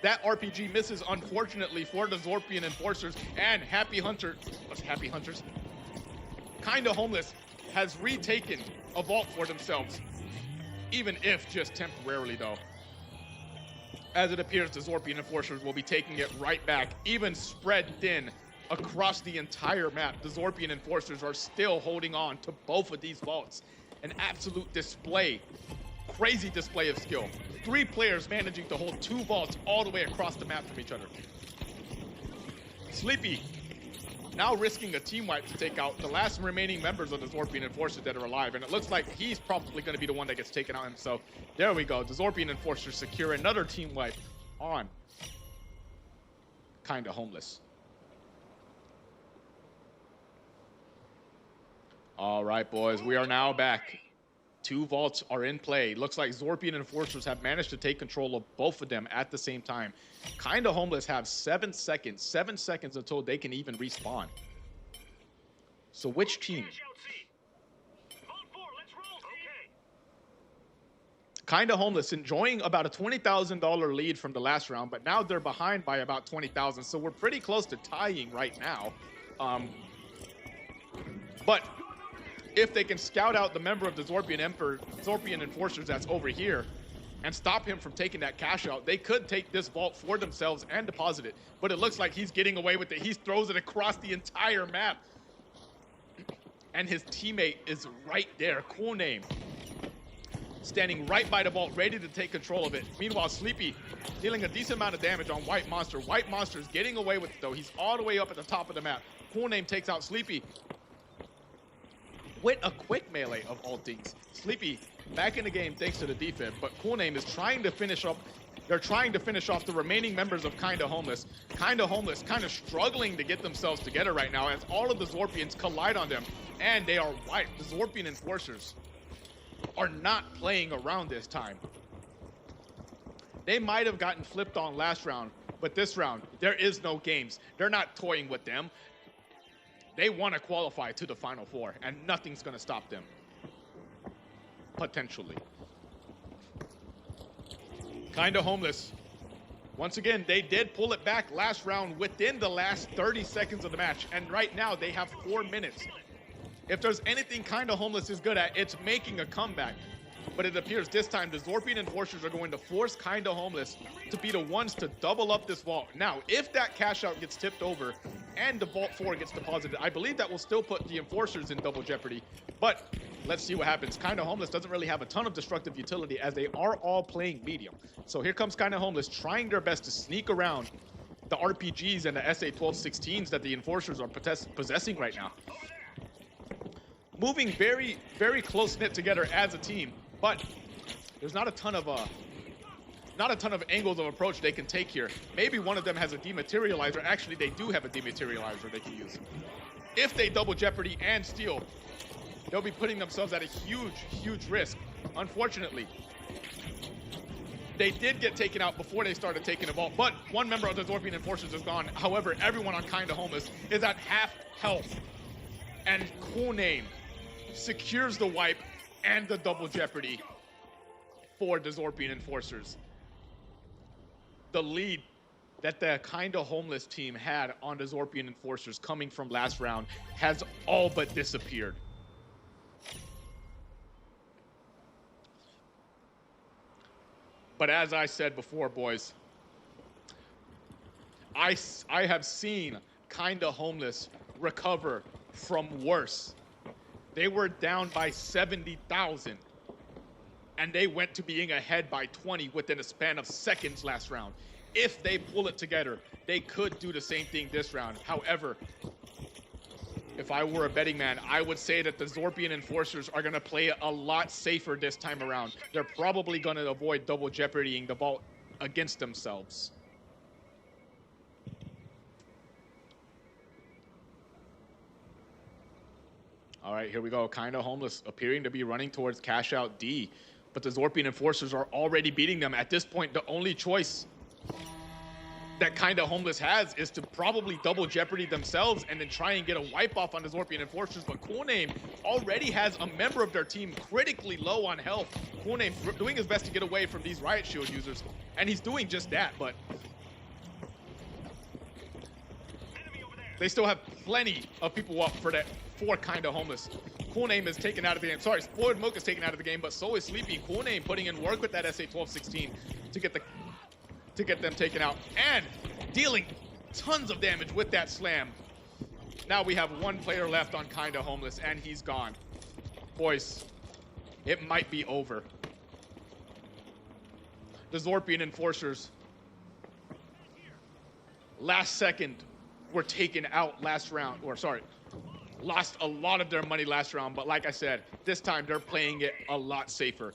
That RPG misses, unfortunately, for the Zorpian Enforcers, and Happy Hunters, Kinda Homeless has retaken a vault for themselves, even if just temporarily, though. As it appears, the Zorpian Enforcers will be taking it right back, even spread thin across the entire map. The Zorpian Enforcers are still holding on to both of these vaults. An absolute display, crazy display of skill. 3 players managing to hold 2 vaults all the way across the map from each other. Sleepy now risking a team wipe to take out the last remaining members of the Zorpian Enforcers that are alive, and it looks like he's probably going to be the one that gets taken out himself. There we go. The Zorpian Enforcers secure another team wipe on Kinda Homeless. All right, boys, we are now back. 2 vaults are in play. Looks like Zorpian Enforcers have managed to take control of both of them at the same time. Kinda Homeless have 7 seconds. 7 seconds until they can even respawn. So which team? Kinda Homeless enjoying about a $20,000 lead from the last round, but now they're behind by about 20,000. So we're pretty close to tying right now. But if they can scout out the member of the Zorpian Enforcers that's over here and stop him from taking that cash out, they could take this vault for themselves and deposit it. But it looks like he's getting away with it. He throws it across the entire map. And his teammate is right there. Cool Name. Standing right by the vault, ready to take control of it. Meanwhile, Sleepy dealing a decent amount of damage on White Monster. White Monster's getting away with it, though. He's all the way up at the top of the map. Cool Name takes out Sleepy with a quick melee of all things. Sleepy back in the game thanks to the defib, but Cool Name is trying to finish up. They're trying to finish off the remaining members of Kinda Homeless. Kinda Homeless kind of struggling to get themselves together right now as all of the Zorpians collide on them, and they are wiped. The Zorpian Enforcers are not playing around this time. They might have gotten flipped on last round, but this round, there is no games. They're not toying with them. They want to qualify to the Final Four, and nothing's going to stop them. Potentially. Kinda Homeless. Once again, they did pull it back last round within the last 30 seconds of the match, and right now they have 4 minutes. If there's anything Kinda Homeless is good at, it's making a comeback. But it appears this time the Zorpian Enforcers are going to force Kinda Homeless to be the ones to double up this vault. Now, if that cash out gets tipped over and the Vault 4 gets deposited, I believe that will still put the Enforcers in double jeopardy. But let's see what happens. Kinda Homeless doesn't really have a ton of destructive utility as they are all playing medium. So here comes Kinda Homeless trying their best to sneak around the RPGs and the SA-1216s that the Enforcers are possessing right now. Moving very, very close-knit together as a team. But there's not a ton of angles of approach they can take here. Maybe one of them has a dematerializer. Actually, they do have a dematerializer they can use. If they double jeopardy and steal, they'll be putting themselves at a huge, huge risk. Unfortunately, they did get taken out before they started taking the vault, but one member of the Zorpian Enforcers is gone. However, everyone on Kinda Homeless is at half health. And Cool Name secures the wipe and the double jeopardy for the Zorpian Enforcers. The lead that the Kinda Homeless team had on the Zorpian Enforcers coming from last round has all but disappeared. But as I said before, boys, I have seen Kinda Homeless recover from worse. They were down by 70,000 and they went to being ahead by 20 within a span of seconds last round. If they pull it together, they could do the same thing this round. However, if I were a betting man, I would say that the Zorpian Enforcers are going to play a lot safer this time around. They're probably going to avoid double jeopardying the vault against themselves. All right, here we go. Kinda Homeless appearing to be running towards Cashout D, but the Zorpian Enforcers are already beating them. At this point, the only choice that Kinda Homeless has is to probably double jeopardy themselves and then try and get a wipe off on the Zorpian Enforcers. But Cool Name already has a member of their team critically low on health. Cool Name doing his best to get away from these Riot Shield users, and he's doing just that, but they still have plenty of people up for Kinda Homeless. Cool Name is taken out of the game. Sorry, Spoiled Milk is taken out of the game, but so is Sleepy. Cool Name putting in work with that SA-1216 to get them taken out and dealing tons of damage with that slam. Now we have one player left on Kinda Homeless, and he's gone. Boys, it might be over. The Zorpian Enforcers, last second, were taken out last round, lost a lot of their money last round, but like I said, this time they're playing it a lot safer.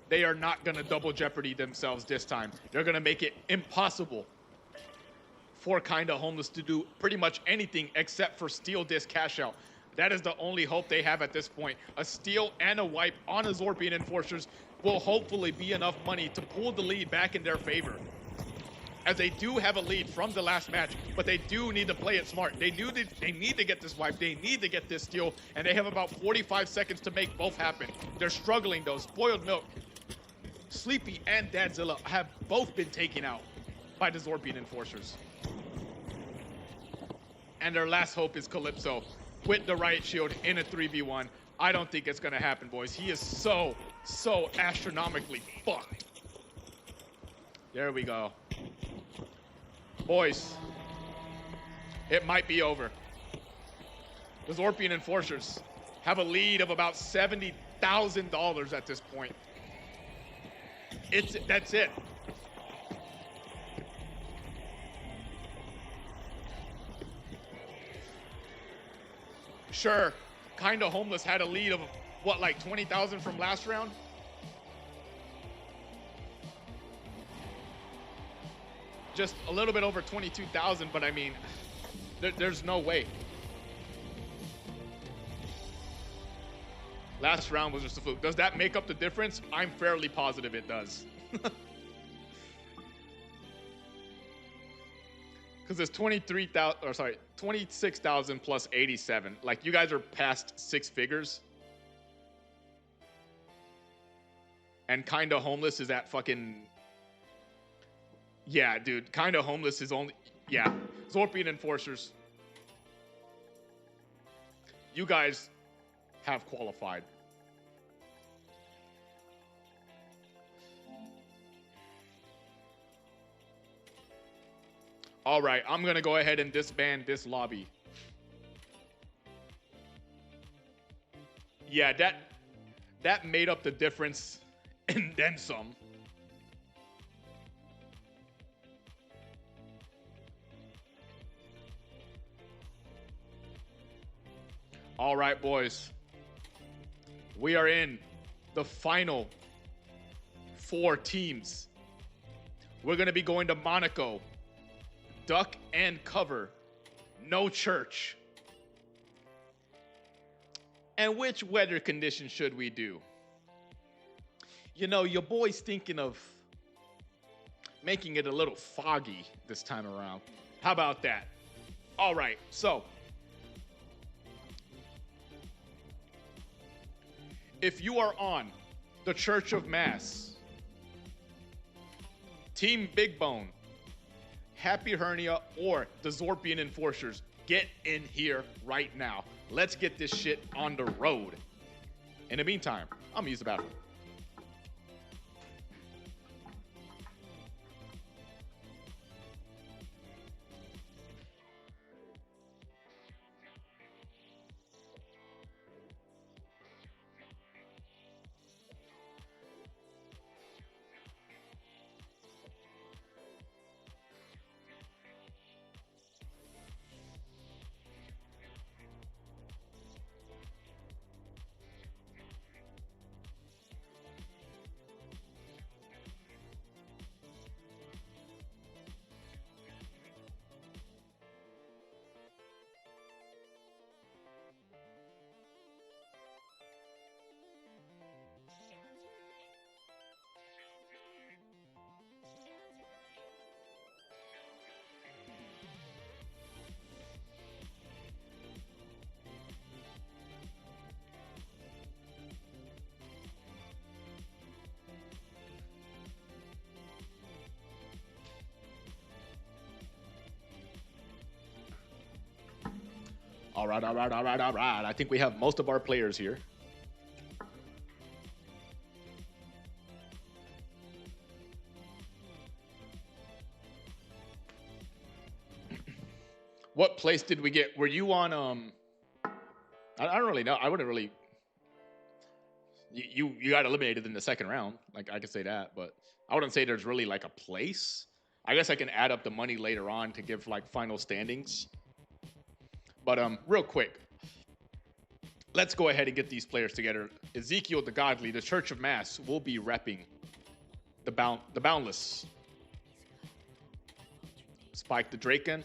They are not going to double jeopardy themselves this time. They're going to make it impossible for Kinda Homeless to do pretty much anything except for steal this cash out. That is the only hope they have at this point. A steal and a wipe on a Zorpian Enforcers will hopefully be enough money to pull the lead back in their favor, as they do have a lead from the last match, but they do need to play it smart. They need to get this wipe, they need to get this steal, and they have about 45 seconds to make both happen. They're struggling though. Spoiled Milk, Sleepy, and Dadzilla have both been taken out by the Zorpian Enforcers. And their last hope is Calypso with the Riot Shield in a 3v1. I don't think it's gonna happen, boys. He is so astronomically fucked. There we go. Boys, it might be over. The Zorpian Enforcers have a lead of about $70,000 at this point. That's it. Sure, Kinda Homeless had a lead of what, like 20,000 from last round? Just a little bit over 22,000, but I mean, there's no way. Last round was just a fluke. Does that make up the difference? I'm fairly positive it does. Because it's 26,000 plus 87. Like, you guys are past 6 figures. And Kinda Homeless is at fucking... Yeah, dude. Kinda Homeless is only... Yeah. Zorpian Enforcers. You guys have qualified. All right, I'm gonna go ahead and disband this lobby. Yeah, that made up the difference and then some. All right, boys. We are in the final 4 teams. We're going to be going to Monaco. Duck and cover. No church. And which weather condition should we do? You know, your boy's thinking of making it a little foggy this time around. How about that? All right, so if you are on the Church of Mass, Team Big Bone, Happy Hernia, or the Zorpian Enforcers, get in here right now. Let's get this shit on the road. In the meantime, I'm gonna use the bathroom. All right. I think we have most of our players here. What place did we get? Were you on, I don't really know. I wouldn't really, you got eliminated in the second round. Like, I could say that, but I wouldn't say there's really like a place. I guess I can add up the money later on to give like final standings. But real quick, let's go ahead and get these players together. Ezekiel the Godly, the Church of Mass, will be repping the Boundless. Spike the Draken.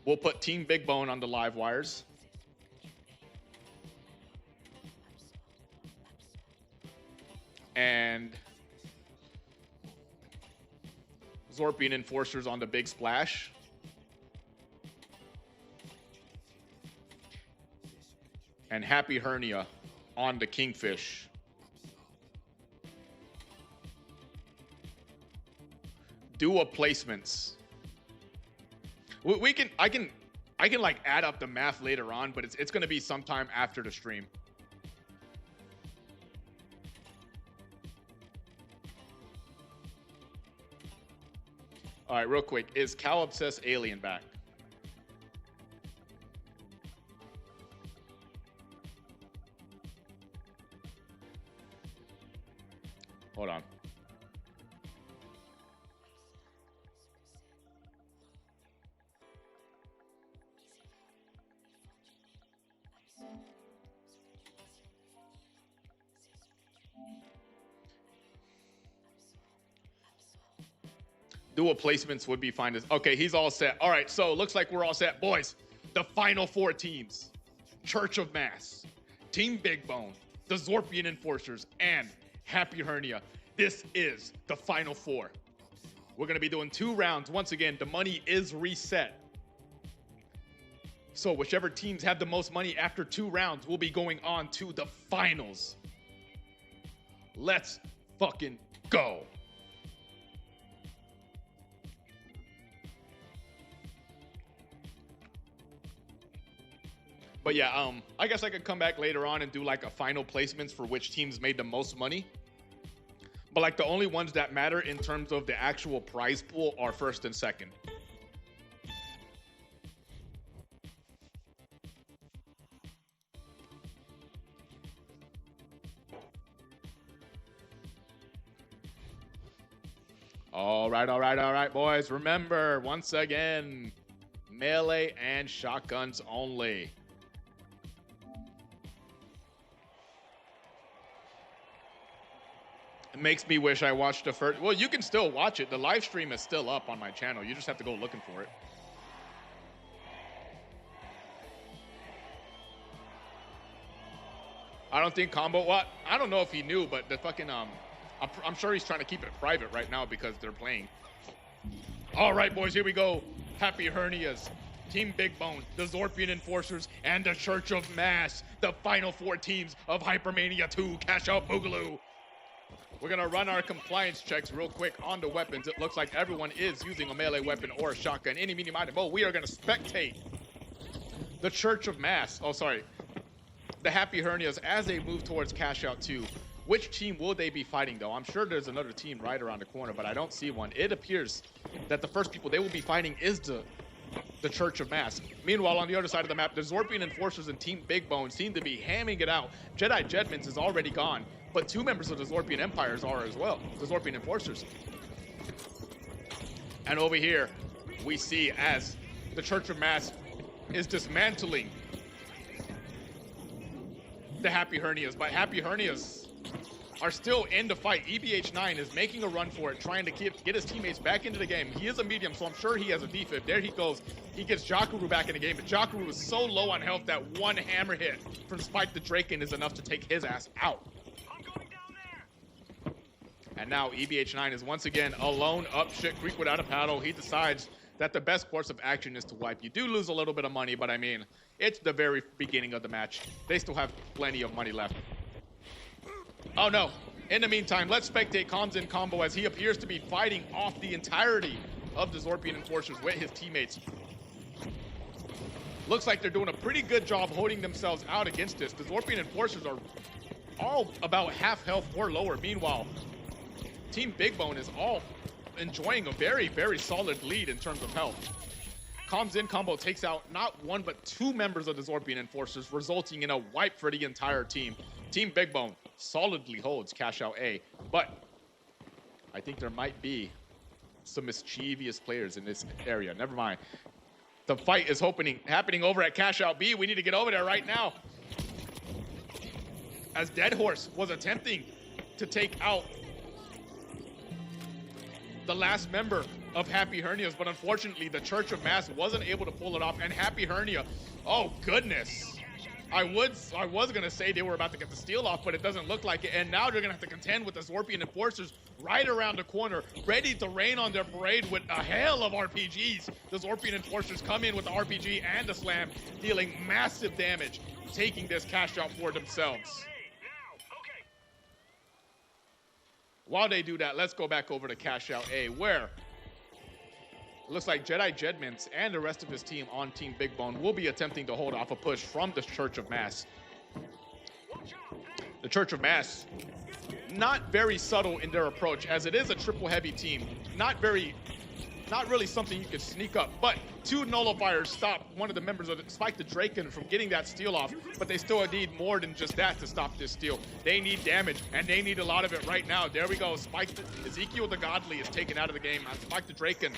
We'll put Team Big Bone on the live wires. And Zorpian Enforcers on the Big Splash. And Happy Hernia on the Kingfish. Duo placements. I can like add up the math later on, but it's going to be sometime after the stream. All right, real quick, is Cal Obsessed Alien back? Hold on. Dual placements would be fine. Okay, he's all set. All right, so looks like we're all set. Boys, the final four teams. Church of Mass, Team Big Bone, the Zorpian Enforcers, and Happy Hernia. This is the final four. We're going to be doing 2 rounds. Once again, the money is reset. So whichever teams have the most money after 2 rounds will be going on to the finals. Let's fucking go. But yeah, I guess I could come back later on and do like a final placements for which teams made the most money. But like the only ones that matter in terms of the actual prize pool are first and second. All right, boys. Remember, once again, melee and shotguns only. It makes me wish I watched the first. Well, you can still watch it. The live stream is still up on my channel. You just have to go looking for it. I don't think Combo. What? I don't know if he knew, but the fucking I'm sure he's trying to keep it private right now because they're playing. All right, boys, here we go. Happy Hernias, Team Big Bone, the Zorpian Enforcers, and the Church of Mass. The final 4 teams of Hypermania 2 Cashout Boogaloo. We're going to run our compliance checks real quick on the weapons. It looks like everyone is using a melee weapon or a shotgun. Any, meeny, miny, mo. We are going to spectate the Church of Mass. Oh, sorry. The Happy Hernias as they move towards Cashout 2. Which team will they be fighting, though? I'm sure there's another team right around the corner, but I don't see one. It appears that the first people they will be fighting is the Church of Mass. Meanwhile, on the other side of the map, the Zorpian Enforcers and Team Big Bone seem to be hamming it out. Jedi Jedmans is already gone, but 2 members of the Zorpian Empires are as well, the Zorpian Enforcers. And over here, we see as the Church of Mass is dismantling the Happy Hernias, but Happy Hernias are still in the fight. EBH9 is making a run for it, trying to get his teammates back into the game. He is a medium, so I'm sure he has a defib. There he goes. He gets Jakaru back in the game, but Jakaru is so low on health that one hammer hit from Spike the Draken is enough to take his ass out. I'm going down there. And now EBH9 is once again alone up shit creek without a paddle. He decides that the best course of action is to wipe. You do lose a little bit of money, but I mean, it's the very beginning of the match. They still have plenty of money left. Oh no. In the meantime, let's spectate Comms and Combo as he appears to be fighting off the entirety of the Zorpian Enforcers with his teammates. looks like they're doing a pretty good job holding themselves out against this. The Zorpian Enforcers are all about half health or lower. Meanwhile, Team Big Bone is all enjoying a very, very solid lead in terms of health. Comes in combo takes out not one, but two members of the Zorpian Enforcers, resulting in a wipe for the entire team. Team Big Bone solidly holds Cashout A, but I think there might be some mischievous players in this area. Never mind. The fight is happening over at Cashout B. We need to get over there right now. As Dead Horse was attempting to take out the last member of Happy Hernias, but unfortunately the Church of Mass wasn't able to pull it off, and Happy Hernia, oh goodness. I was gonna say they were about to get the steal off, but it doesn't look like it, and now they're gonna have to contend with the Zorpian Enforcers right around the corner, ready to rain on their parade with a hail of RPGs. The Zorpian Enforcers come in with the RPG and the slam, dealing massive damage, taking this cash out for themselves. While they do that, let's go back over to Cashout A, where it looks like Jedi Jedmans and the rest of his team on Team Big Bone will be attempting to hold off a push from the Church of Mass. The Church of Mass, not very subtle in their approach, as it is a triple heavy team. Not really something you could sneak up, but two nullifiers stop one of the members of Spike the Draken from getting that steal off, but they still need more than just that to stop this steal. They need damage, and they need a lot of it right now. There we go. Ezekiel the Godly is taken out of the game. Spike the Draken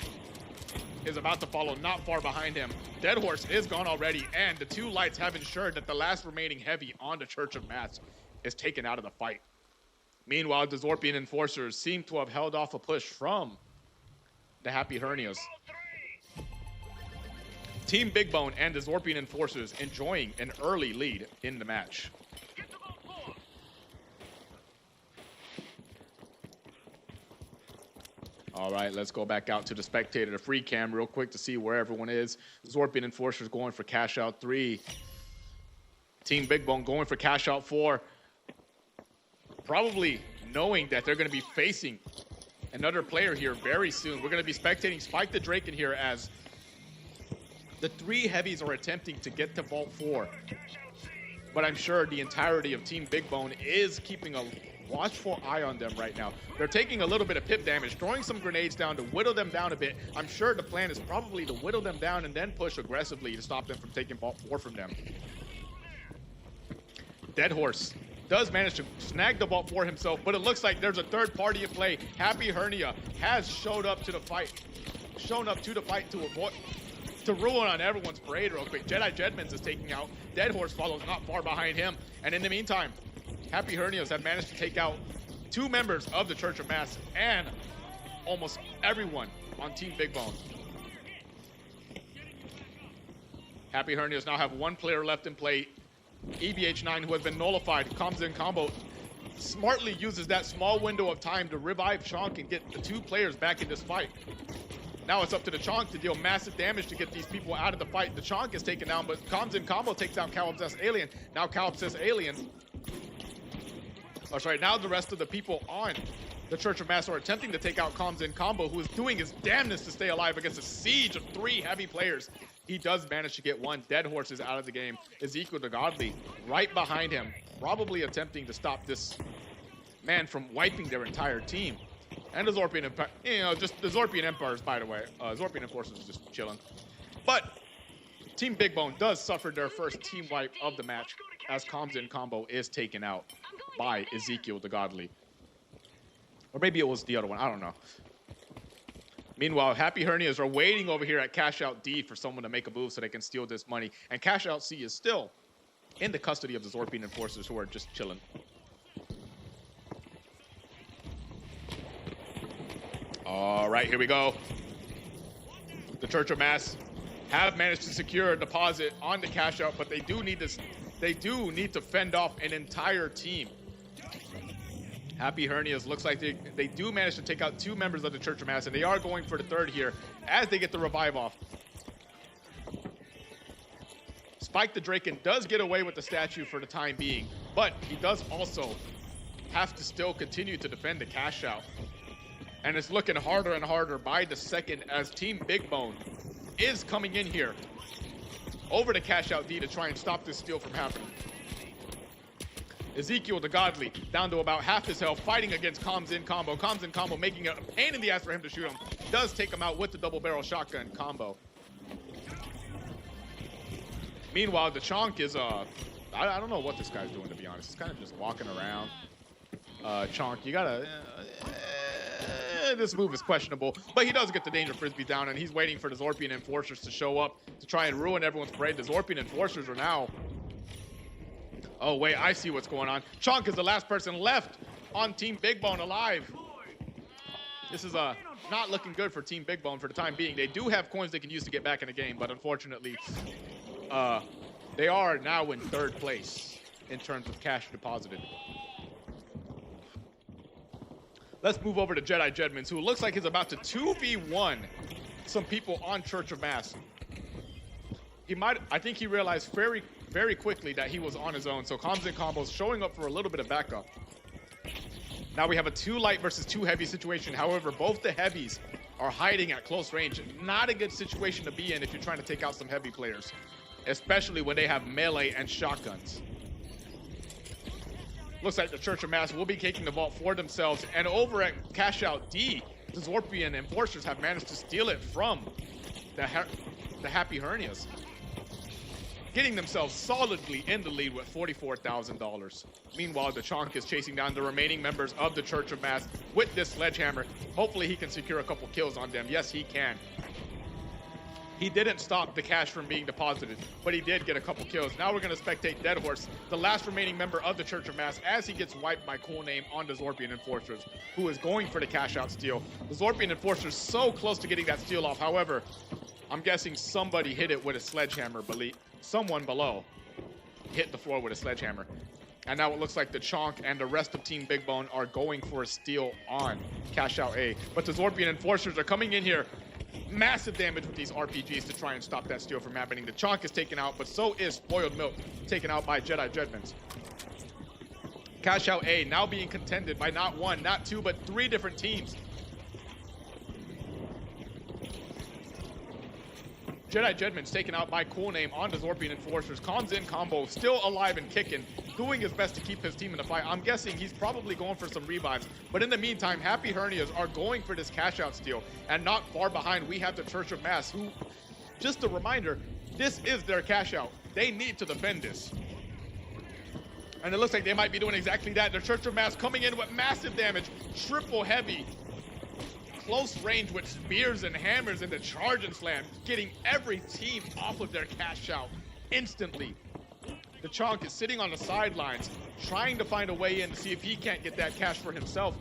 is about to follow not far behind him. Dead Horse is gone already, and the two lights have ensured that the last remaining heavy on the Church of Mass is taken out of the fight. Meanwhile, the Zorpian Enforcers seem to have held off a push from the Happy Hernias. Team Big Bone and the Zorpian Enforcers enjoying an early lead in the match. All right, let's go back out to the spectator, the free cam real quick to see where everyone is. Zorpian Enforcers going for Cashout 3. Team Big Bone going for Cashout 4. Probably knowing that they're going to be facing another player here very soon. We're going to be spectating Spike the Draken here as the three heavies are attempting to get to Vault 4. But I'm sure the entirety of Team Big Bone is keeping a watchful eye on them right now. They're taking a little bit of pip damage, throwing some grenades down to whittle them down a bit. I'm sure the plan is probably to whittle them down and then push aggressively to stop them from taking Vault 4 from them. Dead Horse does manage to snag the Vault 4 himself, but it looks like there's a third party at play. Happy Hernia has shown up to the fight to ruin on everyone's parade real quick. Jedi Jedmans is taking out. Dead Horse follows not far behind him. And in the meantime, Happy Hernias have managed to take out two members of the Church of Mass and almost everyone on Team Big Bone. Happy Hernias now have one player left in play. EBH9, who has been nullified, comes in combo, smartly uses that small window of time to revive Chonk and get the two players back in this fight. Now it's up to the Chonk to deal massive damage to get these people out of the fight. The Chonk is taken down, but comes in combo takes out Cow-Obsessed Alien. Now Cow-Obsessed Alien, now the rest of the people on the Church of Mass are attempting to take out Comms in combo, who is doing his damnness to stay alive against a siege of three heavy players. He does manage to get one. Dead Horse is out of the game. Ezekiel the Godly right behind him, probably attempting to stop this man from wiping their entire team. And the Zorpian Empire, just the Zorpian Empires, by the way. Zorpian Enforcers is just chilling. But Team Big Bone does suffer their first team wipe of the match as Comms in combo is taken out by Ezekiel the Godly. Or maybe it was the other one, I don't know. Meanwhile, Happy Hernias are waiting over here at Cashout D for someone to make a move so they can steal this money. And Cashout C is still in the custody of the Zorpian Enforcers, who are just chilling. All right, here we go. The Church of Mass have managed to secure a deposit on the Cashout, but they do need to fend off an entire team. Happy Hernias looks like they do manage to take out two members of the Church of Mass, and they are going for the third here as they get the revive off. Spike the Draken does get away with the statue for the time being, but he does also have to still continue to defend the Cashout. And it's looking harder and harder by the second as Team Big Bone is coming in here. over to Cashout D to try and stop this steal from happening. Ezekiel the Godly down to about half his health, fighting against Comms in combo. Comms in combo, making it a pain in the ass for him to shoot him. Does take him out with the double barrel shotgun combo. Meanwhile, the Chonk is, I don't know what this guy's doing, to be honest. He's kind of just walking around. Chonk, you gotta, this move is questionable, but he does get the Danger Frisbee down, and he's waiting for the Zorpian Enforcers to show up to try and ruin everyone's parade. The Zorpian Enforcers are now, oh wait, I see what's going on. Chonk is the last person left on Team Big Bone alive. This is not looking good for Team Big Bone for the time being. They do have coins they can use to get back in the game, but unfortunately, they are now in third place in terms of cash deposited. Let's move over to Jedi Jedmans, who looks like he's about to 2v1 some people on Church of Mass. I think he realized very quickly that he was on his own, so Comms and Combos showing up for a little bit of backup. Now we have a 2 light versus 2 heavy situation. However, both the heavies are hiding at close range. Not a good situation to be in if you're trying to take out some heavy players, especially when they have melee and shotguns. Looks like the Church of Mass will be taking the vault for themselves, and over at Cashout D, the Zorpian Enforcers have managed to steal it from the Happy Hernias, getting themselves solidly in the lead with $44,000. Meanwhile, the Chonk is chasing down the remaining members of the Church of Mass with this sledgehammer. Hopefully he can secure a couple kills on them. Yes, he can. He didn't stop the cash from being deposited, but he did get a couple kills. Now we're going to spectate Dead Horse, the last remaining member of the Church of Mass, as he gets wiped by Cool Name on the Zorpian Enforcers, who is going for the cash out steal. The Zorpian Enforcers so close to getting that steal off. However, I'm guessing somebody hit it with a sledgehammer. Someone below hit the floor with a sledgehammer. And now it looks like the Chonk and the rest of Team Big Bone are going for a steal on Cash Out A. But the Zorpian Enforcers are coming in here. Massive damage with these RPGs to try and stop that steal from happening. The Chonk is taken out, but so is Spoiled Milk, taken out by Jedi Jedmans. Cash Out A now being contended by not 1, not 2, but 3 different teams. Jedi Jedmans taken out by Cool Name on the Zorpian Enforcers. Comms in combo, still alive and kicking, doing his best to keep his team in the fight. I'm guessing he's probably going for some revives. But in the meantime, Happy Hernias are going for this cash out steal. And not far behind, we have the Church of Mass, who, just a reminder, this is their cash out. They need to defend this. And it looks like they might be doing exactly that. The Church of Mass coming in with massive damage, triple heavy. Close range with spears and hammers and the charge and slam, getting every team off of their cash out instantly. The Chonk is sitting on the sidelines, trying to find a way in to see if he can't get that cash for himself.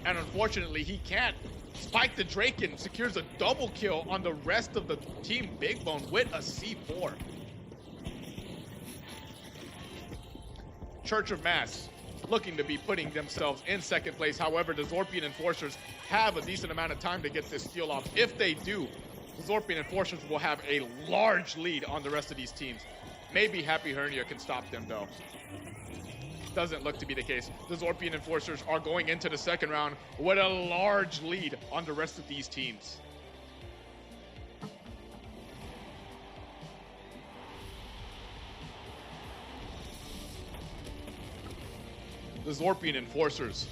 And unfortunately, he can't. Spike the Draken secures a double kill on the rest of the Team Big Bone with a C4. Church of Mass looking to be putting themselves in second place. However, the Zorpian Enforcers have a decent amount of time to get this steal off. If they do, the Zorpian Enforcers will have a large lead on the rest of these teams. Maybe Happy Hernia can stop them, though. Doesn't look to be the case. The Zorpian Enforcers are going into the second round with a large lead on the rest of these teams. The Zorpian Enforcers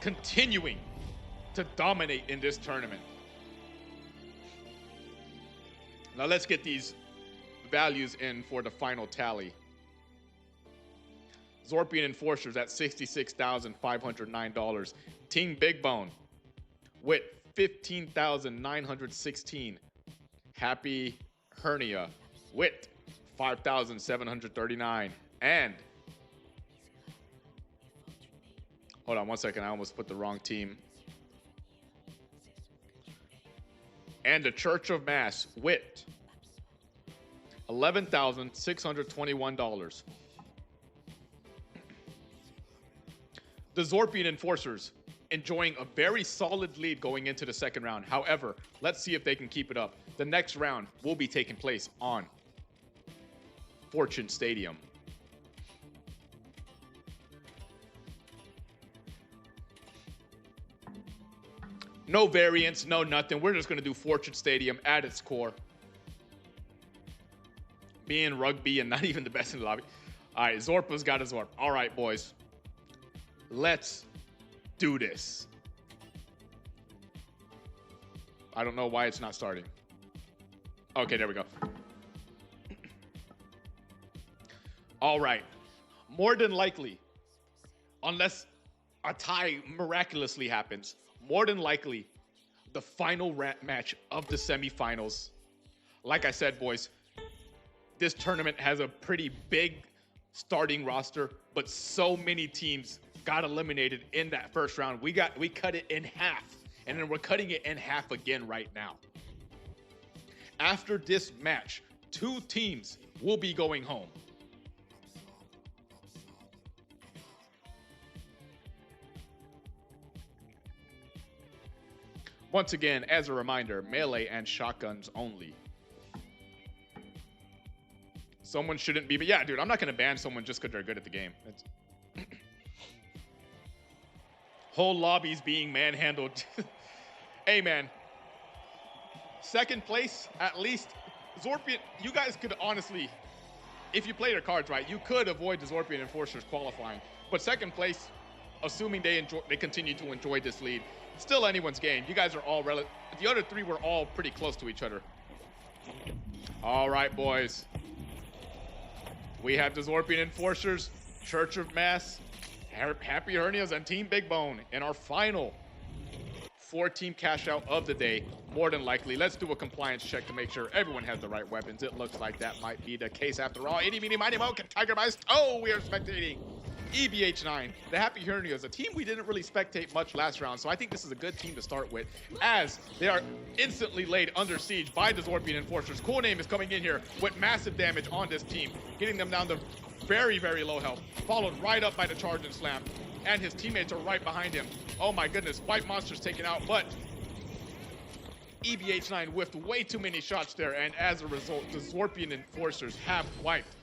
continuing to dominate in this tournament. Now let's get these values in for the final tally. Zorpian Enforcers at $66,509. Team Big Bone with $15,916. Happy Hernia with $5,739. And hold on one second, I almost put the wrong team. And the Church of Mass with $11,621. The Zorpian Enforcers enjoying a very solid lead going into the second round. However, let's see if they can keep it up. The next round will be taking place on Fortune Stadium. No variants, no nothing. We're just going to do Fortune Stadium at its core. being rugby and not even the best in the lobby. All right, Zorpa's got a Zorp. All right, boys. Let's do this. I don't know why it's not starting. Okay, there we go. All right. More than likely, unless a tie miraculously happens, more than likely, the final match of the semifinals. Like I said, boys, this tournament has a pretty big starting roster, but so many teams got eliminated in that first round. We cut it in half, and then we're cutting it in half again right now. After this match, 2 teams will be going home. Once again, as a reminder, melee and shotguns only. Someone shouldn't be, but yeah, dude, I'm not gonna ban someone just because they're good at the game. Whole lobbies being manhandled. Hey, man. Second place, at least. Zorpian, you guys could honestly, if you play your cards right, you could avoid the Zorpian Enforcers qualifying. But second place, assuming they continue to enjoy this lead, still anyone's game. You guys are all the other 3 were all pretty close to each other. All right, boys. We have the Zorpian Enforcers, Church of Mass, Happy Hernias, and Team Big Bone in our final 4-team cash out of the day. More than likely, let's do a compliance check to make sure everyone has the right weapons. It looks like that might be the case after all. Itty, meeny, miny, mo, Tiger Bites. Oh, we are spectating EBH9, the Happy Hernias, a team we didn't really spectate much last round, so I think this is a good team to start with, as they are instantly laid under siege by the Zorpian Enforcers. Cool Name is coming in here with massive damage on this team, getting them down to very, very low health, followed right up by the Charge and Slam, and his teammates are right behind him. Oh my goodness, White Monster's taken out, but EBH9 whiffed way too many shots there, and as a result, the Zorpian Enforcers have wiped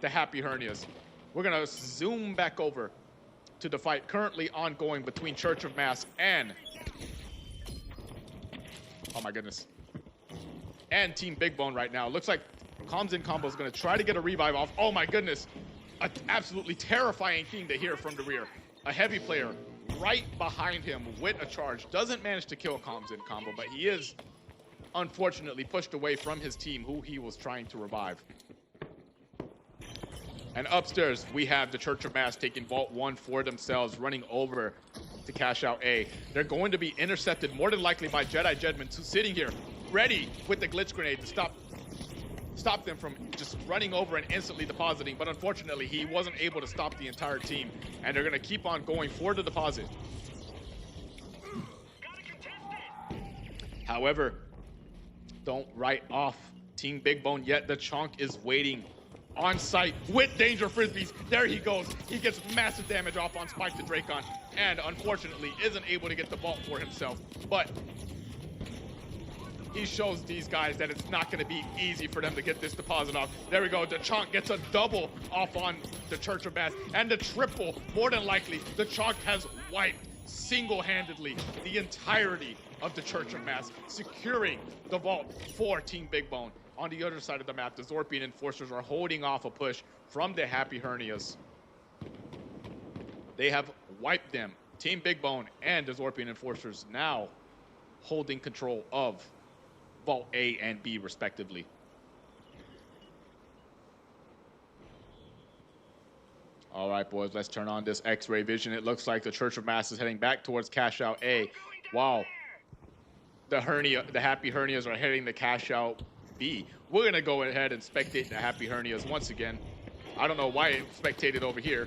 the Happy Hernias. We're gonna zoom back over to the fight currently ongoing between Church of Mass and, oh my goodness, and Team Big Bone right now. Looks like Comms in Combo is gonna try to get a revive off. Oh my goodness, an absolutely terrifying thing to hear from the rear. A heavy player right behind him with a charge. Doesn't manage to kill Comms in Combo, but he is unfortunately pushed away from his team who he was trying to revive. And upstairs, we have the Church of Mass taking Vault 1 for themselves, running over to cash out A. They're going to be intercepted more than likely by Jedi Jedman, who's sitting here ready with the glitch grenade to stop them from just running over and instantly depositing. But unfortunately, he wasn't able to stop the entire team, and they're going to keep on going for the deposit. However, don't write off Team Big Bone yet. The Chonk is waiting on site with Danger Frisbees. There he goes. He gets massive damage off on Spike the Dracon, and unfortunately isn't able to get the vault for himself. But he shows these guys that it's not going to be easy for them to get this deposit off. There we go. The Chonk gets a double off on the Church of Mass, and the triple, more than likely, the Chonk has wiped single-handedly the entirety of the Church of Mass, securing the vault for Team Big Bone. On the other side of the map, the Zorpian Enforcers are holding off a push from the Happy Hernias. They have wiped them. Team Big Bone and the Zorpian Enforcers now holding control of Vault A and B, respectively. All right, boys, let's turn on this X-ray vision. It looks like the Church of Mass is heading back towards cash out A. Wow. The Happy Hernias are heading to cash out B. We're gonna go ahead and spectate the Happy Hernias once again. I don't know why it spectated over here.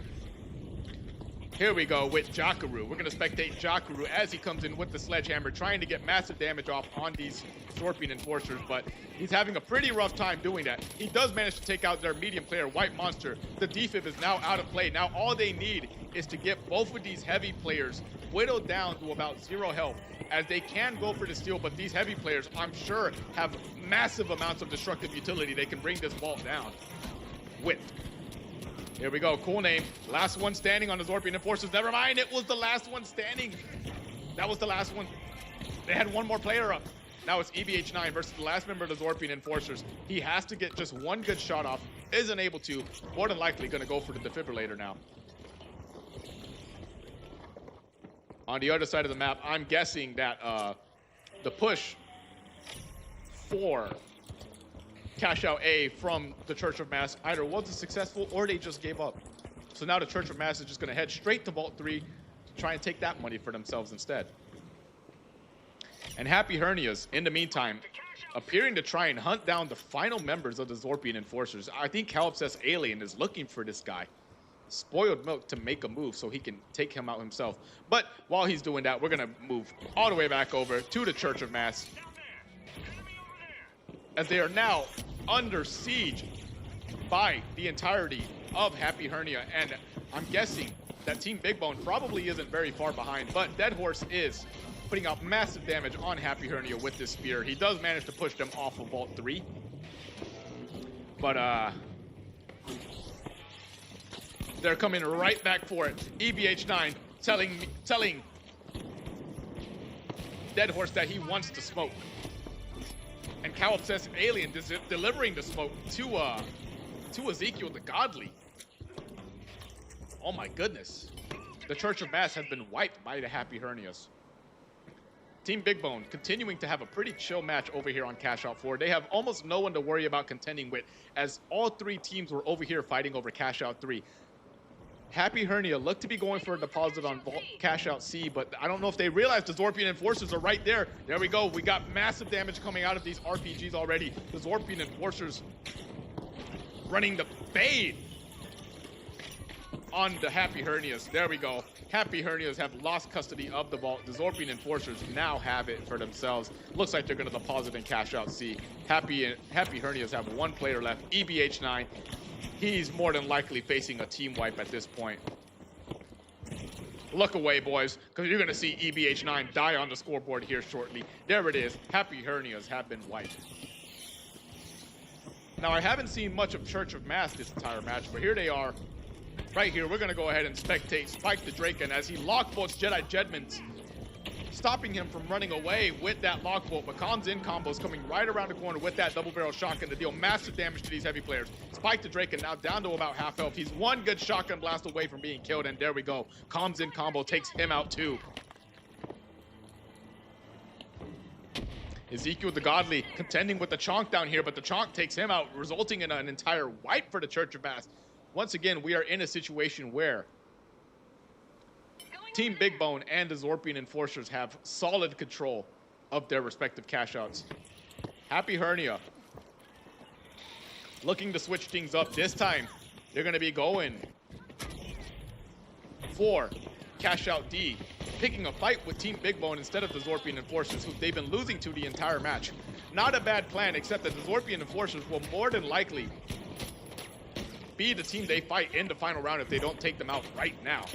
Here we go with Jakaru. We're gonna spectate Jakaru as he comes in with the sledgehammer, trying to get massive damage off on these Zorpian Enforcers, but he's having a pretty rough time doing that. He does manage to take out their medium player, White Monster. The defib is now out of play. Now all they need is to get both of these heavy players whittled down to about 0 health, as they can go for the steal, but these heavy players, I'm sure, have massive amounts of destructive utility. They can bring this vault down with. Here we go, Cool Name. Last one standing on the Zorpian Enforcers. Never mind, it was the last one standing. That was the last one. They had one more player up. Now it's EBH9 versus the last member of the Zorpian Enforcers. He has to get just one good shot off. Isn't able to. More than likely going to go for the defibrillator now. On the other side of the map, I'm guessing that the push for Cashout A from the Church of Mass either wasn't successful or they just gave up. So now the Church of Mass is just going to head straight to Vault 3 to try and take that money for themselves instead. And Happy Hernias, in the meantime, appearing to try and hunt down the final members of the Zorpian Enforcers. I think Calips's Alien is looking for this guy. Spoiled Milk to make a move so he can take him out himself. But while he's doing that, we're going to move all the way back over to the Church of Mass, as they are now under siege by the entirety of Happy Hernia. And I'm guessing that Team Big Bone probably isn't very far behind, but Dead Horse is putting out massive damage on Happy Hernia with this spear. He does manage to push them off of Vault 3. But they're coming right back for it. EBH9 telling Dead Horse that he wants to smoke. And Calips's Alien delivering the smoke to Ezekiel the Godly. Oh my goodness. The Church of Mass has been wiped by the Happy Hernias. Team Big Bone continuing to have a pretty chill match over here on Cashout 4. They have almost no one to worry about contending with, as all three teams were over here fighting over Cashout 3. Happy Hernia looked to be going for a deposit on Cashout C, but I don't know if they realized the Zorpian Enforcers are right there. There we go. We got massive damage coming out of these RPGs already. The Zorpian Enforcers running the fade on the Happy Hernias. There we go. Happy Hernias have lost custody of the vault. The Zorpian Enforcers now have it for themselves. Looks like they're going to deposit in Cashout C. Happy Hernias have one player left, EBH9. He's more than likely facing a team wipe at this point. Look away, boys, because you're going to see EBH9 die on the scoreboard here shortly. There it is. Happy Hernias have been wiped. Now, I haven't seen much of Church of Mass this entire match, but here they are. Right here, we're going to go ahead and spectate Spike the Draken as he lockbolts Jedi Jedmans, stopping him from running away with that lockbolt. But Khan's in combos coming right around the corner with that double barrel shotgun to deal massive damage to these heavy players. Spike the Draken now down to about half health. He's one good shotgun blast away from being killed, and there we go. Khan's in combo takes him out too. Ezekiel the Godly contending with the Chonk down here, but the Chonk takes him out, resulting in an entire wipe for the Church of Mass. Once again, we are in a situation where Team Big Bone and the Zorpian Enforcers have solid control of their respective cash outs. Happy Hernia looking to switch things up. This time, they're going to be going for Cash Out D, picking a fight with Team Big Bone instead of the Zorpian Enforcers, who they've been losing to the entire match. Not a bad plan, except that the Zorpian Enforcers will more than likely be the team they fight in the final round if they don't take them out right now.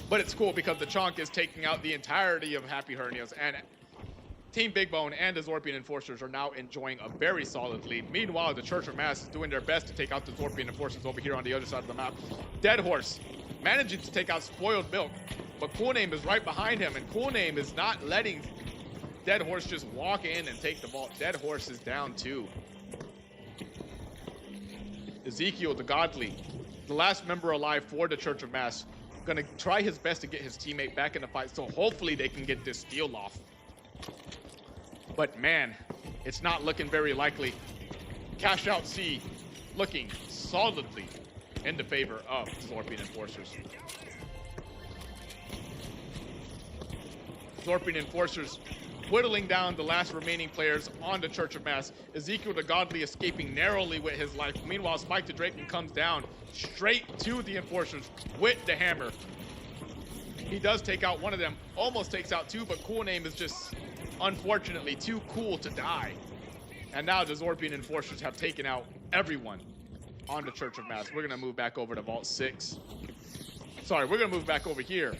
But it's cool because the Chonk is taking out the entirety of Happy Hernias, and Team Big Bone and the Zorpian Enforcers are now enjoying a very solid lead. Meanwhile, the Church of Mass is doing their best to take out the Zorpian Enforcers over here on the other side of the map. Dead Horse managing to take out Spoiled Milk, but Cool Name is right behind him, and Cool Name is not letting Dead Horse just walk in and take the vault. Dead Horse is down too. Ezekiel the Godly, the last member alive for the Church of Mass, gonna try his best to get his teammate back in the fight, so hopefully they can get this steal off. But man, it's not looking very likely. Cash Out C looking solidly in the favor of Zorpian Enforcers. Zorpian Enforcers whittling down the last remaining players on the Church of Mass. Ezekiel the Godly escaping narrowly with his life. Meanwhile, Spike the Draken comes down straight to the Enforcers with the hammer. He does take out one of them, almost takes out two, but Cool Name is just unfortunately too cool to die. And now the Zorpian Enforcers have taken out everyone on the Church of Mass. We're gonna move back over to Vault 6. Sorry, we're gonna move back over here,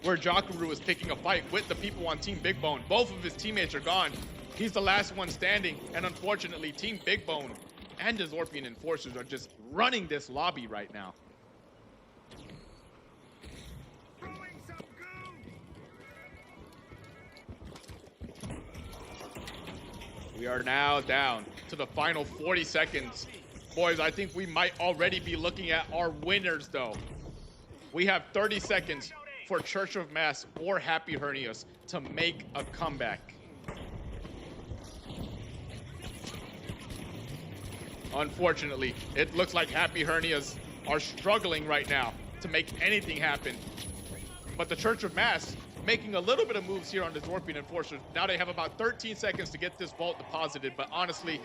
where Jakaru is picking a fight with the people on Team Big Bone. Both of his teammates are gone. He's the last one standing, and unfortunately, Team Big Bone and the Zorpian Enforcers are just running this lobby right now. We are now down to the final 40 seconds. Boys, I think we might already be looking at our winners, though. We have 30 seconds for Church of Mass or Happy Hernias to make a comeback. Unfortunately, it looks like Happy Hernias are struggling right now to make anything happen. But the Church of Mass making a little bit of moves here on the Zorpian Enforcers. Now they have about 13 seconds to get this vault deposited, but honestly,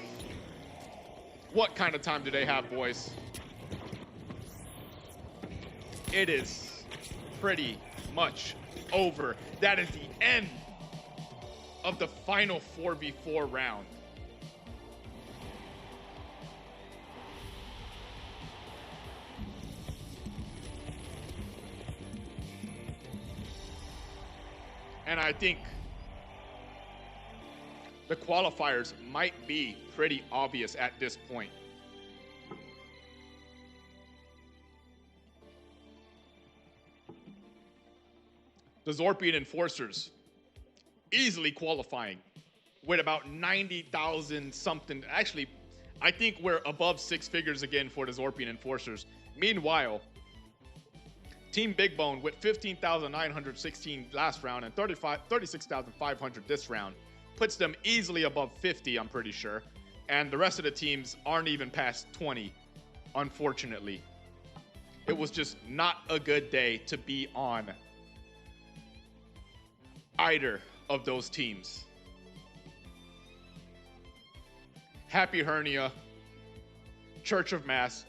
what kind of time do they have, boys? It is pretty much over. That is the end of the final 4v4 round. And I think the qualifiers might be pretty obvious at this point. The Zorpian Enforcers easily qualifying with about 90,000 something. Actually, I think we're above six figures again for the Zorpian Enforcers. Meanwhile, Team Big Bone with 15,916 last round and 36,500 this round puts them easily above 50, I'm pretty sure. And the rest of the teams aren't even past 20, unfortunately. It was just not a good day to be on either of those teams. Happy Hernia, Church of Mass,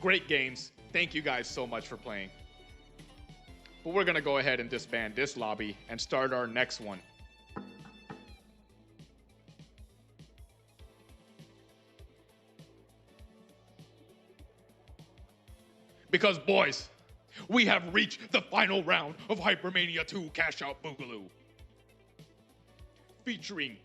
great games. Thank you guys so much for playing. But we're gonna go ahead and disband this lobby and start our next one. Because boys, we have reached the final round of Hypermania 2 Cashout Boogaloo. Featuring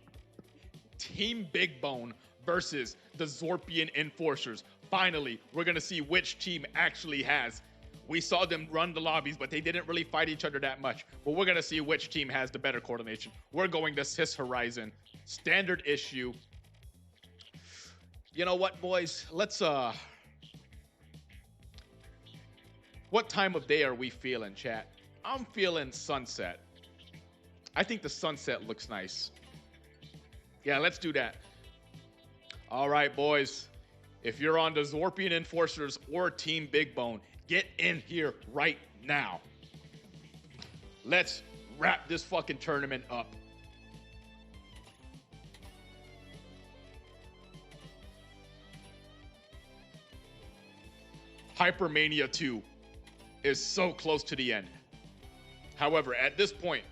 Team Big Bone versus the Zorpian Enforcers. Finally, we're gonna see which team actually has. We saw them run the lobbies, but they didn't really fight each other that much. But we're gonna see which team has the better coordination. We're going to Sis Horizon, standard issue. You know what, boys? Let's what time of day are we feeling, chat? I'm feeling sunset. I think the sunset looks nice. Yeah, let's do that. All right, boys. If you're on the Zorpian Enforcers or Team Big Bone, get in here right now. Let's wrap this fucking tournament up. Hypermania 2 is so close to the end. However, at this point,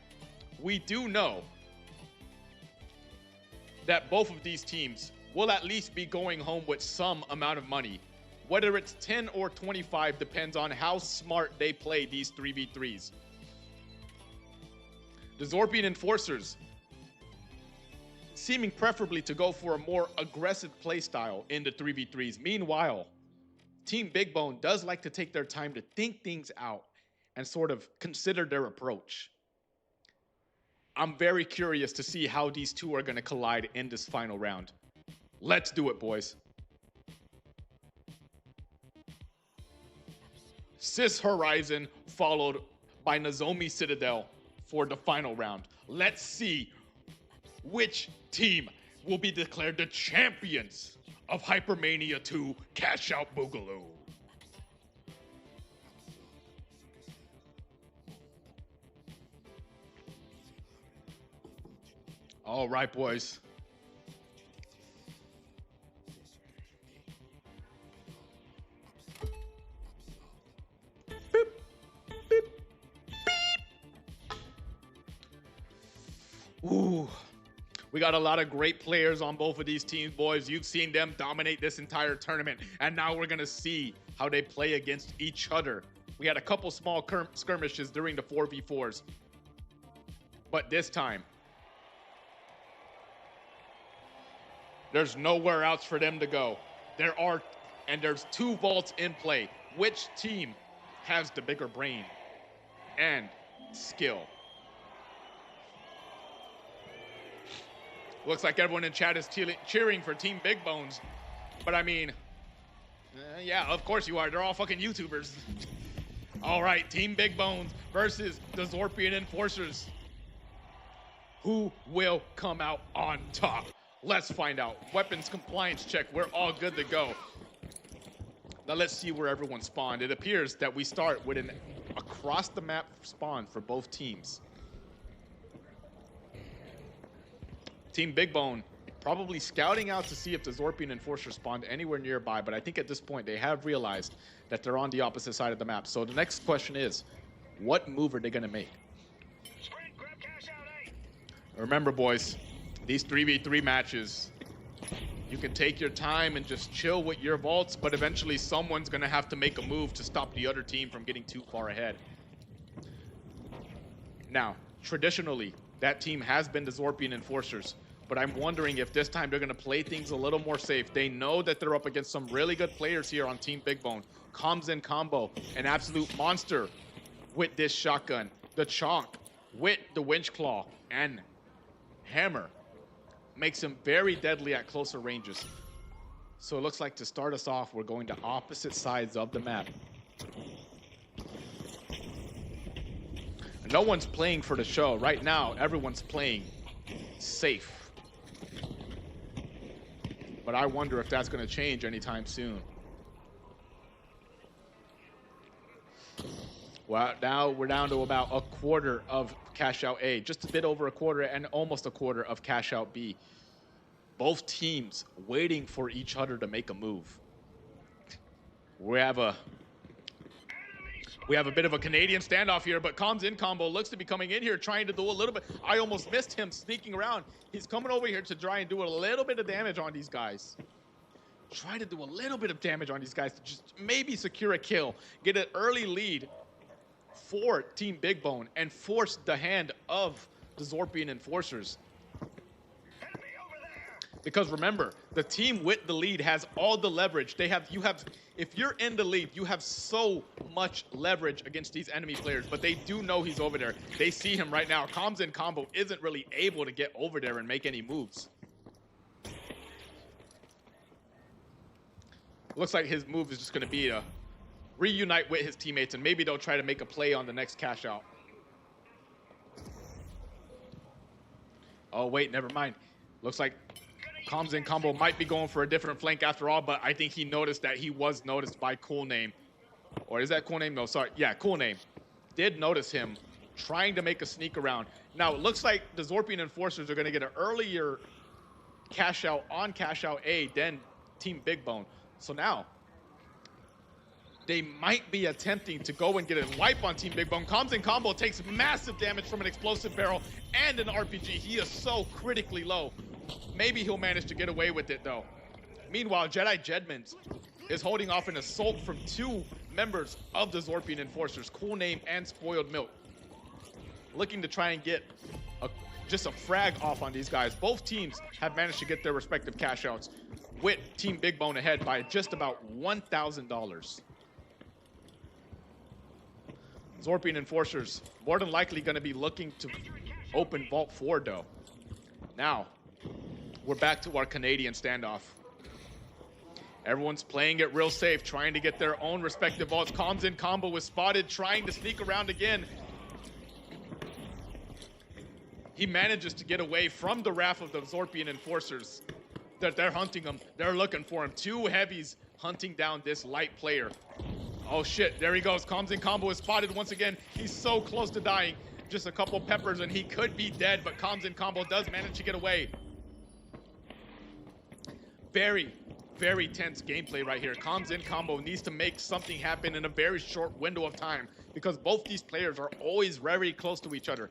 we do know that both of these teams will at least be going home with some amount of money. Whether it's 10 or 25 depends on how smart they play these 3v3s. The Zorpian Enforcers seeming preferably to go for a more aggressive playstyle in the 3v3s. Meanwhile, Team Big Bone does like to take their time to think things out and sort of consider their approach. I'm very curious to see how these two are going to collide in this final round. Let's do it, boys. Sis Horizon followed by Nozomi Citadel for the final round. Let's see which team will be declared the champions of Hypermania 2 Cashout Boogaloo. All right, boys. Beep, beep, beep. Ooh. We got a lot of great players on both of these teams, boys. You've seen them dominate this entire tournament, and now we're going to see how they play against each other. We had a couple small skirmishes during the 4v4s, but this time, there's nowhere else for them to go. There's two vaults in play. Which team has the bigger brain and skill? Looks like everyone in chat is cheering for Team Big Bones. But I mean, yeah, of course you are. They're all fucking YouTubers. All right, Team Big Bones versus the Zorpian Enforcers. Who will come out on top? Let's find out. Weapons compliance check. We're all good to go. Now let's see where everyone spawned. It appears that we start with an across the map spawn for both teams. Team Big Bone probably scouting out to see if the Zorpian Enforcer spawned anywhere nearby, but I think at this point they have realized that they're on the opposite side of the map. So the next question is, what move are they gonna make? Sprint, grab Cashout A. Remember, boys, these 3v3 matches, you can take your time and just chill with your vaults, but eventually someone's gonna have to make a move to stop the other team from getting too far ahead. Now, traditionally, that team has been the Zorpian Enforcers, but I'm wondering if this time they're gonna play things a little more safe. They know that they're up against some really good players here on Team Big Bone. Comes in combo, an absolute monster with this shotgun. The Chonk with the Winch Claw and Hammer makes him very deadly at closer ranges. So it looks like to start us off, we're going to opposite sides of the map. No one's playing for the show. Right now, everyone's playing safe. But I wonder if that's going to change anytime soon. Well, now we're down to about a quarter of Cashout A. Just a bit over a quarter and almost a quarter of Cashout B. Both teams waiting for each other to make a move. We have a bit of a Canadian standoff here, but Comms in combo looks to be coming in here trying to do a little bit. I almost missed him sneaking around. He's coming over here to try and do a little bit of damage on these guys. Try to do a little bit of damage on these guys to just maybe secure a kill, get an early lead for Team Big Bone and force the hand of the Zorpian Enforcers. Because remember, the team with the lead has all the leverage. If you're in the lead, you have so much leverage against these enemy players, but they do know he's over there. They see him right now. Comms in combo isn't really able to get over there and make any moves. Looks like his move is just gonna be to reunite with his teammates, and maybe they'll try to make a play on the next cash out. Oh wait, never mind. Looks like Comms in combo might be going for a different flank after all, but I think he noticed that he was noticed by Cool Name. Or is that Cool Name? No, sorry. Yeah, Cool Name. Did notice him trying to make a sneak around. Now, it looks like the Zorpian Enforcers are going to get an earlier cash out on Cash Out A than Team Big Bone. So now, they might be attempting to go and get a wipe on Team Big Bone. Comms in combo takes massive damage from an explosive barrel and an RPG. He is so critically low. Maybe he'll manage to get away with it, though. Meanwhile, Jedi Jedmans is holding off an assault from two members of the Zorpian Enforcers, Cool Name and Spoiled Milk. Looking to try and get just a frag off on these guys. Both teams have managed to get their respective cash outs, with Team Big Bone ahead by just about $1,000. Zorpian Enforcers more than likely going to be looking to open Vault 4, though. Now, we're back to our Canadian standoff. Everyone's playing it real safe, trying to get their own respective vaults. Comms in combo was spotted, trying to sneak around again. He manages to get away from the wrath of the Zorpian Enforcers. They're hunting him. They're looking for him. Two heavies hunting down this light player. Oh shit, there he goes. Comms in combo is spotted once again. He's so close to dying. Just a couple peppers and he could be dead, but Comms in combo does manage to get away. Very, very tense gameplay right here. Comms in combo needs to make something happen in a very short window of time because both these players are always very close to each other.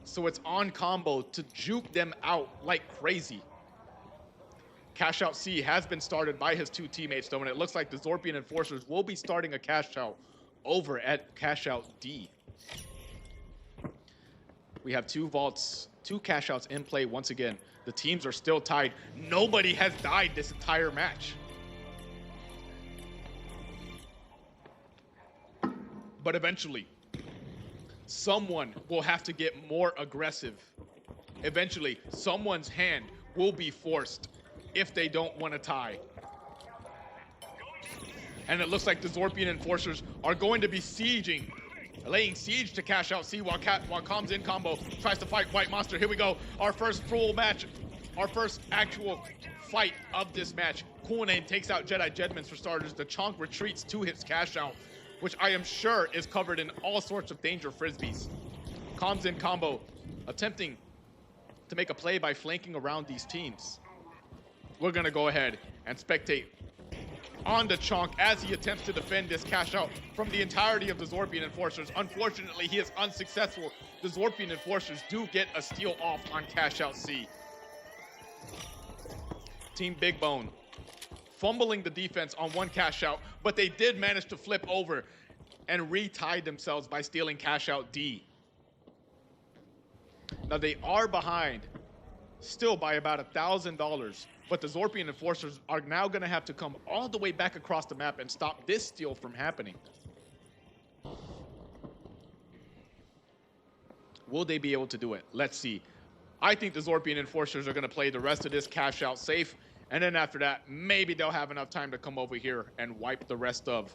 So it's on combo to juke them out like crazy. Cash Out C has been started by his two teammates, though, and it looks like the Zorpian Enforcers will be starting a cash out over at Cash Out D. We have two vaults, two cash outs in play once again. The teams are still tied. Nobody has died this entire match. But eventually, someone will have to get more aggressive eventually someone's hand will be forced if they don't want to tie. And it looks like the Zorpian Enforcers are going to be sieging, laying siege to Cashout C while Comms in Combo tries to fight White Monster. Here we go, our first full match, our first actual fight of this match. Cool Name takes out Jedi Jedmans for starters. The Chonk retreats to his Cashout, which I am sure is covered in all sorts of danger frisbees. Comms in Combo attempting to make a play by flanking around these teams. We're gonna go ahead and spectate on the Chonk as he attempts to defend this Cashout from the entirety of the Zorpian Enforcers. Unfortunately, he is unsuccessful. The Zorpian Enforcers do get a steal off on Cashout C. Team Big Bone fumbling the defense on one Cashout, but they did manage to flip over and re-tie themselves by stealing Cashout D. Now they are behind still by about $1,000, but the Zorpian Enforcers are now going to have to come all the way back across the map and stop this steal from happening. Will they be able to do it? Let's see. I think the Zorpian Enforcers are going to play the rest of this Cashout safe, and then after that, maybe they'll have enough time to come over here and wipe the rest of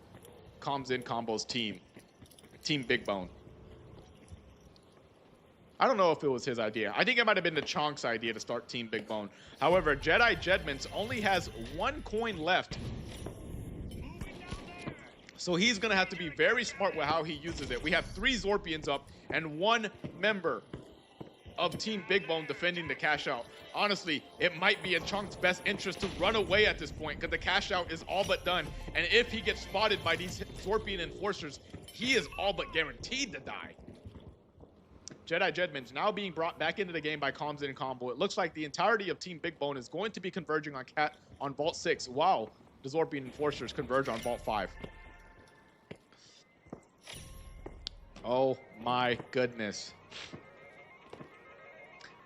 Comms in Combo's team, Team Big Bone. I don't know if it was his idea. I think it might have been the Chonk's idea to start Team Big Bone. However, Jedi Jedmans only has 1 coin left, so he's going to have to be very smart with how he uses it. We have 3 Zorpians up and 1 member of Team Big Bone defending the Cashout. Honestly, it might be in Chonk's best interest to run away at this point because the Cashout is all but done. And if he gets spotted by these Zorpian Enforcers, he is all but guaranteed to die. Jedi Jedmans now being brought back into the game by Comms in Combo. It looks like the entirety of Team Big Bone is going to be converging on Vault 6 while the Zorpian Enforcers converge on Vault 5. Oh my goodness.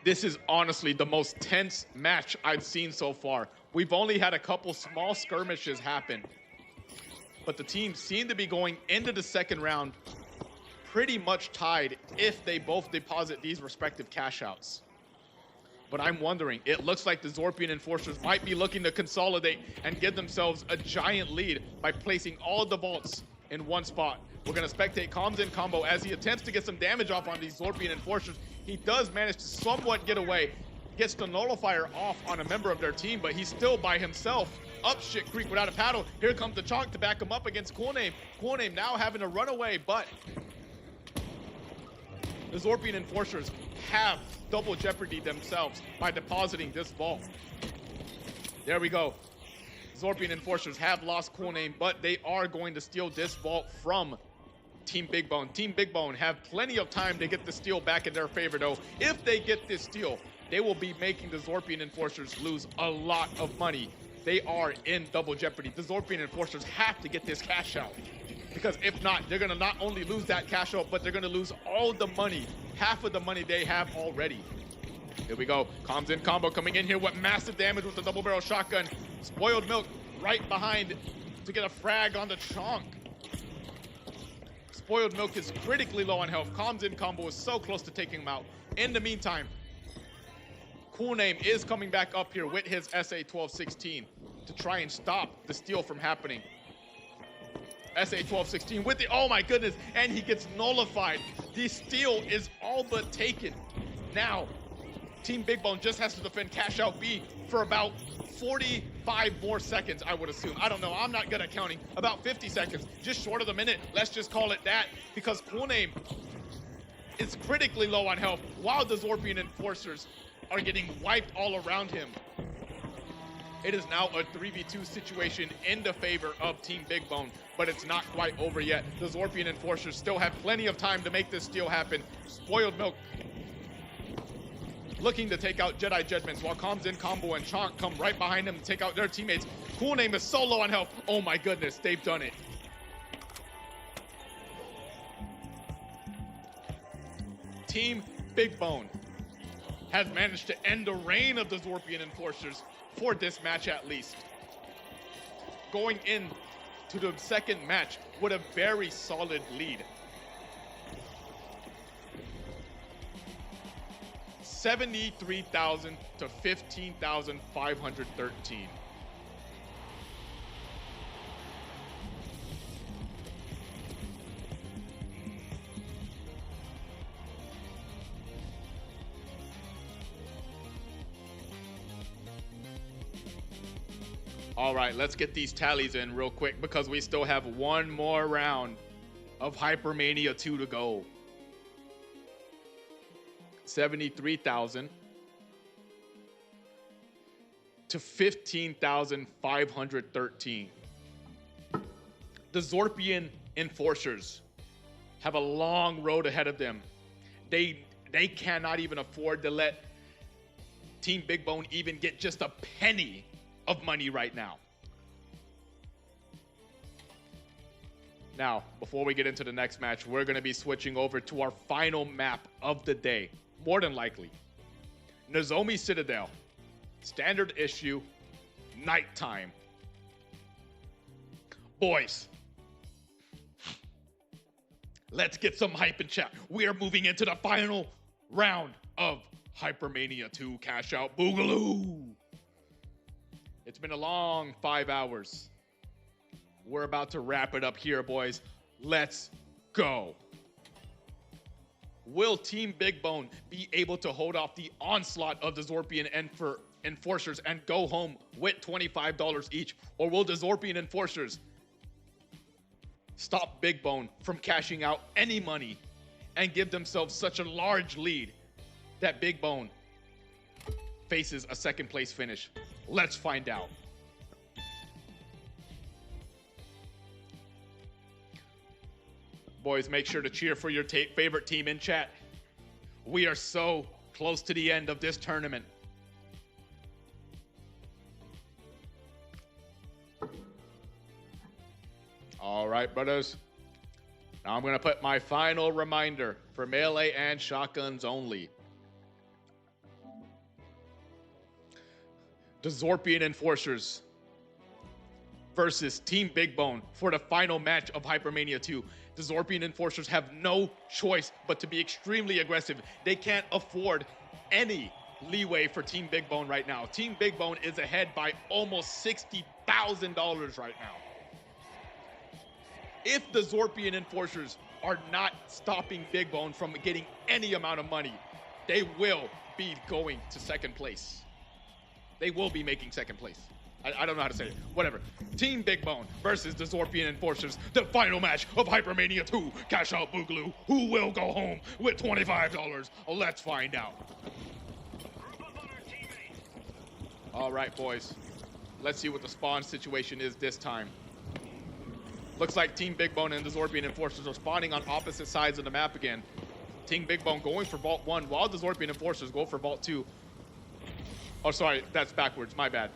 This is honestly the most tense match I've seen so far. We've only had a couple small skirmishes happen, but the teams seem to be going into the second round pretty much tied if they both deposit these respective Cashouts. But I'm wondering, it looks like the Zorpian Enforcers might be looking to consolidate and give themselves a giant lead by placing all the vaults in one spot. We're gonna spectate Comms in Combo as he attempts to get some damage off on these Zorpian Enforcers. He does manage to somewhat get away, gets the nullifier off on a member of their team, but he's still by himself up shit creek without a paddle. Here comes the Chonk to back him up against Cool Name. Cool Name now having to run away, but the Zorpian Enforcers have double jeopardy themselves by depositing this vault. There we go. Zorpian Enforcers have lost Cool Name, but they are going to steal this vault from Team Big Bone. Team Big Bone have plenty of time to get the steal back in their favor, though. If they get this steal, they will be making the Zorpian Enforcers lose a lot of money. They are in double jeopardy. The Zorpian Enforcers have to get this cash out, because if not, they're going to not only lose that cash out, but they're going to lose all the money, half of the money they have already. Here we go. Comms in Combo coming in here with massive damage with the double barrel shotgun. Spoiled Milk right behind to get a frag on the Chonk. Spoiled Milk is critically low on health. Comms in Combo is so close to taking him out. In the meantime, Cool Name is coming back up here with his SA-1216 to try and stop the steal from happening. SA-1216 with the, oh my goodness, and he gets nullified. The steal is all but taken. Now, Team Big Bone just has to defend Cashout B for about 45 more seconds, I would assume. I don't know, I'm not good at counting. About 50 seconds, just short of the minute. Let's just call it that, because Cool Name is critically low on health while the Zorpian Enforcers are getting wiped all around him. It is now a 3v2 situation in the favor of Team Big Bone, but it's not quite over yet. The Zorpian Enforcers still have plenty of time to make this steal happen. Spoiled Milk looking to take out Jedi Jedmans while Comms in Combo and Chonk come right behind him to take out their teammates. Cool Name is so low on health. Oh my goodness, they've done it. Team Big Bone has managed to end the reign of the Zorpian Enforcers for this match at least. Going in to the second match with a very solid lead. 73,000 to 15,513. All right, let's get these tallies in real quick because we still have one more round of Hypermania 2 to go. 73,000 to 15,513. The Zorpian Enforcers have a long road ahead of them. They cannot even afford to let Team Big Bone even get just a penny of money right now. Now, before we get into the next match, we're going to be switching over to our final map of the day. More than likely. Nozomi Citadel. Standard issue. Nighttime. Boys. Let's get some hype in chat. We are moving into the final round of Hypermania 2 Cashout Boogaloo. It's been a long 5 hours. We're about to wrap it up here, boys. Let's go. Will Team Big Bone be able to hold off the onslaught of the Zorpian Enforcers and go home with $25 each? Or will the Zorpian Enforcers stop Big Bone from cashing out any money and give themselves such a large lead that Big Bone faces a second place finish? Let's find out. Boys, make sure to cheer for your favorite team in chat. We are so close to the end of this tournament. All right, brothers. Now I'm going to put my final reminder for melee and shotguns only. The Zorpian Enforcers versus Team Big Bone for the final match of Hypermania 2. The Zorpian Enforcers have no choice but to be extremely aggressive. They can't afford any leeway for Team Big Bone right now. Team Big Bone is ahead by almost $60,000 right now. If the Zorpian Enforcers are not stopping Big Bone from getting any amount of money, they will be going to second place. They will be making second place. I don't know how to say it. Whatever. Team Big Bone versus the Zorpian Enforcers. The final match of Hypermania 2. Cashout Boogaloo. Who will go home with $25? Let's find out. All right, boys. Let's see what the spawn situation is this time. Looks like Team Big Bone and the Zorpian Enforcers are spawning on opposite sides of the map again. Team Big Bone going for Vault 1 while the Zorpian Enforcers go for Vault 2. Oh, sorry, that's backwards. My bad.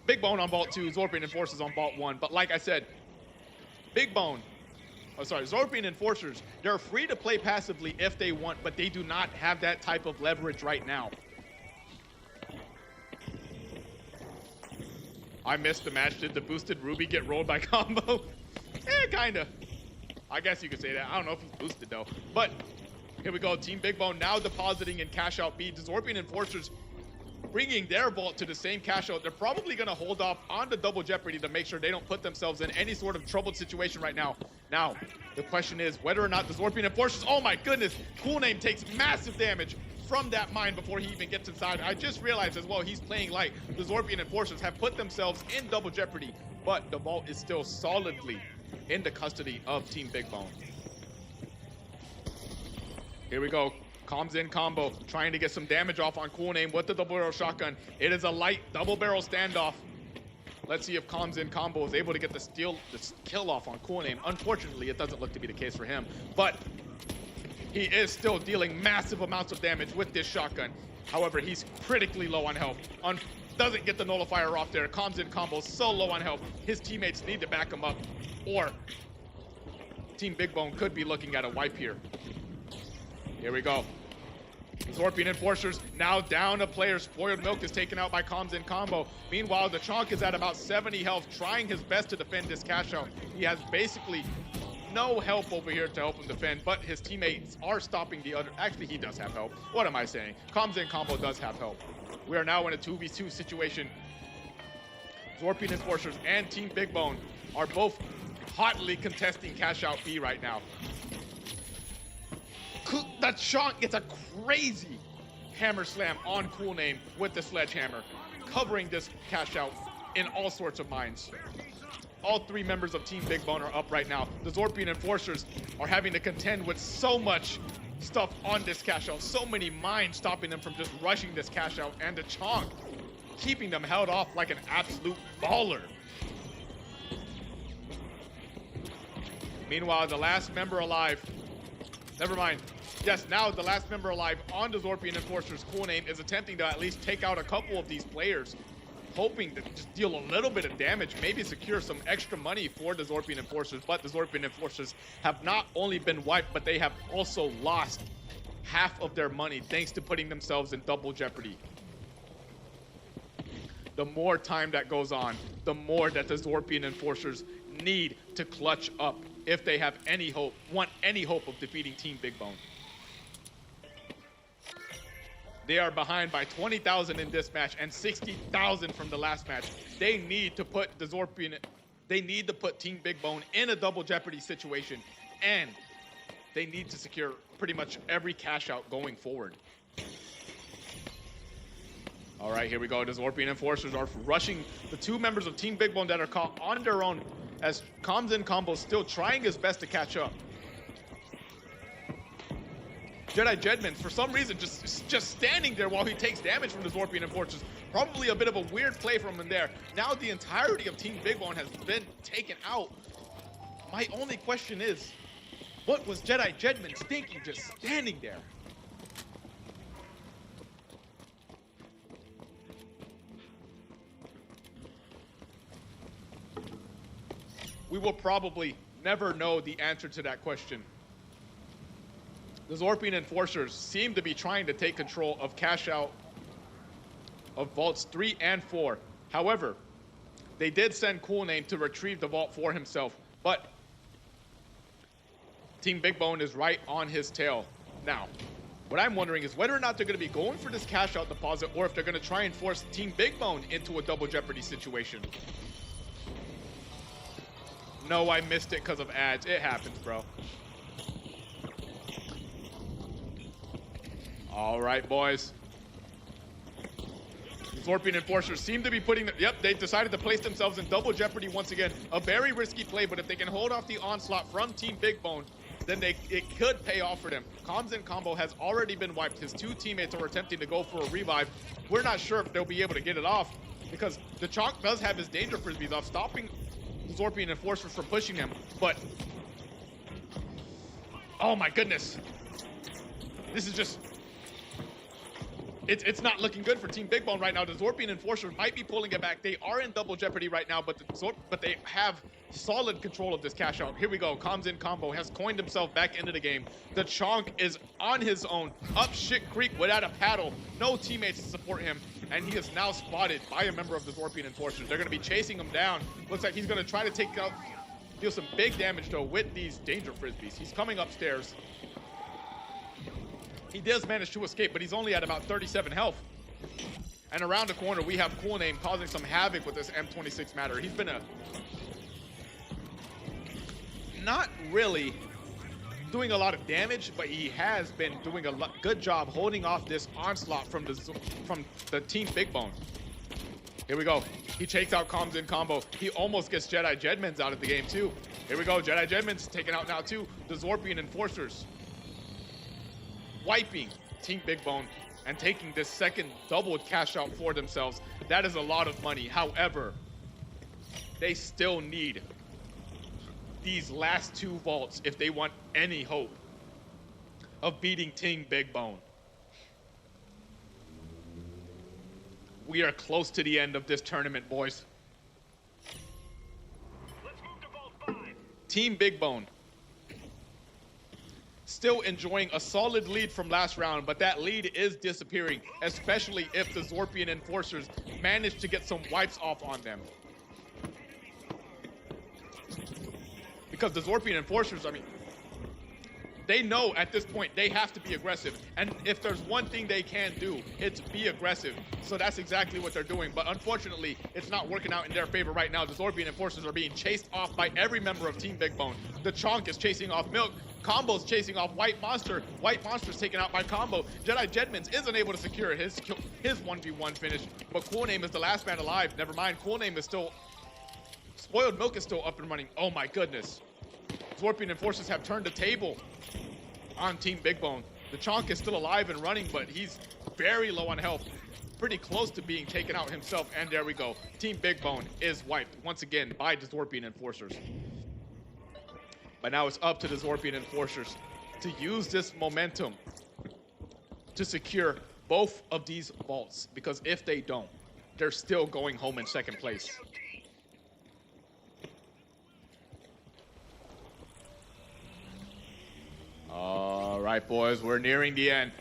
Big Bone on Vault 2, Zorpian Enforcers on Vault 1. But like I said, Zorpian Enforcers, they're free to play passively if they want, but they do not have that type of leverage right now. I missed the match. Did the boosted Ruby get rolled by combo? Kinda. I guess you could say that. I don't know if he's boosted though. But here we go. Team Big Bone now depositing in Cashout B. The Zorpian Enforcers bringing their vault to the same Cashout. They're probably going to hold off on the double jeopardy to make sure they don't put themselves in any sort of troubled situation right now. Now, the question is whether or not the Zorpian Enforcers, oh my goodness, Cool Name takes massive damage from that mine before he even gets inside. I just realized as well he's playing light. The Zorpian Enforcers have put themselves in double jeopardy, but the vault is still solidly in the custody of Team Big Bone. Here we go. Comms in combo, trying to get some damage off on Cool Name with the double barrel shotgun. It is a light double barrel standoff. Let's see if Comms in combo is able to get the kill off on Cool Name. Unfortunately, it doesn't look to be the case for him, but he is still dealing massive amounts of damage with this shotgun. However, he's critically low on health. Doesn't get the nullifier off there. Comms in combo, so low on health. His teammates need to back him up, or Team Big Bone could be looking at a wipe here. Here we go. Zorpian Enforcers now down a player. Spoiled Milk is taken out by Comms in combo. Meanwhile, the Chonk is at about 70 health, trying his best to defend this Cashout. He has basically no help over here to help him defend, but his teammates are stopping the other. Actually, he does have help. What am I saying? Comes in combo does have help. We are now in a 2v2 situation. Zorpian Enforcers and Team Big Bone are both hotly contesting Cashout B right now. That shot gets a crazy hammer slam on Cool Name with the sledgehammer, covering this Cashout in all sorts of mines. All three members of Team Big Bone are up right now. The Zorpian Enforcers are having to contend with so much stuff on this Cashout, so many mines stopping them from just rushing this Cashout, and the Chonk keeping them held off like an absolute baller. Meanwhile, the last member alive, never mind. Yes, now the last member alive on the Zorpian Enforcer's Cool Name is attempting to at least take out a couple of these players, hoping to just deal a little bit of damage, maybe secure some extra money for the Zorpian Enforcers. But the Zorpian Enforcers have not only been wiped, but they have also lost half of their money thanks to putting themselves in double jeopardy. The more time that goes on, the more that the Zorpian Enforcers need to clutch up if they have any hope, want any hope of defeating Team Big Bone. They are behind by 20,000 in this match and 60,000 from the last match. They need to put the Zorpian, they need to put Team Big Bone in a double jeopardy situation, and they need to secure pretty much every cash out going forward. All right, here we go. The Zorpian Enforcers are rushing the two members of Team Big Bone that are caught on their own, as Comes in Combo still trying his best to catch up. Jedi Jedmans, for some reason, just standing there while he takes damage from the Zorpian Enforcers. Probably a bit of a weird play from him there. Now the entirety of Team Big Bone has been taken out. My only question is, what was Jedi Jedmans thinking just standing there? We will probably never know the answer to that question. The Zorpian Enforcers seem to be trying to take control of cash out of Vaults 3 and 4. However, they did send Cool Name to retrieve the vault for himself, but Team Big Bone is right on his tail. Now, what I'm wondering is whether or not they're going to be going for this cash out deposit, or if they're going to try and force Team Big Bone into a double jeopardy situation. No, I missed it because of ads. It happens, bro. All right, boys. The Zorpian Enforcers seem to be putting the, yep, they decided to place themselves in double jeopardy once again. A very risky play, but if they can hold off the onslaught from Team Big Bone, then it could pay off for them. Comms in Combo has already been wiped. His two teammates are attempting to go for a revive. We're not sure if they'll be able to get it off, because the Chalk does have his danger frisbees off, stopping the Zorpian Enforcers from pushing him. But, oh my goodness. This is just, it's not looking good for Team Big Bone right now. The Zorpian Enforcer might be pulling it back. They are in double jeopardy right now, but they have solid control of this cash out. Here we go. Comms in Combo has coined himself back into the game. The Chonk is on his own, up shit creek without a paddle. No teammates to support him, and he is now spotted by a member of the Zorpian Enforcers. They're going to be chasing him down. Looks like he's going to try to deal some big damage though with these danger frisbees. He's coming upstairs. He does manage to escape, but he's only at about 37 health. And around the corner, we have Cool Name causing some havoc with this M26 matter. He's been not really doing a lot of damage, but he has been doing a good job holding off this onslaught from the Team Big Bone. Here we go. He takes out Comms in Combo. He almost gets Jedi Jedmans out of the game too. Here we go. Jedi Jedmans taken out now too. The Zorpian Enforcers wiping Team Big Bone and taking this second double cash out for themselves. That is a lot of money. However, they still need these last two vaults if they want any hope of beating Team Big Bone. We are close to the end of this tournament, boys. Let's move to Vault 5. Team Big Bone still enjoying a solid lead from last round, but that lead is disappearing, especially if the Zorpian Enforcers manage to get some wipes off on them. because the Zorpian Enforcers, I mean, they know at this point they have to be aggressive. And if there's one thing they can do, it's be aggressive. So that's exactly what they're doing. But unfortunately, it's not working out in their favor right now. The Zorpian Enforcers are being chased off by every member of Team Big Bone. The Chonk is chasing off Milk. Combo's chasing off White Monster. White Monster's taken out by Combo. Jedi Jedmans isn't able to secure his 1v1 finish. But Cool Name is the last man alive. Never mind, Cool Name is still... Spoiled Milk is still up and running. Oh my goodness. Zorpian Enforcers have turned the table on Team Big Bone. The Chonk is still alive and running, but he's very low on health. Pretty close to being taken out himself, and there we go. Team Big Bone is wiped once again by the Zorpian Enforcers. But now it's up to the Zorpian Enforcers to use this momentum to secure both of these vaults, because if they don't, they're still going home in second place. All right, boys, we're nearing the end.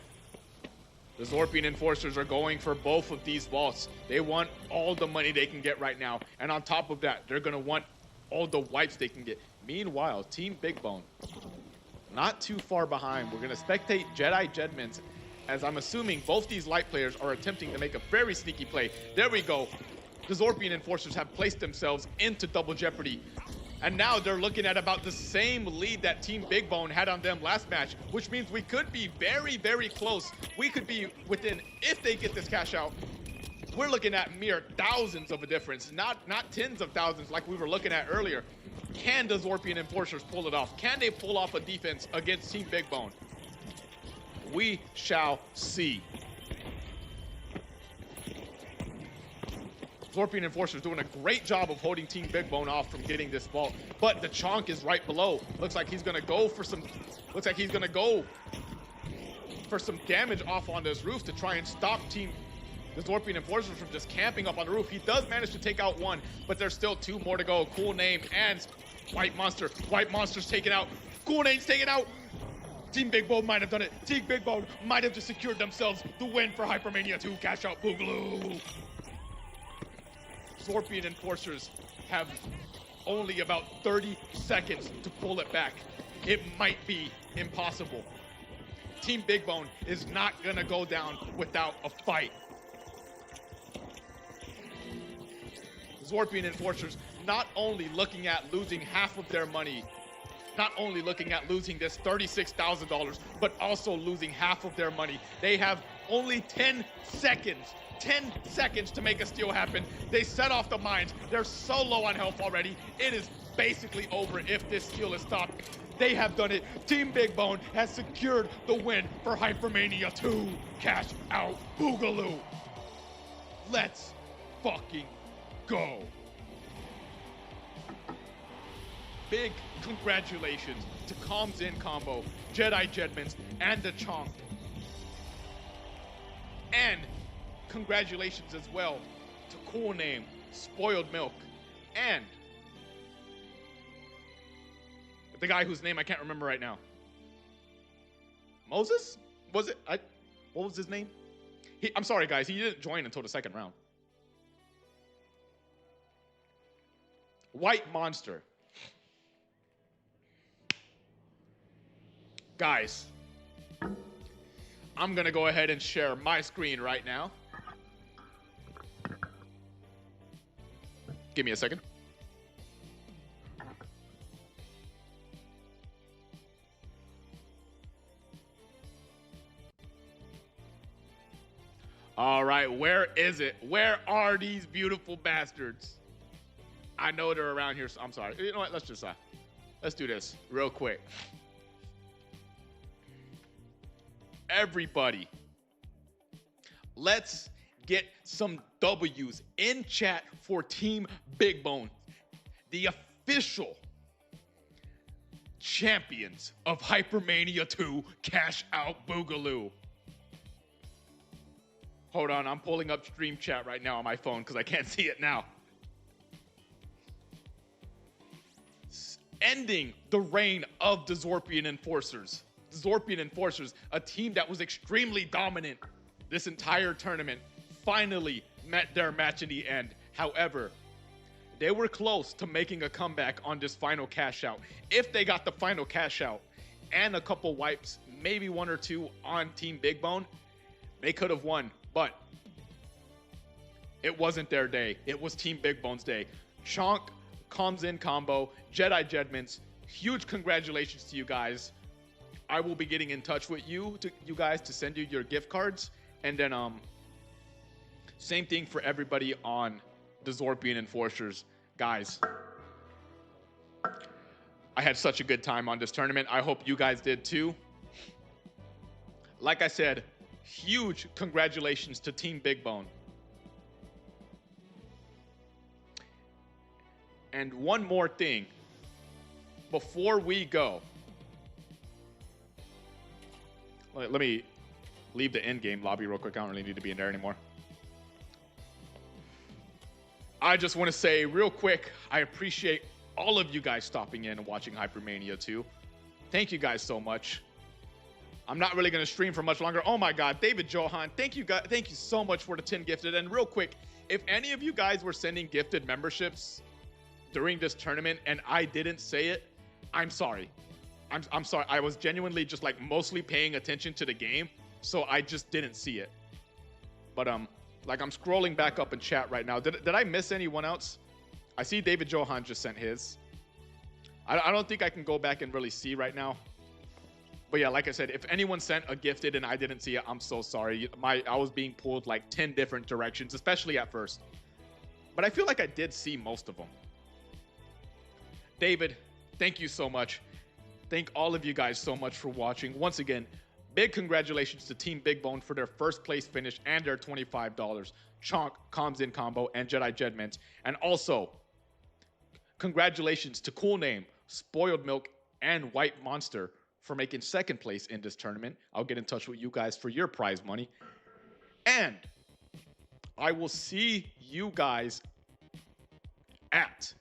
The Zorpian Enforcers are going for both of these vaults. They want all the money they can get right now. And on top of that, they're going to want all the wipes they can get. Meanwhile, Team Big Bone, not too far behind. We're going to spectate Jedi Jedmans, as I'm assuming both these light players are attempting to make a very sneaky play. There we go. The Zorpian Enforcers have placed themselves into double jeopardy. And now they're looking at about the same lead that Team Big Bone had on them last match, which means we could be very, very close. We could be within, if they get this cash out, we're looking at mere thousands of a difference, not tens of thousands like we were looking at earlier. Can the Zorpian Enforcers pull it off? Can they pull off a defense against Team Big Bone? We shall see. Zorpian Enforcers doing a great job of holding Team Big Bone off from getting this vault, but the Chonk is right below. Looks like he's gonna go for some. Looks like he's gonna go for some damage off on this roof to try and stop the Zorpian Enforcers from just camping up on the roof. He does manage to take out one, but there's still two more to go. Cool Name and White Monster. White Monster's taken out. Cool Name's taken out. Team Big Bone might have done it. Team Big Bone might have just secured themselves the win for Hypermania 2. Cash out Boogaloo. Zorpian Enforcers have only about 30 seconds to pull it back. It might be impossible. Team Big Bone is not gonna go down without a fight. Zorpian Enforcers not only looking at losing half of their money, not only looking at losing this $36,000, but also losing half of their money. They have only 10 seconds to make a steal happen. They set off the mines. They're so low on health already. It is basically over if this steal is stopped. They have done it. Team Big Bone has secured the win for Hypermania 2. Cash out Boogaloo. Let's fucking go. Big congratulations to Comms In Combo, Jedi Jedmans, and the Chonk. And congratulations as well to Cool Name, Spoiled Milk, and the guy whose name I can't remember right now. Moses? Was it? What was his name? I'm sorry, guys. He didn't join until the second round. White Monster. Guys, I'm going to go ahead and share my screen right now. Give me a second. All right, where is it? Where are these beautiful bastards? I know they're around here. So I'm sorry. You know what? Let's do this real quick. Everybody, let's get some W's in chat for Team Big Bone, the official champions of Hypermania 2. Cash out Boogaloo. Hold on, I'm pulling up stream chat right now on my phone because I can't see it now. Ending the reign of the Zorpian Enforcers. The Zorpian Enforcers, a team that was extremely dominant this entire tournament, finally met their match in the end. However, they were close to making a comeback on this final cash out. If they got the final cash out and a couple wipes, maybe one or two on Team Big Bone, they could have won. But it wasn't their day. It was Team Big Bone's day. Chonk, Comes In Combo, Jedi Jedmans, huge congratulations to you guys. I will be getting in touch with you guys to send you your gift cards. And then same thing for everybody on the Zorpian Enforcers. Guys, I had such a good time on this tournament. I hope you guys did too. Like I said, huge congratulations to Team Big Bone. And one more thing before we go. Let me leave the end game lobby real quick. I don't really need to be in there anymore. I just want to say real quick, I appreciate all of you guys stopping in and watching Hypermania 2. Thank you guys so much. I'm not really going to stream for much longer. Oh my God, David Johan, thank you guys. Thank you so much for the 10 gifted. And real quick, if any of you guys were sending gifted memberships during this tournament and I didn't say it, I'm sorry. I'm sorry. I was genuinely just like mostly paying attention to the game, so I just didn't see it. But like I'm scrolling back up in chat right now. Did I miss anyone else? I see David Johan just sent his. I don't think I can go back and really see right now. But yeah, like I said, if anyone sent a gifted and I didn't see it, I'm so sorry. I was being pulled like 10 different directions, especially at first. But I feel like I did see most of them. David, thank you so much. Thank all of you guys so much for watching. Once again, big congratulations to Team Big Bone for their first place finish and their $25. Chonk, Comes In Combo, and Jedi Jedmans. And also, congratulations to Cool Name, Spoiled Milk, and White Monster for making second place in this tournament. I'll get in touch with you guys for your prize money. And I will see you guys at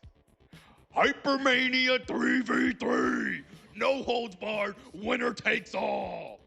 Hypermania 3v3. No holds barred, winner takes all.